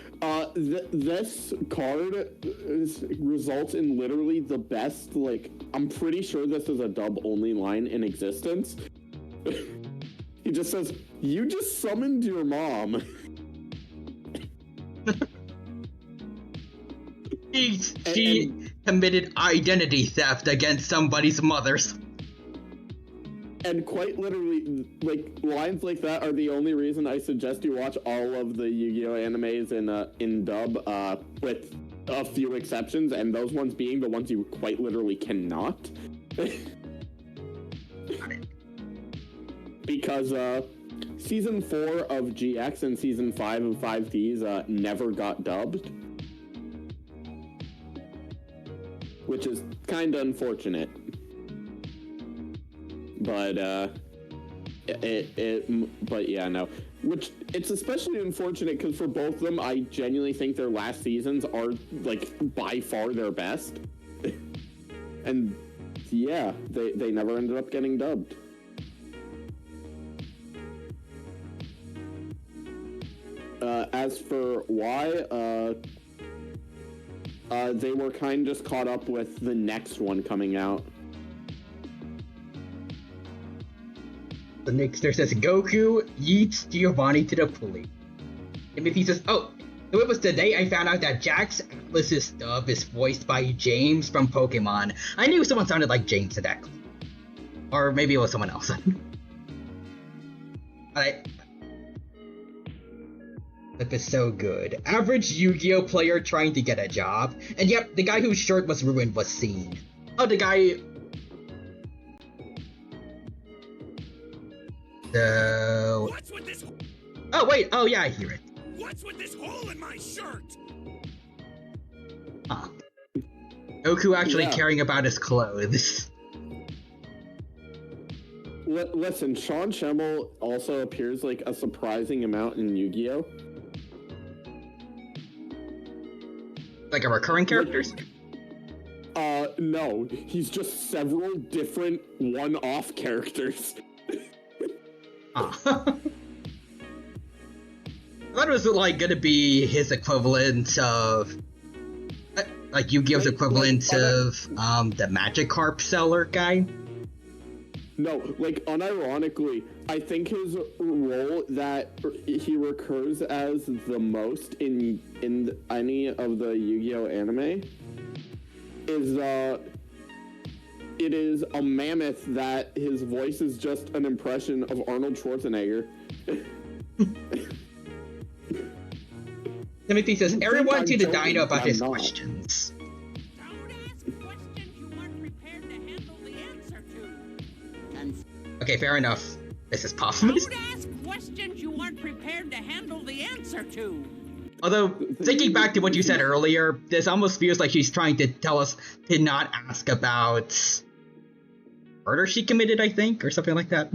This card results in literally the best, like, I'm pretty sure this is a dub-only line in existence. He just says, "You just summoned your mom." She committed identity theft against somebody's mother's. And quite literally, like, lines like that are the only reason I suggest you watch all of the Yu-Gi-Oh! Animes in dub, with a few exceptions, and those ones being the ones you quite literally cannot. Because, Season 4 of GX and Season 5 of 5Ds, never got dubbed. Which is kinda unfortunate. But, but yeah, no. Which, it's especially unfortunate because for both of them, I genuinely think their last seasons are, like, by far their best. And, yeah, they never ended up getting dubbed. As for why, they were kind of just caught up with the next one coming out. The next there says Goku yeets Giovanni to the pulley. And if he says, "Oh, so it was today I found out that Jax Atlas's dub is voiced by James from Pokemon." I knew someone sounded like James in that clip. Or maybe it was someone else. Clip is so good. Average Yu-Gi-Oh player trying to get a job. And yep, the guy whose shirt was ruined was seen. Oh, the guy... What's with this? Oh wait, oh yeah, I hear it. What's with this hole in my shirt? Huh. Goku actually caring about his clothes. Listen, Sean Schemmel also appears like a surprising amount in Yu-Gi-Oh! Like a recurring characters? No. He's just several different one-off characters. thought it was like gonna be his equivalent of, like Yu-Gi-Oh's equivalent of the Magikarp seller guy. No, like unironically, I think his role that he recurs as the most in any of the Yu-Gi-Oh anime is it is a mammoth that his voice is just an impression of Arnold Schwarzenegger. Timothy says, everyone to the dino about his questions. Don't ask questions you aren't prepared to handle the answer to. Okay, fair enough. This is possible. Don't ask questions you aren't prepared to handle the answer to. Although, thinking back to what you said earlier, this almost feels like she's trying to tell us to not ask about murder she committed, I think, or something like that.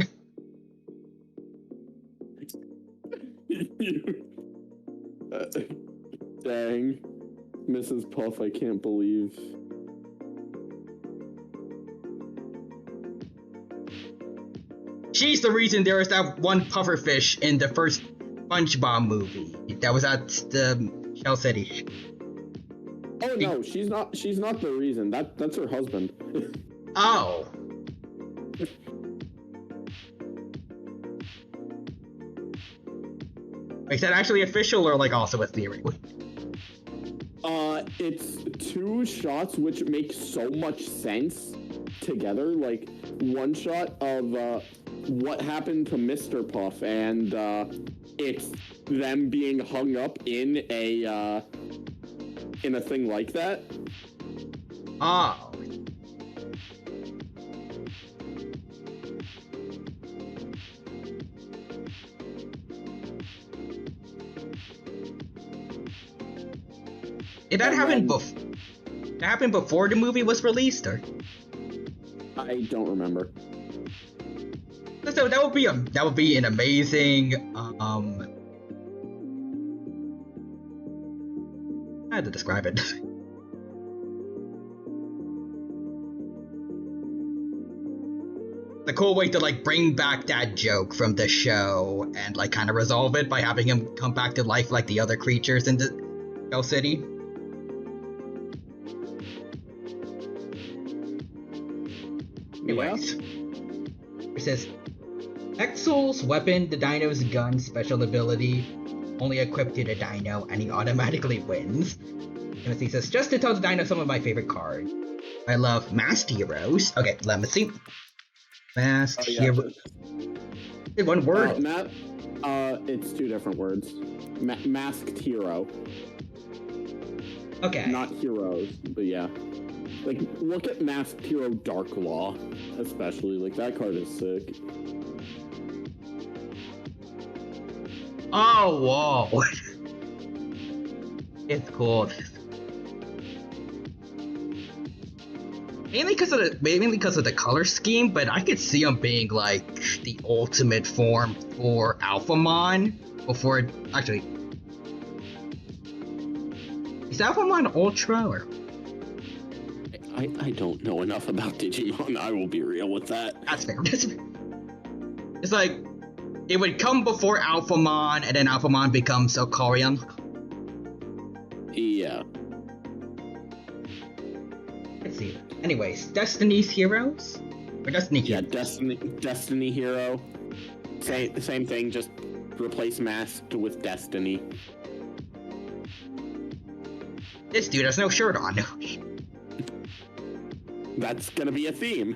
Dang. Mrs. Puff, I can't believe. She's the reason there was that one pufferfish in the first SpongeBob movie that was at the Shell City. Oh no, she's not the reason. That's her husband. Oh. Is that actually official or like also a theory? It's two shots which make so much sense together. Like one shot of what happened to Mr. Puff, and it's them being hung up in a thing like that. Oh. Did that happen that happened before the movie was released, or? I don't remember. So that would be an amazing I had to describe it. The cool way to like bring back that joke from the show and like kind of resolve it by having him come back to life like the other creatures in the Shell City. Anyways, it says Exel's weapon, the dino's gun special ability, only equipped to the dino, and he automatically wins. Timothy says, just to tell the dino some of my favorite cards. I love Masked Heroes. Okay, let me see. Masked Heroes. One word. It's two different words. Masked Hero. Okay. Not heroes, but yeah. Like, look at Masked Hero Dark Law, especially. Like, that card is sick. Oh, whoa. It's cool. Mainly because of the color scheme, but I could see him being like the ultimate form for Alphamon before actually. Is Alphamon Ultra or? I don't know enough about Digimon. I will be real with that. That's fair. It's like it would come before Alphamon, and then Alphamon becomes Okarion. Yeah. Let's see. Anyways, Destiny's Heroes? Or Destiny Heroes? Yeah, Destiny Hero. Same thing, just replace Masked with Destiny. This dude has no shirt on. That's gonna be a theme.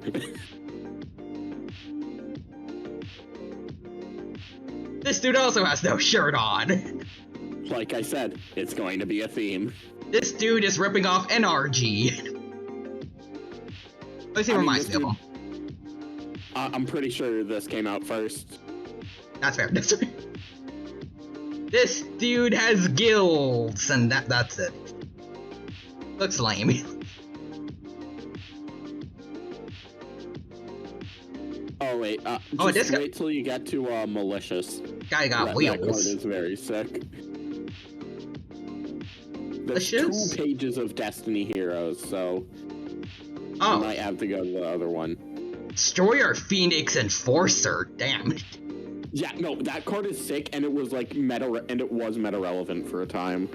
This dude also has no shirt on. Like I said, it's going to be a theme. This dude is ripping off NRG. Let's see, reminds me of him. I'm pretty sure this came out first. That's fair. This dude has gills, and that's it. Looks lame. Oh wait, just wait till you get to Malicious. Guy got wheels. That card is very sick. There's Malicious? 2 pages of Destiny Heroes, so you might have to go to the other one. Destroyer, Phoenix, Enforcer. Damn. Yeah, no, that card is sick, and it was like meta relevant for a time.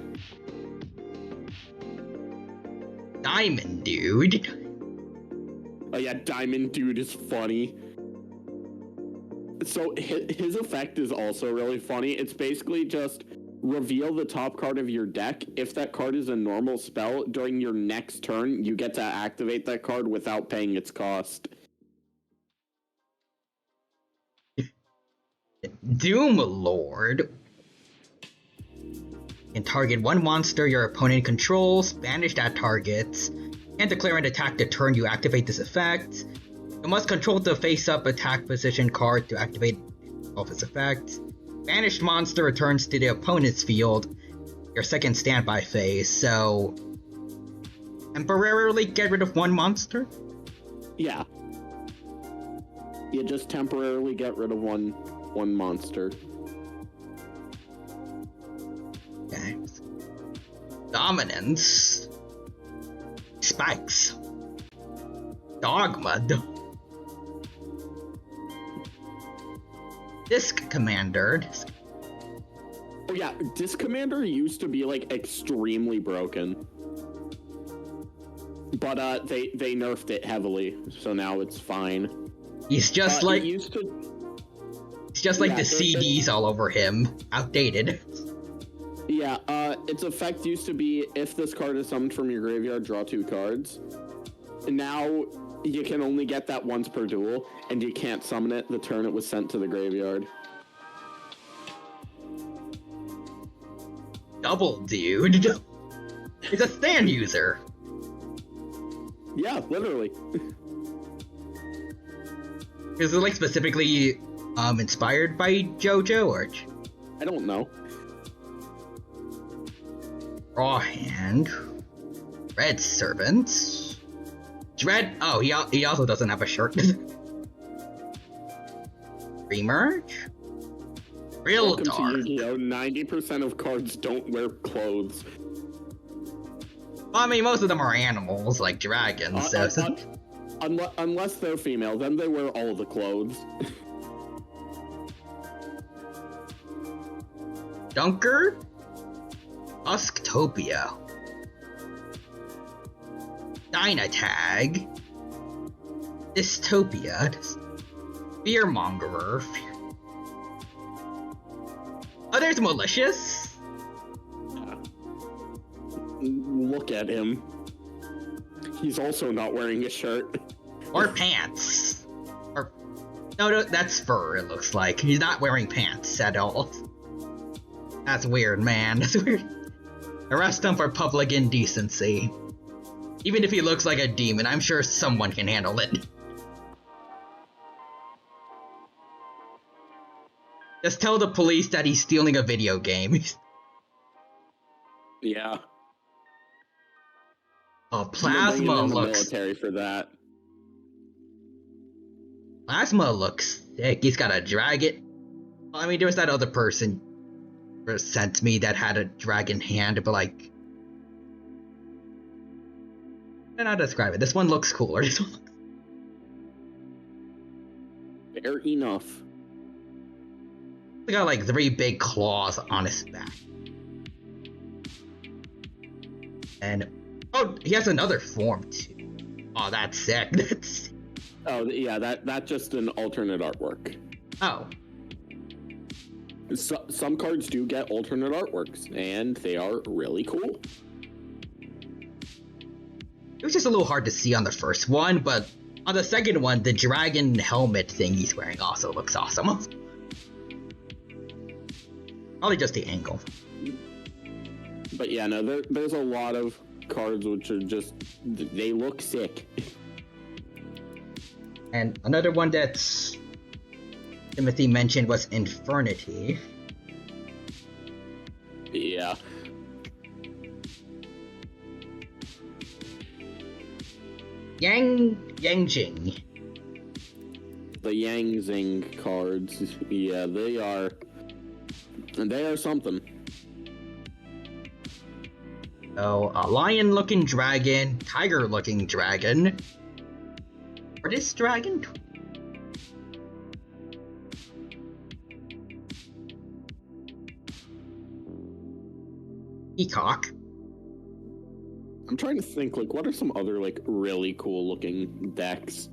Diamond Dude. Oh yeah, Diamond Dude is funny. So his effect is also really funny. It's basically just reveal the top card of your deck. If that card is a normal spell, during your next turn, you get to activate that card without paying its cost. Doom Lord can target one monster your opponent controls, banish that target, and declare an attack the turn you activate this effect. You must control the face-up attack position card to activate all of its effects. Banished monster returns to the opponent's field, your second standby phase, so... temporarily get rid of one monster? Yeah. You just temporarily get rid of one monster. Okay. Dominance. Spikes. Dogma. Disc Commander. Oh yeah, Disc Commander used to be like extremely broken. But they nerfed it heavily, so now it's fine. He's just like used to... It's just like the CDs all over him. Outdated. Yeah, its effect used to be if this card is summoned from your graveyard, draw 2 cards. Now you can only get that once per duel, and you can't summon it the turn it was sent to the graveyard. Double Dude. He's a stand user. Yeah, literally. Is it like specifically inspired by JoJo or? I don't know. Raw Hand. Red Servant. Dread. Oh, he also doesn't have a shirt. Remerge. Real Welcome Dark. to Yu-Gi-Oh! 90% of cards don't wear clothes. Well, I mean, most of them are animals, like dragons. Unless they're female, then they wear all the clothes. Dunker. Usktopia. Dynatag. Dystopia. Fearmongerer. Oh, there's Malicious. Look at him. He's also not wearing a shirt. Or pants. Or... No, that's fur, it looks like. He's not wearing pants at all. That's weird, man. That's weird. Arrest him for public indecency. Even if he looks like a demon, I'm sure someone can handle it. Just tell the police that he's stealing a video game. Yeah. Oh, Plasma looks... military for that. Plasma looks sick. He's got a dragon. I mean, there was that other person sent me that had a dragon hand, but like... I don't know how to describe it. This one looks cooler. This one looks... Fair enough. He got like 3 big claws on his back. And... oh, he has another form too. Oh, that's sick. That's... oh, yeah, that's just an alternate artwork. oh. So, some cards do get alternate artworks, and they are really cool. It was just a little hard to see on the first one, but on the second one, the dragon helmet thing he's wearing also looks awesome. Probably just the angle. But yeah, no, there's a lot of cards which are just, they look sick. And another one that Timothy mentioned was Infernity. Yeah. Yangjing. The Yangzing cards, yeah, they are something. So, a lion-looking dragon, tiger-looking dragon. Or this dragon? Peacock. I'm trying to think, like, what are some other, like, really cool looking decks?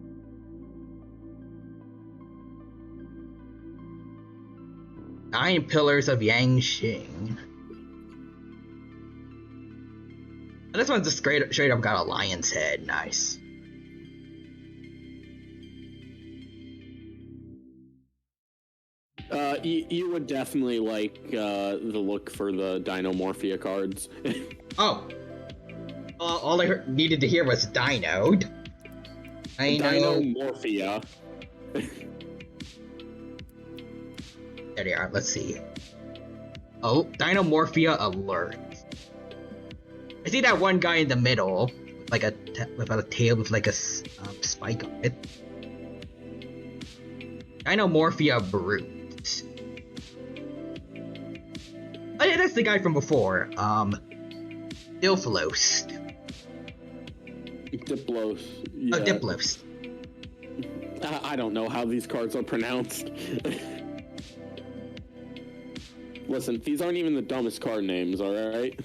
Nine Pillars of Yangxing. This one's just straight up got a lion's head. Nice. You would definitely like the look for the Dinomorphia cards. Oh. All I needed to hear was Dinoed. Dinomorphia. There they are. Let's see. Oh, Dinomorphia alert. I see that one guy in the middle, like with a tail with like a spike on it. Dinomorphia brute. Oh yeah, that's the guy from before. Diplos. Diplos. Yeah. Oh, Diplos. I don't know how these cards are pronounced. Listen, these aren't even the dumbest card names, alright?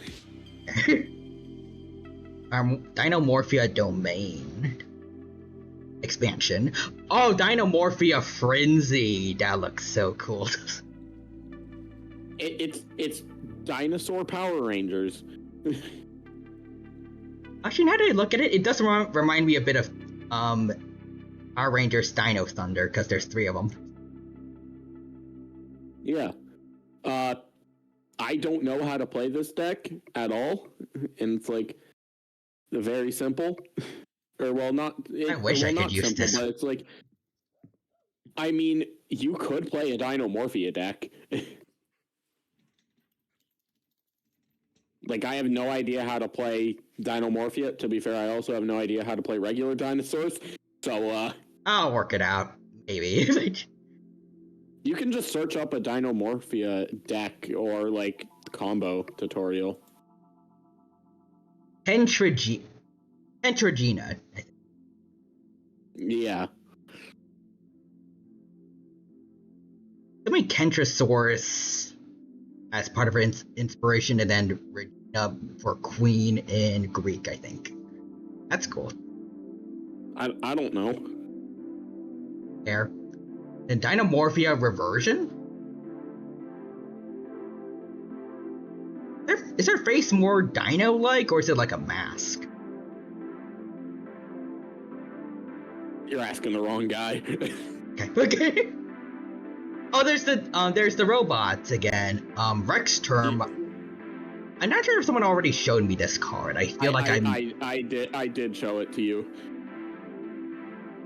Dinomorphia Domain. Expansion. Oh, Dinomorphia Frenzy! That looks so cool. It's Dinosaur Power Rangers. Actually, now that I look at it, it does remind me a bit of Power Rangers Dino Thunder, because there's 3 of them. Yeah. I don't know how to play this deck at all, and it's like very simple. Or well, not. I wish I could use this. But it's like, I mean, you could play a Dinomorphia deck. Like, I have no idea how to play Dinomorphia. To be fair, I also have no idea how to play regular dinosaurs. So, I'll work it out, maybe. You can just search up a Dinomorphia deck or, like, combo tutorial. Tentragina. Yeah. I mean, Kentrosaurus as part of her inspiration, and then Regina for Queen in Greek, I think. That's cool. I don't know. There. And Dinomorphia Reversion? Is her face more dino-like, or is it like a mask? You're asking the wrong guy. Okay. Oh, there's the robots again. Rex Term. I'm not sure if someone already showed me this card. I feel like I did show it to you.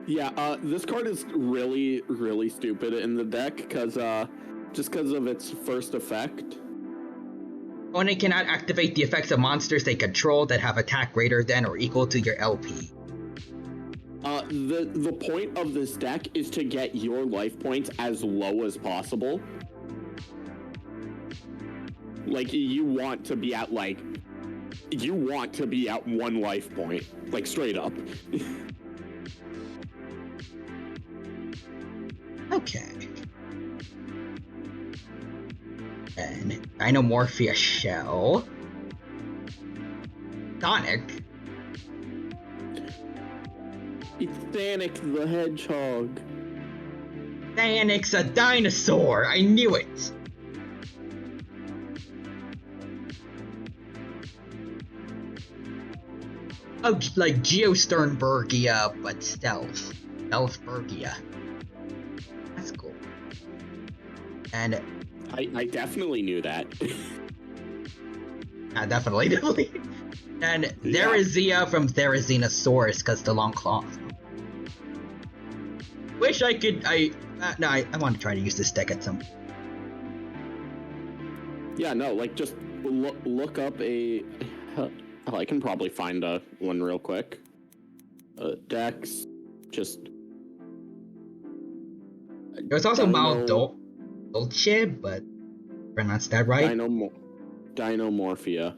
Yeah, this card is really, really stupid in the deck because just because of its first effect. Opponent cannot activate the effects of monsters they control that have attack greater than or equal to your LP. The point of this deck is to get your life points as low as possible. Like, you want to be at 1 life point. Like, straight up. Okay. And Dinomorphia Shell. Sonic. It's Thanik the Hedgehog. Thanic's a dinosaur! I knew it! Oh, like Geosternbergia, but stealth. Stealthbergia. That's cool. And I definitely knew that. definitely. And Therizia from Therizinosaurus, because the long claws. Wish I could. I want to try to use this deck at some. Yeah, no, like just look up a. I can probably find one real quick. Decks, just. There's also Dolce, but pronounced that right? Dinomorphia.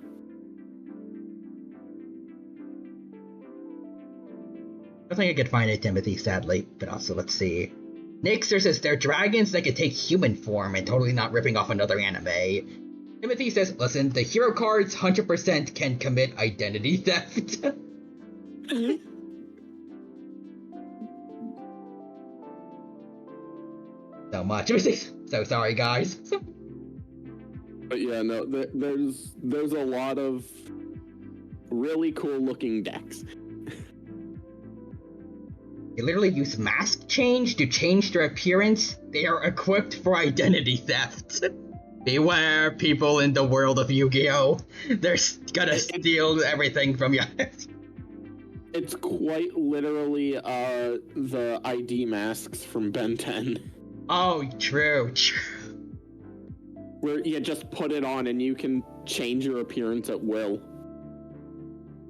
I don't think I could find it, Timothy, sadly. But also, let's see. Nixer says they're dragons that could take human form and totally not ripping off another anime. Timothy says, listen, the hero cards 100% can commit identity theft. So much. So sorry, guys. But yeah, no, there's a lot of really cool looking decks. They literally use mask change to change their appearance. They are equipped for identity theft. Beware, people in the world of Yu-Gi-Oh! They're gonna steal everything from you. It's quite literally the ID masks from Ben 10. Oh, true. Where you just put it on and you can change your appearance at will.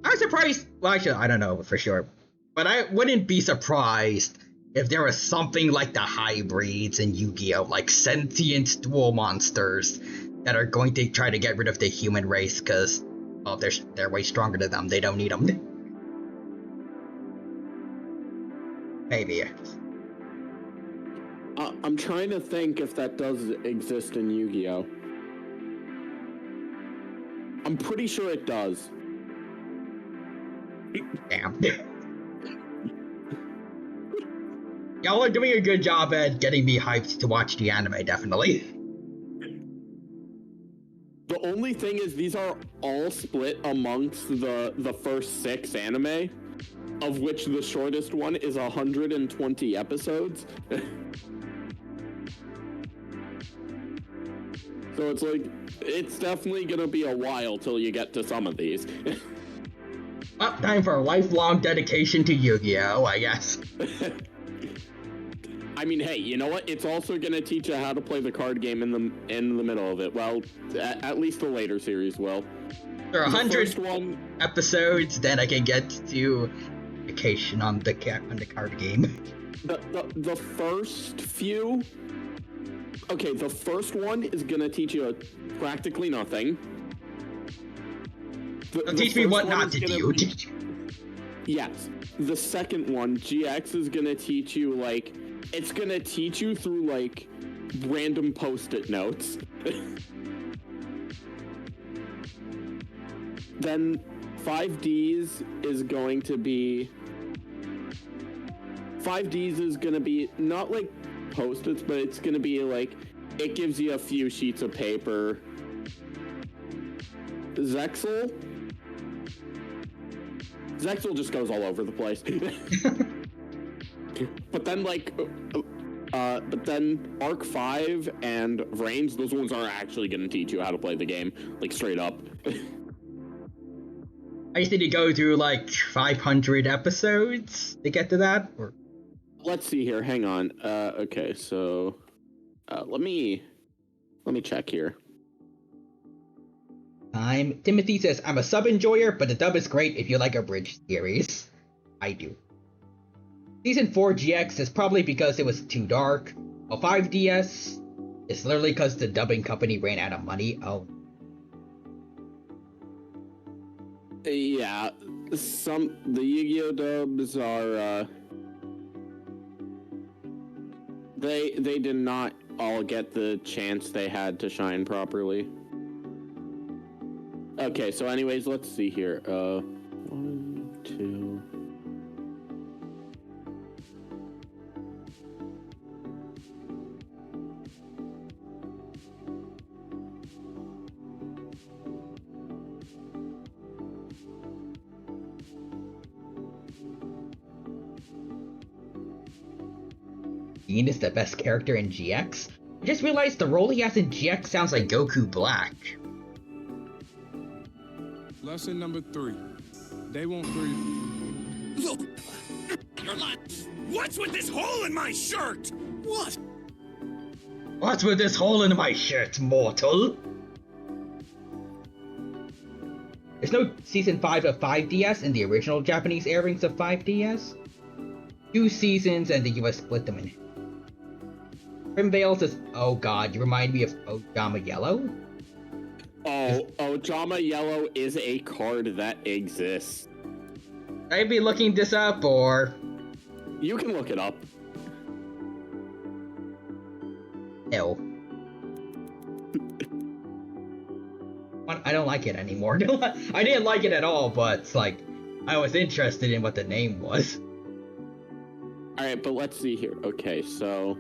I'm surprised. Well, actually, I don't know for sure. But I wouldn't be surprised if there was something like the hybrids in Yu-Gi-Oh! Like sentient dual monsters that are going to try to get rid of the human race because, well, they're way stronger than them. They don't need them. Maybe. I'm trying to think if that does exist in Yu-Gi-Oh! I'm pretty sure it does. Damn. Y'all are doing a good job at getting me hyped to watch the anime, definitely. The only thing is these are all split amongst the first 6 anime, of which the shortest one is 120 episodes. So it's like, it's definitely gonna be a while till you get to some of these. Well, time for a lifelong dedication to Yu-Gi-Oh, I guess. I mean, hey, you know what? It's also gonna teach you how to play the card game in the middle of it. Well, at least the later series will. For 100 episodes, then I can get to vacation on the card game. The first few. Okay, the first one is gonna teach you practically nothing. Teach me what not to do. Yes. The second one, GX, is gonna teach you, like, it's gonna teach you through, like, random post-it notes. Then 5Ds is going to be... 5Ds is gonna be not, like, post-its, but it's gonna be, like, it gives you a few sheets of paper. Zexal just goes all over the place. But then, like, but then Arc 5 and Range, those ones are actually going to teach you how to play the game, like, straight up. I just need to go through, like, 500 episodes to get to that? Or... Let's see here, hang on. Okay, so, let me check here. Timothy says, I'm a sub enjoyer, but the dub is great if you like a bridge series. I do. Season 4 GX is probably because it was too dark. While 5DS is literally because the dubbing company ran out of money. Oh. Yeah, the Yu-Gi-Oh! Dubs are, they did not all get the chance they had to shine properly. Okay, so anyways, let's see here. 1, 2. Bean is the best character in GX? I just realized the role he has in GX sounds like Goku Black. Lesson number 3. They won't breathe. Look! You're lying! What's with this hole in my shirt? What? What's with this hole in my shirt, mortal? There's no Season 5 of 5DS in the original Japanese airings of 5DS. 2 seasons and the US split them in. Primvale says, oh god, you remind me of Ojama Yellow? Oh, Ojama Yellow is a card that exists. Should I be looking this up, or...? You can look it up. No. I don't like it anymore. I didn't like it at all, but it's like I was interested in what the name was. All right, but let's see here. Okay, so.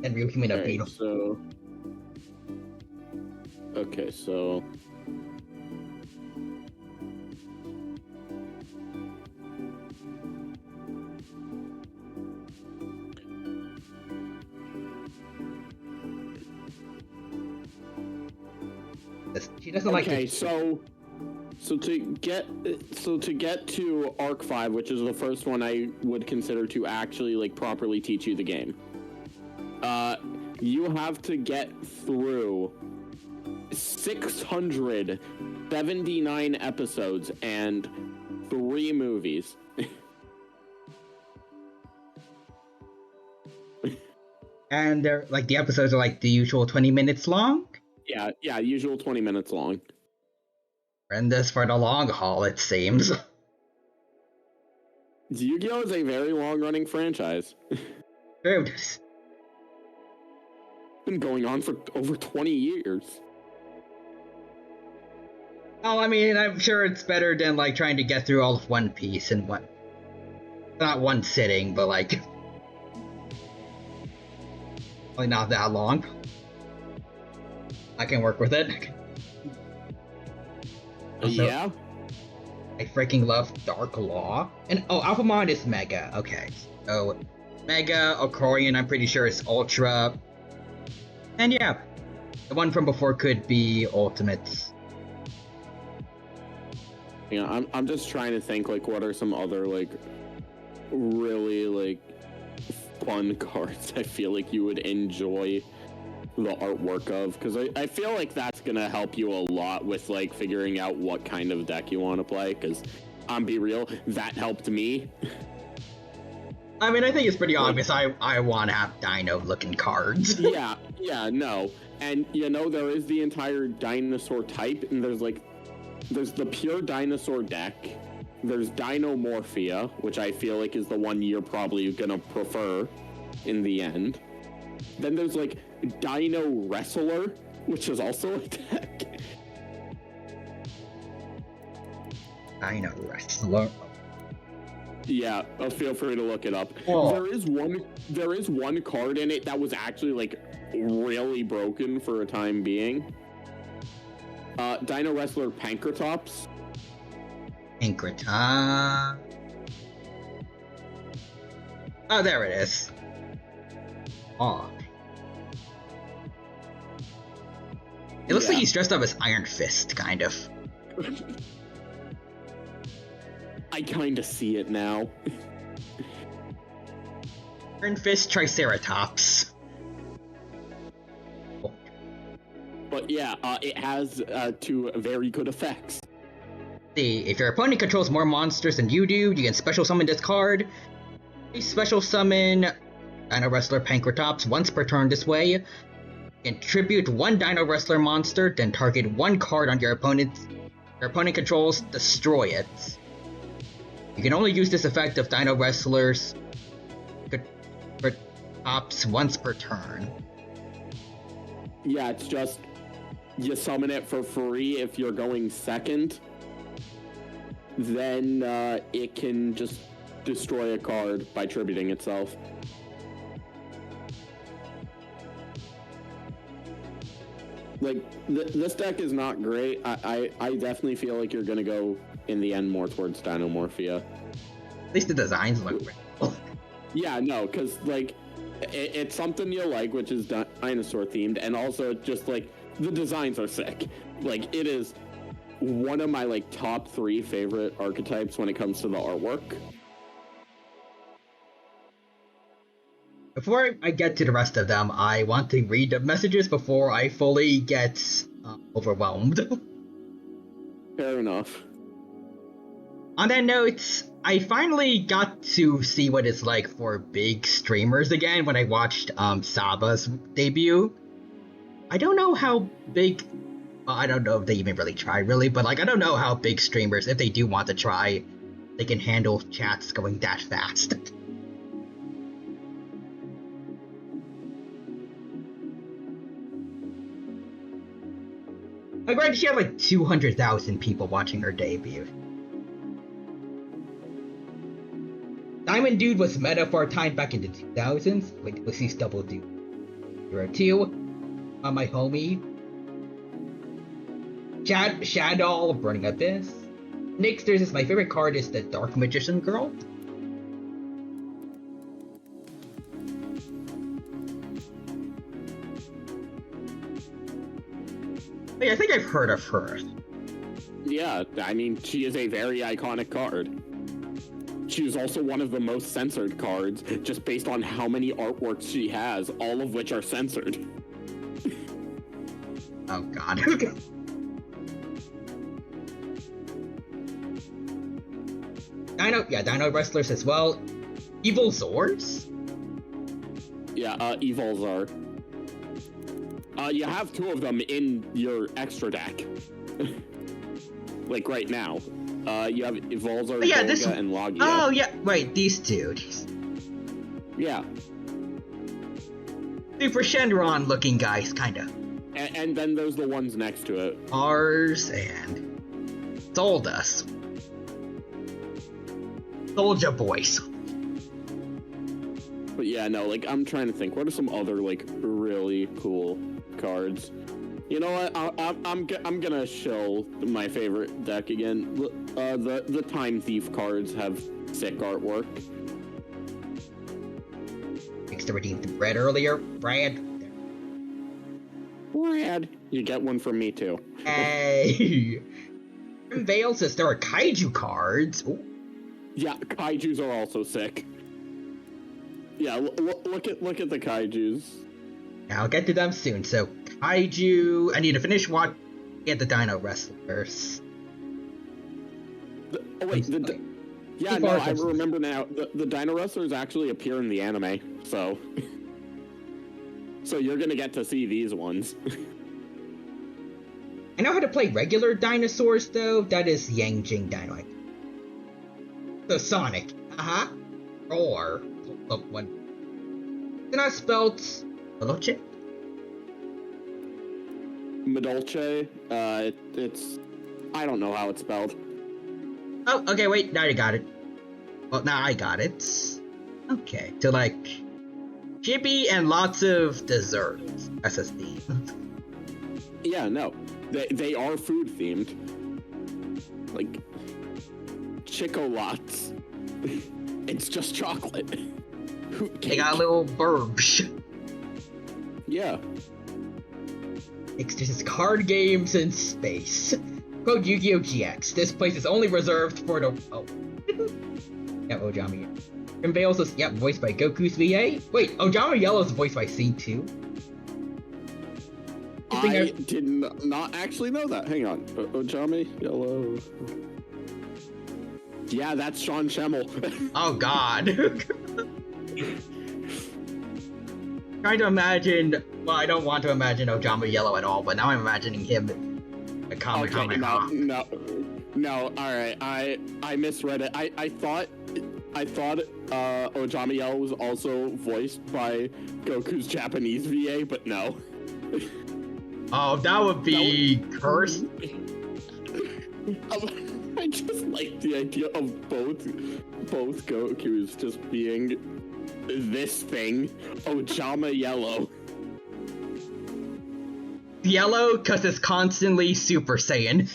And real human All right, beetle. so. Okay, so. She doesn't like. Okay, so to get to Arc 5, which is the first one I would consider to actually like properly teach you the game. You have to get through 679 episodes and 3 movies. And they're like the episodes are like the usual 20 minutes long. Yeah, usual 20 minutes long. And this for the long haul, it seems. Yu-Gi-Oh! Is a very long-running franchise. True. Been going on for over 20 years. Oh, I mean, I'm sure it's better than like trying to get through all of One Piece in one, not one sitting, but like, probably not that long. I can work with it. Also, Yeah. I freaking love Dark Law. And oh, Alphamon is Mega. Okay, so Mega, Okorian, I'm pretty sure is Ultra. And yeah, the one from before could be Ultimates. Yeah, I'm just trying to think like what are some other like really like fun cards I feel like you would enjoy the artwork of, because I feel like that's gonna help you a lot with like figuring out what kind of deck you want to play, because I'm be real, that helped me. I mean, I think it's pretty obvious I want to have dino looking cards. yeah, no. And you know, there is the entire dinosaur type, and there's the pure dinosaur deck. There's Dinomorphia, which I feel like is the one you're probably gonna prefer in the end. Then there's like Dino Wrestler, which is also a deck. Dino Wrestler. Yeah, feel free to look it up. Oh. There is one card in it that was actually like really broken for a time being. Dino Wrestler Pankratops. Pankratops. Oh, there it is. Oh. It looks like he's dressed up as Iron Fist, kind of. I kind of see it now. Iron Fist Triceratops. Oh. But yeah, it has 2 very good effects. See, if your opponent controls more monsters than you do, you can special summon this card. You special summon Dino Wrestler Pankratops once per turn this way. You can tribute 1 Dino Wrestler monster, then target 1 card on your opponent. Your opponent controls, destroy it. You can only use this effect of Dino Wrestlers Pankratops once per turn. Yeah, it's just you summon it for free if you're going second. Then it can just destroy a card by tributing itself. Like, this deck is not great. I definitely feel like you're going to go, in the end, more towards Dinomorphia. At least the designs look pretty cool. Yeah, no, because, like, it's something you like, which is dinosaur themed, and also just, like, the designs are sick. Like, it is one of my, like, top 3 favorite archetypes when it comes to the artwork. Before I get to the rest of them, I want to read the messages before I fully get overwhelmed. Fair enough. On that note, I finally got to see what it's like for big streamers again when I watched Saba's debut. I don't know how big. Well, I don't know if they even really try, really, but like I don't know how big streamers, if they do want to try, they can handle chats going that fast. I read she had like 200,000 people watching her debut. Diamond Dude was meta for a time back in the 2000s. Wait, let's see Double Dude. There are two. My homie. Shadow, Burning Abyss. Next, there's my favorite card is the Dark Magician Girl. Hey, I think I've heard of her. Yeah, I mean, she is a very iconic card. She is also one of the most censored cards, just based on how many artworks she has, all of which are censored. Oh god. Dino Wrestlers as well. Evil Zors? Yeah, Evil Zor. You have two of them in your extra deck. Like right now. You have Evolzor, Golga, and Logia. Oh, yeah, wait, these two. Yeah. Super Shenron looking guys, kinda. And then there's the ones next to it. Ours and Soldas. Soldier Boys. But yeah, no, like, I'm trying to think. What are some other, like, really cool cards? You know what? I'm gonna show my favorite deck again. The Time Thief cards have sick artwork. Thanks to redeem the bread earlier, Brad. You get one from me too. Hey. Vale says there are kaiju cards. Ooh. Yeah, kaijus are also sick. Yeah, look at the kaijus. I'll get to them soon. So kaiju. I need to finish what. Get the Dino Wrestlers. I remember now. The Dino Wrestlers actually appear in the anime, so you're gonna get to see these ones. I know how to play regular dinosaurs though. That is Yang Jing Dino. So Sonic. Or one. Then I spelled Medolce. Medolce. It's. I don't know how it's spelled. Oh, okay, wait, now you got it. Well, now I got it. Okay, so like, chibi and lots of desserts. SSD. Yeah, no. They are food themed. Like, Chocolots. It's just chocolate. They got little burbs. Yeah. It's just card games in space. Quote Yu-Gi-Oh! GX. This place is only reserved for the... Oh. Yeah, Ojama. And Vale says, yep, voiced by Goku's VA. Wait, Ojama Yellow is voiced by C2. I did not actually know that. Hang on. Ojama Yellow. Yeah, that's Sean Schemmel. Oh, God. Trying to imagine... Well, I don't want to imagine Ojama Yellow at all, but now I'm imagining him a comic. No, alright, I misread it. I thought Ojama Yellow was also voiced by Goku's Japanese VA, but no. Oh, that would be cursed. I just like the idea of both Gokus just being this thing, Ojama Yellow. Yellow, because it's constantly Super Saiyan.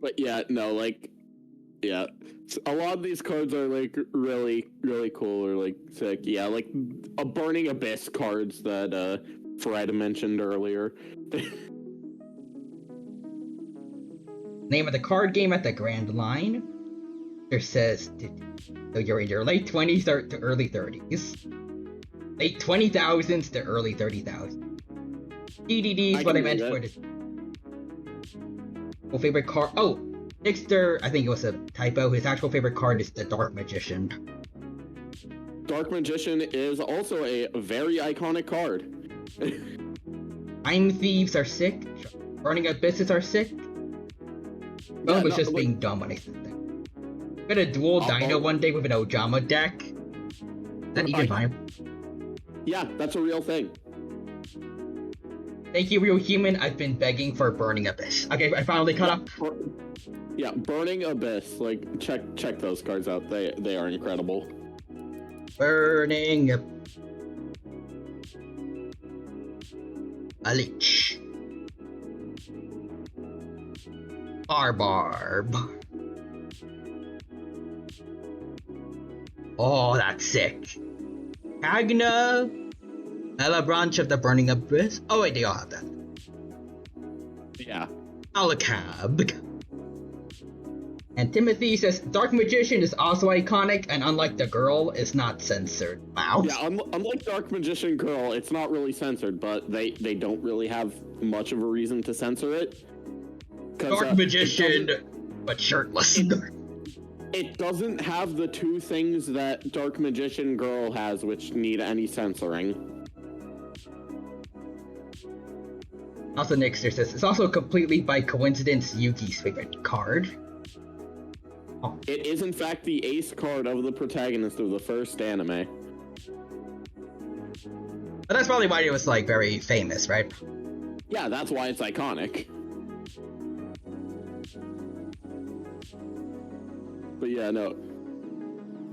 But yeah, no, like, yeah. A lot of these cards are, like, really, really cool or, like, sick. Yeah, like, a Burning Abyss cards that, Fred mentioned earlier. Name of the card game at the Grand Line. It says, so you're in your late 20s to early 30s. Late 20,000s to early 30,000s. DDD is what I meant for the favorite card. Oh, Nixter, I think it was a typo. His actual favorite card is the Dark Magician. Dark Magician is also a very iconic card. Time Thieves are sick. Burning Abysses are sick. Well, was just being dumb when I said that. We had a dual Dino one day with an Ojama deck. Is that even viable? Yeah, that's a real thing. Thank you, Real Human. I've been begging for Burning Abyss. Okay, I finally caught up. Yeah, Burning Abyss. Like, check those cards out. They are incredible. Burning a leech. Barb. Oh, that's sick. Agna. Ella Branch of the Burning Abyss. Oh wait, they all have that. Yeah. Alakab. And Timothy says, Dark Magician is also iconic, and unlike the girl, is not censored. Wow. Yeah, unlike Dark Magician Girl, it's not really censored, but they don't really have much of a reason to censor it. Dark Magician, but shirtless. It doesn't have the two things that Dark Magician Girl has, which need any censoring. Also, Nixter says, it's also completely by coincidence Yuki's favorite card. Oh. It is, in fact, the ace card of the protagonist of the first anime. But that's probably why it was, like, very famous, right? Yeah, that's why it's iconic. But yeah, no.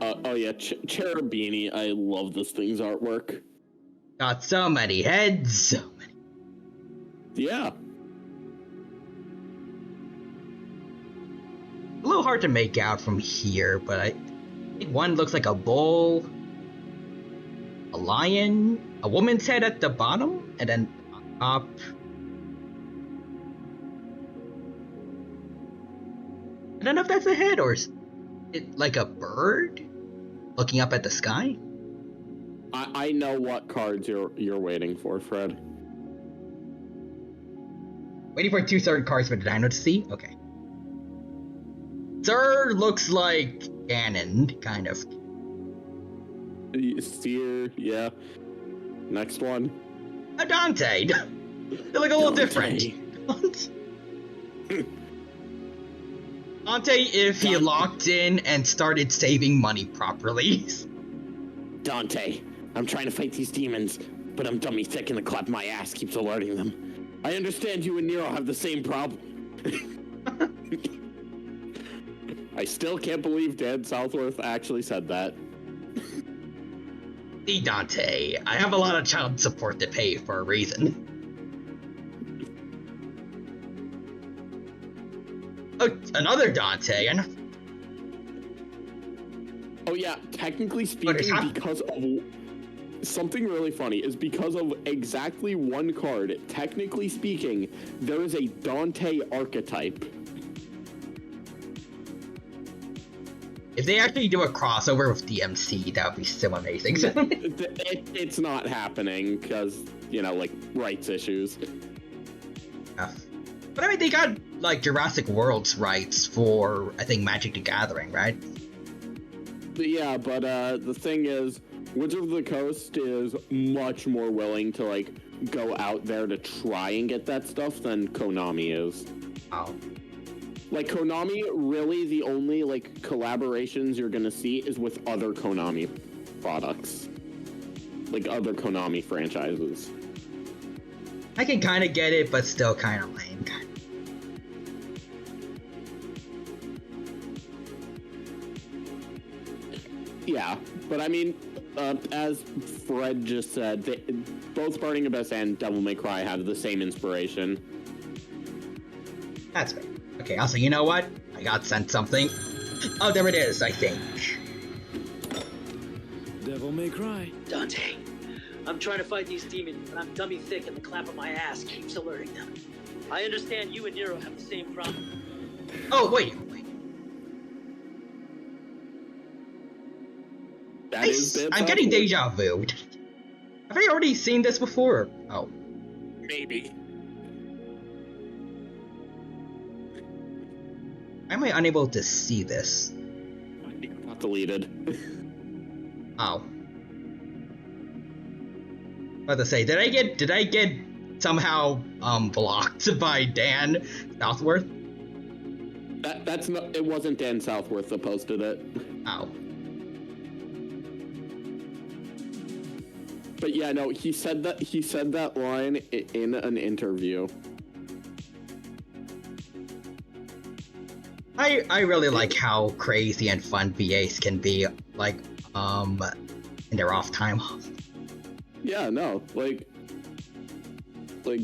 Oh yeah, Cherubini, I love this thing's artwork. Got so many heads, so many. Yeah. A little hard to make out from here, but I think one looks like a bull, a lion, a woman's head at the bottom, and then on top. I don't know if that's a head or is it like a bird looking up at the sky. I know what cards you're waiting for, Fred. Waiting for 2 certain cards for the dino to see? Okay. Sir looks like Ganon, kind of. Steer, yeah. Next one. A Dante! They look a little different. Dante if he locked in and started saving money properly. Dante, I'm trying to fight these demons, but I'm dummy thick and the clap of my ass keeps alerting them. I understand you and Nero have the same problem. I still can't believe Dan Southworth actually said that. See, Dante, I have a lot of child support to pay for a reason. Oh, another Dante. Oh yeah, technically speaking, because of something really funny is because of exactly one card. Technically speaking, there is a Dante archetype. If they actually do a crossover with DMC, that would be so amazing. It's not happening because, you know, like, rights issues. Yeah. But I mean, they got, like, Jurassic World's rights for, I think, Magic the Gathering, right? Yeah, but the thing is, Wizard of the Coast is much more willing to, like, go out there to try and get that stuff than Konami is. Oh. Like, Konami, really the only, like, collaborations you're gonna see is with other Konami products. Like, other Konami franchises. I can kind of get it, but still kind of lame. Yeah, but I mean, as Fred just said, both Burning Abyss and Devil May Cry have the same inspiration. That's fair. Okay, also, you know what? I got sent something. Oh, there it is, I think. Devil May Cry. Dante, I'm trying to fight these demons, but I'm dummy thick and the clap of my ass keeps alerting them. I understand you and Nero have the same problem. Oh, wait. I'm getting deja vu. Have I already seen this before? Oh. baby. Why am I unable to see this? It got deleted. Oh. About to say, did I get somehow blocked by Dan Southworth? That's not. It wasn't Dan Southworth that posted it. Oh. But yeah, no, he said that line in an interview. I really like how crazy and fun VAs can be, like, in their off time. Yeah, no, like they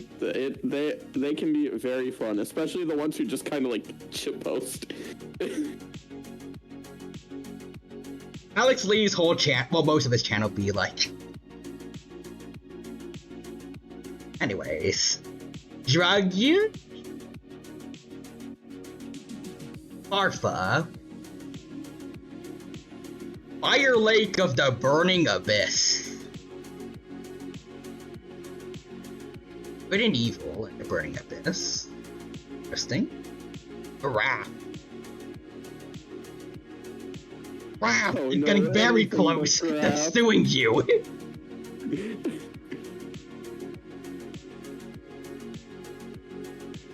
can be very fun, especially the ones who just kind of like shitpost. Alex Lee's whole well, most of his channel be like. Anyways, Dragoon? Farfa. Fire Lake of the Burning Abyss. Good and evil in the Burning Abyss. Interesting. Hurrah. Wow, Oh, it's no, getting very anything close but to crap. suing you.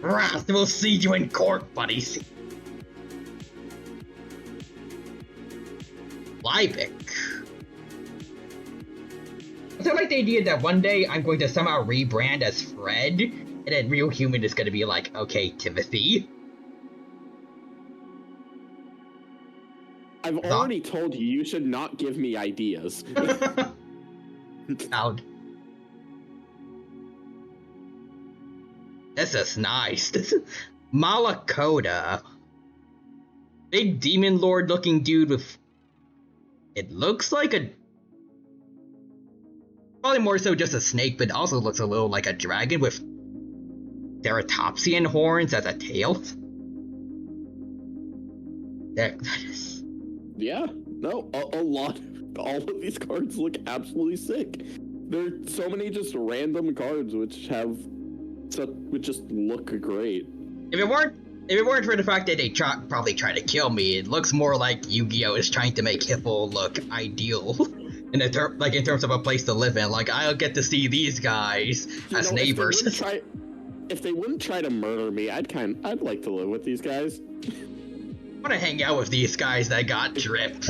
Wrath will see you in court, buddies. Liebig. I like the idea that one day I'm going to somehow rebrand as Fred, and then Real Human is going to be like, okay, Timothy. I've already told you, you should not give me ideas. Out. This is nice. This is Malakota. Big demon lord looking dude with... It looks like a... Probably more so just a snake, but also looks a little like a dragon with ceratopsian horns as a tail. That is... Yeah, no, a lot. All of these cards look absolutely sick. There are so many just random cards which just look great. If it weren't for the fact that they probably try to kill me, it looks more like Yu-Gi-Oh is trying to make Hippo look ideal. In terms of a place to live in. Like, I'll get to see these guys as neighbors. If they wouldn't try to murder me, I'd like to live with these guys. I want to hang out with these guys that got drip.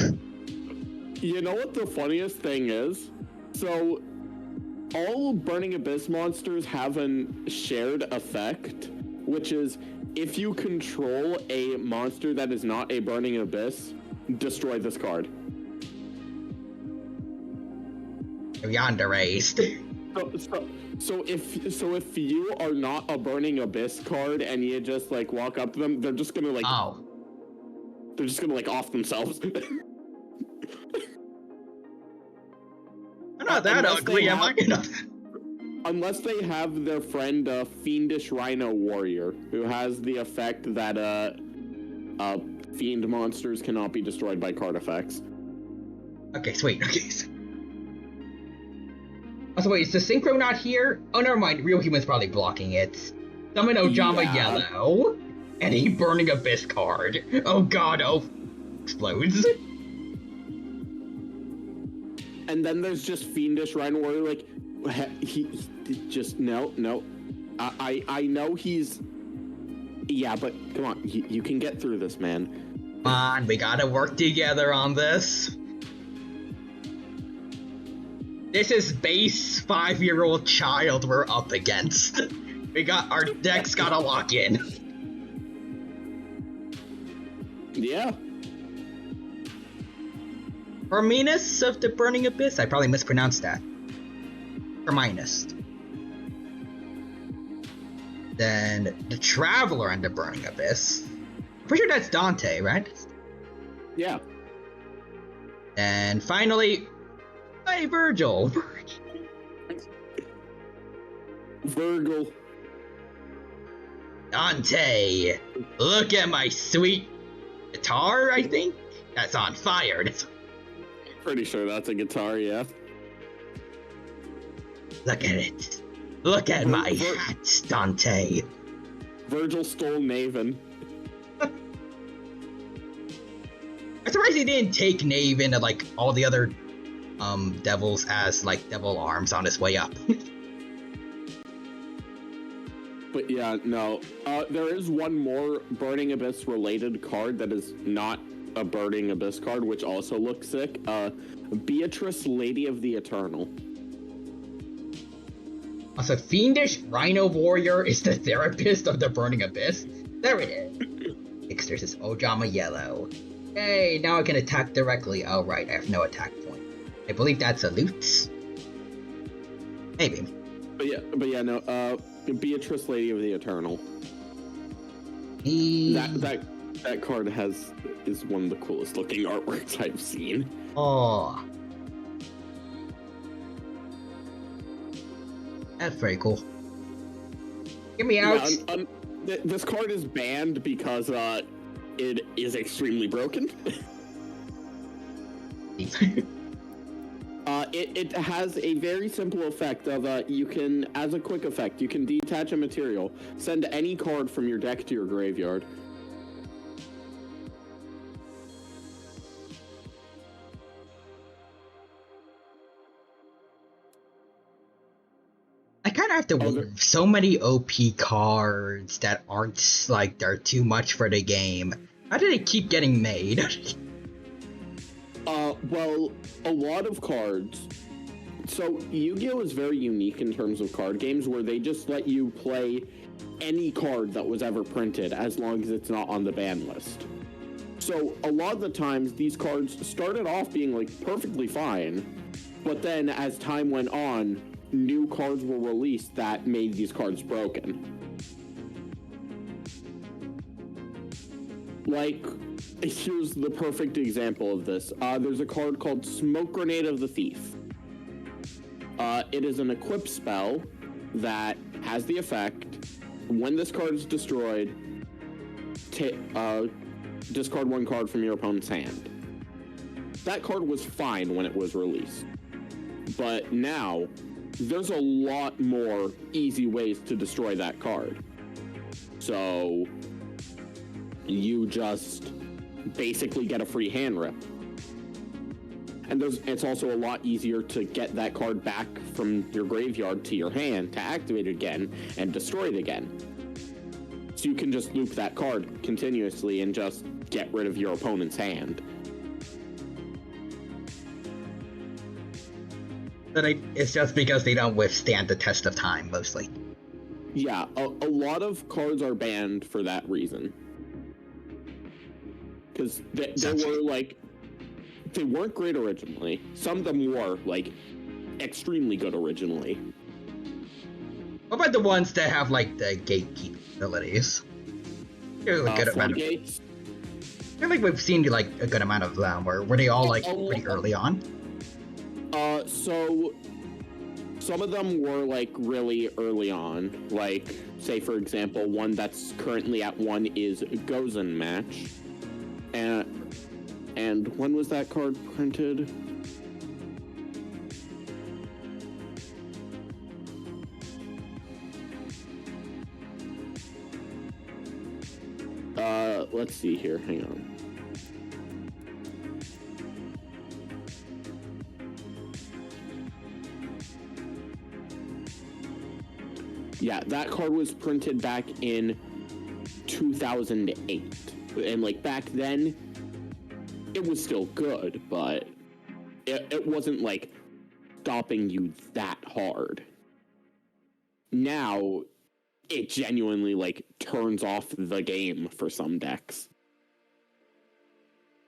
You know what the funniest thing is? So, all Burning Abyss monsters have a shared effect, which is if you control a monster that is not a Burning Abyss, destroy this card. Yonder raised. So if you are not a Burning Abyss card and you just like walk up to them, they're just gonna like they're just gonna like off themselves. I'm not that ugly, am I? Unless they have their friend Fiendish Rhino Warrior, who has the effect that fiend monsters cannot be destroyed by card effects. Okay, sweet. Okay. Also, wait, is the synchro not here? Oh, never mind. Real Human's probably blocking it. Summon Ojama Yellow. And a Burning Abyss card. Oh god, explodes. And then there's just Fiendish Rhino Warrior, like, he just, no. I know he's... Yeah, but come on, you can get through this, man. Come on, we gotta work together on this. This is base 5-year-old child we're up against. Our decks gotta lock in. Yeah. Herminus of the Burning Abyss? I probably mispronounced that. Herminus. Then the Traveler and the Burning Abyss. I'm pretty sure that's Dante, right? Yeah. And finally, hey, Virgil. Virgil. Dante, look at my sweet guitar, I think? That's on fire. Pretty sure that's a guitar, yeah. Look at it. Look at my hat, Dante. Virgil stole Naven. I'm surprised he didn't take Naven and like all the other devils as like devil arms on his way up. But yeah, no. There is one more Burning Abyss related card that is not a Burning Abyss card, which also looks sick. Beatrice, Lady of the Eternal. Also, Fiendish Rhino Warrior is the therapist of the Burning Abyss. There it is. Ixter's is Ojama Yellow. Hey, now I can attack directly. Oh, right, I have no attack point. I believe that's a loot. Maybe. But yeah, no. Beatrice, Lady of the Eternal. That card is one of the coolest looking artworks I've seen. Oh. That's very cool. Get me out. Yeah, this card is banned because it is extremely broken. It has a very simple effect of you can, as a quick effect, you can detach a material, send any card from your deck to your graveyard. I kind of have to wonder, so many OP cards that aren't, like, they're too much for the game. How do they keep getting made? Well, a lot of cards. So, Yu-Gi-Oh! Is very unique in terms of card games, where they just let you play any card that was ever printed, as long as it's not on the ban list. So, a lot of the times, these cards started off being, like, perfectly fine, but then, as time went on, new cards were released that made these cards broken. Like, here's the perfect example of this. There's a card called Smoke Grenade of the Thief. It is an equip spell that has the effect, when this card is destroyed, discard one card from your opponent's hand. That card was fine when it was released. But now, there's a lot more easy ways to destroy that card. So, you just basically get a free hand rip. And it's also a lot easier to get that card back from your graveyard to your hand to activate it again and destroy it again. So you can just loop that card continuously and just get rid of your opponent's hand. But it's just because they don't withstand the test of time, mostly. Yeah, a lot of cards are banned for that reason. Because they were, like, they weren't great originally. Some of them were, like, extremely good originally. What about the ones that have, like, the gatekeep abilities? There's a good amount of... I feel like we've seen, like, a good amount of them. Were they all, like, pretty early on? So some of them were, like, really early on. Like, say, for example, one that's currently at 1 is Gozen Match. And when was that card printed? Let's see here. Hang on. Yeah, that card was printed back in 2008. And, like, back then, it was still good, but it wasn't, like, stopping you that hard. Now, it genuinely, like, turns off the game for some decks.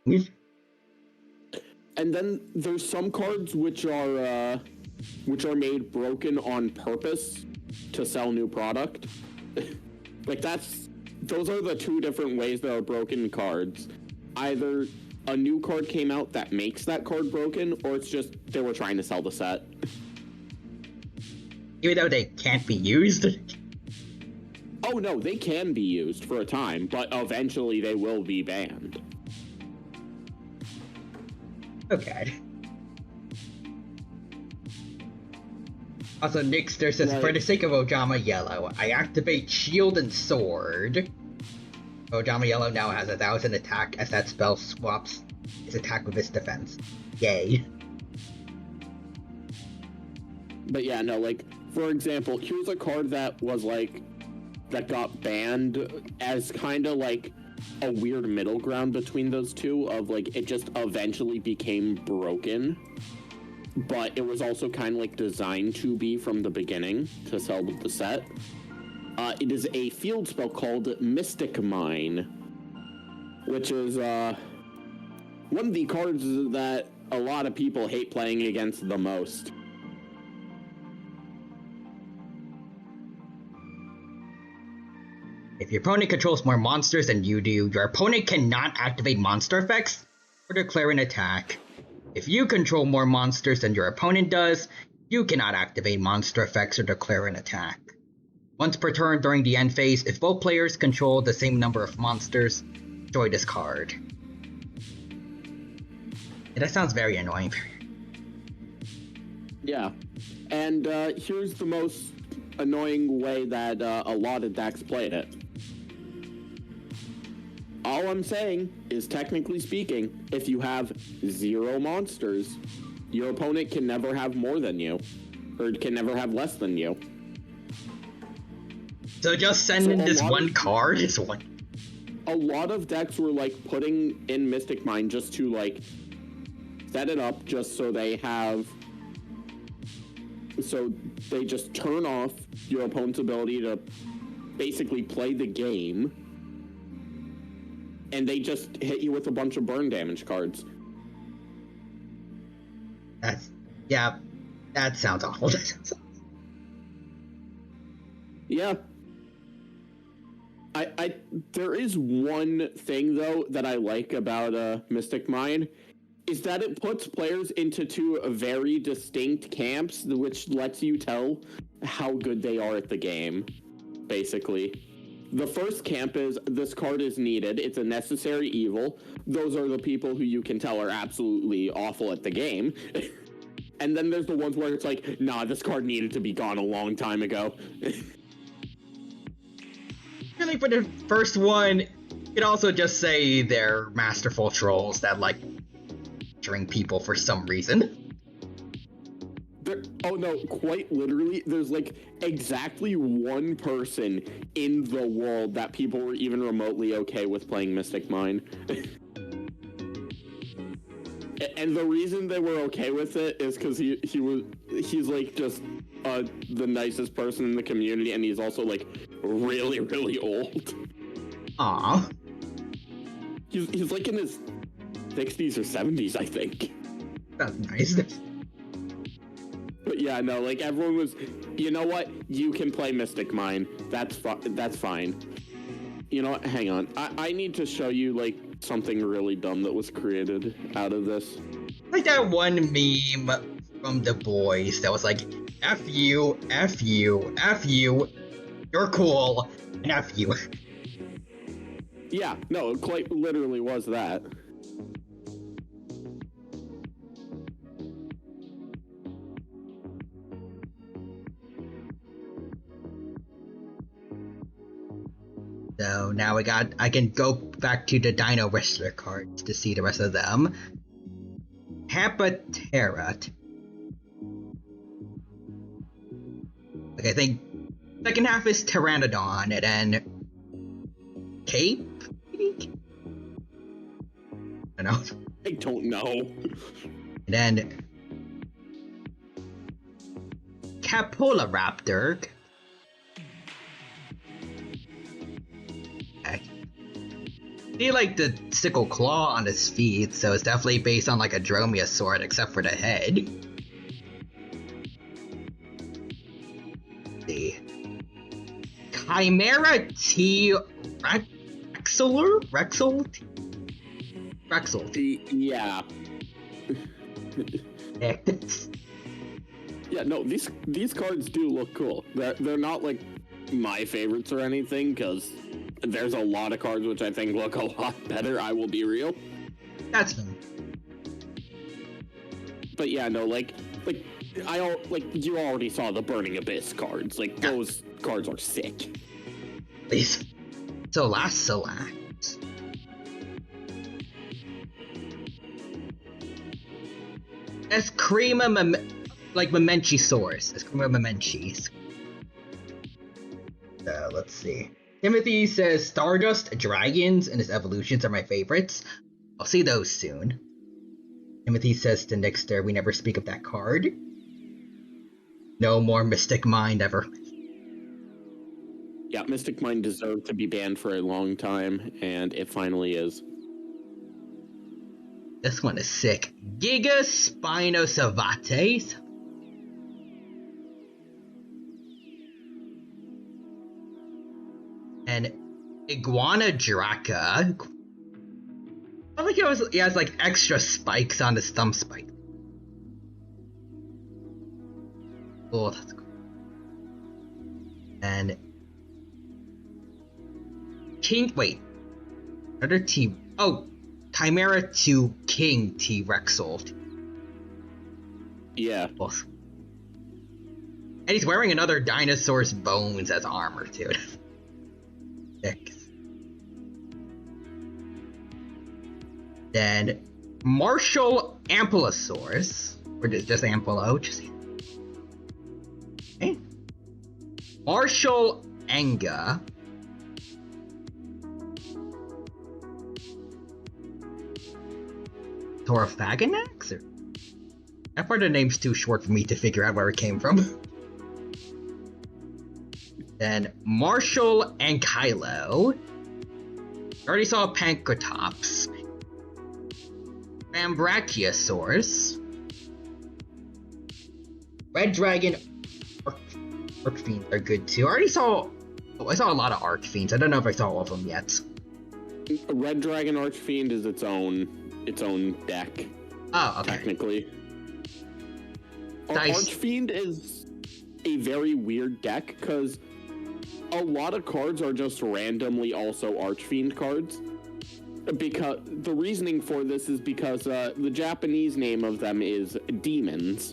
And then there's some cards which are made broken on purpose to sell new product. Like, those are the two different ways there are broken cards. Either a new card came out that makes that card broken, or it's just they were trying to sell the set. Even though they can't be used? Oh no, they can be used for a time, but eventually they will be banned. Okay. Also, Nixter says, Right. for the sake of Ojama Yellow, I activate Shield and Sword. Ojama Yellow now has 1,000 attack as that spell swaps its attack with its defense. Yay. But yeah, no, like, for example, here's a card that was like, that got banned as kind of like a weird middle ground between those two of like, it just eventually became broken. But it was also kind of like designed to be from the beginning to sell with the set. It is a field spell called Mystic Mine, which is one of the cards that a lot of people hate playing against the most. If your opponent controls more monsters than you do, your opponent cannot activate monster effects or declare an attack. If you control more monsters than your opponent does, you cannot activate monster effects or declare an attack. Once per turn during the end phase, if both players control the same number of monsters, destroy this card. Yeah, that sounds very annoying. Yeah. And here's the most annoying way that a lot of decks played it. All I'm saying is, technically speaking, if you have 0 monsters, your opponent can never have more than you, or can never have less than you. So just send in this one card? It's one. A lot of decks were like putting in Mystic Mine just to like set it up just so they have, so they just turn off your opponent's ability to basically play the game, and they just hit you with a bunch of burn damage cards. That sounds awful. Yeah. There is one thing though that I like about Mystic Mine, is that it puts players into 2 very distinct camps, which lets you tell how good they are at the game, basically. The first camp is, this card is needed, it's a necessary evil. Those are the people who you can tell are absolutely awful at the game. And then there's the ones where it's like, nah, this card needed to be gone a long time ago. Really, for the first one, you could also just say they're masterful trolls that like drink people for some reason. Oh no, quite literally, there's like exactly one person in the world that people were even remotely okay with playing Mystic Mine. And the reason they were okay with it is because he's like just the nicest person in the community, and he's also like really, really old. Aww. He's like in his 60s or 70s, I think. That's nice. But yeah, no, like everyone was, you know what? You can play Mystic Mine. That's fine. You know what? Hang on. I need to show you like something really dumb that was created out of this. Like that one meme from The Boys that was like, F you, F you, F you, you're cool, and F you. Yeah, no, it quite literally was that. So now I can go back to the Dino Wrestler cards to see the rest of them. Hapaterat. Okay, I think second half is Pteranodon, and then Cape? I don't know. I don't know. And then Capoloraptor. Okay. See like the sickle claw on his feet, so it's definitely based on like a dromaeosaur except for the head. See. Chimera T Rexel? Yeah. Yeah, no, these cards do look cool. They're not like my favorites or anything, because there's a lot of cards which I think look a lot better, I will be real. That's fine. But yeah, no, like you already saw the Burning Abyss cards. Like, those cards are sick. Please. Select. Eskrima Memenchisaurus. Eskrima Memenchis. Let's see. Timothy says Stardust, Dragons, and its evolutions are my favorites. I'll see those soon. Timothy says to Nixter, we never speak of that card. No more Mystic Mind ever. Yeah, Mystic Mind deserved to be banned for a long time, and it finally is. This one is sick. Giga Spinosavates. And Iguana Draca. I like he has like extra spikes on his thumb spike. Oh, that's cool. And another T. Oh, Chimera 2 King T-Rexold. Yeah. Both. And he's wearing another dinosaur's bones as armor, too. Sick. Then Marshall Ampulosaurus. Or just Ampulo. Okay. Marshall Anga. Toraphaganax? Or that part of the name's too short for me to figure out where it came from. Then Marshall Ankylo. Already saw Pankratops. Rambrachiosaurus. Red Dragon Archfiends are good too. I saw a lot of Archfiends. I don't know if I saw all of them yet. Red Dragon Archfiend is its own deck. Oh, okay. Technically. Archfiend is a very weird deck because a lot of cards are just randomly also Archfiend cards. Because the reasoning for this is because the Japanese name of them is demons.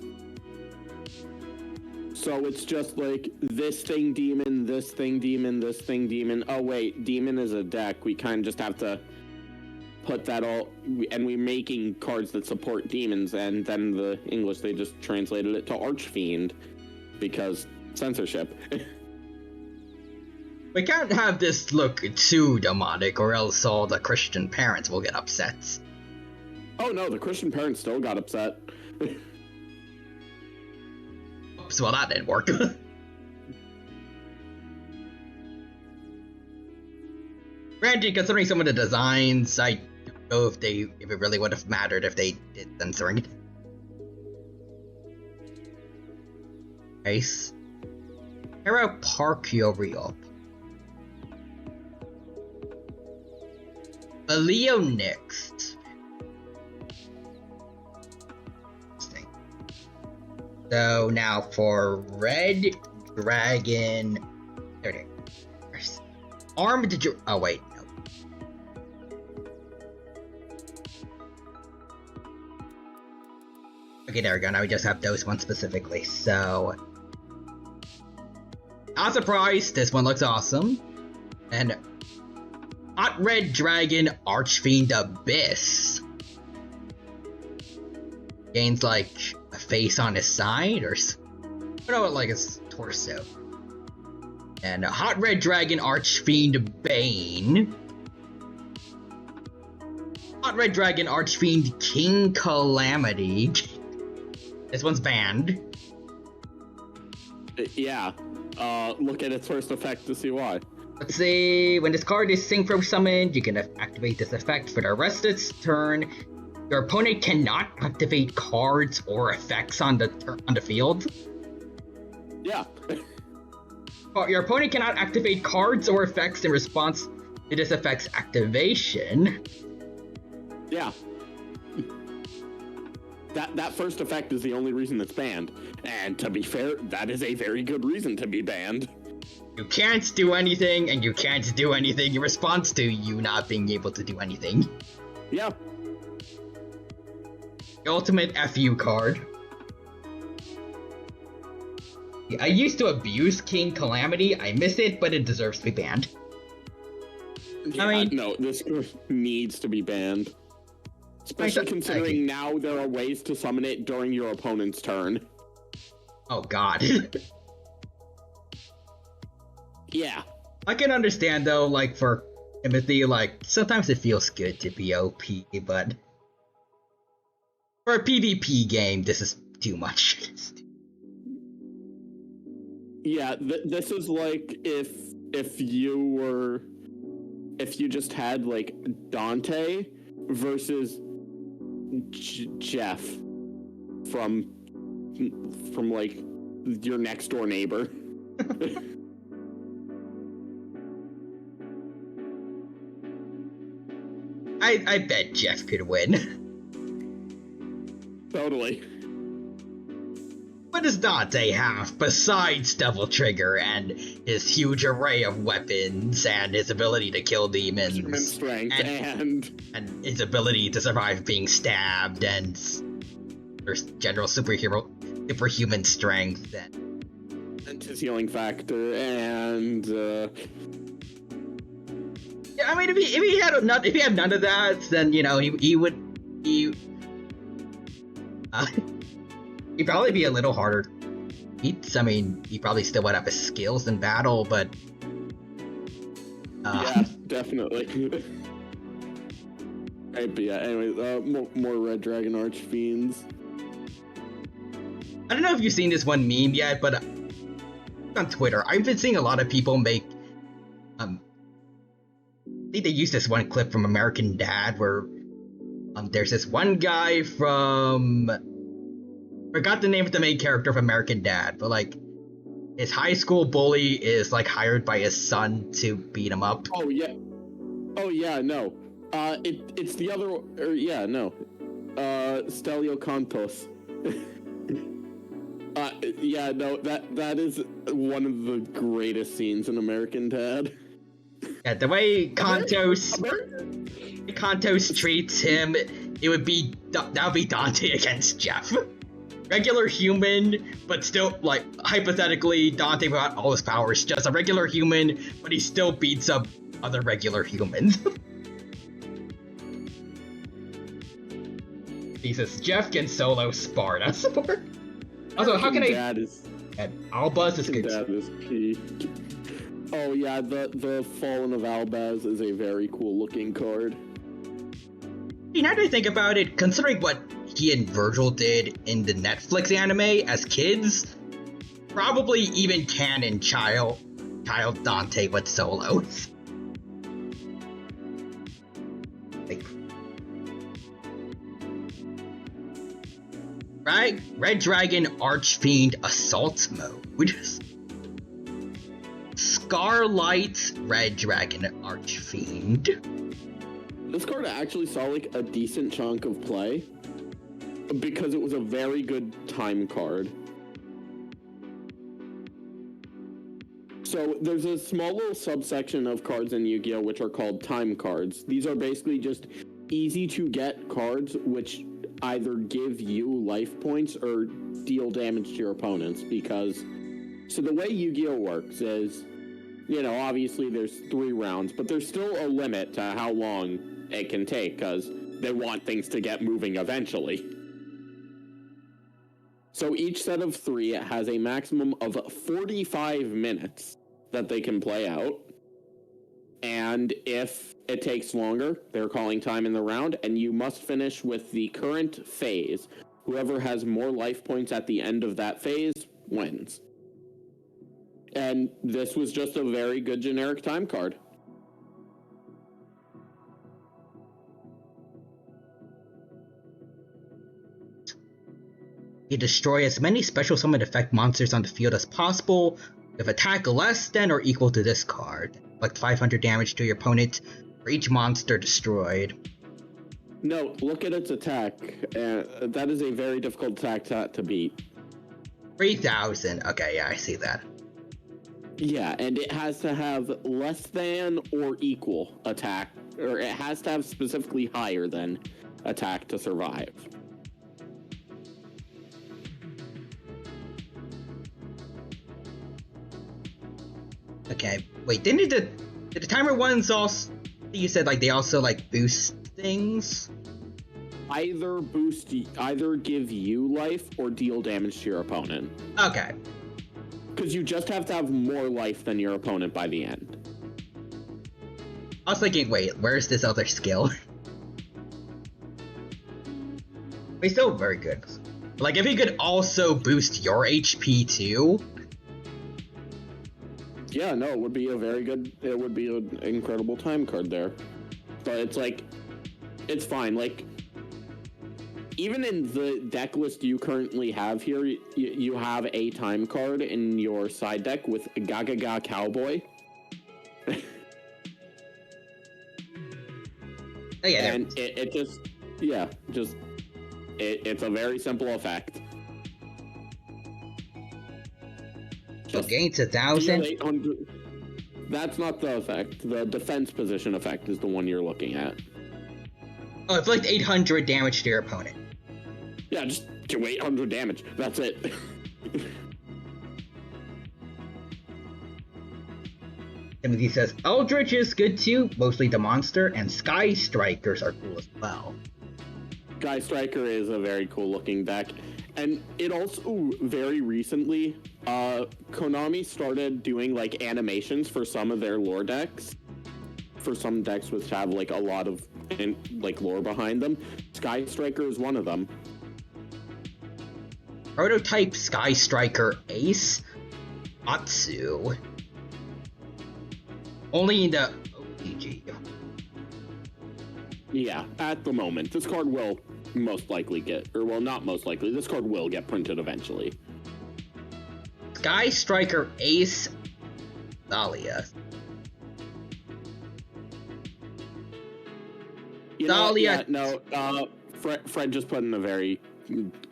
So it's just like this thing demon, this thing demon, this thing demon. Oh wait, demon is a deck. We kind of just have to put that all, and we're making cards that support demons, and then the English, they just translated it to Archfiend because censorship. We can't have this look too demonic, or else all the Christian parents will get upset. Oh no, the Christian parents still got upset. Oops, well that didn't work. Granted, considering some of the designs, I don't know if it really would have mattered if they did censoring it. Nice. Hera Parkyoriop. Leo next. So now for Red Dragon. There it is. Armed. Oh wait, no. Okay, there we go. Now we just have those ones specifically. So, not surprised. This one looks awesome. And Hot Red Dragon Archfiend Abyss. Gains like a face on his side, or like his torso. And Hot Red Dragon Archfiend Bane. Hot Red Dragon Archfiend King Calamity. This one's banned. Yeah. Look at its first effect to see why. Let's see, when this card is Synchro Summoned, you can activate this effect for the rest of its turn. Your opponent cannot activate cards or effects on the field. Yeah. Your opponent cannot activate cards or effects in response to this effect's activation. Yeah. That first effect is the only reason it's banned. And to be fair, that is a very good reason to be banned. You can't do anything, and you can't do anything in response to you not being able to do anything. Yeah. The ultimate FU card. I used to abuse King Calamity. I miss it, but it deserves to be banned. Yeah, I mean, no, this needs to be banned. Especially considering now there are ways to summon it during your opponent's turn. Oh god. Yeah. I can understand though, like for Timothy, like sometimes it feels good to be OP, but for a PvP game, this is too much. Yeah, this is like if you just had like Dante versus Jeff from like your next door neighbor. I bet Jeff could win. Totally. What does Dante have besides Devil Trigger and his huge array of weapons and his ability to kill demons? Human strength and his ability to survive being stabbed and there's general superhuman strength and his healing factor and yeah, I mean if he had none of that, then you know he'd probably be a little harder to beat. I mean, he probably still would have his skills in battle, but yeah, definitely. Right, but yeah, anyway, more Red Dragon Archfiends. I don't know if you've seen this one meme yet, but on Twitter, I've been seeing a lot of people make I think they used this one clip from American Dad where there's this one guy from forgot the name of the main character of American Dad, but like his high school bully is like hired by his son to beat him up. Oh yeah, no. It's the other. Stelio Cantos. Yeah, no. That is one of the greatest scenes in American Dad. Yeah, the way Cantos treats him, that would be Dante against Jeff. Regular human, but still, like, hypothetically, Dante without all his powers, just a regular human, but he still beats up other regular humans. Jesus, Jeff can solo Sparta. Also, how can Albaz is good. Dad is peak. Oh yeah, the Fallen of Albaz is a very cool looking card. Now that I think about it, considering what he and Virgil did in the Netflix anime as kids, probably even canon child Dante with solos. Like, right? Red Dragon Archfiend Assault Mode. Scarlight Red Dragon Archfiend. This card actually saw like a decent chunk of play because it was a very good time card. So there's a small little subsection of cards in Yu-Gi-Oh! Which are called time cards. These are basically just easy to get cards which either give you life points or deal damage to your opponents because... So the way Yu-Gi-Oh! Works is, you know, obviously there's 3 rounds, but there's still a limit to how long it can take because they want things to get moving eventually. So each set of 3 has a maximum of 45 minutes that they can play out. And if it takes longer, they're calling time in the round, and you must finish with the current phase. Whoever has more life points at the end of that phase wins. And this was just a very good generic time card. You destroy as many special summon effect monsters on the field as possible with attack less than or equal to this card. Inflict 500 damage to your opponent for each monster destroyed. No, look at its attack. That is a very difficult attack to beat. 3,000. Okay, yeah, I see that. Yeah, and it has to have less than or equal attack, or it has to have specifically higher than attack to survive. Okay. Wait, did the timer ones also? You said like they also like boost things. Either give you life or deal damage to your opponent. Okay. Because you just have to have more life than your opponent by the end. I was thinking, wait, where's this other skill? He's still very good. Like, if he could also boost your HP too. Yeah, no, it would be an incredible time card there. But it's like, it's fine. Like, even in the deck list you currently have here, you have a time card in your side deck with Gaga Cowboy. Oh, yeah, and it's a very simple effect. Just gains 1,000. That's not the effect. The defense position effect is the one you're looking at. Oh, it's like 800 damage to your opponent. Yeah, just do 800 damage. That's it. Timothy says, Eldritch is good too, mostly the monster, and Sky Strikers are cool as well. Sky Striker is a very cool looking deck. And it also, very recently, Konami started doing like animations for some of their lore decks. For some decks which have like a lot of like lore behind them. Sky Striker is one of them. Prototype Sky Striker Ace Atsu. Only in the OPG. Yeah, at the moment. This card will most likely not most likely, this card will get printed eventually. Sky Striker Ace Dahlia. Dahlia. No, Fred just put in a very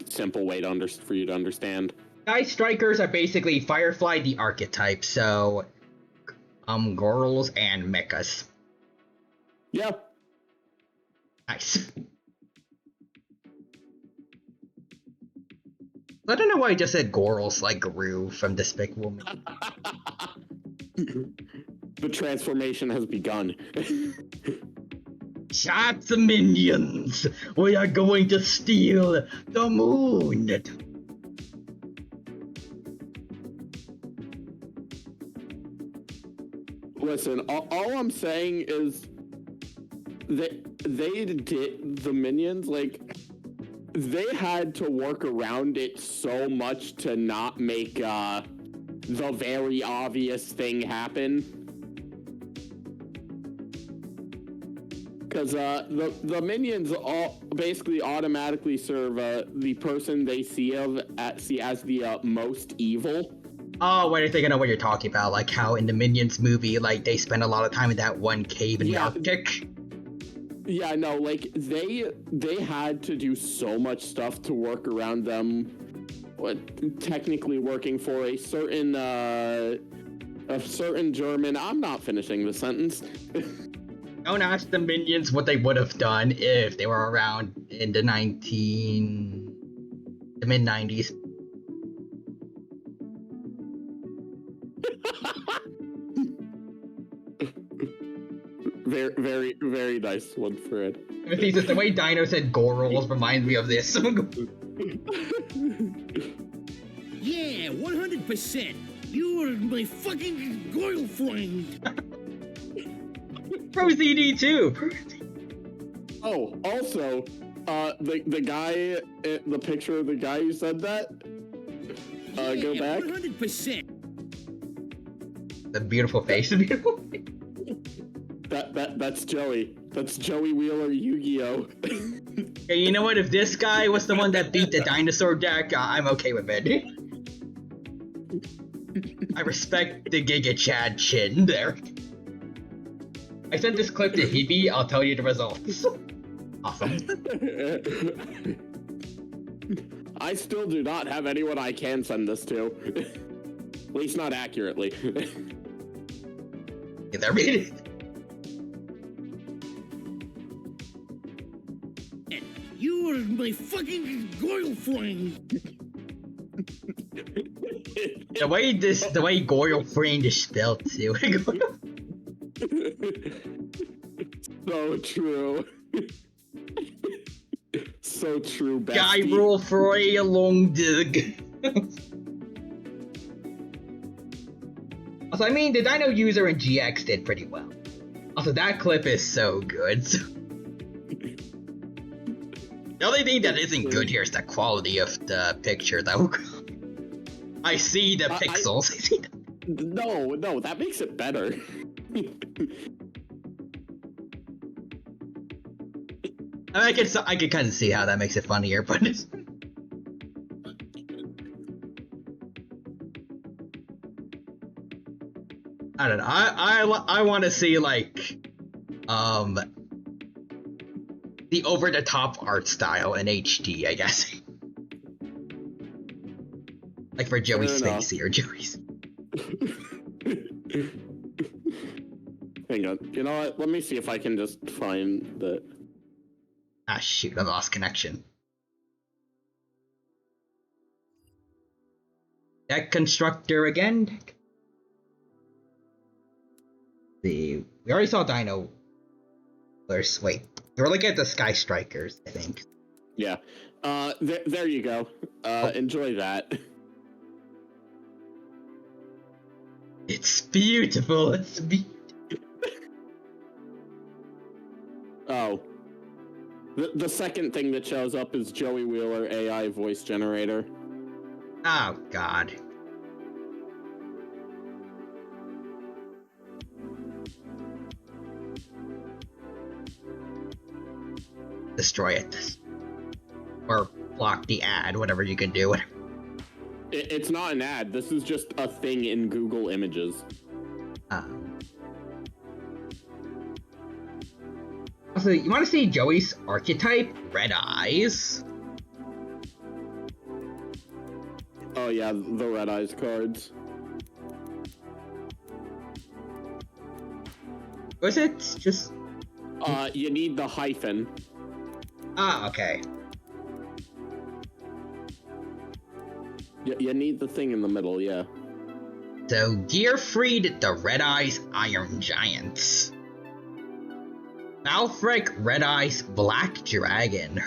simple way for you to understand. Sky Strikers are basically Firefly the archetype, so girls and mechas. Yeah. Nice. I don't know why I just said girls like Gru from Despicable Me. The transformation has begun. Shots of minions! We are going to steal the moon! Listen, all I'm saying is that they did, the minions, like, they had to work around it so much to not make the very obvious thing happen. Because the minions all basically automatically serve the person they see as the most evil. Oh, wait, I think I know what you're talking about. Like how in the Minions movie, like they spend a lot of time in that one cave in the Arctic. Yeah, no, like they had to do so much stuff to work around them. Technically working for a certain German. I'm not finishing the sentence. Don't ask the Minions what they would have done if they were around in the mid-90s. Very, very, very nice one, Fred. Just the way Dino said Gorals reminds me of this. Yeah, 100%. You're my fucking girlfriend. Pro ZD too. Oh, also, the guy, the picture of the guy who said that. Yeah, go back. 100%. The beautiful face. The beautiful face. That's Joey. That's Joey Wheeler Yu-Gi-Oh. Hey, you know what? If this guy was the one that beat the dinosaur deck, I'm okay with it. I respect the Giga Chad chin there. I sent this clip to Hebe. I'll tell you the results. Awesome. I still do not have anyone I can send this to. At least not accurately. Get that read. You're my fucking girlfriend. The way Goyle framed is spelled too. So true. So true, bestie. Guy roll for a long dig. Also, I mean, the Dino user in GX did pretty well. Also, that clip is so good. The only thing that isn't good here is the quality of the picture, though. I see the pixels. I see the... No, that makes it better. I can kind of see how that makes it funnier, but it's... I don't know. I want to see like, the over-the-top art style in HD, I guess. Like for Joey Spacey or Joey's. Hang on. You know what? Let me see if I can just find the... Ah, shoot, I lost connection. Deck constructor again. We already saw Dino. Wait, we're looking at the Sky Strikers, I think. Yeah. There you go. Enjoy that. It's beautiful. It's beautiful. Oh. The second thing that shows up is Joey Wheeler AI voice generator. Oh, God. Destroy it. Or block the ad, whatever you can do. It's not an ad. This is just a thing in Google Images. Also, you want to see Joey's archetype? Red eyes. Oh yeah, the red eyes cards. Was it just... You need the hyphen. Ah, okay. You need the thing in the middle, yeah. So, Gearfried, the Red Eyes Iron Giants. Malfric, Red Eyes Black Dragon.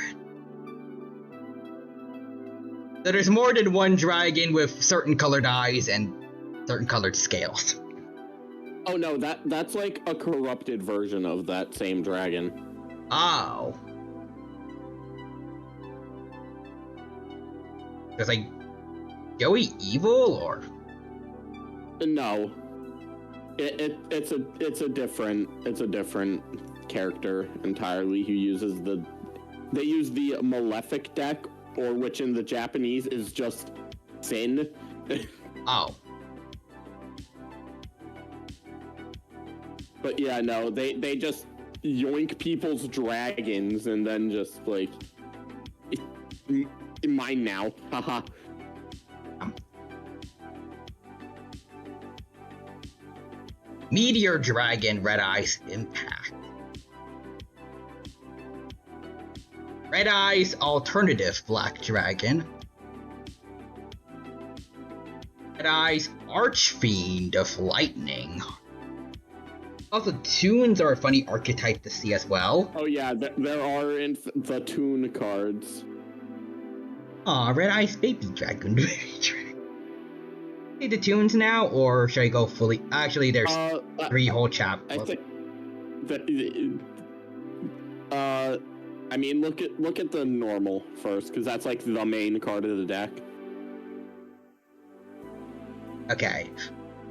So there's more than one dragon with certain colored eyes and certain colored scales. Oh no, that's like a corrupted version of that same dragon. Oh. There's like Joey evil or? No. It's a different character entirely who uses they use the Malefic deck, or which in the Japanese is just Sin. Oh. But yeah, no, they just yoink people's dragons and then just like mine now. Haha. Meteor Dragon Red Eyes Impact. Red Eyes Alternative Black Dragon. Red Eyes Archfiend of Lightning. Also, Toons are a funny archetype to see as well. Oh yeah, there are in the Toon cards. Aw, Red Eyes Baby Dragon. See the Toons now, or should I go fully? Actually, there's 3 whole chapters. I think I mean, look at the normal first, because that's like the main card of the deck. Okay.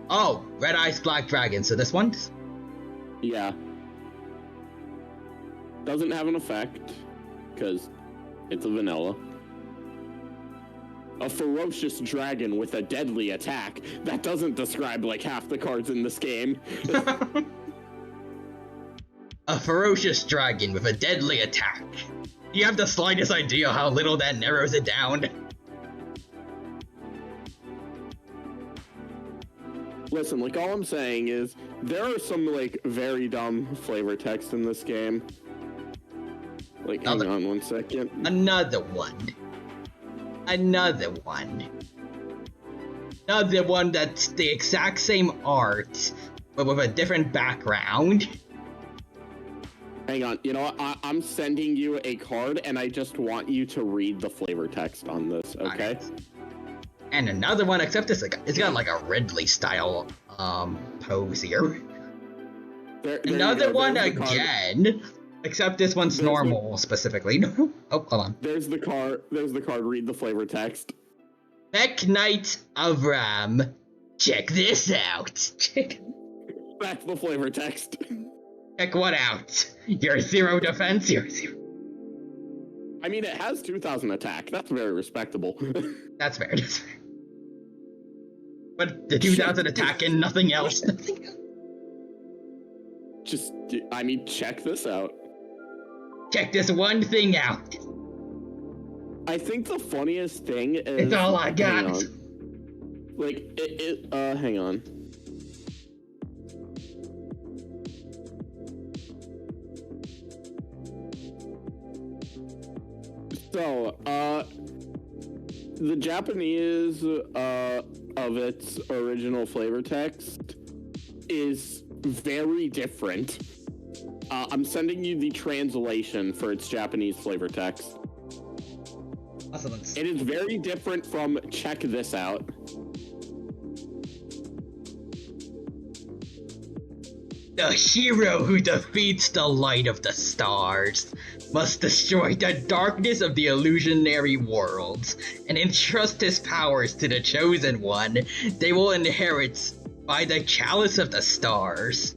Oh, Red Eyes Black Dragon. So this one? Yeah. Doesn't have an effect, because it's a vanilla. A ferocious dragon with a deadly attack. That doesn't describe like half the cards in this game. A ferocious dragon with a deadly attack. Do you have the slightest idea how little that narrows it down? Listen, like, all I'm saying is, there are some, like, very dumb flavor text in this game. Like, hang on one second. Another one. Another one. Another one that's the exact same art, but with a different background. Hang on, you know what? I'm sending you a card, and I just want you to read the flavor text on this, okay? And another one, except it's got like a Ridley style pose here. Another one again, except this one's normal specifically. Oh, hold on. There's the card. Read the flavor text. Mech Knight Avram. Check this out. That's the flavor text. Check what out? Your 0 defense, your 0. I mean, it has 2,000 attack. That's very respectable. That's fair. That's fair. But the 2,000 attack and nothing else. Just, I mean, check this out. Check this one thing out. I think the funniest thing is... It's all I got. Like, hang on. So, the Japanese, of its original flavor text is very different. I'm sending you the translation for its Japanese flavor text. Awesome. It is very different from check this out. The hero who defeats the light of the stars must destroy the darkness of the illusionary worlds and entrust his powers to the chosen one they will inherit by the chalice of the stars.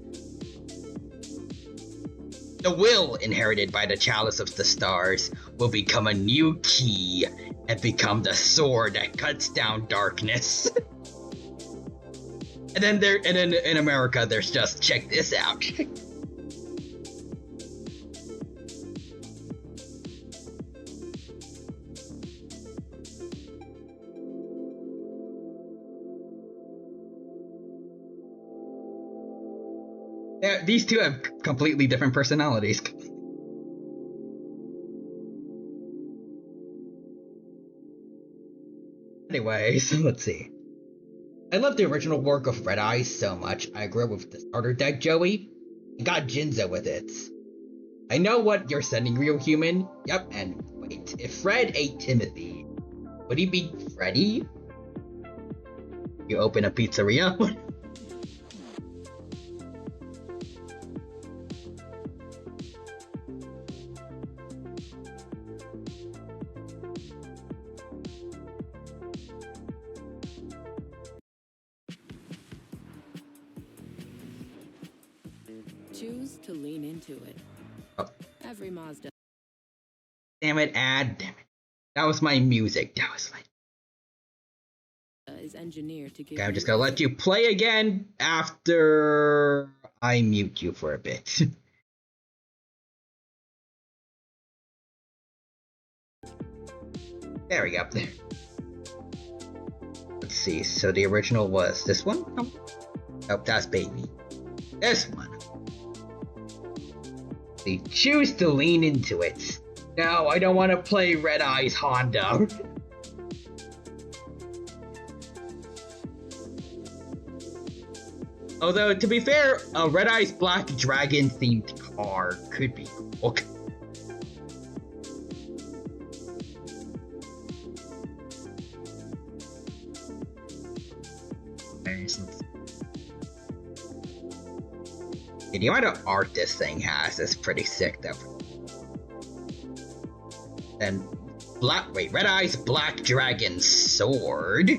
The will inherited by the chalice of the stars will become a new key and become the sword that cuts down darkness. And then in America, there's just check this out. These two have completely different personalities. Anyways, let's see. I love the original work of Red Eyes so much, I grew up with the starter deck, Joey. I got Jinzo with it. I know what you're sending, Real Human. Yep, and wait, if Fred ate Timothy, would he be Freddy? You open a pizzeria? Choose to lean into it. Oh. Every Mazda. Damn it, ad. Damn it. That was my music. That was my... Is engineered to give Okay, I'm just gonna let you play again after I mute you for a bit. There we go. There. Let's see. So the original was this one? Oh, oh, that's Baby. This one. They choose to lean into it. No, I don't want to play Red Eyes Honda. Although, to be fair, a Red Eyes Black Dragon themed car could be cool. The amount of art this thing has is pretty sick, though. And Red Eyes Black Dragon Sword.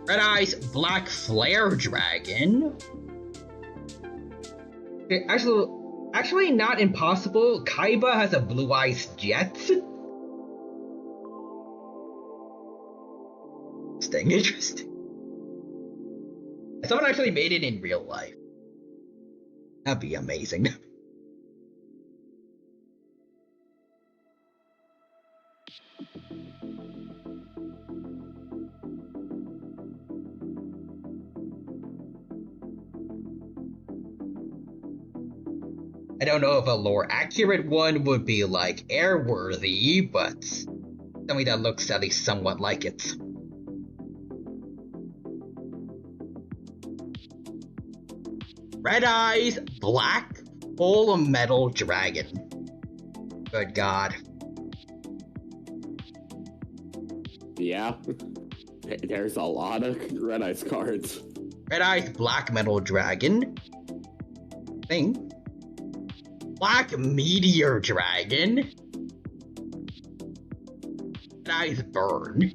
Red Eyes Black Flare Dragon. Okay, actually not impossible. Kaiba has a Blue Eyes Jet. Interesting. Someone actually made it in real life. That'd be amazing. I don't know if a lore accurate one would be like airworthy, but something that looks at least somewhat like it. Red Eyes Black Full Metal Dragon. Good God. Yeah. There's a lot of Red Eyes cards. Red Eyes Black Metal Dragon. Thing. Black Meteor Dragon. Red Eyes Burn.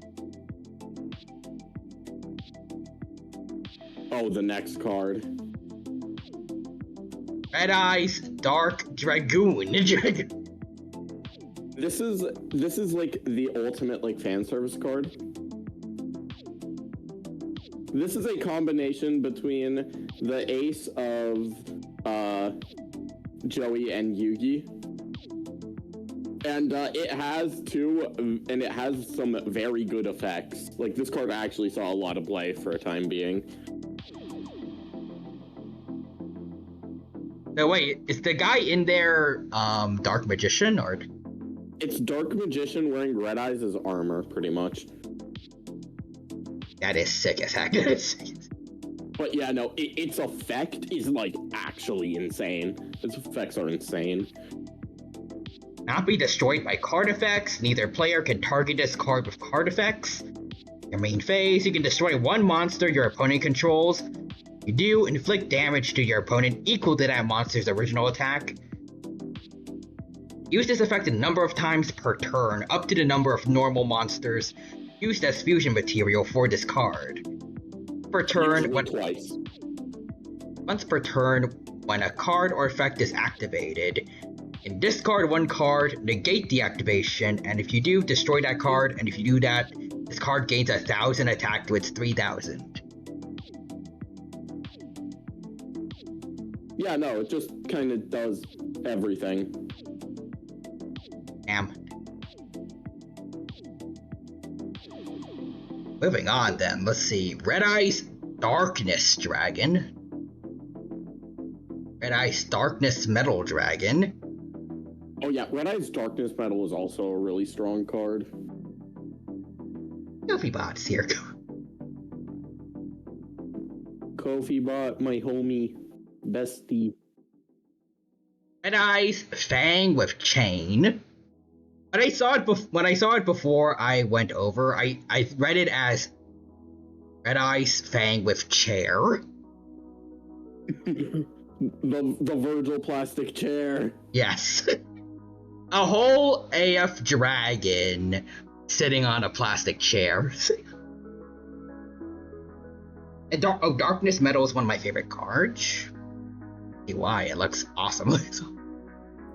Oh, the next card. Red Eyes Dark Dragoon. This is like the ultimate like fan service card. This is a combination between the ace of Joey and Yugi. And it has some very good effects. Like, this card actually saw a lot of play for a time being. No, wait, is the guy in there Dark Magician, or? It's Dark Magician wearing Red Eyes as armor, pretty much. That is sick as heck. But yeah, no, its effect is, like, actually insane. Its effects are insane. Not be destroyed by card effects. Neither player can target this card with card effects. Your main phase, you can destroy one monster your opponent controls. You do inflict damage to your opponent equal to that monster's original attack. Use this effect a number of times per turn, up to the number of normal monsters used as fusion material for this card. Per turn, once per turn, when a card or effect is activated, you can discard one card, negate the activation, and if you do, destroy that card, and if you do that, this card gains 1,000 attack to its 3,000. Yeah, no, it just kind of does everything. Damn. Moving on then, let's see. Red Eyes Darkness Dragon. Red Eyes Darkness Metal Dragon. Oh yeah, Red Eyes Darkness Metal is also a really strong card. Kofi Bot's here. Kofi Bot, my homie, bestie. Red Eyes Fang with Chain. When I saw it before I went over, I read it as Red Eyes Fang with Chair. the Virgil plastic chair. Yes. A whole AF dragon sitting on a plastic chair. And Darkness Metal is one of my favorite cards. See why? It looks awesome.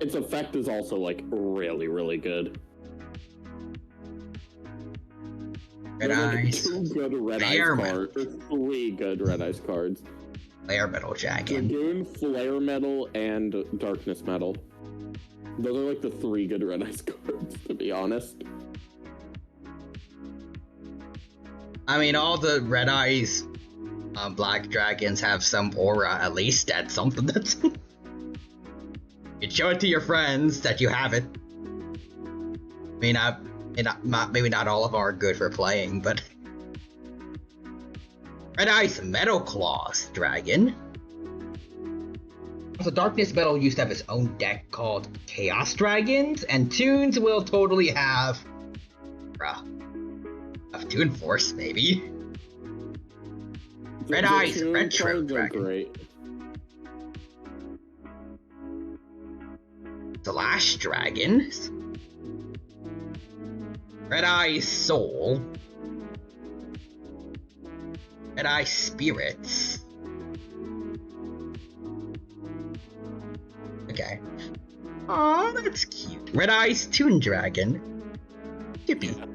Its effect is also, like, really, really good. Red Eyes. 2 good Red Eyes cards. Or 3 good Red Eyes cards. Flare Metal Dragon. Dragoon, Flare Metal, and Darkness Metal. Those are, like, the 3 good Red Eyes cards, to be honest. I mean, all the Red Eyes Black Dragons have some aura, at least. That's something that's... You show it to your friends that you have it. Maybe not all of them are good for playing, but... Red Eyes Metal Claws Dragon. So Darkness Metal used to have its own deck called Chaos Dragons, and Toons will totally have... of Toon Force, maybe. Red Eyes Retro Dragon. Great. Slash Dragon. Red Eyes Soul. Red Eyes Spirits. Okay. Aw, that's cute. Red Eyes Toon Dragon. Yippee.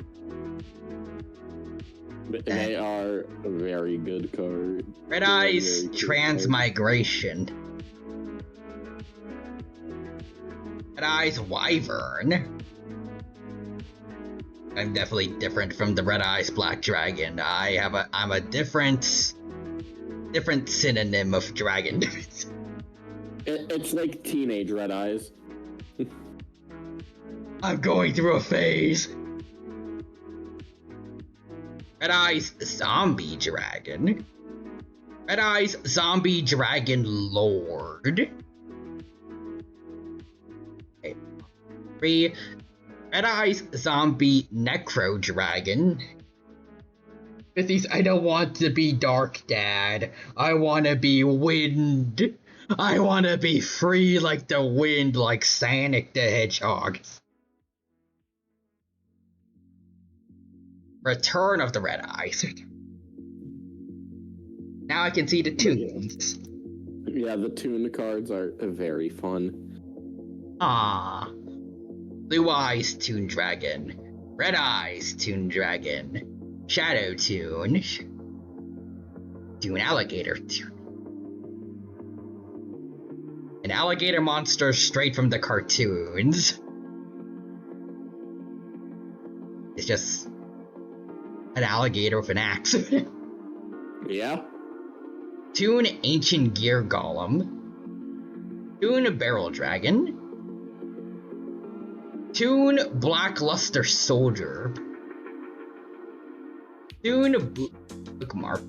They are a very good card. Red Eyes Transmigration. Red Eyes Wyvern. I'm definitely different from the Red Eyes Black Dragon. I'm a different synonym of dragon. It's like teenage Red Eyes. I'm going through a phase. Red Eyes Zombie Dragon. Red Eyes Zombie Dragon Lord. Okay. 3. Red Eyes Zombie Necro Dragon. 50s, I don't want to be Dark Dad. I want to be Wind. I want to be free like the wind, like Sonic the Hedgehog. Return of the Red Eyes. Now I can see the tunes. Yeah, the tune cards are very fun. Ah. Blue Eyes Toon Dragon. Red Eyes Toon Dragon. Shadow Toon. Toon Alligator Toon. An alligator monster straight from the cartoons. It's just an alligator with an axe. Yeah. Toon Ancient Gear Golem. Toon Barrel Dragon. Toon Blackluster Soldier. Toon Bookmark.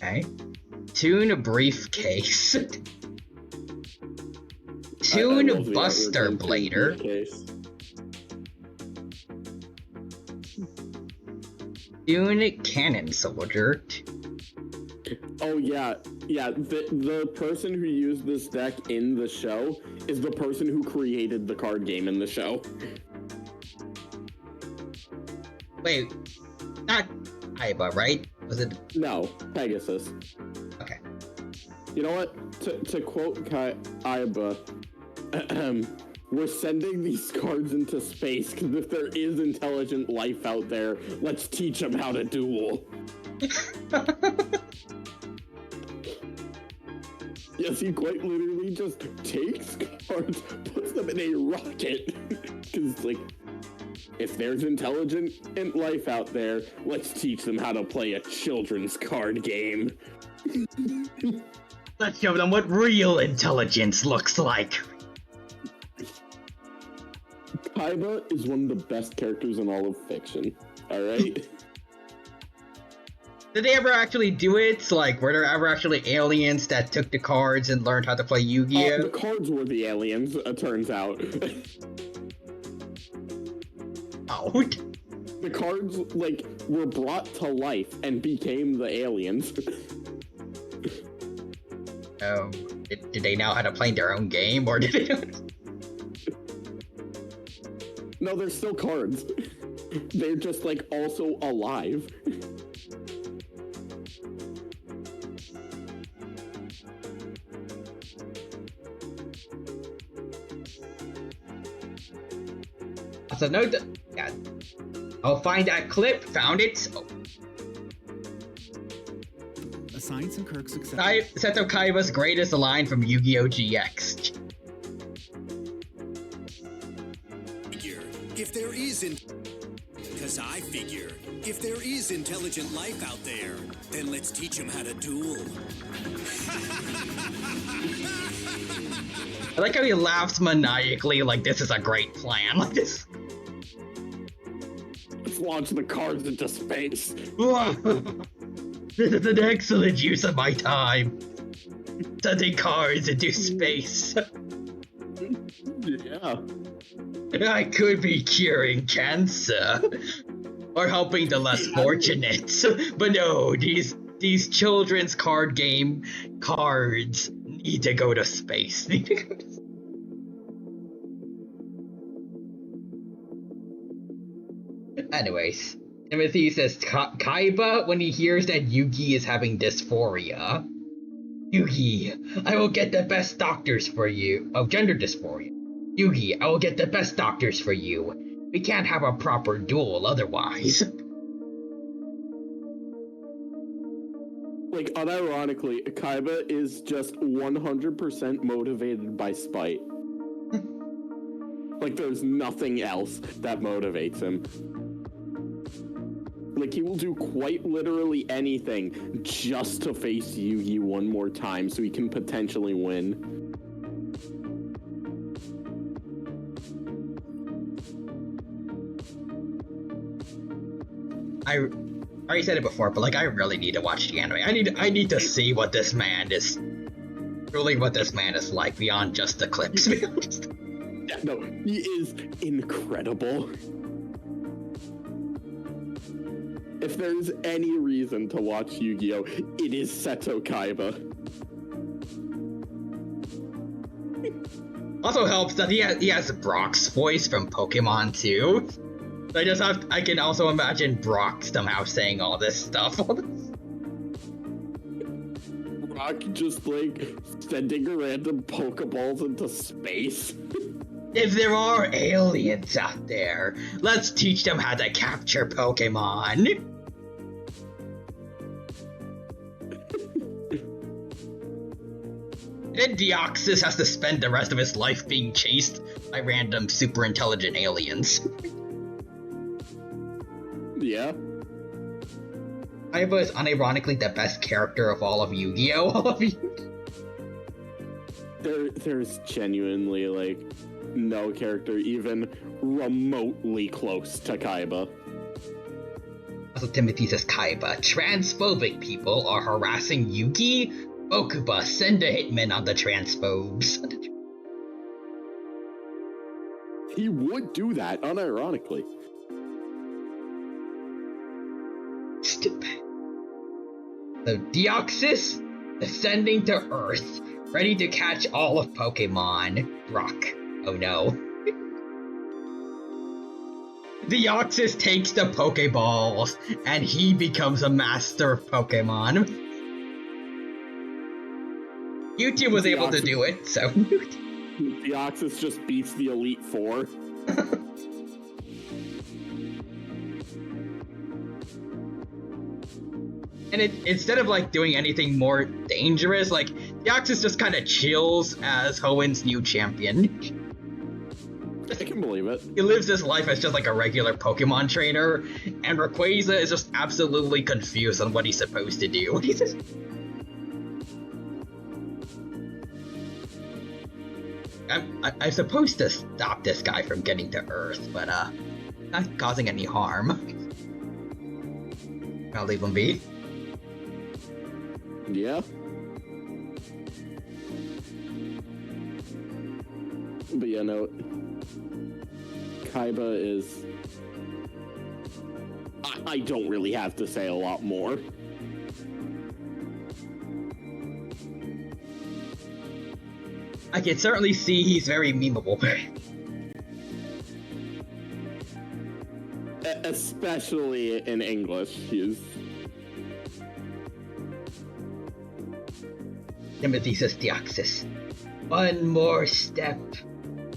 Okay. Toon Briefcase. Toon Buster Blader. Toon Cannon Soldier. Oh yeah, the person who used this deck in the show is the person who created the card game in the show. Wait, not Aiba, right? Was it? No, Pegasus. Okay. You know what? To quote Aiba, we're sending these cards into space because if there is intelligent life out there, let's teach them how to duel. Yes, he quite literally just takes cards, puts them in a rocket. Because, like, if there's intelligent life out there, let's teach them how to play a children's card game. Let's show them what real intelligence looks like. Kaiba is one of the best characters in all of fiction. Alright? Did they ever actually do it? Like, were there ever actually aliens that took the cards and learned how to play Yu-Gi-Oh? The cards were the aliens, it turns out. Oh. The cards, like, were brought to life and became the aliens. Oh. Did they know how to play their own game, or did they? No, they're still cards. They're just, like, also alive. So no, yeah. I'll find that clip. Found it. Oh. Assign some Kirk success. Seto Kaiba's greatest line from Yu-Gi-Oh! GX. Figure, if there is because I figure, if there is intelligent life out there, then let's teach them how to duel. I like how he laughs maniacally like this is a great plan. Like this. Let's launch the cards into space. This is an excellent use of my time. Sending cards into space. Yeah. I could be curing cancer. Or helping the less fortunate. But no, these children's card game cards need to go to space. Anyways, Timothy says Kaiba when he hears that Yugi is having dysphoria. Yugi, I will get the best doctors for you. Oh, gender dysphoria. Yugi, I will get the best doctors for you. We can't have a proper duel otherwise. Like, unironically, Kaiba is just 100% motivated by spite. Like, there's nothing else that motivates him. Like, he will do quite literally anything just to face Yugi one more time so he can potentially win. I already said it before, but like I really need to watch the anime. I need to see what this man is like beyond just the clips. To be honest. Yeah, no, he is incredible. If there's any reason to watch Yu-Gi-Oh, it is Seto Kaiba. Also helps that he has Brock's voice from Pokemon too. I can also imagine Brock somehow saying all this stuff. Brock just like sending random Pokeballs into space. If there are aliens out there, let's teach them how to capture Pokemon. Then Deoxys has to spend the rest of his life being chased by random super intelligent aliens. Yeah. Kaiba is unironically the best character of all of Yu-Gi-Oh! All of you. There's genuinely, like, no character even remotely close to Kaiba. Also, Timothy says Kaiba. Transphobic people are harassing Yugi? Okuba, send a hitman on the transphobes. He would do that, unironically. Stupid. So, Deoxys ascending to Earth, ready to catch all of Pokemon. Brock. Oh no. Deoxys takes the Pokeballs, and he becomes a master of Pokemon. YouTube was able to do it, so... Deoxys just beats the Elite Four. And instead of like doing anything more dangerous, like Deoxys just kind of chills as Hoenn's new champion. I can believe it. He lives his life as just like a regular Pokemon trainer, and Rayquaza is just absolutely confused on what he's supposed to do. He's just... I'm supposed to stop this guy from getting to Earth, but not causing any harm. I'll leave him be. Yeah. But yeah, no. Kaiba is... I don't really have to say a lot more. I can certainly see he's very memeable. Especially in English, he's... Timothy says Deoxys. One more step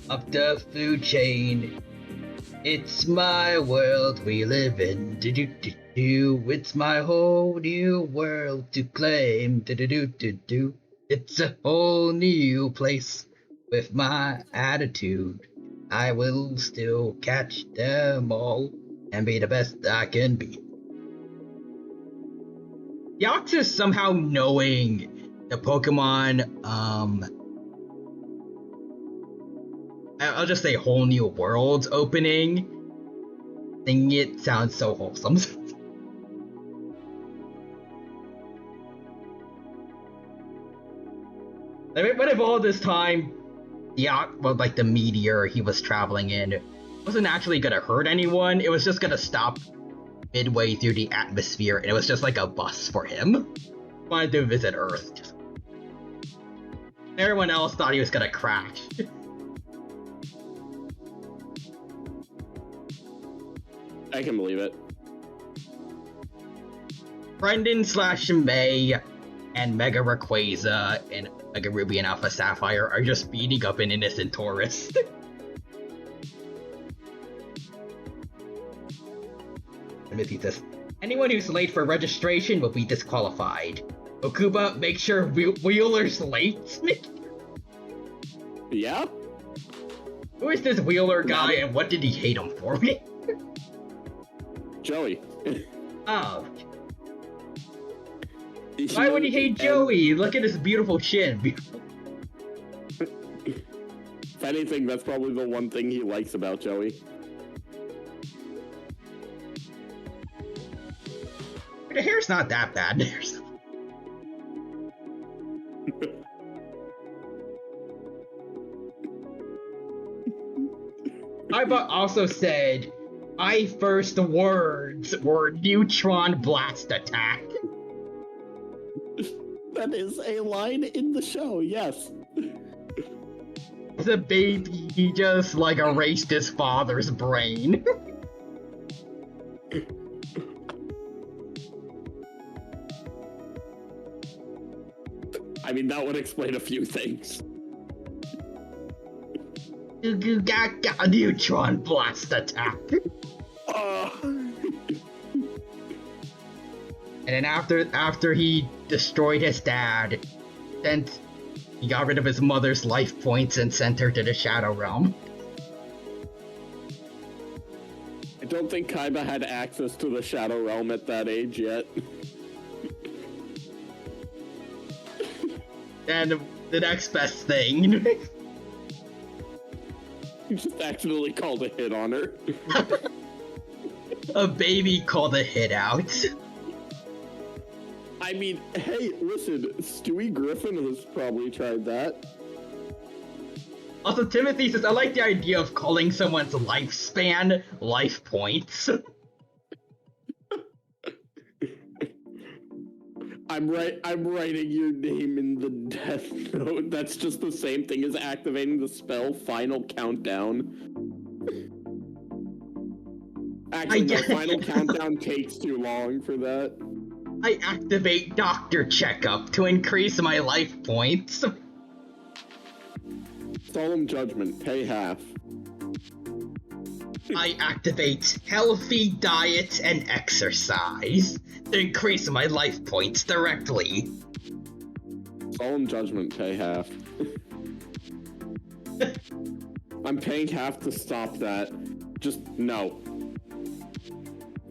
up the food chain. It's my world we live in. Do-do-do-do. It's my whole new world to claim. Do-do-do-do-do. It's a whole new place with my attitude. I will still catch them all and be the best I can be. Deoxys somehow knowing the Pokemon, I'll just say whole new worlds opening. Thinking it sounds so wholesome. But if all this time, the meteor he was traveling in wasn't actually gonna hurt anyone, it was just gonna stop midway through the atmosphere, and it was just like a bus for him. Wanted to visit Earth. Everyone else thought he was gonna crash. I can believe it. Brendan / May and Mega Rayquaza and Mega Ruby and Alpha Sapphire are just beating up an innocent tourist. Timothy says, anyone who's late for registration will be disqualified. Okuba, make sure Wheeler's late? Yeah? Who is this Wheeler guy and what did he hate him for? Joey. Oh. Why would he hate Joey? Look at his beautiful chin. If anything, that's probably the one thing he likes about Joey. The hair's not that bad. Kaiba also said, "My first words were neutron blast attack." That is a line in the show, yes. The baby, he just like erased his father's brain. I mean, that would explain a few things. Neutron blast attack. And then after he destroyed his dad, then he got rid of his mother's life points and sent her to the Shadow Realm. I don't think Kaiba had access to the Shadow Realm at that age yet. And the next best thing. You just accidentally called a hit on her. A baby called a hit out. I mean, hey, listen, Stewie Griffin has probably tried that. Also, Timothy says, I like the idea of calling someone's lifespan life points. I'm writing your name in the death note. That's just the same thing as activating the spell Final Countdown. Actually, no, Final Countdown takes too long for that. I activate Doctor Checkup to increase my life points. Solemn Judgment, pay half. I activate Healthy Diet and Exercise to increase my life points directly. Solemn Judgment, pay half. I'm paying half to stop that. Just no.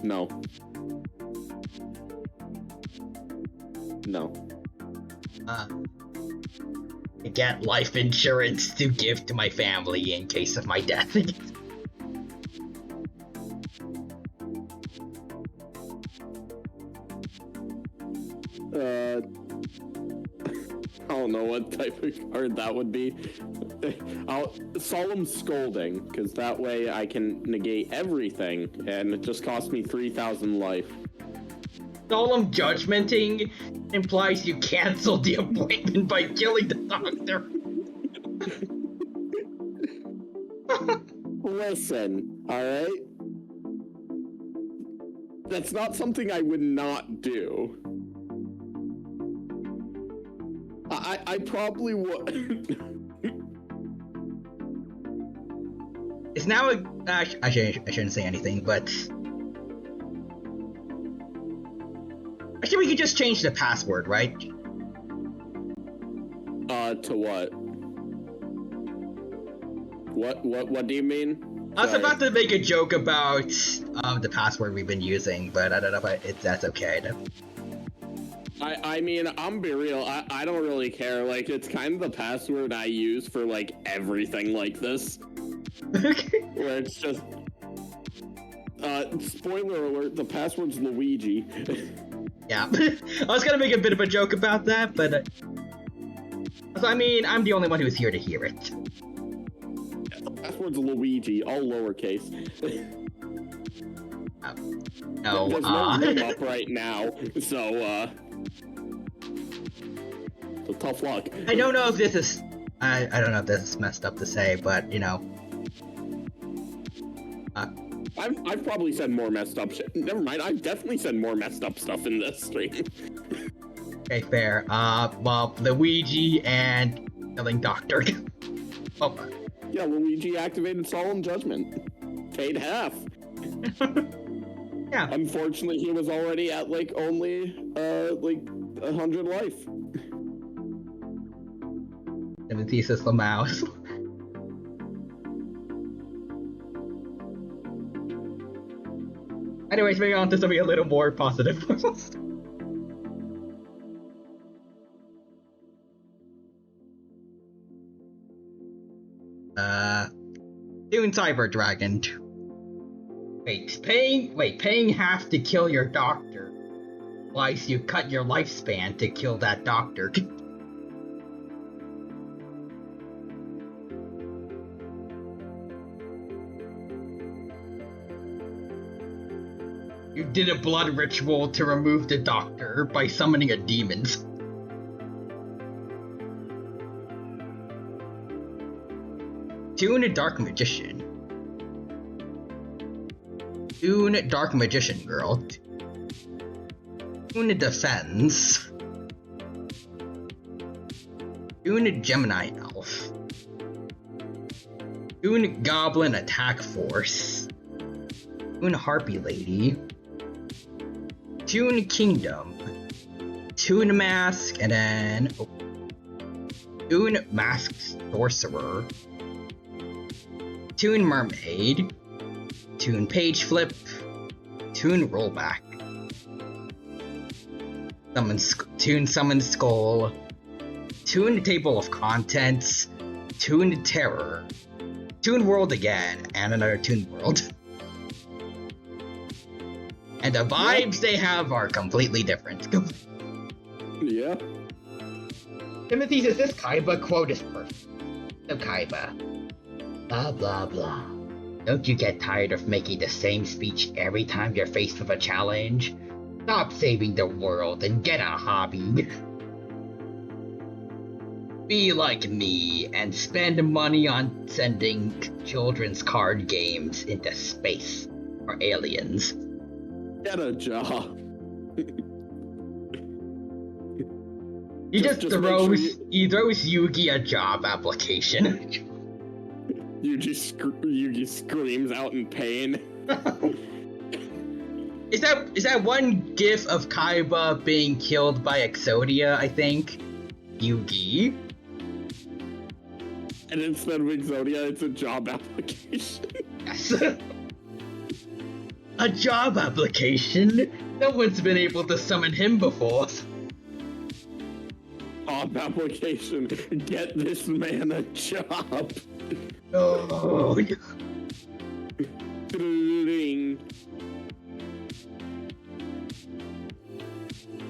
No. No. I get life insurance to give to my family in case of my death. I don't know what type of card that would be. Solemn Scolding, because that way I can negate everything, and it just costs me 3,000 life. Solemn Judgmenting implies you cancel the appointment by killing the doctor. Listen, alright? That's not something I would not do. I probably would. It's now a... I shouldn't say anything, but... Actually, we could just change the password, right? To what? What do you mean? I was about to make a joke about the password we've been using, but I don't know if that's okay. I mean, I'm be real, I don't really care. Like, it's kind of the password I use for, like, everything like this. Okay. Where it's just... spoiler alert, the password's Luigi. Yeah. I was gonna make a bit of a joke about that, but... I mean, I'm the only one who's here to hear it. Yeah, the password's Luigi, all lowercase. No, there's no room up right now, so, so tough luck. I don't know if this is... I don't know if this is messed up to say, but, you know... I've probably said more messed up shit. Never mind, I've definitely said more messed up stuff in this stream. Okay, fair. Well, Luigi and killing Doctor. Oh. Yeah, Luigi activated Solemn Judgment. Paid half. Yeah. Unfortunately, he was already at, like, only, like, 100 life. Timothy says the mouse. Anyways, moving on to something a little more positive. Dune Cyber Dragon. Wait, paying half to kill your doctor Twice you cut your lifespan to kill that doctor. You did a blood ritual to remove the doctor by summoning a demon. Tune Dark Magician. Tune Dark Magician Girl. Tune Defense. Tune Gemini Elf. Tune Goblin Attack Force. Tune Harpy Lady. Tune Kingdom. Tune Mask, and then Tune Masked Sorcerer. Tune Mermaid. Tune Page Flip. Tune Rollback. Tune Summon Skull. Tune Table of Contents. Tune Terror. Tune World again, and another Tune World. And the vibes they have are completely different. Yeah. Timothy says this Kaiba quote is perfect. So Kaiba. Blah blah blah. Don't you get tired of making the same speech every time you're faced with a challenge? Stop saving the world and get a hobby. Be like me and spend money on sending children's card games into space for aliens. Get a job. He just throws Yugi a job application. Yugi screams out in pain. Is that one gif of Kaiba being killed by Exodia, I think? Yugi. And instead of Exodia, it's a job application. Yes. A job application? No one's been able to summon him before. Job application. Get this man a job. Oh.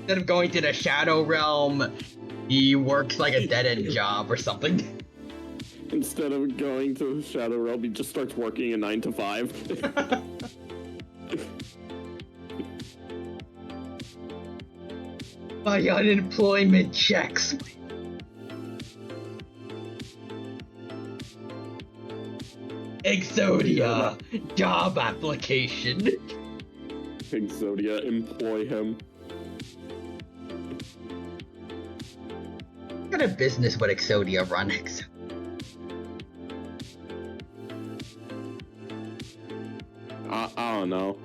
Instead of going to the Shadow Realm, he works like a dead-end job or something. Instead of going to the Shadow Realm, he just starts working a 9 to 5. My unemployment checks. Exodia, job application. Exodia, employ him. What kind of business would Exodia run? I don't know.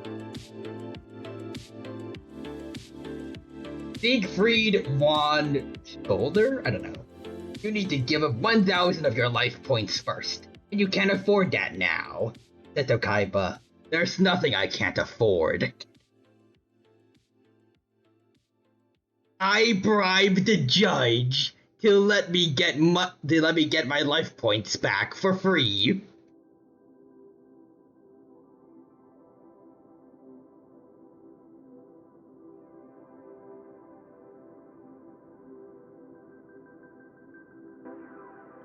Siegfried von Shoulder? I don't know. You need to give up 1,000 of your life points first. And you can't afford that now. Seto Kaiba, there's nothing I can't afford. I bribed the judge to let me get my life points back for free.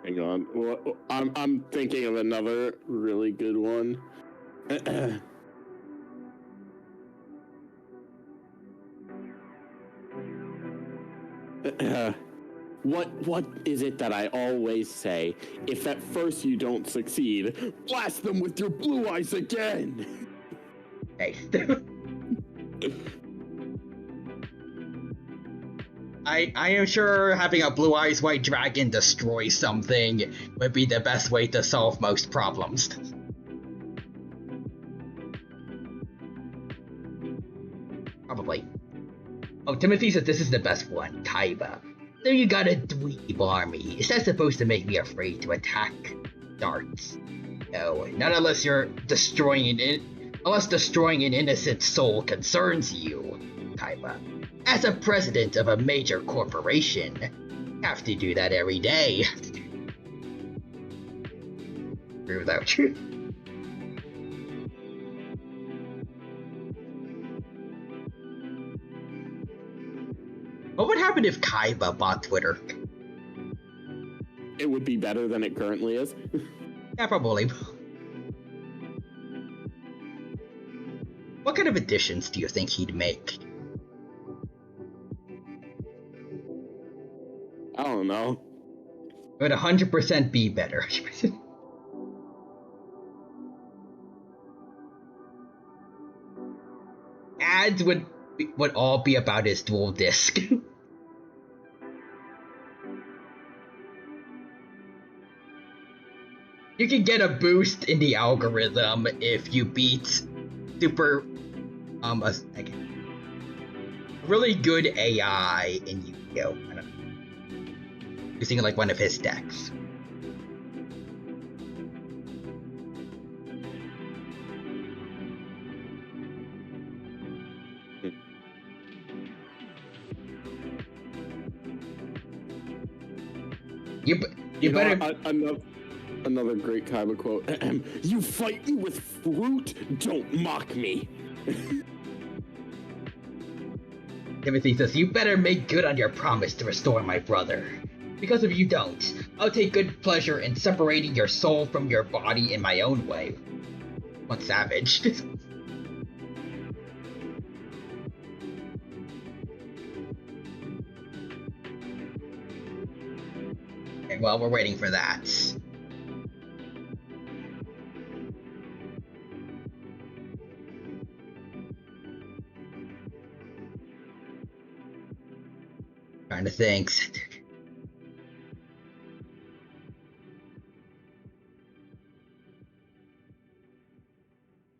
Hang on. Well, I'm thinking of another really good one. What is it that I always say? If at first you don't succeed, blast them with your blue eyes again. Hey. I am sure having a blue eyes white dragon destroy something would be the best way to solve most problems. Probably. Oh, Timothy says this is the best one, Kaiba. So you got a dweeb army. Is that supposed to make me afraid to attack darts? No, not unless you're destroying an innocent soul concerns you, Kaiba. As a president of a major corporation, have to do that every day. True without truth. happen if Kaiba bought Twitter? It would be better than it currently is. Yeah, probably. What kind of additions do you think he'd make? I don't know. It would 100% be better. Ads would all be about his dual disc. You can get a boost in the algorithm if you beat super a really good AI in Yu-Gi-Oh! I don't know. Using like one of his decks. You better. Another great Kaiba quote. You fight me with fruit? Don't mock me. Timothy says, you better make good on your promise to restore my brother. Because if you don't, I'll take good pleasure in separating your soul from your body in my own way. One savage. Okay, well, we're waiting for that. Trying to think.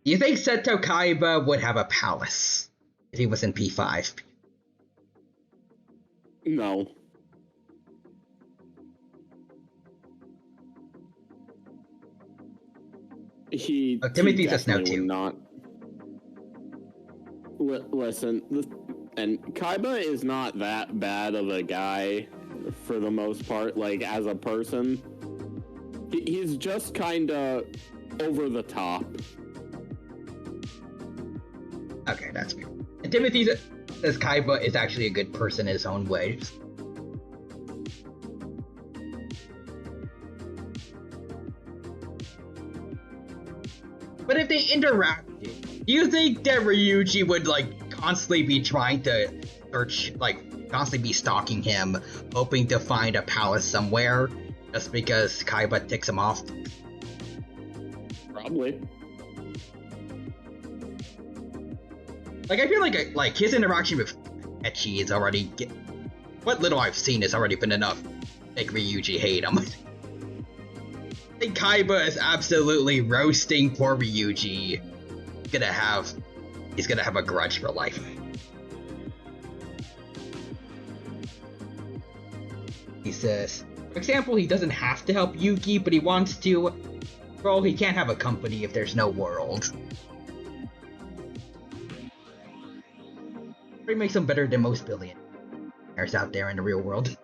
Do you think Seto Kaiba would have a palace if he was in P5? No. Timothy says no too. Not. Listen, and Kaiba is not that bad of a guy for the most part, like, as a person. He's just kind of over the top. Okay, that's weird. And Timothy says Kaiba is actually a good person in his own way. But if they interacted, do you think that Ryuji would, like, constantly be trying to search, like, constantly be stalking him, hoping to find a palace somewhere, just because Kaiba ticks him off? Probably. Like, I feel like his interaction with Echi is already what little I've seen has already been enough to make Ryuji hate him. I think Kaiba is absolutely roasting poor Ryuji. He's gonna have a grudge for life. He says, for example, he doesn't have to help Yuki, but he wants to. Well, he can't have a company if there's no world. It makes him better than most billionaires out there in the real world.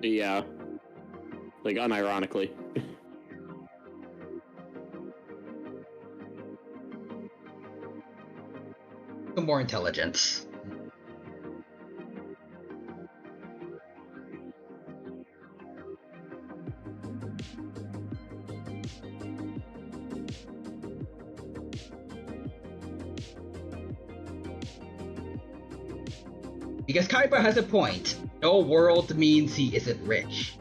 Yeah. Like, unironically. Some more intelligence. Because Kaiba has a point. No world means he isn't rich.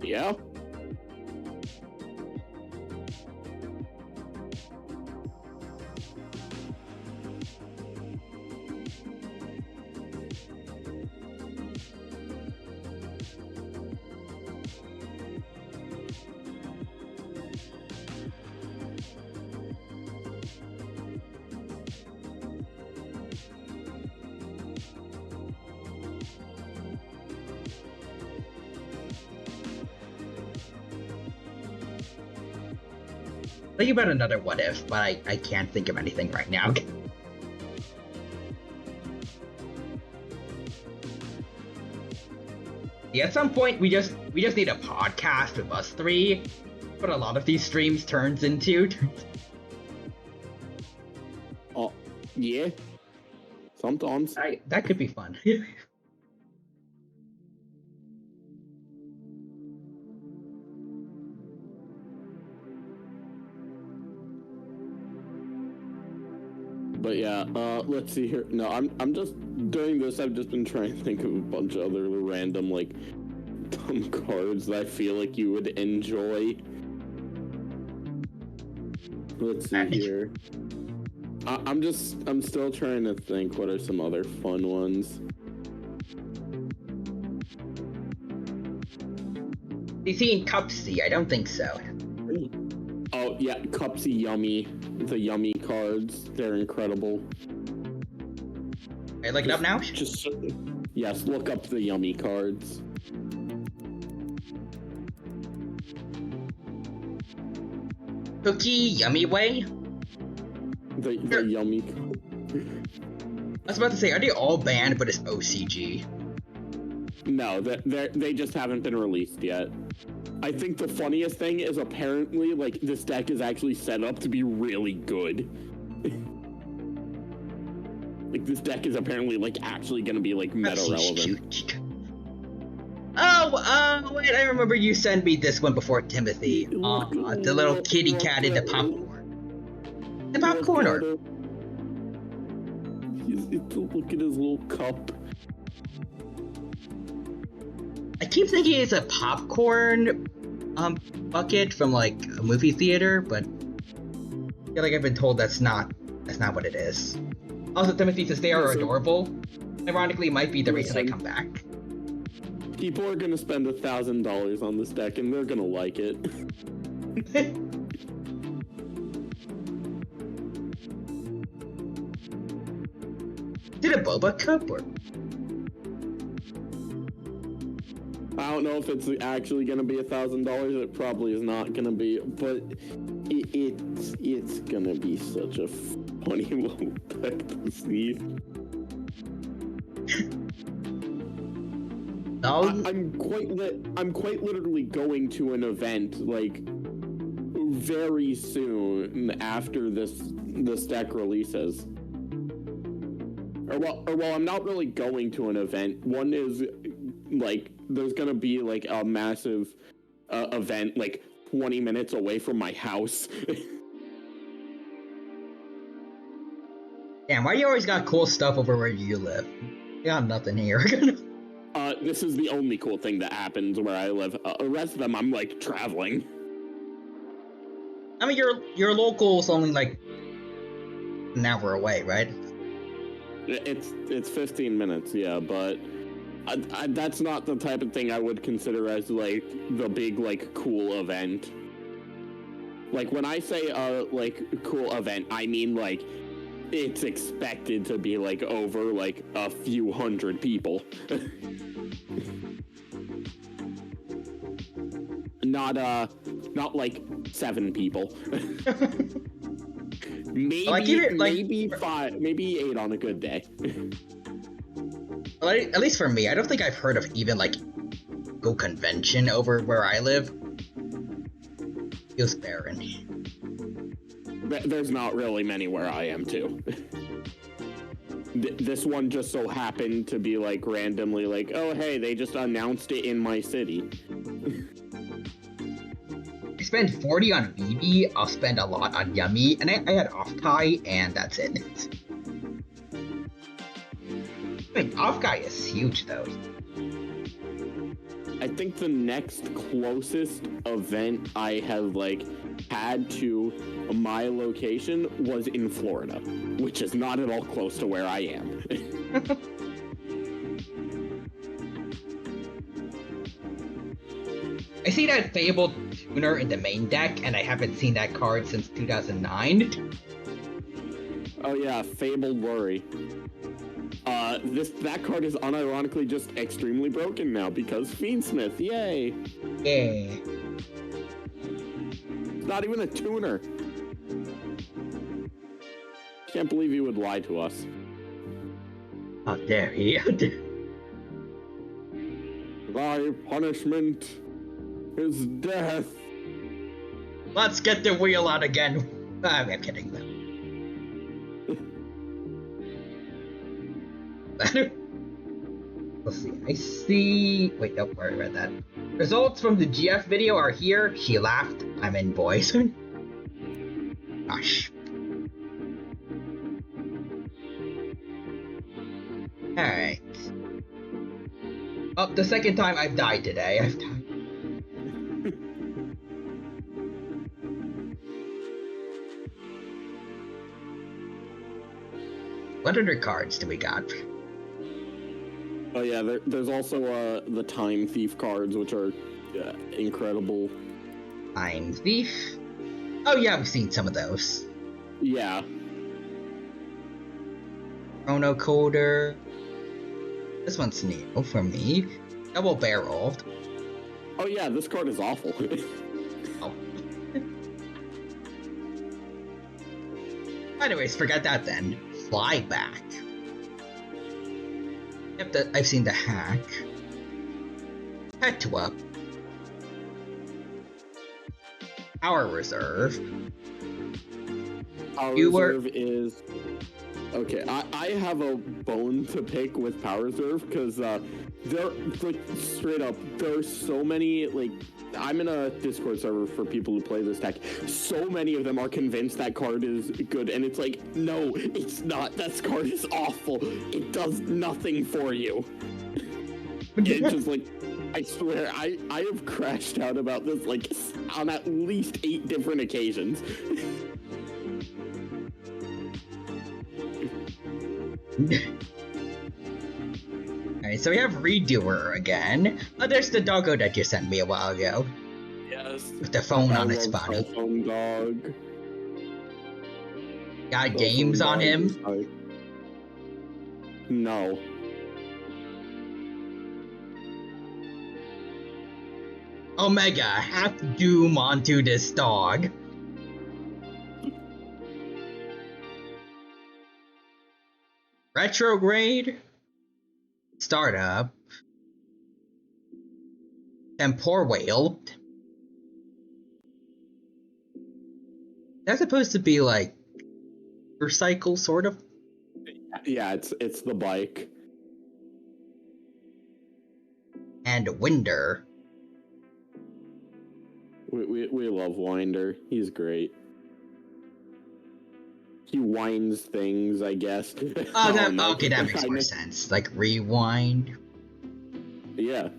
Yeah. Think about another what if, but I can't think of anything right now. Yeah, at some point we just need a podcast with us three. What a lot of these streams turns into. Oh, yeah. Sometimes. That could be fun. But yeah, let's see here. No, I'm just doing this. I've just been trying to think of a bunch of other random, like, dumb cards that I feel like you would enjoy. Let's see here. I'm still trying to think what are some other fun ones. You seen Cupsy? I don't think so. Oh yeah, Cupsy Yummy. The Yummy cards, they're incredible. Are you looking up now? Yes, look up the Yummy cards. Cookie Yummy Way? The Yummy. I was about to say, are they all banned, but it's OCG? No, they just haven't been released yet. I think the funniest thing is apparently, like, this deck is actually set up to be really good. Like, this deck is apparently, like, actually gonna be, like, meta-relevant. Oh, wait, I remember you sent me this one before, Timothy. The little kitty cat in the popcorn. The popcorn art. Look at his little cup. I keep thinking it's a popcorn bucket from like a movie theater, but I feel like I've been told that's not what it is. Also, Timothy says they are adorable. Ironically, might be the reason I come back. People are gonna spend $1,000 on this deck, and they're gonna like it. Did a boba cup or? I don't know if it's actually gonna be $1,000. It probably is not gonna be, but it's gonna be such a funny little deck to see. I'm quite literally going to an event like very soon after this deck releases. Or well, I'm not really going to an event. One is like there's gonna be like a massive event like 20 minutes away from my house. Damn, why you always got cool stuff over where you live? You got nothing here. This is the only cool thing that happens where I live. The rest of them, I'm like traveling. I mean, your local's only like an hour away, right? It's 15 minutes, yeah, but that's not the type of thing I would consider as like the big like cool event. Like when I say like cool event, I mean like it's expected to be like over like a few hundred people. Not like 7 people. Maybe 5, maybe 8 on a good day. Well, at least for me, I don't think I've heard of even like go convention over where I live. Feels barren. There's not really many where I am too. This one just so happened to be like randomly like, oh hey, they just announced it in my city. I spend 40 on BB, I'll spend a lot on Yummy, and I had Off-Kai, and that's it. I mean, Off-Kai is huge though. I think the next closest event I have like had to my location was in Florida, which is not at all close to where I am. I see that Fabled Tuner in the main deck, and I haven't seen that card since 2009. Oh yeah, Fabled Worry. That card is unironically just extremely broken now because Fiendsmith, yay! Yeah. Not even a tuner. Can't believe he would lie to us. How dare he? Thy punishment is death. Let's get the wheel out again. I'm kidding though. Let's see. I see. Wait, nope, I already read that. Results from the GF video are here. She laughed. I'm in, boys. Gosh. Alright. Oh, the second time I've died today. I've died. What other cards do we got? Oh yeah, there's also the Time Thief cards, which are incredible. Time Thief? Oh yeah, I've seen some of those. Yeah. Chrono Coder. This one's new for me. Double barreled. Oh yeah, this card is awful. Oh. Anyways, forget that then. Flyback. Yep, I've seen the hack. Petua. Power Reserve. Power Reserve is... Okay, I have a bone to pick with Power Reserve, because there, like, straight up, there's so many, like, I'm in a Discord server for people who play this deck. So many of them are convinced that card is good, and it's like, no, it's not. That card is awful. It does nothing for you. It's just like, I swear, I have crashed out about this, like, on at least 8 different occasions. Alright, so we have Redoer again. Oh, there's the doggo that you sent me a while ago. Yes. With the phone on its body. Phone dog. Got games on him? No. Omega, half doom onto this dog. Retrograde. Startup. Tempor Whale. That's supposed to be like recycle, sort of. Yeah, it's the bike. And Winder. We love Winder. He's great. He winds things, I guess. Oh, okay, that makes more sense. Like rewind. Yeah.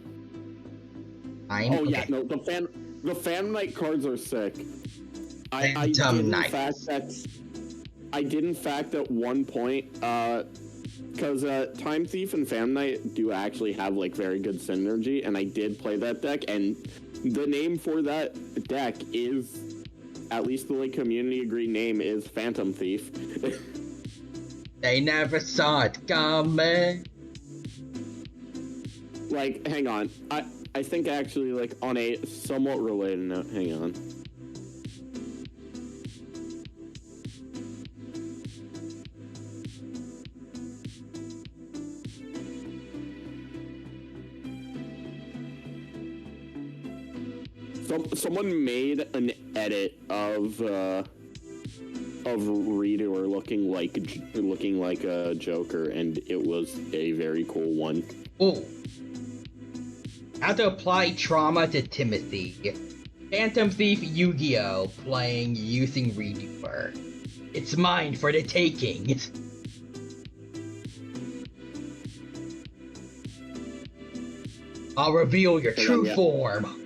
Yeah, no, the Phantom Knight cards are sick. I did in fact at one point, because Time Thief and Phantom Knight do actually have like very good synergy, and I did play that deck, and the name for that deck is, at least the like community agreed name is Phantom Thief. They never saw it coming. Like, hang on. I think actually, like, on a somewhat related note, hang on. Someone made an edit of Redoer looking like a Joker, and it was a very cool one. Oh. How to apply trauma to Timothy. Phantom Thief Yu-Gi-Oh! Playing using Redoer. It's mine for the taking. I'll reveal your true form.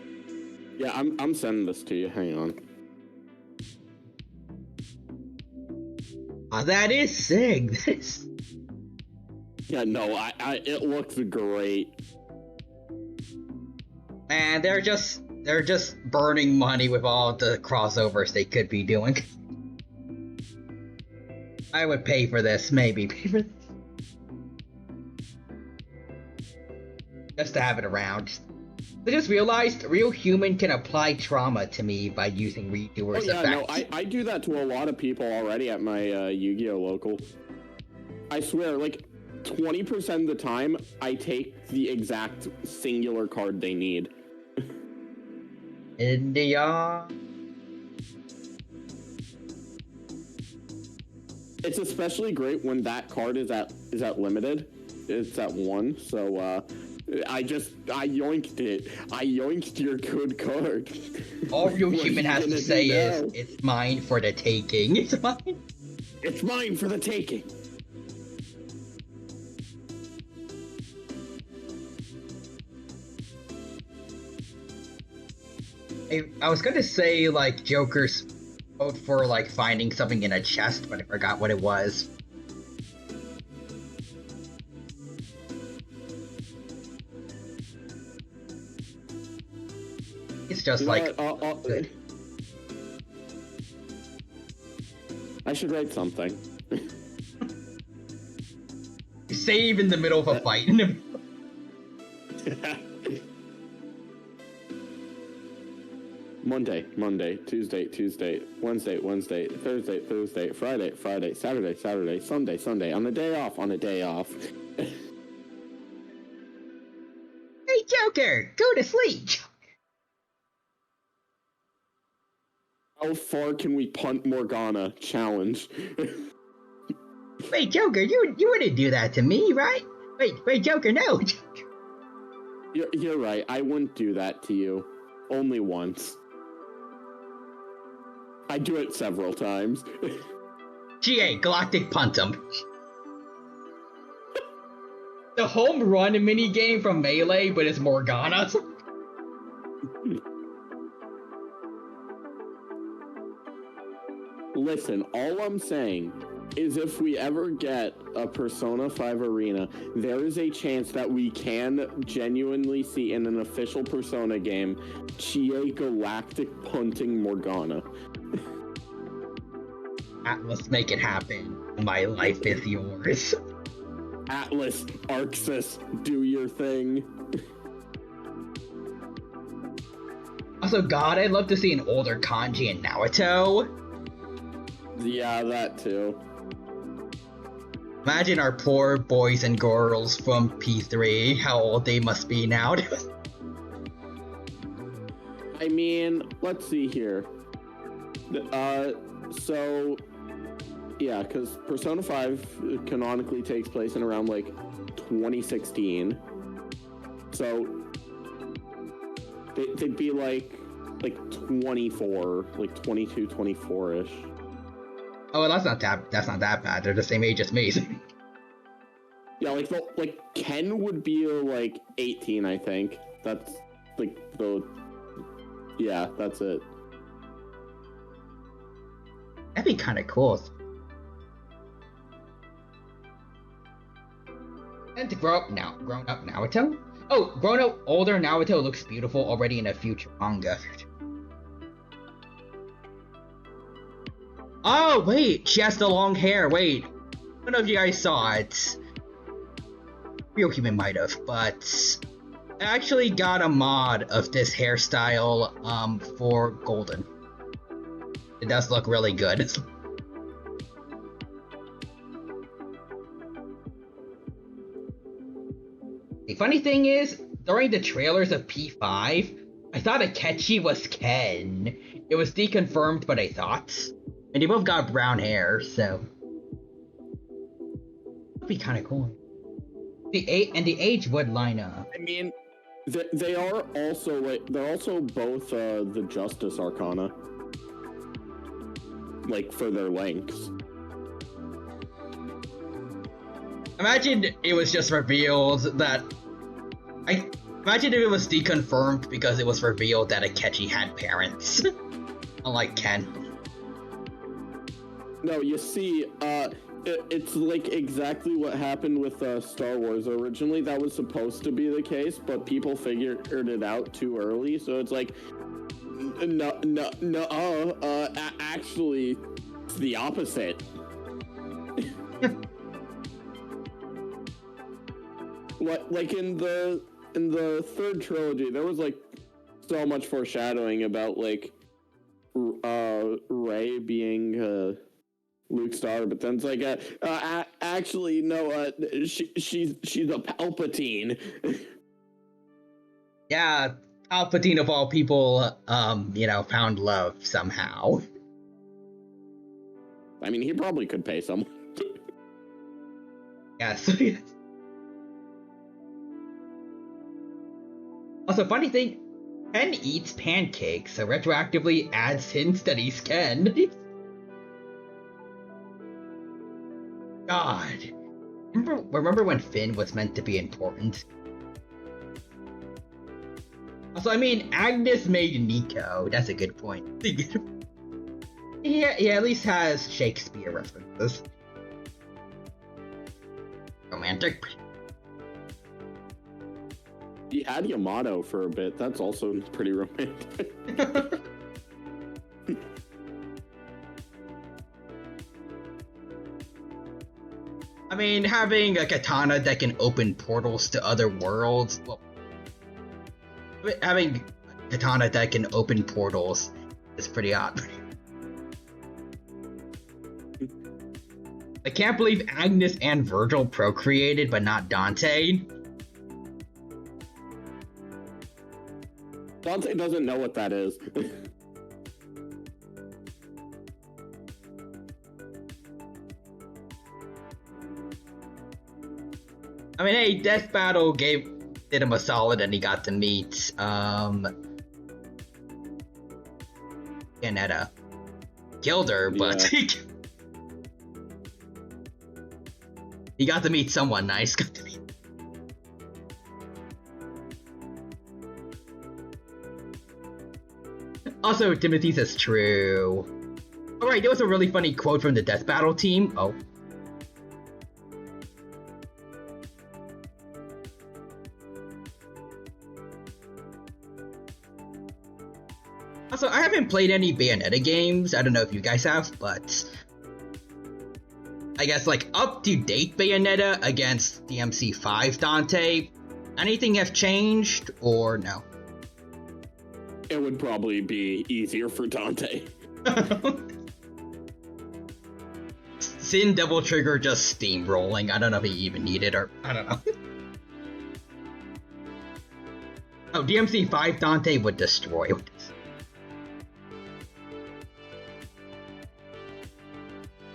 Yeah, I'm sending this to you. Hang on. Oh, that is sick. Yeah, no, it looks great. Man, they're just burning money with all the crossovers they could be doing. I would pay for this, maybe. Just to have it around. I just realized real human can apply trauma to me by using Redoer's effect. No, I do that to a lot of people already at my Yu-Gi-Oh! Local. I swear, like, 20% of the time, I take the exact singular card they need. India. It's especially great when that card is at limited, it's at 1. So I yoinked it. I yoinked your good card. All real What human are you has to gonna say do is, now? it's mine for the taking. It's mine. It's mine for the taking. I was gonna say, like, Joker's vote for, like, finding something in a chest, but I forgot what it was. It's just like, good. I should write something. Save in the middle of a fight. Monday, Tuesday, Wednesday, Thursday, Friday, Saturday, Sunday, on a day off. Hey, Joker, go to sleep. How far can we punt Morgana? Challenge. Wait, Joker, you wouldn't do that to me, right? Wait, Joker, no. You're right. I wouldn't do that to you. Only once. I do it several times. GA, Galactic Puntum. The home run minigame from Melee, but it's Morgana. Listen, all I'm saying is if we ever get a Persona 5 arena, there is a chance that we can genuinely see in an official Persona game Chie Galactic punting Morgana. Atlas, make it happen. My life is yours. Atlas, Arxis, do your thing. Also, God, I'd love to see an older Kanji in Naruto. Yeah, that too. Imagine our poor boys and girls from P3, how old they must be now. I mean, let's see here. So, yeah, because Persona 5 canonically takes place in around, like, 2016. So, they'd be, like 24, like, 22, 24-ish. Oh, well, that's not that bad. They're the same age as me. Yeah, like Ken would be, like, 18, I think. That's, like, yeah, that's it. That'd be kind of cool. And to grown up Naruto? Oh, grown up older Naruto looks beautiful already in a future manga. Oh, wait, she has the long hair. Wait, I don't know if you guys saw it. Real Human might have, but I actually got a mod of this hairstyle for Golden. It does look really good. The funny thing is, during the trailers of P5, I thought Akechi was Ken. It was deconfirmed, but I thought. And they both got brown hair, so that'd be kind of cool. The age would line up. I mean, they are also they're also both the Justice Arcana, like for their lengths. Imagine it was just revealed that. Imagine if it was deconfirmed because it was revealed that Akechi had parents, unlike Ken. No, you see, it's like exactly what happened with Star Wars. Originally, that was supposed to be the case, but people figured it out too early. So it's like, actually, it's the opposite. Like in the third trilogy, there was like so much foreshadowing about like Rey being Luke's daughter, but then it's like, actually, no, she's a Palpatine. Yeah, Palpatine of all people, found love somehow. I mean, he probably could pay someone. Yes. Also, funny thing, Ken eats pancakes, so retroactively adds hints that he's Ken. God. Remember when Finn was meant to be important? Also, I mean, Agnes made Nico. That's a good point. He at least has Shakespeare references. Romantic. He had Yamato for a bit. That's also pretty romantic. I mean, having a katana that can open portals to other worlds. Well, having a katana that can open portals is pretty odd. I can't believe Agnes and Virgil procreated, but not Dante. Dante doesn't know what that is. I mean, hey, Death Battle did him a solid and he got to meet, Janetta. Killed her, but he got to meet someone nice. Also, Timothy says true. Alright, there was a really funny quote from the Death Battle team. Oh. Also, I haven't played any Bayonetta games. I don't know if you guys have, but I guess like up-to-date Bayonetta against DMC5 Dante. Anything have changed or no? It would probably be easier for Dante. Sin Double Trigger just steamrolling. I don't know if he even needed or I don't know. Oh, DMC5 Dante would destroy with this.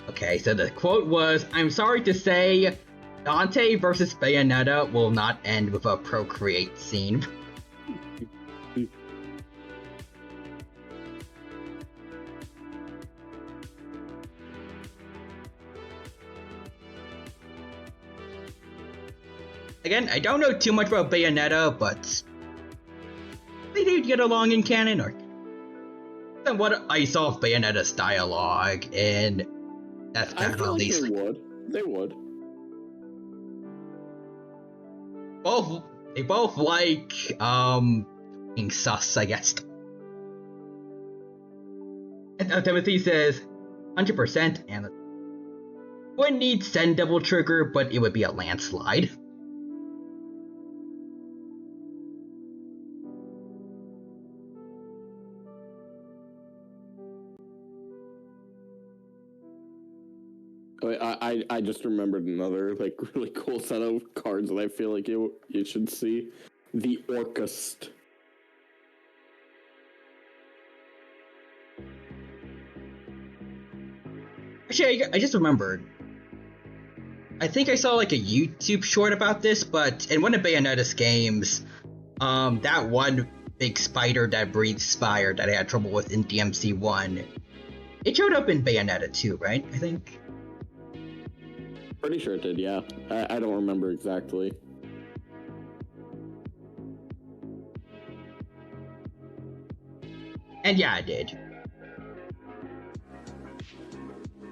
Okay, so the quote was, "I'm sorry to say, Dante versus Bayonetta will not end with a procreate scene." Again, I don't know too much about Bayonetta, but they did get along in canon, or than what I saw of Bayonetta's dialogue in Death Battle, at least. They would. They both like, being sus, I guess. And Timothy says, 100%, and wouldn't need Send Double Trigger, but it would be a landslide. I just remembered another like really cool set of cards that I feel like you should see. The Orcust. Actually, I just remembered. I think I saw like a YouTube short about this, but in one of Bayonetta's games, that one big spider that breathes fire that I had trouble with in DMC1, it showed up in Bayonetta 2, right? I think. Pretty sure it did, yeah. I don't remember exactly. And yeah, I did.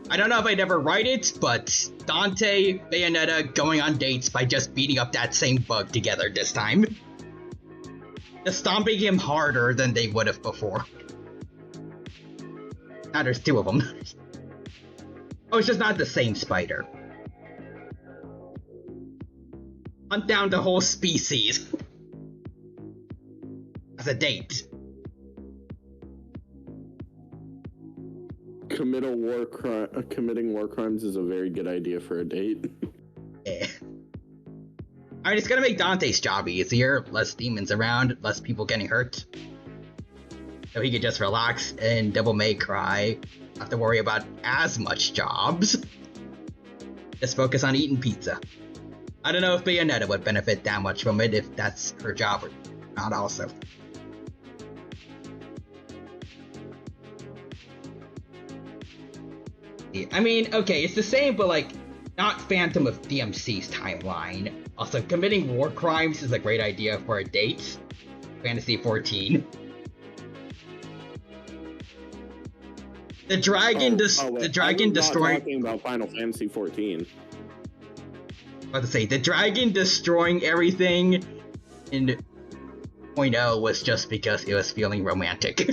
I don't know if I'd ever write it, but Dante, Bayonetta going on dates by just beating up that same bug together this time. Just stomping him harder than they would have before. Now there's two of them. Oh, it's just not the same spider. Hunt down the whole species. As a date. Committing war crimes is a very good idea for a date. Yeah. I mean, it's gonna make Dante's job easier. Less demons around, less people getting hurt. So he could just relax and Devil May Cry. Not have to worry about as much jobs. Just focus on eating pizza. I don't know if Bayonetta would benefit that much from it if that's her job or not also. I mean, okay, it's the same, but like, not Phantom of DMC's timeline. Also, committing war crimes is a great idea for a date. Fantasy 14. The dragon, the dragon destroying. Talking about Final Fantasy 14. About to say, the dragon destroying everything in 0.0 was just because it was feeling romantic.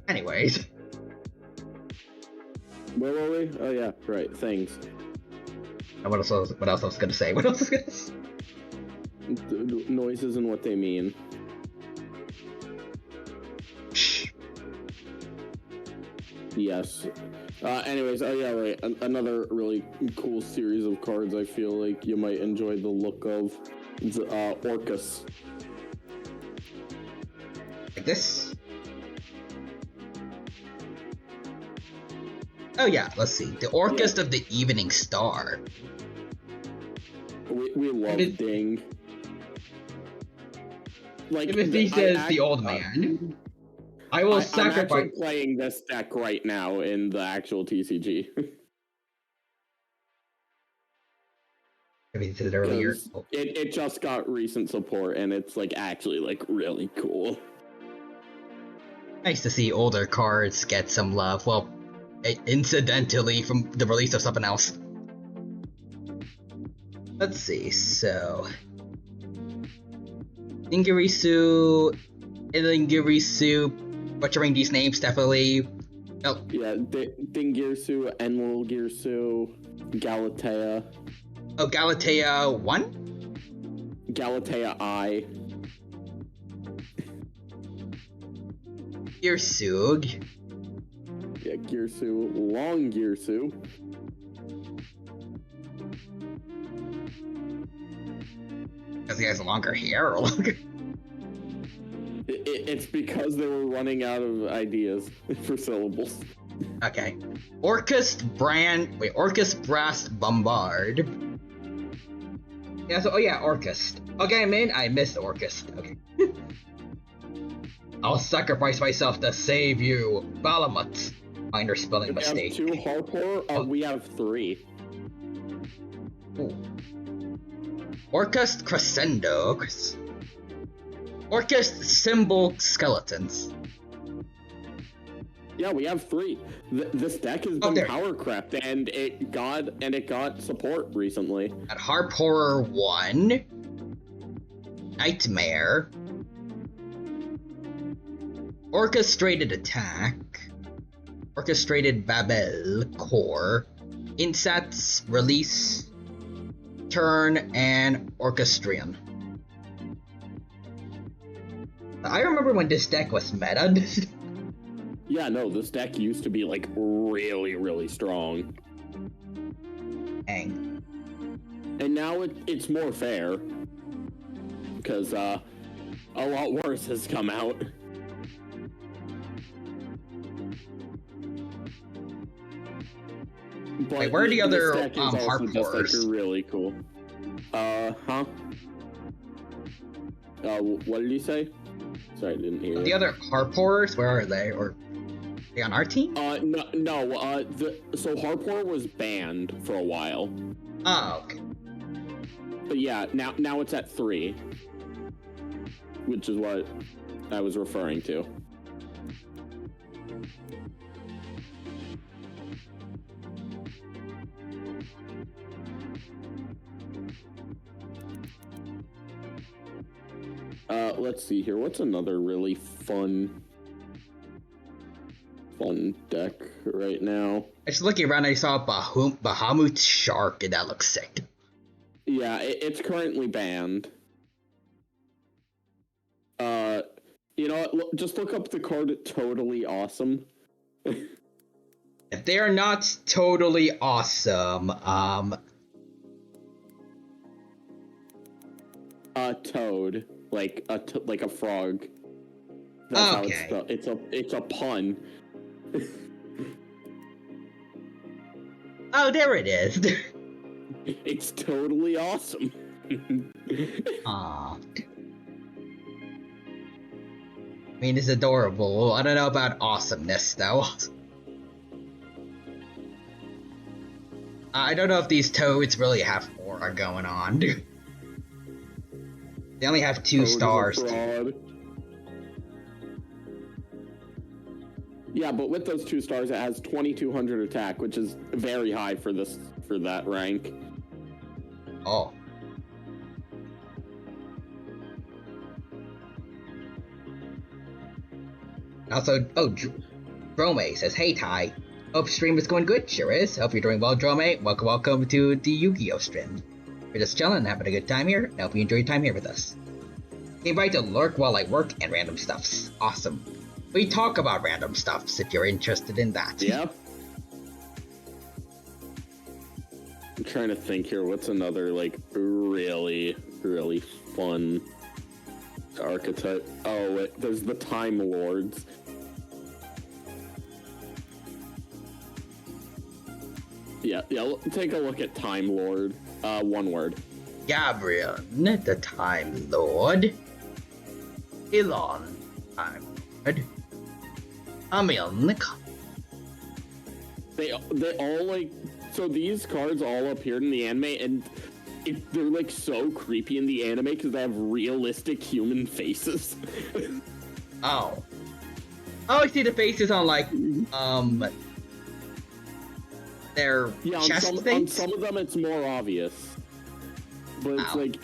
Anyways. Where were we? Oh yeah, right, things. What else I was gonna say? What else was I gonna say? Noises and what they mean. Shh. Yes. Anyways, oh yeah, right. Another really cool series of cards I feel like you might enjoy the look of. It's Orcus. Like this? Oh yeah, let's see. The Orchestra of the Evening Star. We love Ding. Like Timothy says the old man. I will sacrifice. I'm actually playing this deck right now in the actual TCG. Timothy said earlier. It just got recent support and it's like actually like really cool. Nice to see older cards get some love. Well, incidentally from the release of something else. Let's see, so Dingirisu, butchering these names definitely. Oh. Yeah, Dingirsu, Enlilgirsu, Galatea. Oh, Galatea 1? Galatea I. Girsug. Yeah, Girsu, Long Girsu. Because he has longer hair or longer? It's because they were running out of ideas for syllables. Okay. Orcus Brass Bombard. Yeah, so, oh yeah, Orcus. Okay, I'm in. I missed Orcus. Okay. I'll sacrifice myself to save you, Balamut. Minor spelling mistake. We have 2 Harpor, we have 3. Ooh. Orcus Crescendo. Orcus Symbol Skeletons. Yeah, we have 3. This deck has been power crept, and it got support recently. At Harp Horror 1, Nightmare, Orchestrated Attack, Orchestrated Babel Core, Insats, Release, Turn, and Orchestrion. I remember when this deck was meta. Yeah, no, this deck used to be like really, really strong. Dang. And now it's more fair. Because a lot worse has come out. But wait, where are the other Harp Horrors? Like, really cool. Huh? What did you say? Sorry, I didn't hear. The other Harp Horrors, where are they? Or are they on our team? No. So Harp Horror was banned for a while. Oh, okay. But yeah, now it's at 3, which is what I was referring to. Let's see here. What's another really fun deck right now? I was looking around and I saw Bahamut Shark, and that looks sick. Yeah, it's currently banned. You know what? Just look up the card Totally Awesome. If they're not totally awesome, Toad. Like a frog. That's okay. how it's spelled. It's a pun. Oh, there it is. It's totally awesome. Aw. I mean, it's adorable. I don't know about awesomeness, though. I don't know if these toads really have aura going on. They only have 2 stars. Yeah, but with those 2 stars, it has 2,200 attack, which is very high for that rank. Oh. Also, Drome says, "Hey Ty, hope stream is going good." Sure is. Hope you're doing well, Drome. Welcome to the Yu-Gi-Oh stream. We're just chilling, having a good time here. I hope you enjoy your time here with us. Be invited to lurk while I work and random stuffs. Awesome. We talk about random stuffs if you're interested in that. Yeah. I'm trying to think here. What's another like really, really fun archetype? Oh, there's the Time Lords. Yeah. Take a look at Time Lord. One word. Gabriel, the Time Lord. Elon, Time Lord. Amilnik. They all like. So these cards all appeared in the anime, and they're like so creepy in the anime because they have realistic human faces. Oh, I see the faces on like their chest things. On some of them it's more obvious, but it's like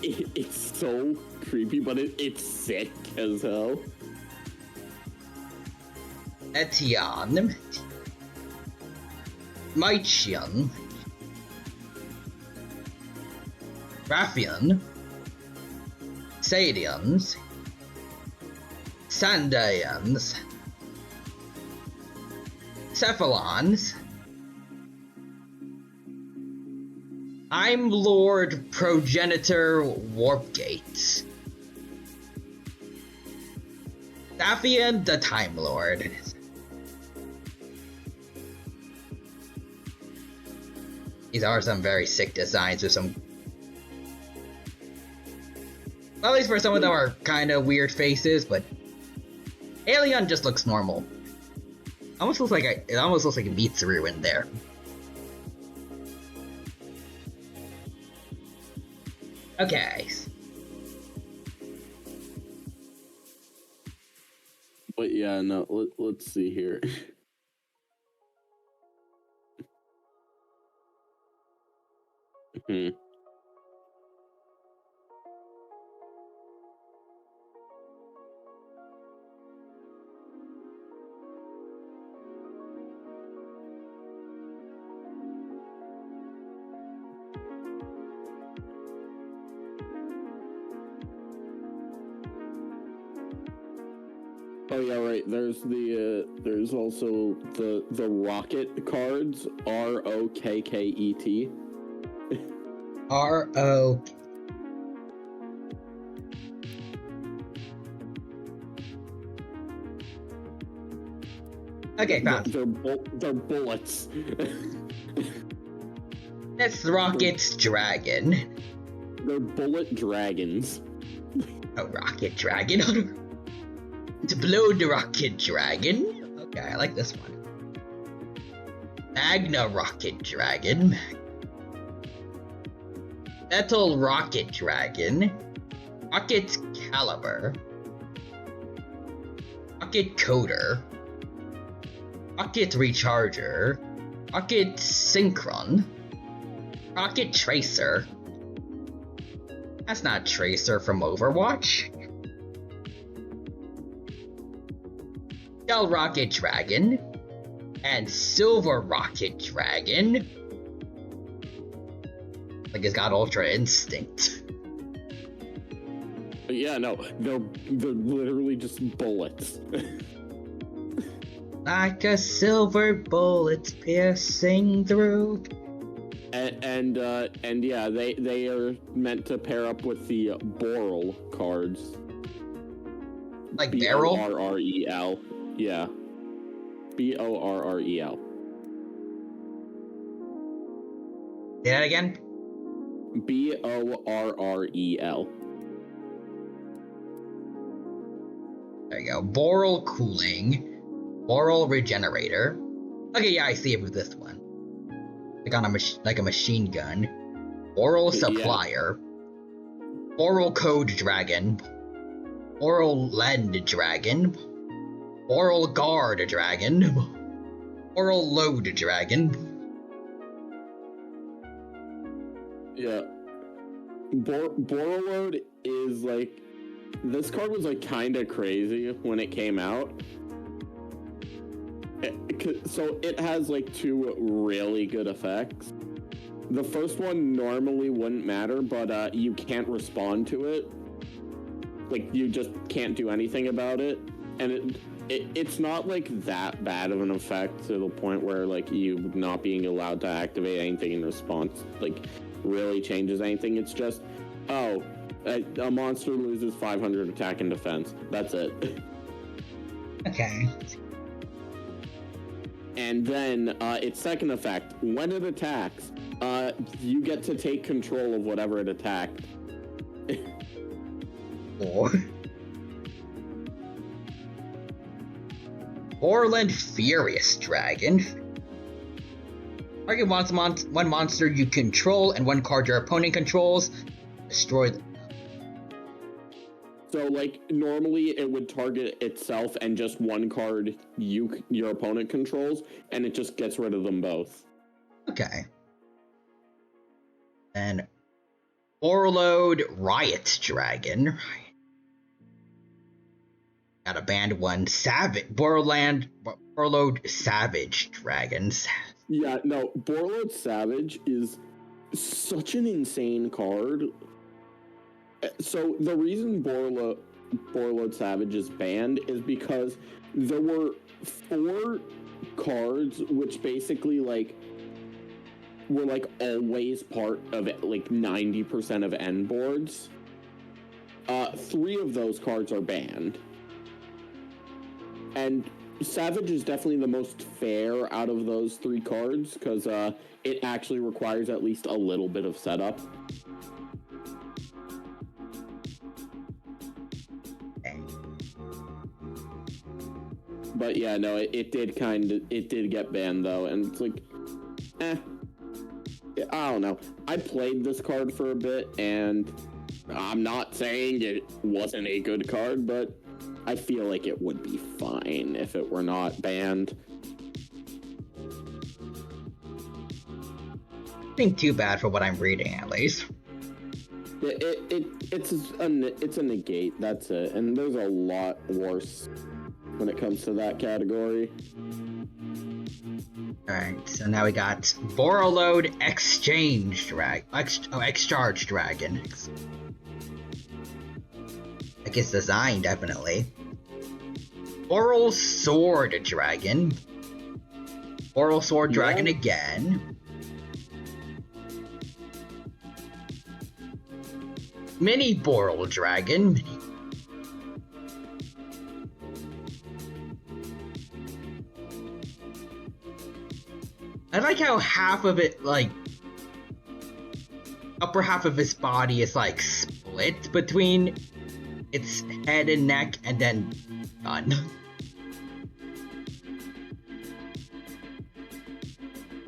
it's so creepy, but it's sick as hell. Etienne, Maichian, Raphian, Sadians, Sandaians, Cephalons, I'm Lord Progenitor Warpgate, Saphian the Time Lord. These are some very sick designs with some... Well, at least for some of them are kind of weird faces, but... Alien just looks normal. It almost looks like a Mitsuru in there. Okay. But yeah, no, let's see here. Oh yeah, right. There's also the rocket cards. ROKKET. R-O... Okay, found. They're bullets. That's Rocket's dragon. They're bullet dragons. A rocket dragon? To blow the rocket dragon? Okay, I like this one. Magna rocket dragon. Metal rocket dragon. Rocket caliber. Rocket coder. Rocket recharger. Rocket synchron. Rocket tracer. That's not Tracer from Overwatch. Shell Rocket Dragon, and Silver Rocket Dragon. Like it's got Ultra Instinct. But yeah, no, they're literally just bullets. Like a silver bullet piercing through. And yeah, they are meant to pair up with the Boral cards. Like barrel? Borrel. Yeah. Borrel. Say that again? Borrel. There you go. Boral cooling. Boral regenerator. Okay, yeah, I see it with this one. Like on like a machine gun. Boral supplier. Yeah. Boral code dragon. Boral lend dragon. Boral guard dragon. Boral load dragon. Yeah. Borrelload is like, this card was like kind of crazy when it came out. So it has like two really good effects. The first one normally wouldn't matter, but you can't respond to it. Like, you just can't do anything about it. And it's not like that bad of an effect to the point where like you not being allowed to activate anything in response like really changes anything. It's just, oh, a monster loses 500 attack and defense. That's it. Okay. And then its second effect, when it attacks, you get to take control of whatever it attacked. Orland Furious Dragon. Target one monster you control and one card your opponent controls. Destroy them. So, like, normally it would target itself and just one card your opponent controls, and it just gets rid of them both. Okay. And Overload Riot Dragon. Got a banned one. Borload Savage Dragons. Yeah, no, Borload Savage is such an insane card. So the reason Borload Savage is banned is because there were 4 cards which basically like were like always part of like 90% of end boards. 3 of those cards are banned. And Savage is definitely the most fair out of those 3 cards because it actually requires at least a little bit of setup. But yeah, no, it did get banned though, and it's like, I don't know. I played this card for a bit, and I'm not saying it wasn't a good card, but I feel like it would be fine if it were not banned. Nothing too bad for what I'm reading, at least. It's a negate, that's it, and there's a lot worse when it comes to that category. Alright, so now we got Borrelload Excharge Dragon. I guess design, definitely. Boral Sword Dragon. Boral Sword Dragon again. Mini Boral Dragon. I like how half of it, like, upper half of his body is, like, split between its head and neck, and then done.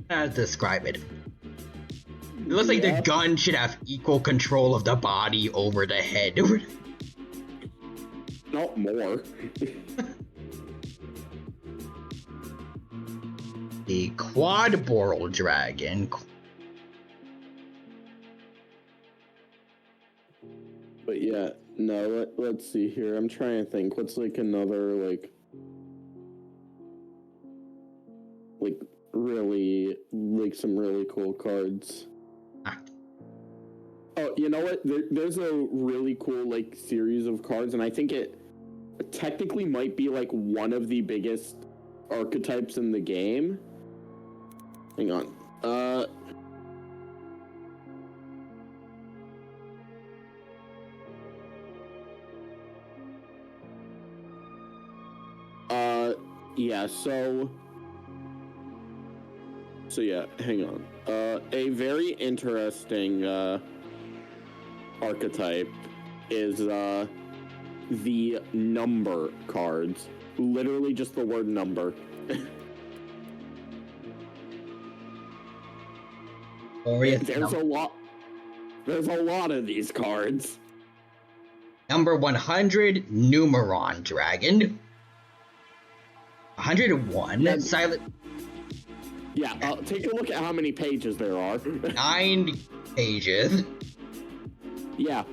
How to describe it? It looks like the gun should have equal control of the body over the head. Not more. The Quad Boral Dragon. But yeah, no, let's see here. I'm trying to think. What's like another, like really, like some really cool cards. Oh, you know what? There's a really cool, like, series of cards, and I think it technically might be, like, one of the biggest archetypes in the game. Hang on. Yeah, so yeah, hang on. A very interesting archetype is the number cards. Literally just the word number. There's a lot of these cards. Number 100, Numeron Dragon. 101, Silent... Yeah, take a look at how many pages there are. 9 pages. Yeah.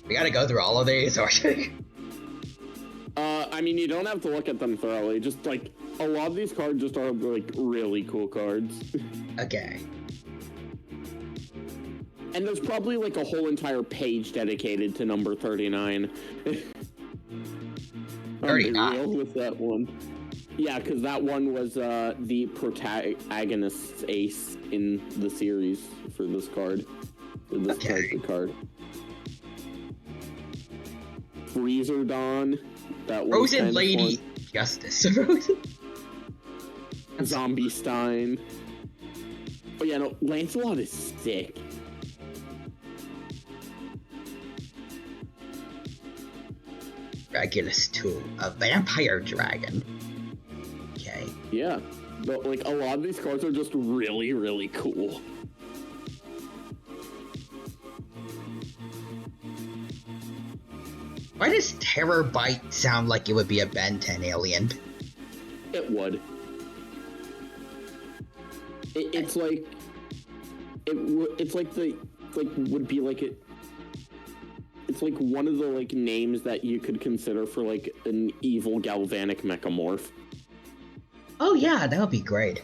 We gotta go through all of these, or... I mean, you don't have to look at them thoroughly. Just, like, a lot of these cards just are, like, really cool cards. Okay. And there's probably, like, a whole entire page dedicated to number 39. 39? With that one. Yeah, because that one was, the protagonist's ace in the series for this card. For this type of card. Freezer Dawn. That was Frozen Lady Justice. Zombie Stein. Oh yeah, no, Lancelot is sick. Regulus 2, a vampire dragon. Okay. Yeah, but like a lot of these cards are just really, really cool. Why does Terabyte sound like it would be a Ben 10 alien? It would. It's like... It's like the... Like, would be like it... It's like one of the, like, names that you could consider for, like, an evil galvanic mechamorph. Oh yeah, that would be great.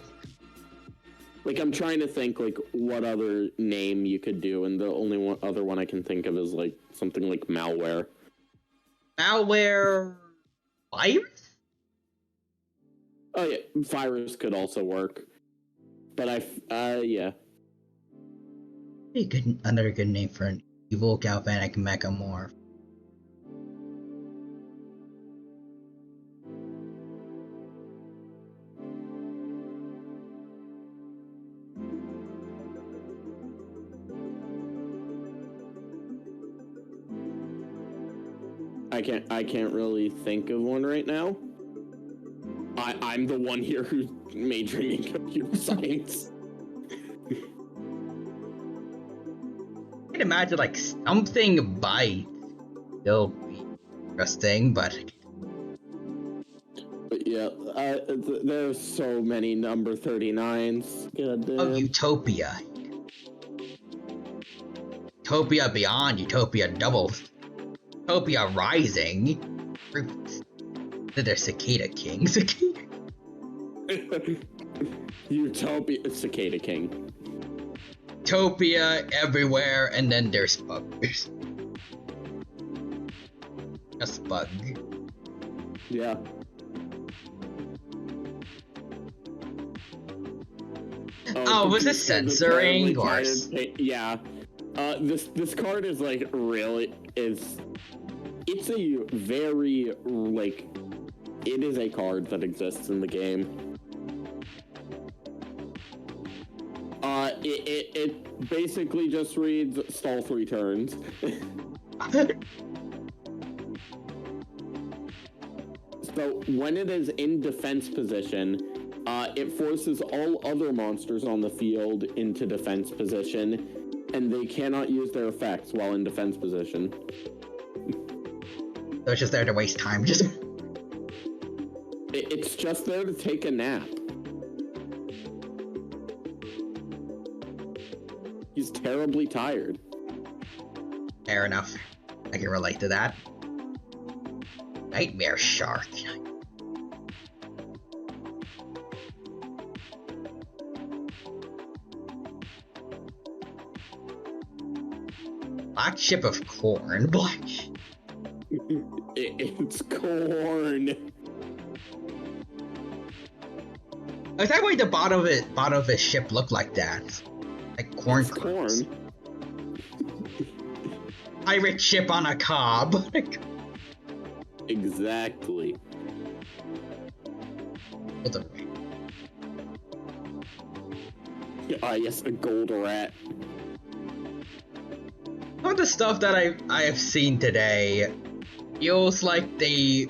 Like, I'm trying to think, like, what other name you could do, and the only other one I can think of is, like, something like Malware. Malware... Virus? Oh yeah, Virus could also work. But yeah. Another good name for an evil galvanic mechamorph. I can't really think of one right now. I'm the one here who's majoring in computer science. I can imagine like something by still be interesting, but yeah, there's so many number 39s. Goddamn. Oh, Utopia. Utopia Beyond, Utopia Double, Utopia Rising. They're Cicada King. Utopia Cicada King. Utopia everywhere, and then there's buggers. Just bug. Yeah. Oh, was this censoring or? Yeah. This card is like really it's a very like it is a card that exists in the game. It basically just reads stall 3 turns. So when it is in defense position, it forces all other monsters on the field into defense position, and they cannot use their effects while in defense position. So it's just there to waste time. It's just there to take a nap. He's terribly tired. Fair enough. I can relate to that. Nightmare Shark. Black Ship of Corn. Black. It's corn. Is that why the bottom of his ship looked like that? Like corn. It's corn. Pirate ship on a cob. Exactly. What's up? Yes, a gold rat. Some of the stuff that I have seen today feels like I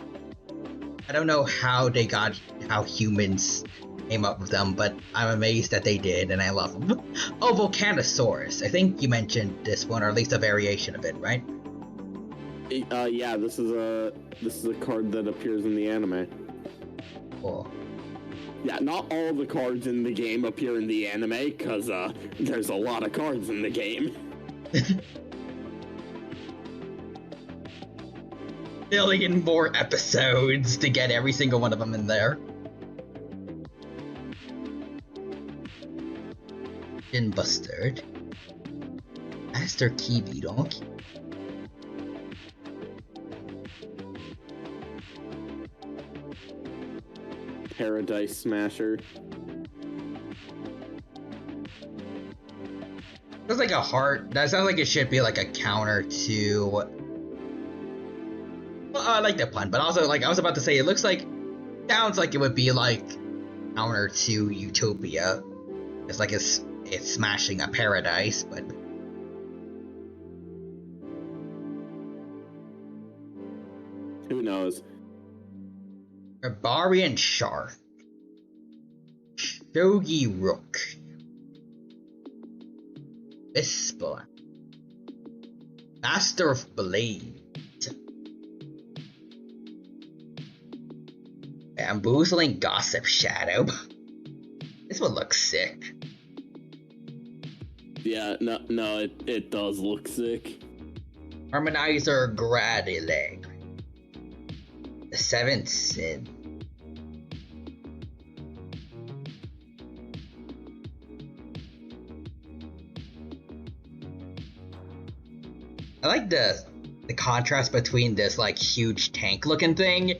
don't know how humans came up with them, but I'm amazed that they did, and I love them. Oh, Volcanosaurus. I think you mentioned this one, or at least a variation of it, right? Yeah, this is a card that appears in the anime. Cool. Yeah, not all the cards in the game appear in the anime, because there's a lot of cards in the game. Billion more episodes to get every single one of them in there. Shin Bustard. Master Kiwi Donkey. Paradise Smasher. That's like a heart. That sounds like it should be like a counter to. Well, I like that pun, but also like I was about to say, it looks like, sounds like it would be like counter to Utopia. It's like it's smashing a paradise, but. Who knows? Barbarian Shark. Shogi Rook. Vispa. Master of Blade. Bamboozling Gossip Shadow. This one looks sick. Yeah, no, it does look sick. Harmonizer Gradileg. The Seventh Sin. I like the contrast between this like huge tank looking thing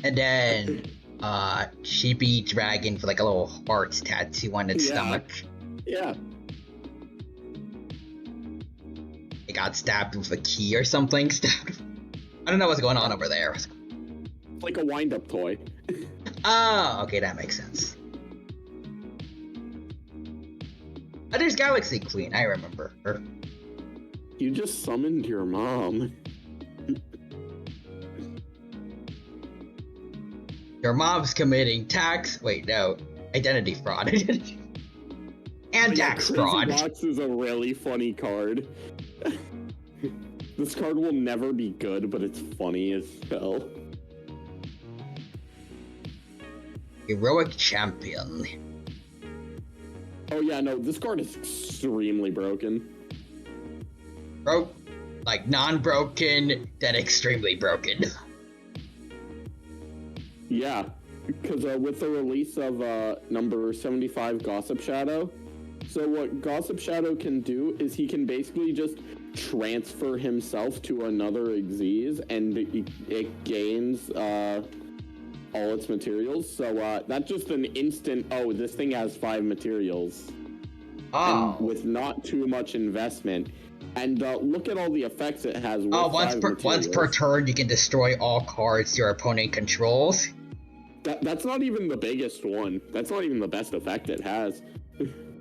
and then sheepy dragon with like a little heart tattoo on its stomach. Yeah. It got stabbed with a key or something. I don't know what's going on over there. Like a wind-up toy. Oh, okay, that makes sense. Oh, there's Galaxy Queen, I remember her. You just summoned your mom. Your mom's committing identity fraud. And tax fraud. Crazy Box is a really funny card. This card will never be good, but it's funny as hell. Heroic Champion. Oh yeah, no, this card is extremely broken. Like non-broken, then extremely broken. Yeah, because with the release of number 75 Gossip Shadow, so what Gossip Shadow can do is he can basically just transfer himself to another Xyz, and it gains all its materials. So that's just an instant, oh, this thing has 5 materials. Oh. And with not too much investment. And look at all the effects it has with once per turn you can destroy all cards your opponent controls. That's not even the biggest one. That's not even the best effect it has.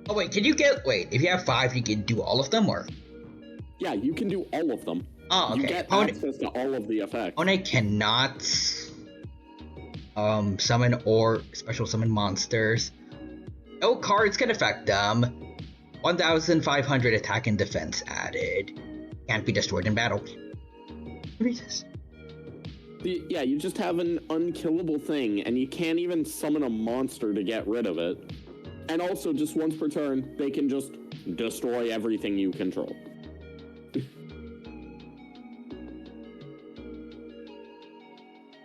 Oh wait, if you have 5 you can do all of them, or? Yeah, you can do all of them. Oh, okay. You get access to all of the effects. Opponent cannot summon or special summon monsters. No cards can affect them. 1,500 attack and defense added. Can't be destroyed in battle. What is this? Yeah, you just have an unkillable thing, and you can't even summon a monster to get rid of it. And also, just once per turn, they can just destroy everything you control.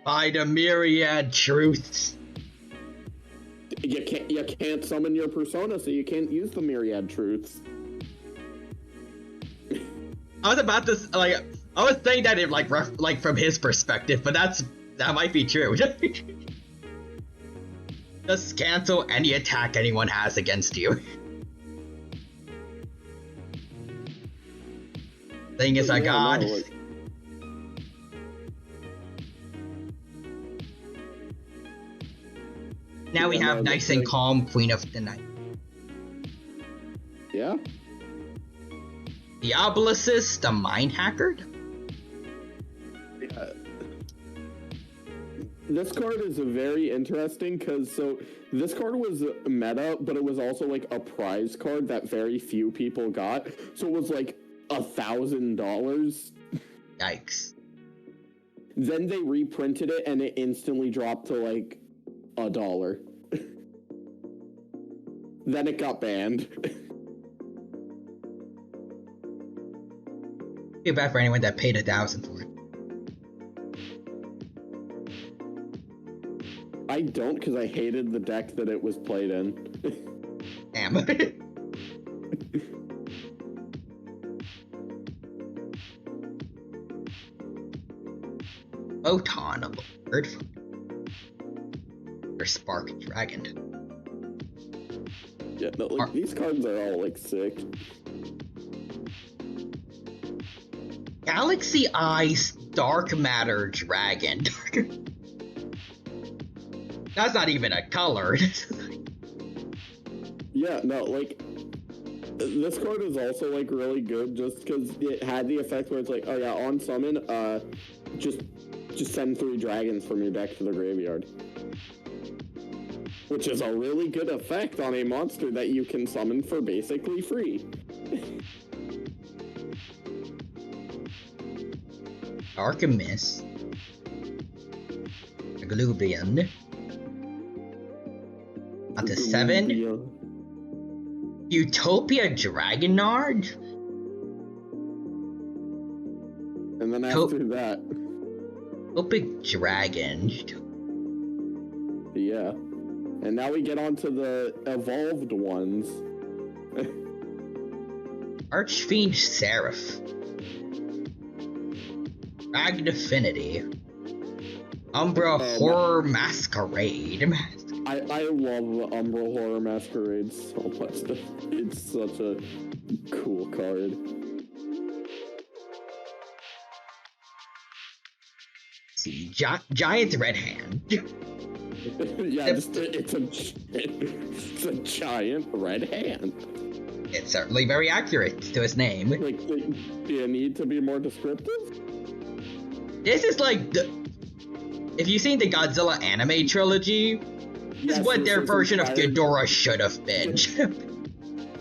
By the myriad truths. You can't summon your persona, so you can't use the myriad truths. I was about to I was saying that in like from his perspective, but that might be true. Just cancel any attack anyone has against you. Thing is a god. Now we have nice and calm Queen of the Night. Yeah. Diablosis, the Mind Hacker. Yeah. This card is very interesting because this card was meta, but it was also like a prize card that very few people got. So it was like $1,000. Yikes. Then they reprinted it and it instantly dropped to like $1. Then it got banned. Feel bad for anyone that paid $1,000 for it. I don't, because I hated the deck that it was played in. Damn. Photon Alert. Or Spark Dragon. Yeah, no, like, these cards are all, like, sick. Galaxy Eyes Dark Matter Dragon. That's not even a color. Yeah, no, like, this card is also, like, really good just because it had the effect where it's like, oh yeah, on summon, just send 3 dragons from your deck to the graveyard. Which is a really good effect on a monster that you can summon for basically free. Archimis. Glubian. Onto 7. Utopia Dragonard? And then after that... Utopic Dragon. Yeah. And now we get on to the evolved ones. Archfiend Seraph. Dragon Affinity. Umbra Horror Masquerade. I love the Umbra Horror Masquerade so much. It's such a cool card. See, Giant Red Hand. Yeah, it's a giant red hand. It's certainly very accurate to his name. Like, do you need to be more descriptive? This is like the... If you've seen the Godzilla anime trilogy, this is what their version of Ghidorah should have been.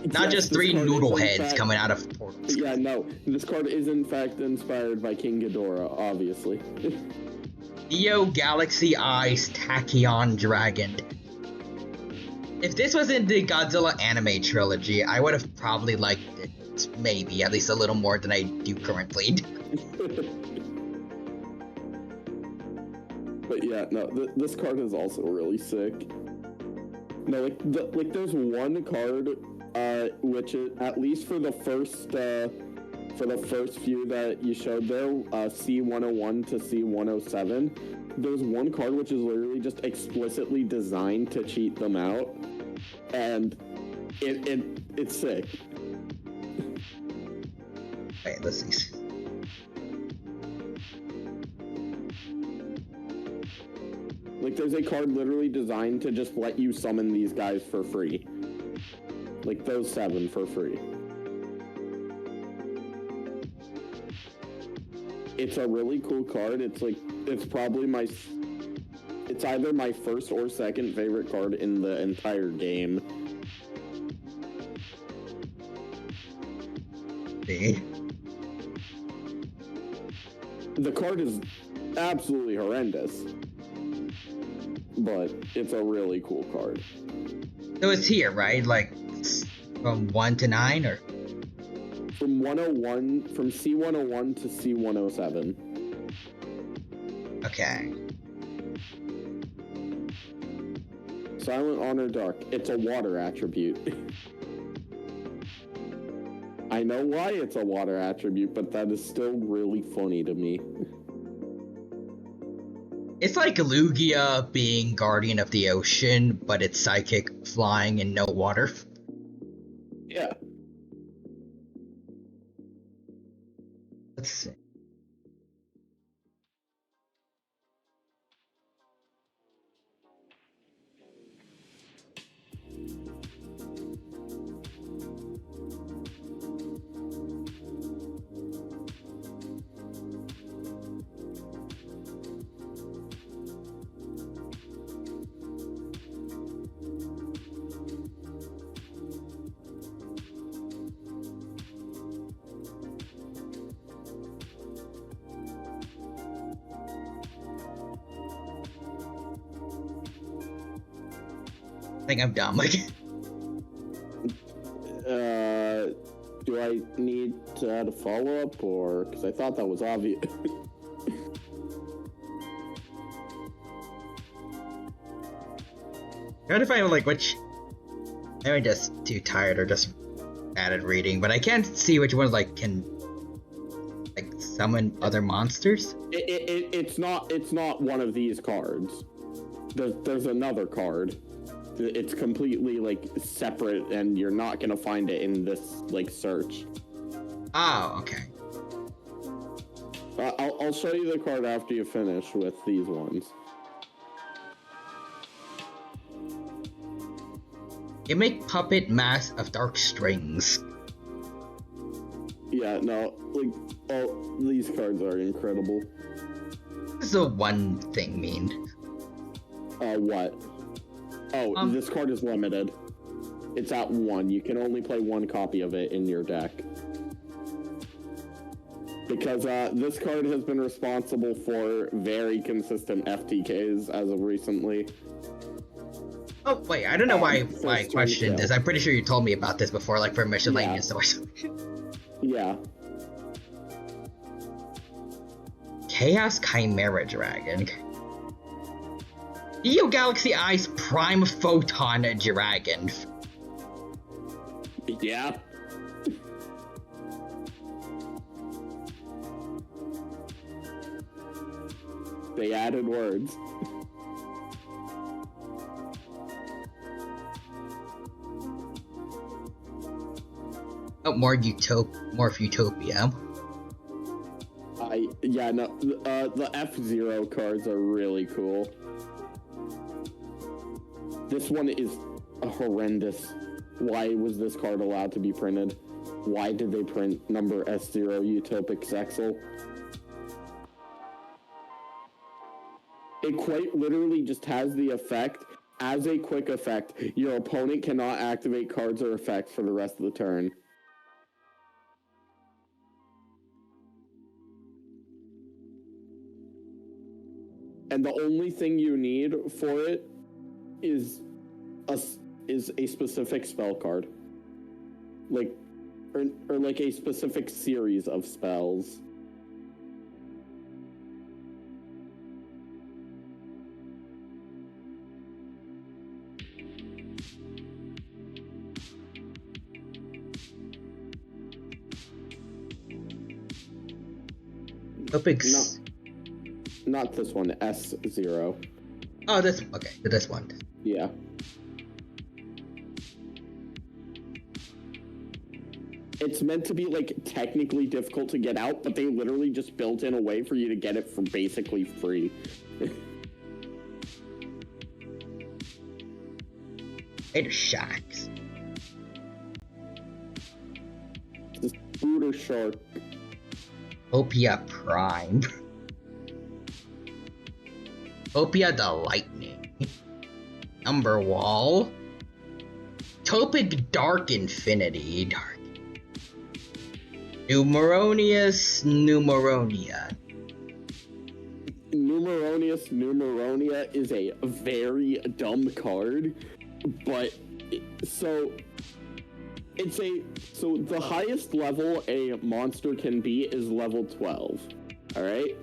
Not just 3 noodle heads coming out of portals. Yeah, no. This card is in fact inspired by King Ghidorah, obviously. Neo Galaxy Eyes Tachyon Dragon. If this was in the Godzilla anime trilogy, I would have probably liked it, maybe, at least a little more than I do currently. But yeah, no, this card is also really sick. No, like there's one card, which is, at least for the first few that you showed there, C101 to C107, there's one card which is literally just explicitly designed to cheat them out, and it's sick. Wait, let's see. Like, there's a card literally designed to just let you summon these guys for free. Like, those 7 for free. It's a really cool card. It's like, it's probably it's either my first or second favorite card in the entire game. The card is absolutely horrendous, but it's a really cool card. So it's here, right? Like, from 1 to 9, or? From C101 to C107. Okay. Silent Honor Dark. It's a water attribute. I know why it's a water attribute, but that is still really funny to me. It's like Lugia being Guardian of the Ocean, but it's psychic, flying, and no water. Yeah. Let's see. I think I'm dumb. Like, do I need to add a follow-up, or... Because I thought that was obvious. trying to find, like, which... Maybe I'm just too tired or just bad at reading, but I can't see which ones, like, can... like, summon other monsters? It's not one of these cards. There's another card. It's completely, like, separate, and you're not gonna find it in this, like, search. Oh, okay. I'll show you the card after you finish with these ones. You make puppet mass of dark strings. Yeah, no, like, all these cards are incredible. What does the one thing mean? What? Oh, this card is limited. It's at 1. You can only play 1 copy of it in your deck. Because this card has been responsible for very consistent FTKs as of recently. Oh, wait, I don't know why I questioned this. I'm pretty sure you told me about this before, like, for miscellaneous or something. Yeah. Chaos Chimera Dragon. Neo Galaxy Eyes Prime Photon Dragon. Yeah. They added words. Oh, more Utopia. Yeah, no, the F-Zero cards are really cool. This one is horrendous. Why was this card allowed to be printed? Why did they print number S0 Utopic Zexal? It quite literally just has the effect. As a quick effect, your opponent cannot activate cards or effects for the rest of the turn. And the only thing you need for it is a specific spell card. Like, or like a specific series of spells. Topics. Not this one, S0. Oh, this, okay, this one. Yeah. It's meant to be, like, technically difficult to get out, but they literally just built in a way for you to get it for basically free. It shacks. This Booter Shark. Opia Prime. Opia the Lightning. Umber Wall. Topic Dark Infinity. Dark. Numeronius Numeronia. Numeronia is a very dumb card, but so the highest level a monster can be is level 12. All right.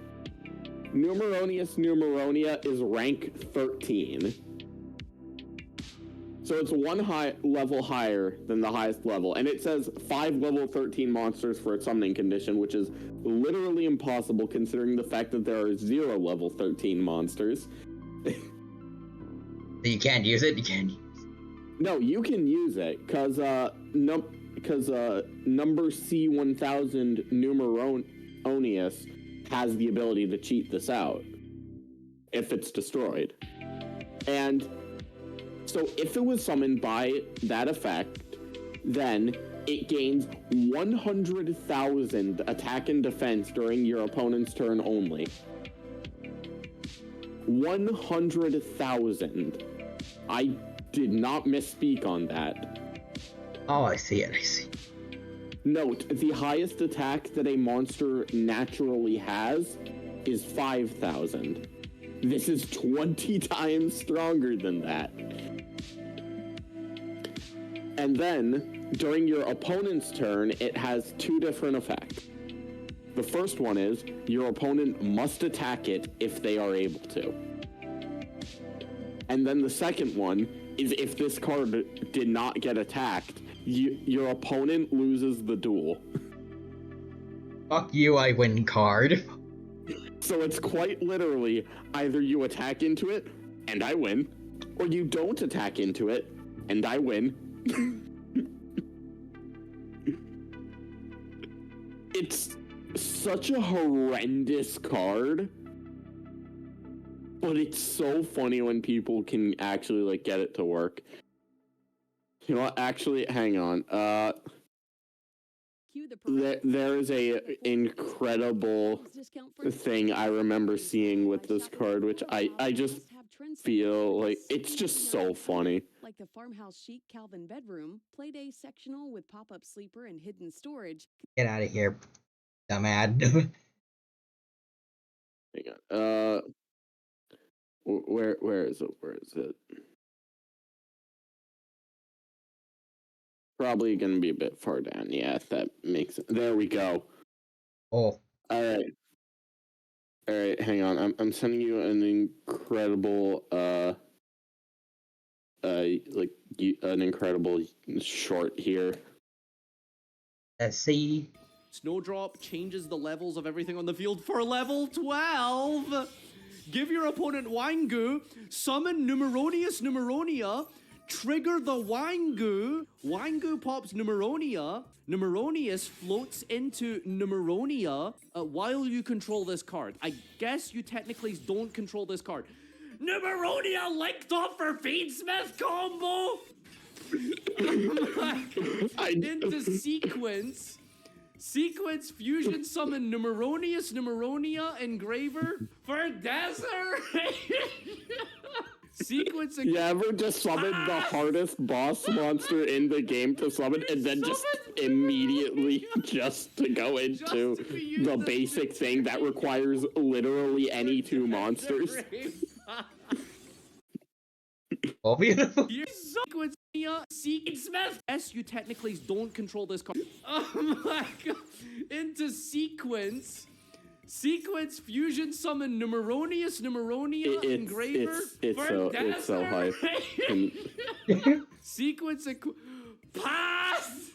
Numeronia is rank 13. So it's one level higher than the highest level, and it says 5 level 13 monsters for its summoning condition, which is literally impossible considering the fact that there are 0 level 13 monsters. You can't use it? You can't use it. No, you can use it, because number C1000 Numeronius has the ability to cheat this out if it's destroyed. And so if it was summoned by that effect, then it gains 100,000 attack and defense during your opponent's turn only. 100,000. I did not misspeak on that. Oh, I see it, I see. Note, the highest attack that a monster naturally has is 5,000. This is 20 times stronger than that. And then, during your opponent's turn, it has two different effects. The first one is, your opponent must attack it if they are able to. And then the second one is, if this card did not get attacked, your opponent loses the duel. Fuck you, I win card. So it's quite literally, either you attack into it, and I win, or you don't attack into it, and I win. It's such a horrendous card, but it's so funny when people can actually like get it to work. You know what? Actually, hang on. There is a incredible thing I remember seeing with this card, which I just feel like it's just so funny. Like the farmhouse chic Calvin bedroom, playday sectional with pop-up sleeper and hidden storage. Get out of here, dumbass. Hang on. Where is it? Where is it? Probably gonna be a bit far down. Yeah, that makes it. There we go. Oh. All right. Hang on. I'm sending you an incredible an incredible short here. Let's see. Snowdrop changes the levels of everything on the field for level 12. Give your opponent Wangu, summon Numeronia, trigger the Wangu. Wangu pops Numeronia. Numeronius floats into Numeronia while you control this card. I guess you technically don't control this card. Numeronia linked off for Feedsmith combo! Into sequence. Sequence fusion summon Numeronia engraver for desert. Sequence. You ever just summon the hardest boss monster in the game to summon, and then just immediately just to go into the basic thing that requires literally any two monsters? Oh, beautiful. Sequence. Smith. Yes, you technically don't control this card. Oh my god. Into sequence. Sequence fusion summon Numeronia engraver. It's so hype. Sequence pass.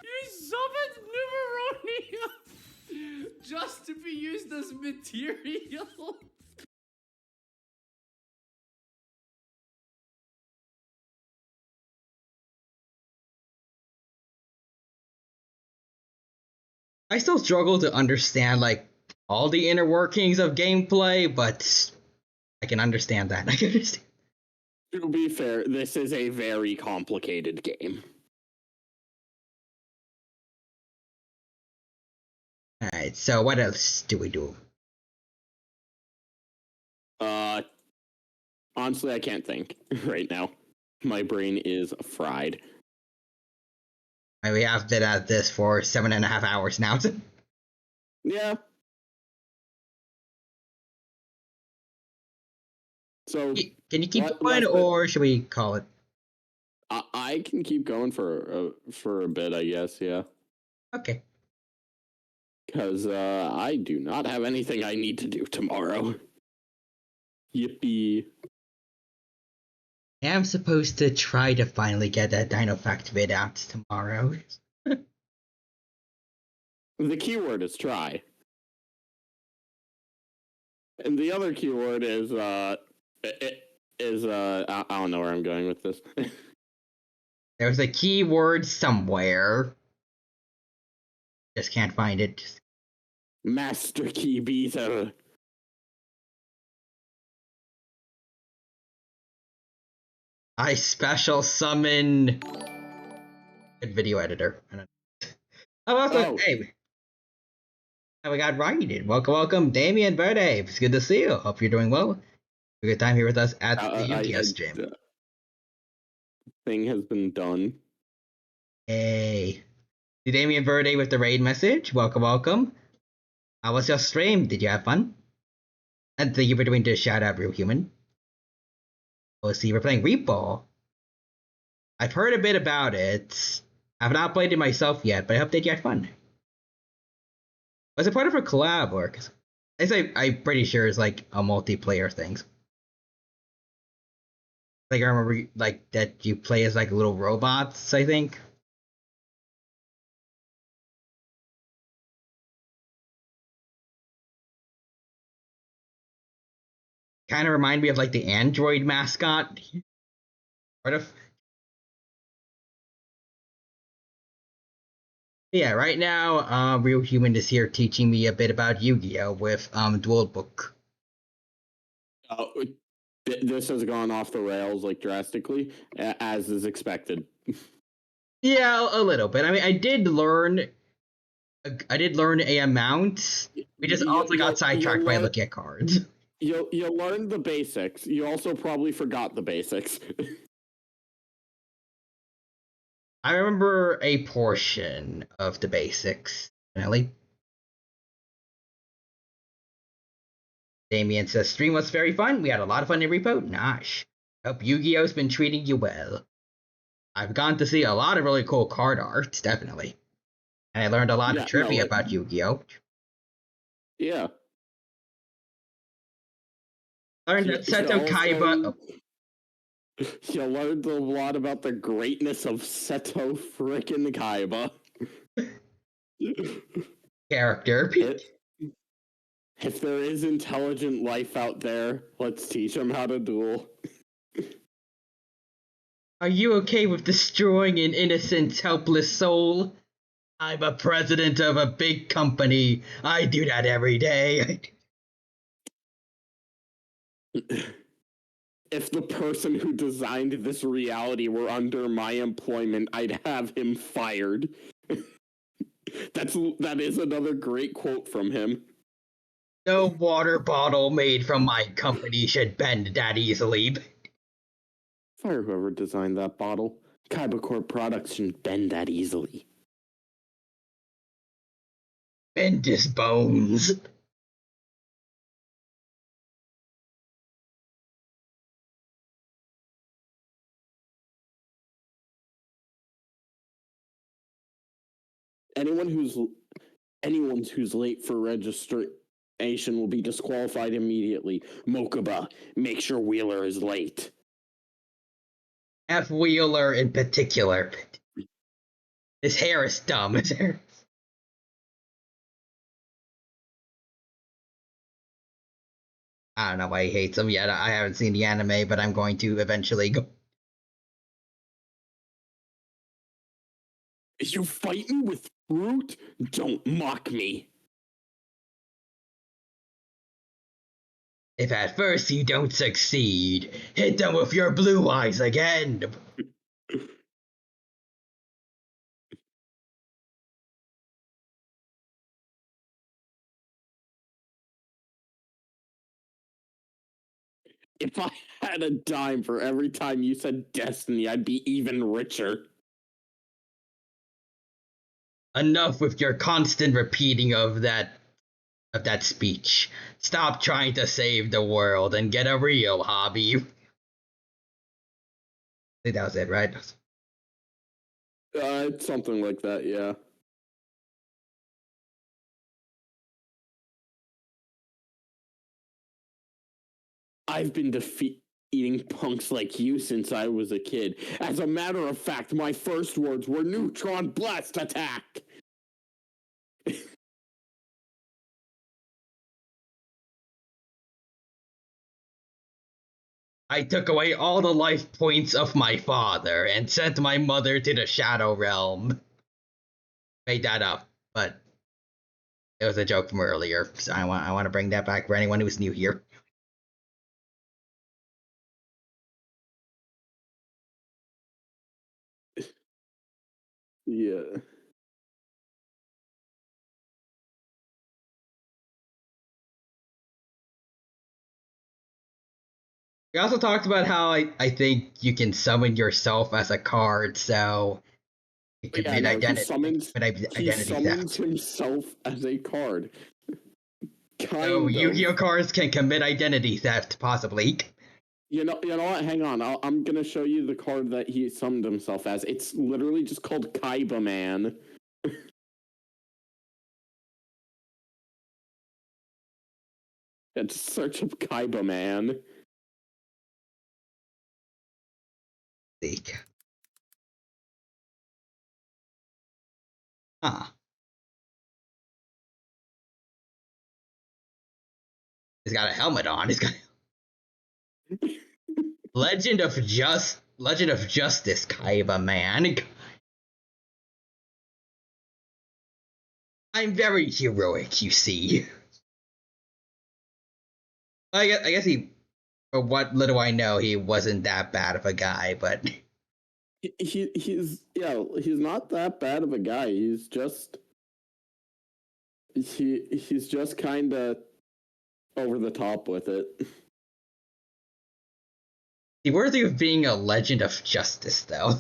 You summoned Numeronia just to be used as material. I still struggle to understand, like, all the inner workings of gameplay, but I can understand that. I can understand. To be fair, this is a very complicated game. Alright, so what else do we do? Honestly, I can't think right now. My brain is fried. We have been at this for 7.5 hours now. Yeah. So can you keep going, or should we call it? I can keep going for a bit, I guess. Yeah. Okay. Because I do not have anything I need to do tomorrow. Yippee. I'm supposed to try to finally get that Dino Fact vid out tomorrow. The keyword is try. And the other keyword is I don't know where I'm going with this. There's a keyword somewhere. Just can't find it. Master Key Beetle. I special summon. Good video editor. Hey, we got Ryan. Welcome, Damien Verde. It's good to see you. Hope you're doing well. A good time here with us at the UTS stream. Thing has been done. Hey, Damien Verde with the raid message. Welcome. How was your stream? Did you have fun? And thank you for doing the shout out, real human. Oh, see, we're playing Repo. I've heard a bit about it. I've not played it myself yet, but I hope they get fun. Was it part of a collab or? Cause I'm pretty sure it's like a multiplayer thing. Like I remember, like that you play as like little robots. I think. Kind of remind me of like the Android mascot. Sort of. Yeah, right now, Real Human is here teaching me a bit about Yu-Gi-Oh! With Duelingbook. This has gone off the rails like drastically, as is expected. Yeah, a little bit. I mean, I did learn a amount. We just also got sidetracked by looking at cards. You learned the basics. You also probably forgot the basics. I remember a portion of the basics, definitely. Damien says, stream was very fun. We had a lot of fun in Repo. Nice. Hope Yu-Gi-Oh's been treating you well. I've gone to see a lot of really cool card art, definitely. And I learned a lot of trivia about Yu-Gi-Oh! Yeah. Learned that Seto Kaiba... You learned a lot about the greatness of Seto frickin' Kaiba. Character. If there is intelligent life out there, let's teach them how to duel. Are you okay with destroying an innocent, helpless soul? I'm a president of a big company. I do that every day. If the person who designed this reality were under my employment, I'd have him fired. That is another great quote from him. No water bottle made from my company should bend that easily. Fire whoever designed that bottle. Kaiba Corp products shouldn't bend that easily. Bend his bones. Anyone who's late for registration will be disqualified immediately. Mokuba, make sure Wheeler is late. F. Wheeler in particular. His hair is dumb. His hair. I don't know why he hates him yet. I haven't seen the anime, but I'm going to eventually go. You fighting with fruit? Don't mock me. If at first you don't succeed, hit them with your blue eyes again. If I had a dime for every time you said destiny, I'd be even richer. Enough with your constant repeating of that speech. Stop trying to save the world and get a real hobby. I think that was it, right? It's something like that, yeah. I've been defeating punks like you since I was a kid. As a matter of fact, my first words were neutron blast attack. I took away all the life points of my father and sent my mother to the Shadow Realm. Made that up, but it was a joke from earlier, so I want to bring that back for anyone who's new here. Yeah. We also talked about how I think you can summon yourself as a card, so it could be an identity. He summons himself as a card. So Yu-Gi-Oh cards can commit identity theft, possibly. You know what? Hang on. I'm gonna show you the card that he summoned himself as. It's literally just called Kaiba Man. Yeah, just search up Kaiba Man. Huh. He's got a helmet on. He's got Legend of Justice Kaiba Man. I'm very heroic, you see. I guess he, for what little I know, he wasn't that bad of a guy, but he's not that bad of a guy. He's just he's just kind of over the top with it. He's worthy of being a Legend of Justice, though.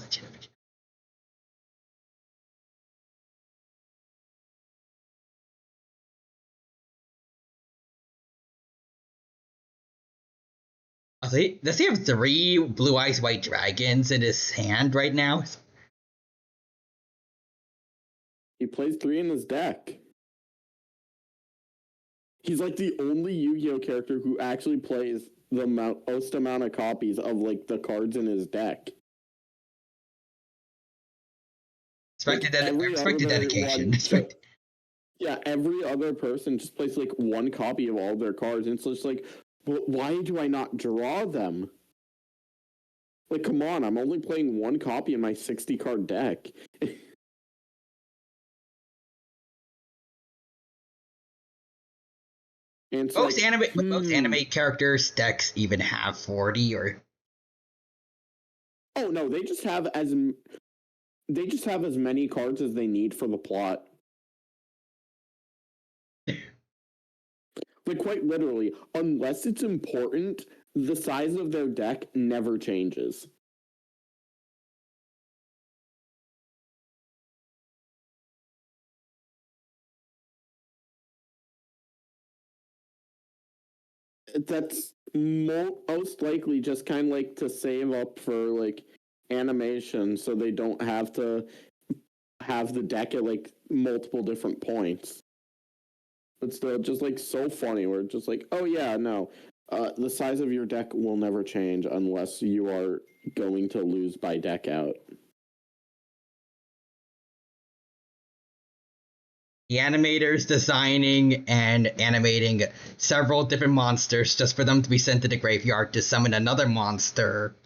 Does he have 3 Blue Eyes White Dragons in his hand right now? He plays 3 in his deck. He's like the only Yu-Gi-Oh character who actually plays the most amount of copies of like the cards in his deck. Expected dedication. Yeah, every other person just plays like 1 copy of all their cards, and it's just like, well, why do I not draw them? Like, come on, I'm only playing 1 copy in my 60 card deck. And most anime characters' decks even have 40 or. Oh no, they just have as many cards as they need for the plot. Like, quite literally, unless it's important, the size of their deck never changes. That's most likely just kind of like to save up for like animation so they don't have to have the deck at like multiple different points. But still, just like so funny where it's just like, oh yeah, no, the size of your deck will never change unless you are going to lose by deck out. The animators designing and animating several different monsters just for them to be sent to the graveyard to summon another monster.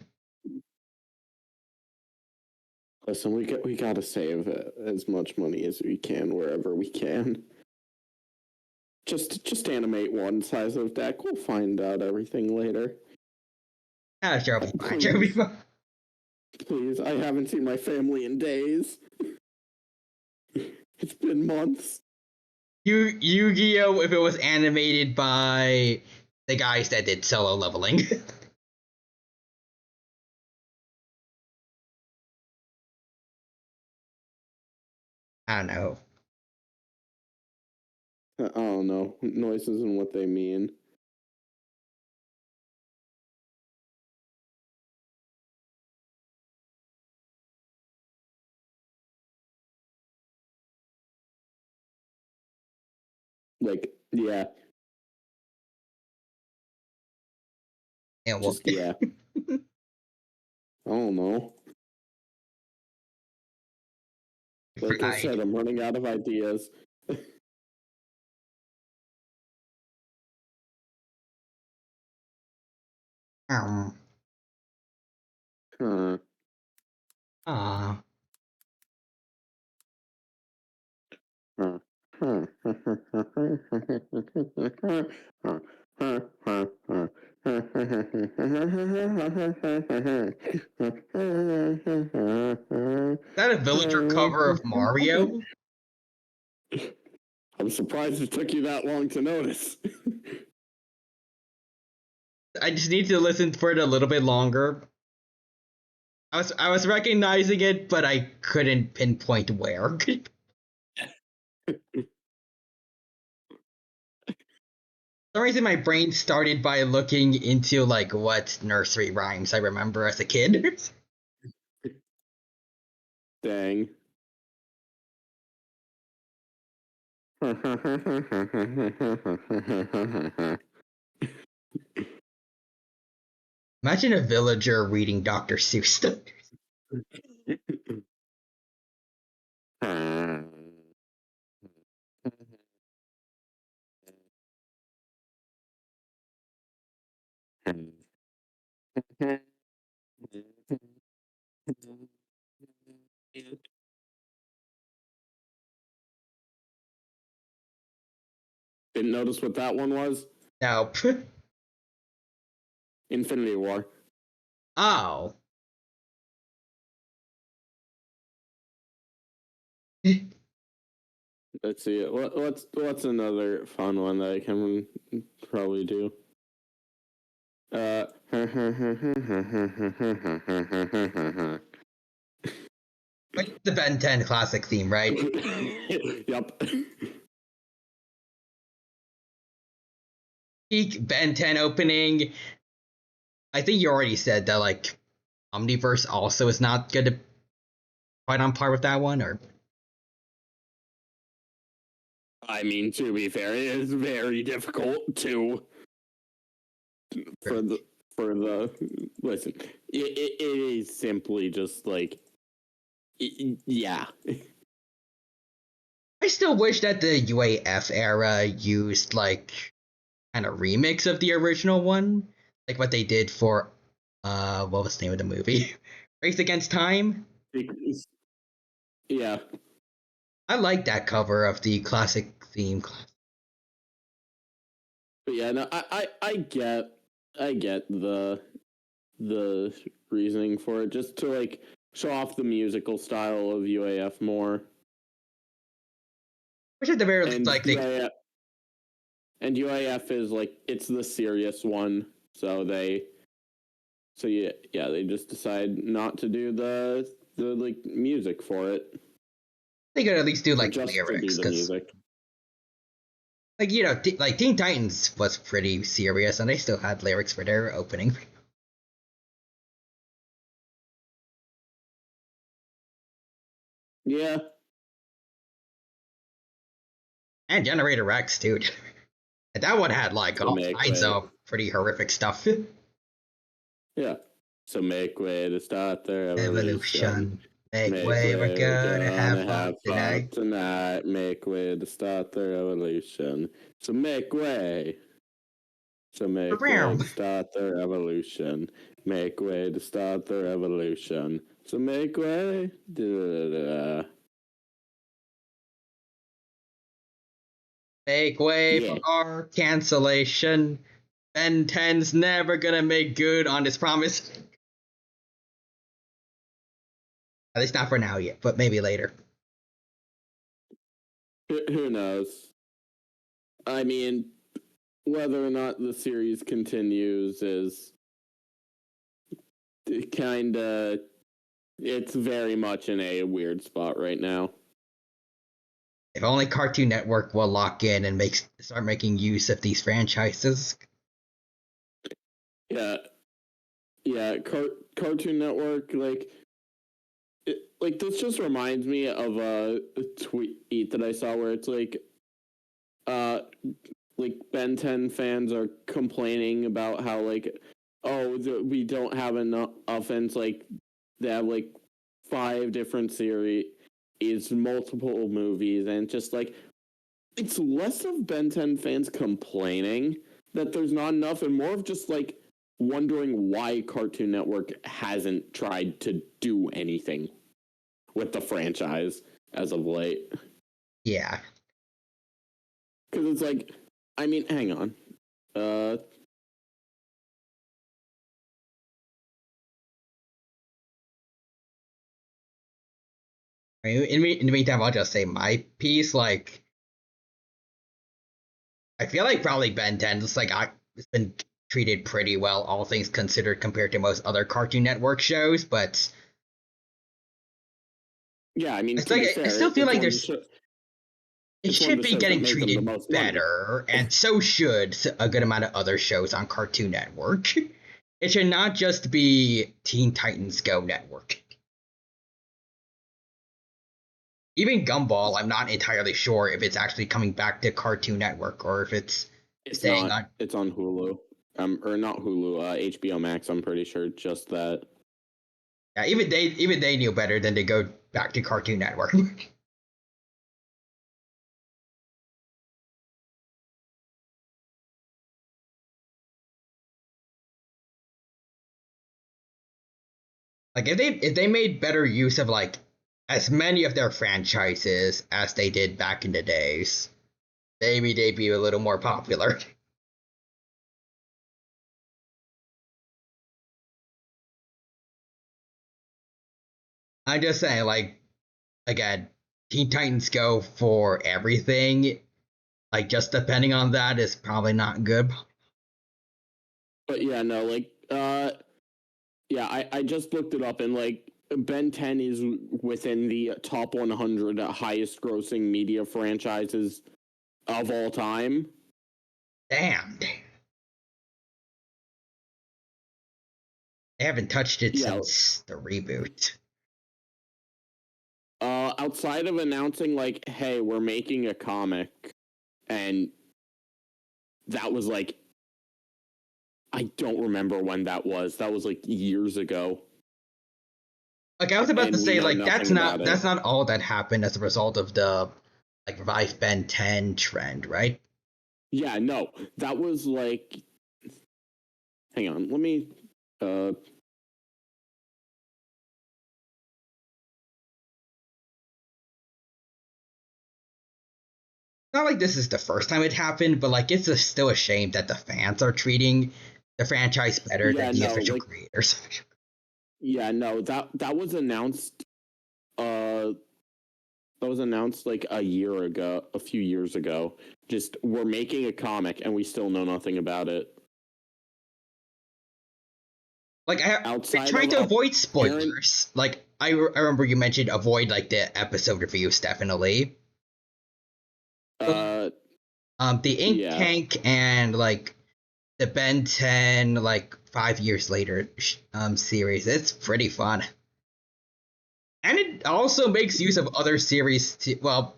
Listen, we gotta save as much money as we can wherever we can. Just animate one size of deck. We'll find out everything later. Sure, please, I haven't seen my family in days. It's been months. Yu-Gi-Oh! If it was animated by the guys that did Solo Leveling. I don't know. I don't know. Noises and what they mean. Like, yeah. Yeah, well, just, yeah. I don't know. Like I said, I'm running out of ideas. Huh. Is that a villager cover of Mario? I'm surprised it took you that long to notice. I just need to listen for it a little bit longer. I was recognizing it, but I couldn't pinpoint where. some reason my brain started by looking into like what nursery rhymes I remember as a kid. Dang. Imagine a villager reading Dr. Seuss stories. Didn't notice what that one was? Nope. Infinity War. Oh. Let's see. What's another fun one that I can probably do? Like the Ben 10 classic theme, right? Yep. Peak Ben 10 opening. I think you already said that like Omniverse also is not good to quite on par with that one, or I mean, to be fair, it is very difficult to for the listen. It is simply just like yeah. I still wish that the UAF era used like kind of remix of the original one, like what they did for what was the name of the movie? Race Against Time. Yeah. I like that cover of the classic theme. But yeah, no, I get the reasoning for it, just to like show off the musical style of UAF more. Which at the very least, like and UAF is like it's the serious one, so they just decide not to do the like music for it. They could at least do like just lyrics, to do the music. Like, you know, like Teen Titans was pretty serious, and they still had lyrics for their opening. Yeah. And Generator Rex, dude. And that one had like all kinds of pretty horrific stuff. Yeah. So make way to start their evolution. Make way, we're gonna have fun tonight. Make way to start their evolution. So make way. So make way to start their evolution. Make way to start their evolution. So make way. Make way for our cancellation. Ben 10's never gonna make good on his promise. At least not for now yet, but maybe later. Who knows? I mean, whether or not the series continues is kinda... It's very much in a weird spot right now. If only Cartoon Network will lock in and start making use of these franchises. Yeah. Cartoon Network, like this just reminds me of a tweet that I saw where it's like Ben 10 fans are complaining about how like, we don't have enough offense, like they have like 5 different series, multiple movies, and just like it's less of Ben 10 fans complaining that there's not enough and more of just like wondering why Cartoon Network hasn't tried to do anything with the franchise as of late. Yeah. Because it's like, I mean, hang on. In the meantime, I'll just say my piece, like, I feel like probably Ben 10 it's like it's been treated pretty well, all things considered, compared to most other Cartoon Network shows, but yeah, I mean, it's like I still feel like there's It should be getting treated better, and so should a good amount of other shows on Cartoon Network. It should not just be Teen Titans Go Network. Even Gumball, I'm not entirely sure if it's actually coming back to Cartoon Network or if it's staying not, on. It's on Hulu, or not Hulu, HBO Max. I'm pretty sure just that. Yeah, even they knew better than to go back to Cartoon Network. Like if they made better use of like as many of their franchises as they did back in the days, maybe they'd be a little more popular. I'm just saying, like, again, Teen Titans Go for everything. Like, just depending on that is probably not good. But yeah, no, like, yeah, I just looked it up, and like Ben 10 is within the top 100 highest grossing media franchises of all time. Damn. They haven't touched it since the reboot. Outside of announcing like, hey, we're making a comic, and that was like, I don't remember when that was. That was like years ago. Like I was about to say, like that's not all that happened as a result of the like Revive Ben 10 trend, right? Yeah, no, that was like. Hang on, let me. Not like this is the first time it happened, but like it's still a shame that the fans are treating the franchise better than the official creators. Yeah, no, that was announced. That was announced like a few years ago. Just we're making a comic and we still know nothing about it. Like I'm trying to avoid spoilers. Like I remember you mentioned avoid like the episode reviews definitely. The Ink Tank and like the Ben 10 like 5 years later series. It's pretty fun. And it also makes use of other series too. Well,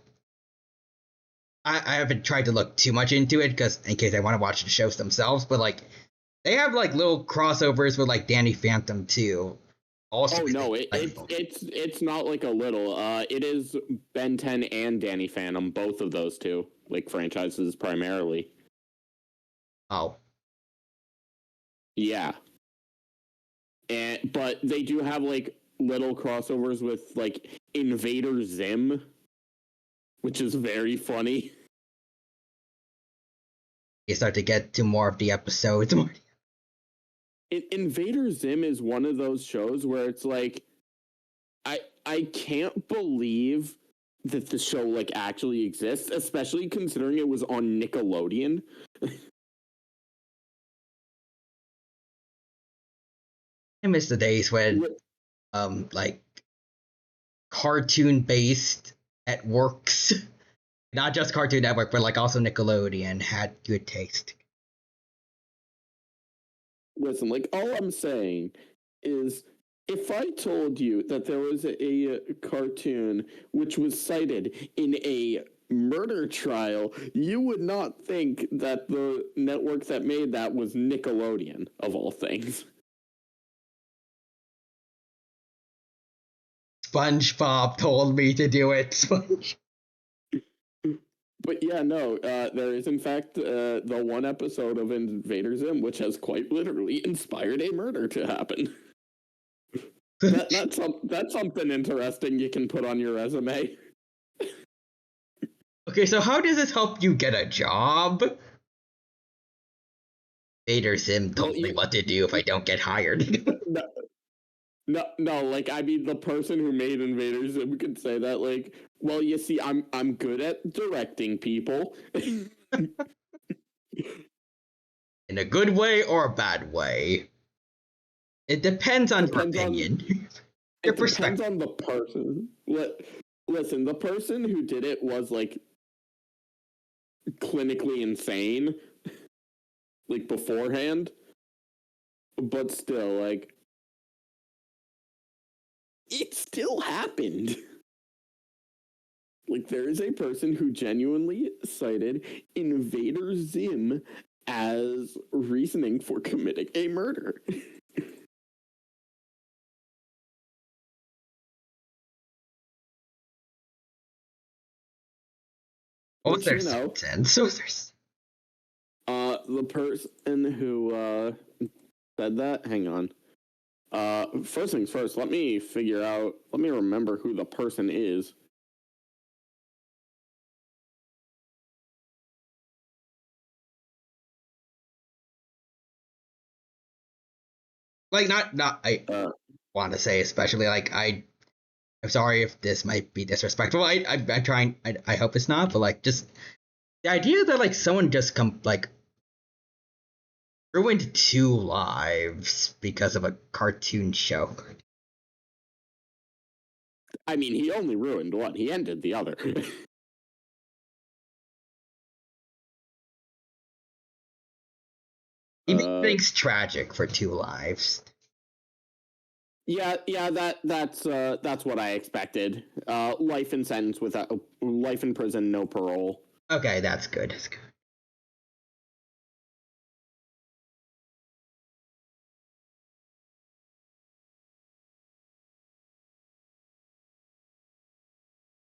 I haven't tried to look too much into it because in case I want to watch the shows themselves, but like they have like little crossovers with like Danny Phantom too. Also, it's not like a little. It is Ben 10 and Danny Phantom, both of those two, like franchises primarily. Oh. Yeah. But they do have like little crossovers with like Invader Zim, which is very funny. You start to get to more of the episodes. Invader Zim is one of those shows where it's like, I can't believe that the show like actually exists, especially considering it was on Nickelodeon. I miss the days when like cartoon based networks, not just Cartoon Network, but like also Nickelodeon had good taste. Listen, like all I'm saying is if I told you that there was a cartoon which was cited in a murder trial, you would not think that the network that made that was Nickelodeon, of all things. SpongeBob told me to do it. But yeah, no, there is in fact the one episode of Invader Zim which has quite literally inspired a murder to happen. That's something interesting you can put on your resume. Okay, so how does this help you get a job? Invader Zim told me what to do if I don't get hired. No, like I mean, the person who made Invader Zim could say that, like, well, you see, I'm good at directing people. In a good way or a bad way? It depends on your opinion. It depends on the person. Listen, the person who did it was like clinically insane, like, beforehand. But still, like, it still happened. Like, there is a person who genuinely cited Invader Zim as reasoning for committing a murder. What was Which, their you know, sentence? What was their the person who said that, hang on. First things first, let me remember who the person is. like not I want to say especially like I'm sorry if this might be disrespectful. I'm trying. I hope it's not. But like just the idea that like someone just like ruined 2 lives because of a cartoon show. I mean, he only ruined one. He ended the other. He made things tragic for 2 lives. Yeah, that's what I expected. Life in sentence without life in prison, no parole. Okay, that's good. That's good.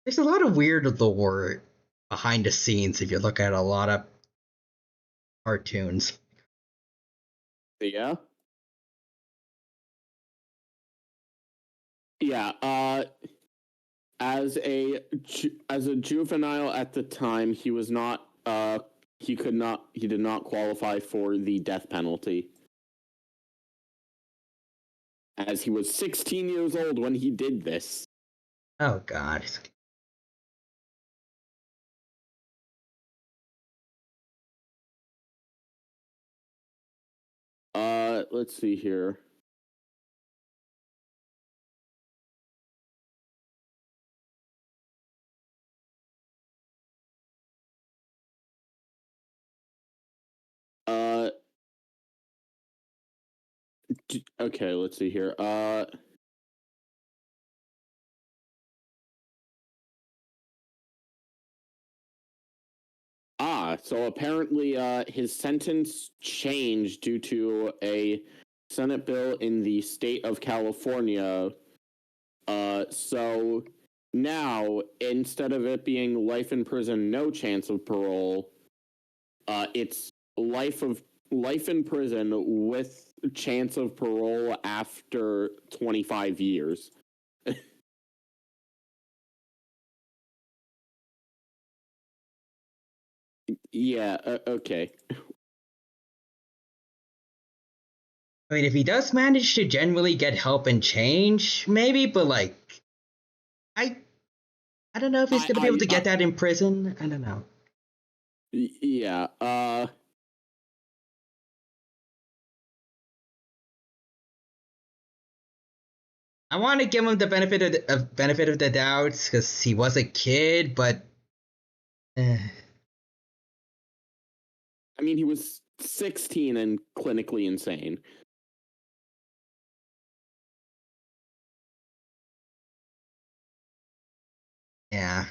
There's a lot of weird lore behind the scenes if you look at a lot of cartoons. Yeah. Yeah. As a juvenile at the time, he was not. He did not qualify for the death penalty, as he was 16 years old when he did this. Oh God. Let's see here. Okay, let's see here. So apparently, his sentence changed due to a Senate bill in the state of California. So now, instead of it being life in prison, no chance of parole, it's life in prison with chance of parole after 25 years. Yeah, okay. I mean, if he does manage to genuinely get help and change, maybe, but like, I don't know if he's gonna be able to get that in prison. I don't know. Yeah. I want to give him the benefit of the doubt because he was a kid, but. I mean, he was 16 and clinically insane. Yeah.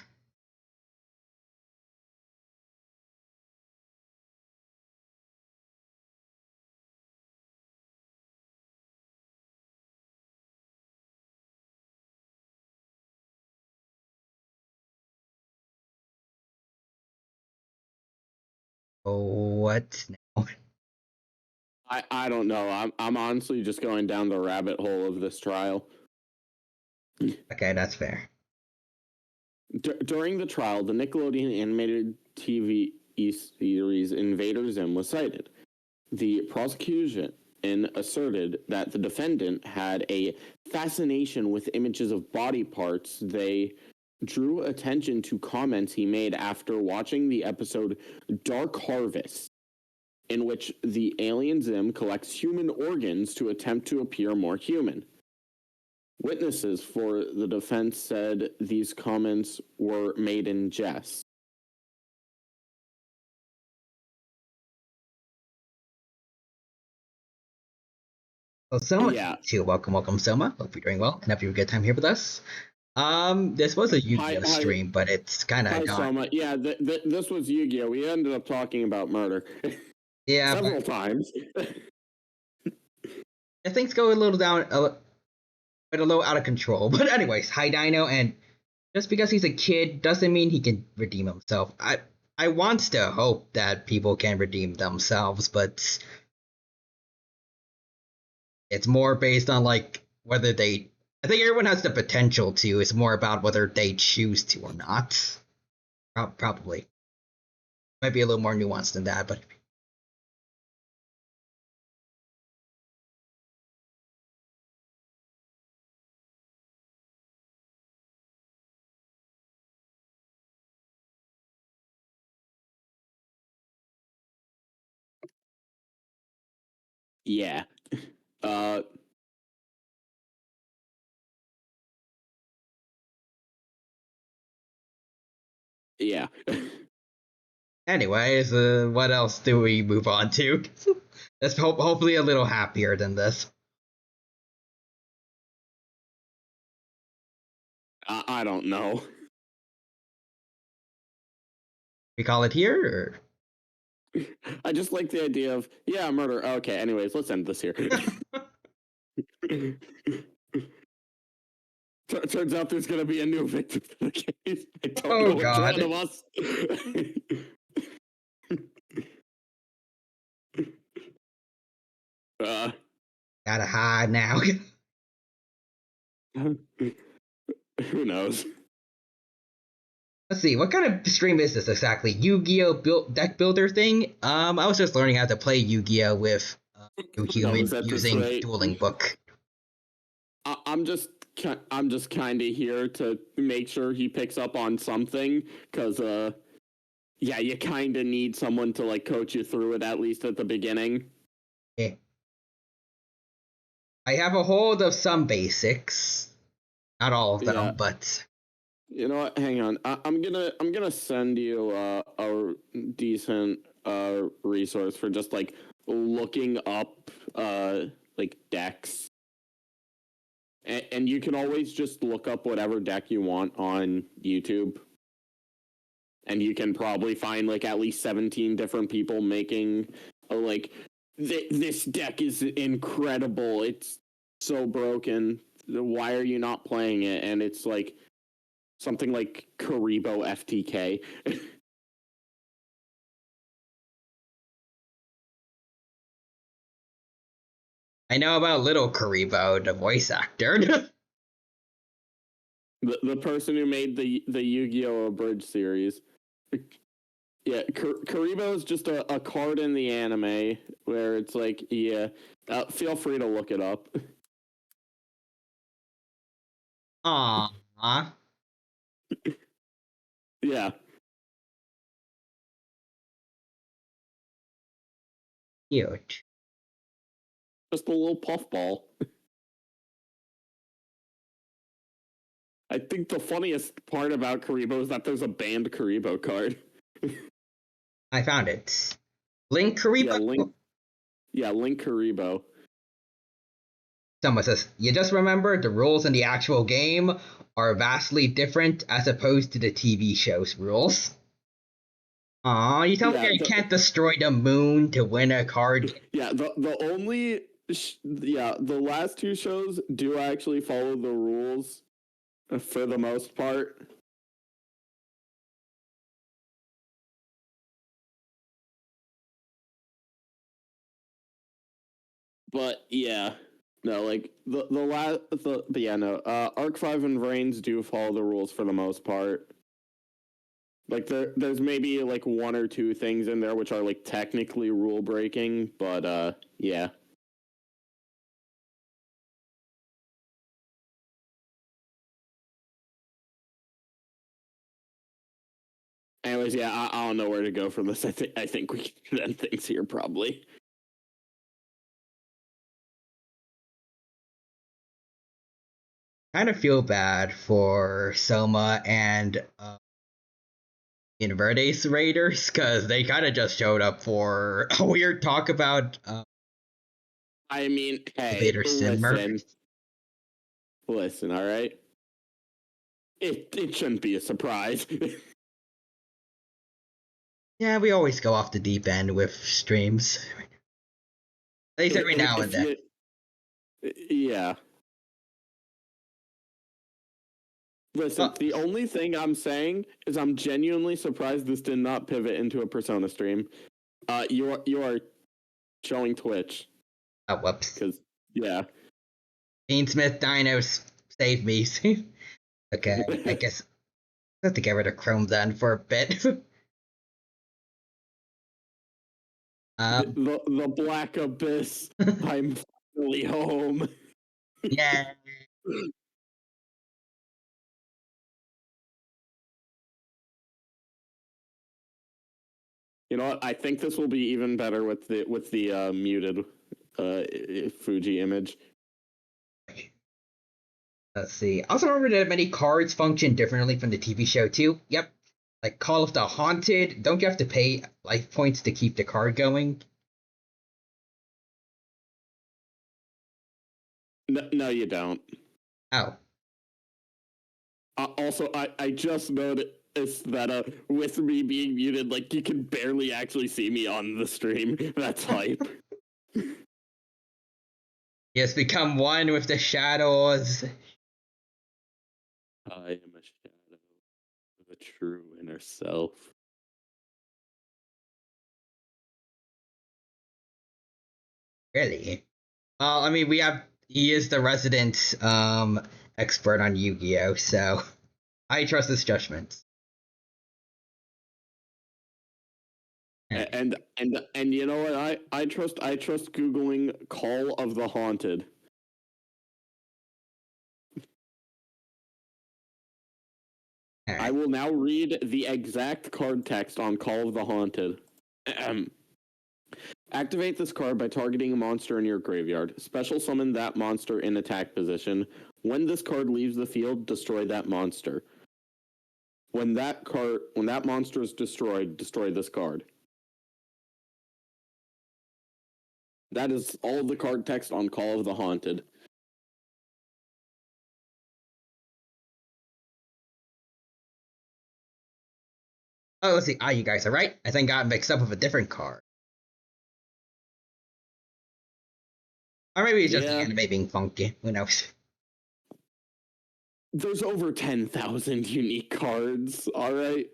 What now? I don't know. I'm honestly just going down the rabbit hole of this trial. Okay, that's fair. During the trial, the Nickelodeon animated TV series Invader Zim was cited. The prosecution asserted that the defendant had a fascination with images of body parts. They drew attention to comments he made after watching the episode Dark Harvest, in which the alien Zim collects human organs to attempt to appear more human. Witnesses for the defense said these comments were made in jest. Well, Soma, Yeah. too. Welcome, Soma. Hope you're doing well and have a good time here with us. This was a Yu-Gi-Oh stream, but it's kind of gone. Soma. Yeah, this was Yu-Gi-Oh. We ended up talking about murder. Yeah, several times. Things go a little out of control. But anyways, hi Dino, and just because he's a kid doesn't mean he can redeem himself. I want to hope that people can redeem themselves, but it's more based on like whether they. I think everyone has the potential to. It's more about whether they choose to or not. Probably. Might be a little more nuanced than that, but. Yeah. Yeah. Anyways, what else do we move on to? That's hopefully a little happier than this. I don't know. We call it here, or? I just like the idea of, yeah, murder. Okay, anyways, let's end this here. Turns out there's going to be a new victim to the case. I don't know which one of us. Gotta hide now. Who knows? Let's see, what kind of stream is this exactly? Yu-Gi-Oh! Deck builder thing? I was just learning how to play Yu-Gi-Oh! With Human using Duelingbook. I'm just kind of here to make sure he picks up on something, because yeah, you kind of need someone to like coach you through it, at least at the beginning. Yeah. I have a hold of some basics, not all of them, but. You know what? Hang on. I'm gonna send you a decent resource for just like looking up like decks, and you can always just look up whatever deck you want on YouTube, and you can probably find like at least 17 different people making like this deck is incredible. It's so broken. Why are you not playing it? And it's like. Something like Karibo FTK. I know about Little Karibo, the voice actor. the person who made the Yu-Gi-Oh! Abridged series. Yeah, Karibo is just a card in the anime where it's like, yeah, feel free to look it up. Aww. Yeah. Cute. Just a little puffball. I think the funniest part about Karibo is that there's a banned Karibo card. I found it. Link Karibo? Yeah, Link Karibo. Someone says, you just remember the rules in the actual game are vastly different as opposed to the TV show's rules. Aw, you tell me I can't destroy the moon to win a card? Yeah, the only... the last two shows do actually follow the rules for the most part. But yeah, no, like Arc 5 and Vrains do follow the rules for the most part. Like there's maybe like one or two things in there which are like technically rule breaking, but yeah. Anyways, yeah, I don't know where to go from this. I think we can end things here probably. Kind of feel bad for Soma and Inverte's Raiders, because they kind of just showed up for a weird talk about I mean, hey, Vader Simmer. Listen, all right? It shouldn't be a surprise. Yeah, we always go off the deep end with streams. At least every now and then. Yeah. Listen, the only thing I'm saying is I'm genuinely surprised this did not pivot into a Persona stream. You are showing Twitch. Oh, whoops. Because, yeah. Dean Smith Dinos saved me. Okay, I guess I have to get rid of Chrome then for a bit. The Black Abyss. I'm finally home. Yeah. You know what? I think this will be even better with the muted Fuji image. Let's see. Also remember that many cards function differently from the TV show too. Yep. Like Call of the Haunted, don't you have to pay life points to keep the card going? No, you don't. Oh. Also, I just noticed that with me being muted, like, you can barely actually see me on the stream. That's hype. Yes, become one with the shadows. I am a shadow of a true inner self. Really? Well, I mean, he is the resident expert on Yu-Gi-Oh, so I trust his judgments. And you know what? I trust Googling Call of the Haunted. Right. I will now read the exact card text on Call of the Haunted. Activate this card by targeting a monster in your graveyard. Special summon that monster in attack position. When this card leaves the field, destroy that monster. When that monster is destroyed, destroy this card. That is all the card text on Call of the Haunted. Oh, let's see. You guys are right. I think I got mixed up with a different card. Or maybe it's just the anime being funky. Who knows? There's over 10,000 unique cards, alright?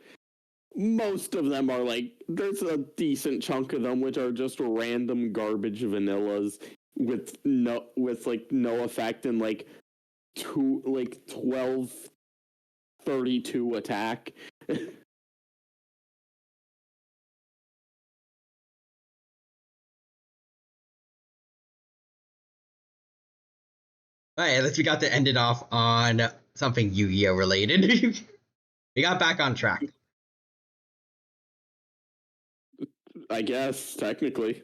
Most of them are there's a decent chunk of them which are just random garbage vanillas with no effect and 1232 attack. Alright, at least we got to end it off on something Yu-Gi-Oh related. We got back on track. I guess, technically.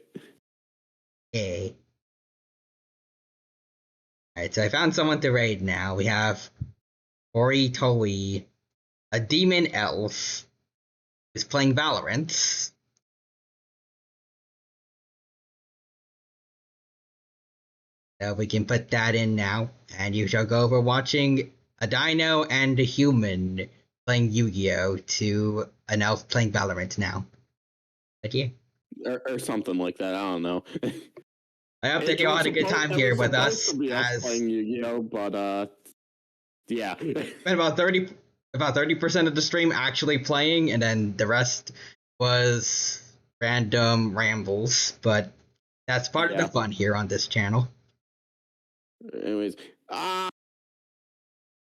Okay. Alright, so I found someone to raid now. We have Ori Toi, a demon elf, who's playing Valorant. So we can put that in now, and you shall go over watching a dino and a human playing Yu-Gi-Oh! To an elf playing Valorant now. Thank you. Or something like that, I don't know. I hope that you all had a good time here with us. As playing Yu-Gi-Oh, but yeah. Spent about 30% of the stream actually playing, and then the rest was random rambles, but that's part of the fun here on this channel. Anyways,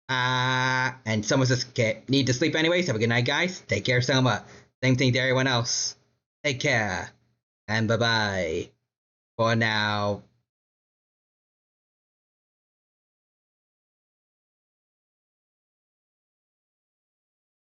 and someone says, okay, need to sleep anyways. Have a good night, guys. Take care, Selma. Same thing to everyone else. Take care, and bye-bye. For now.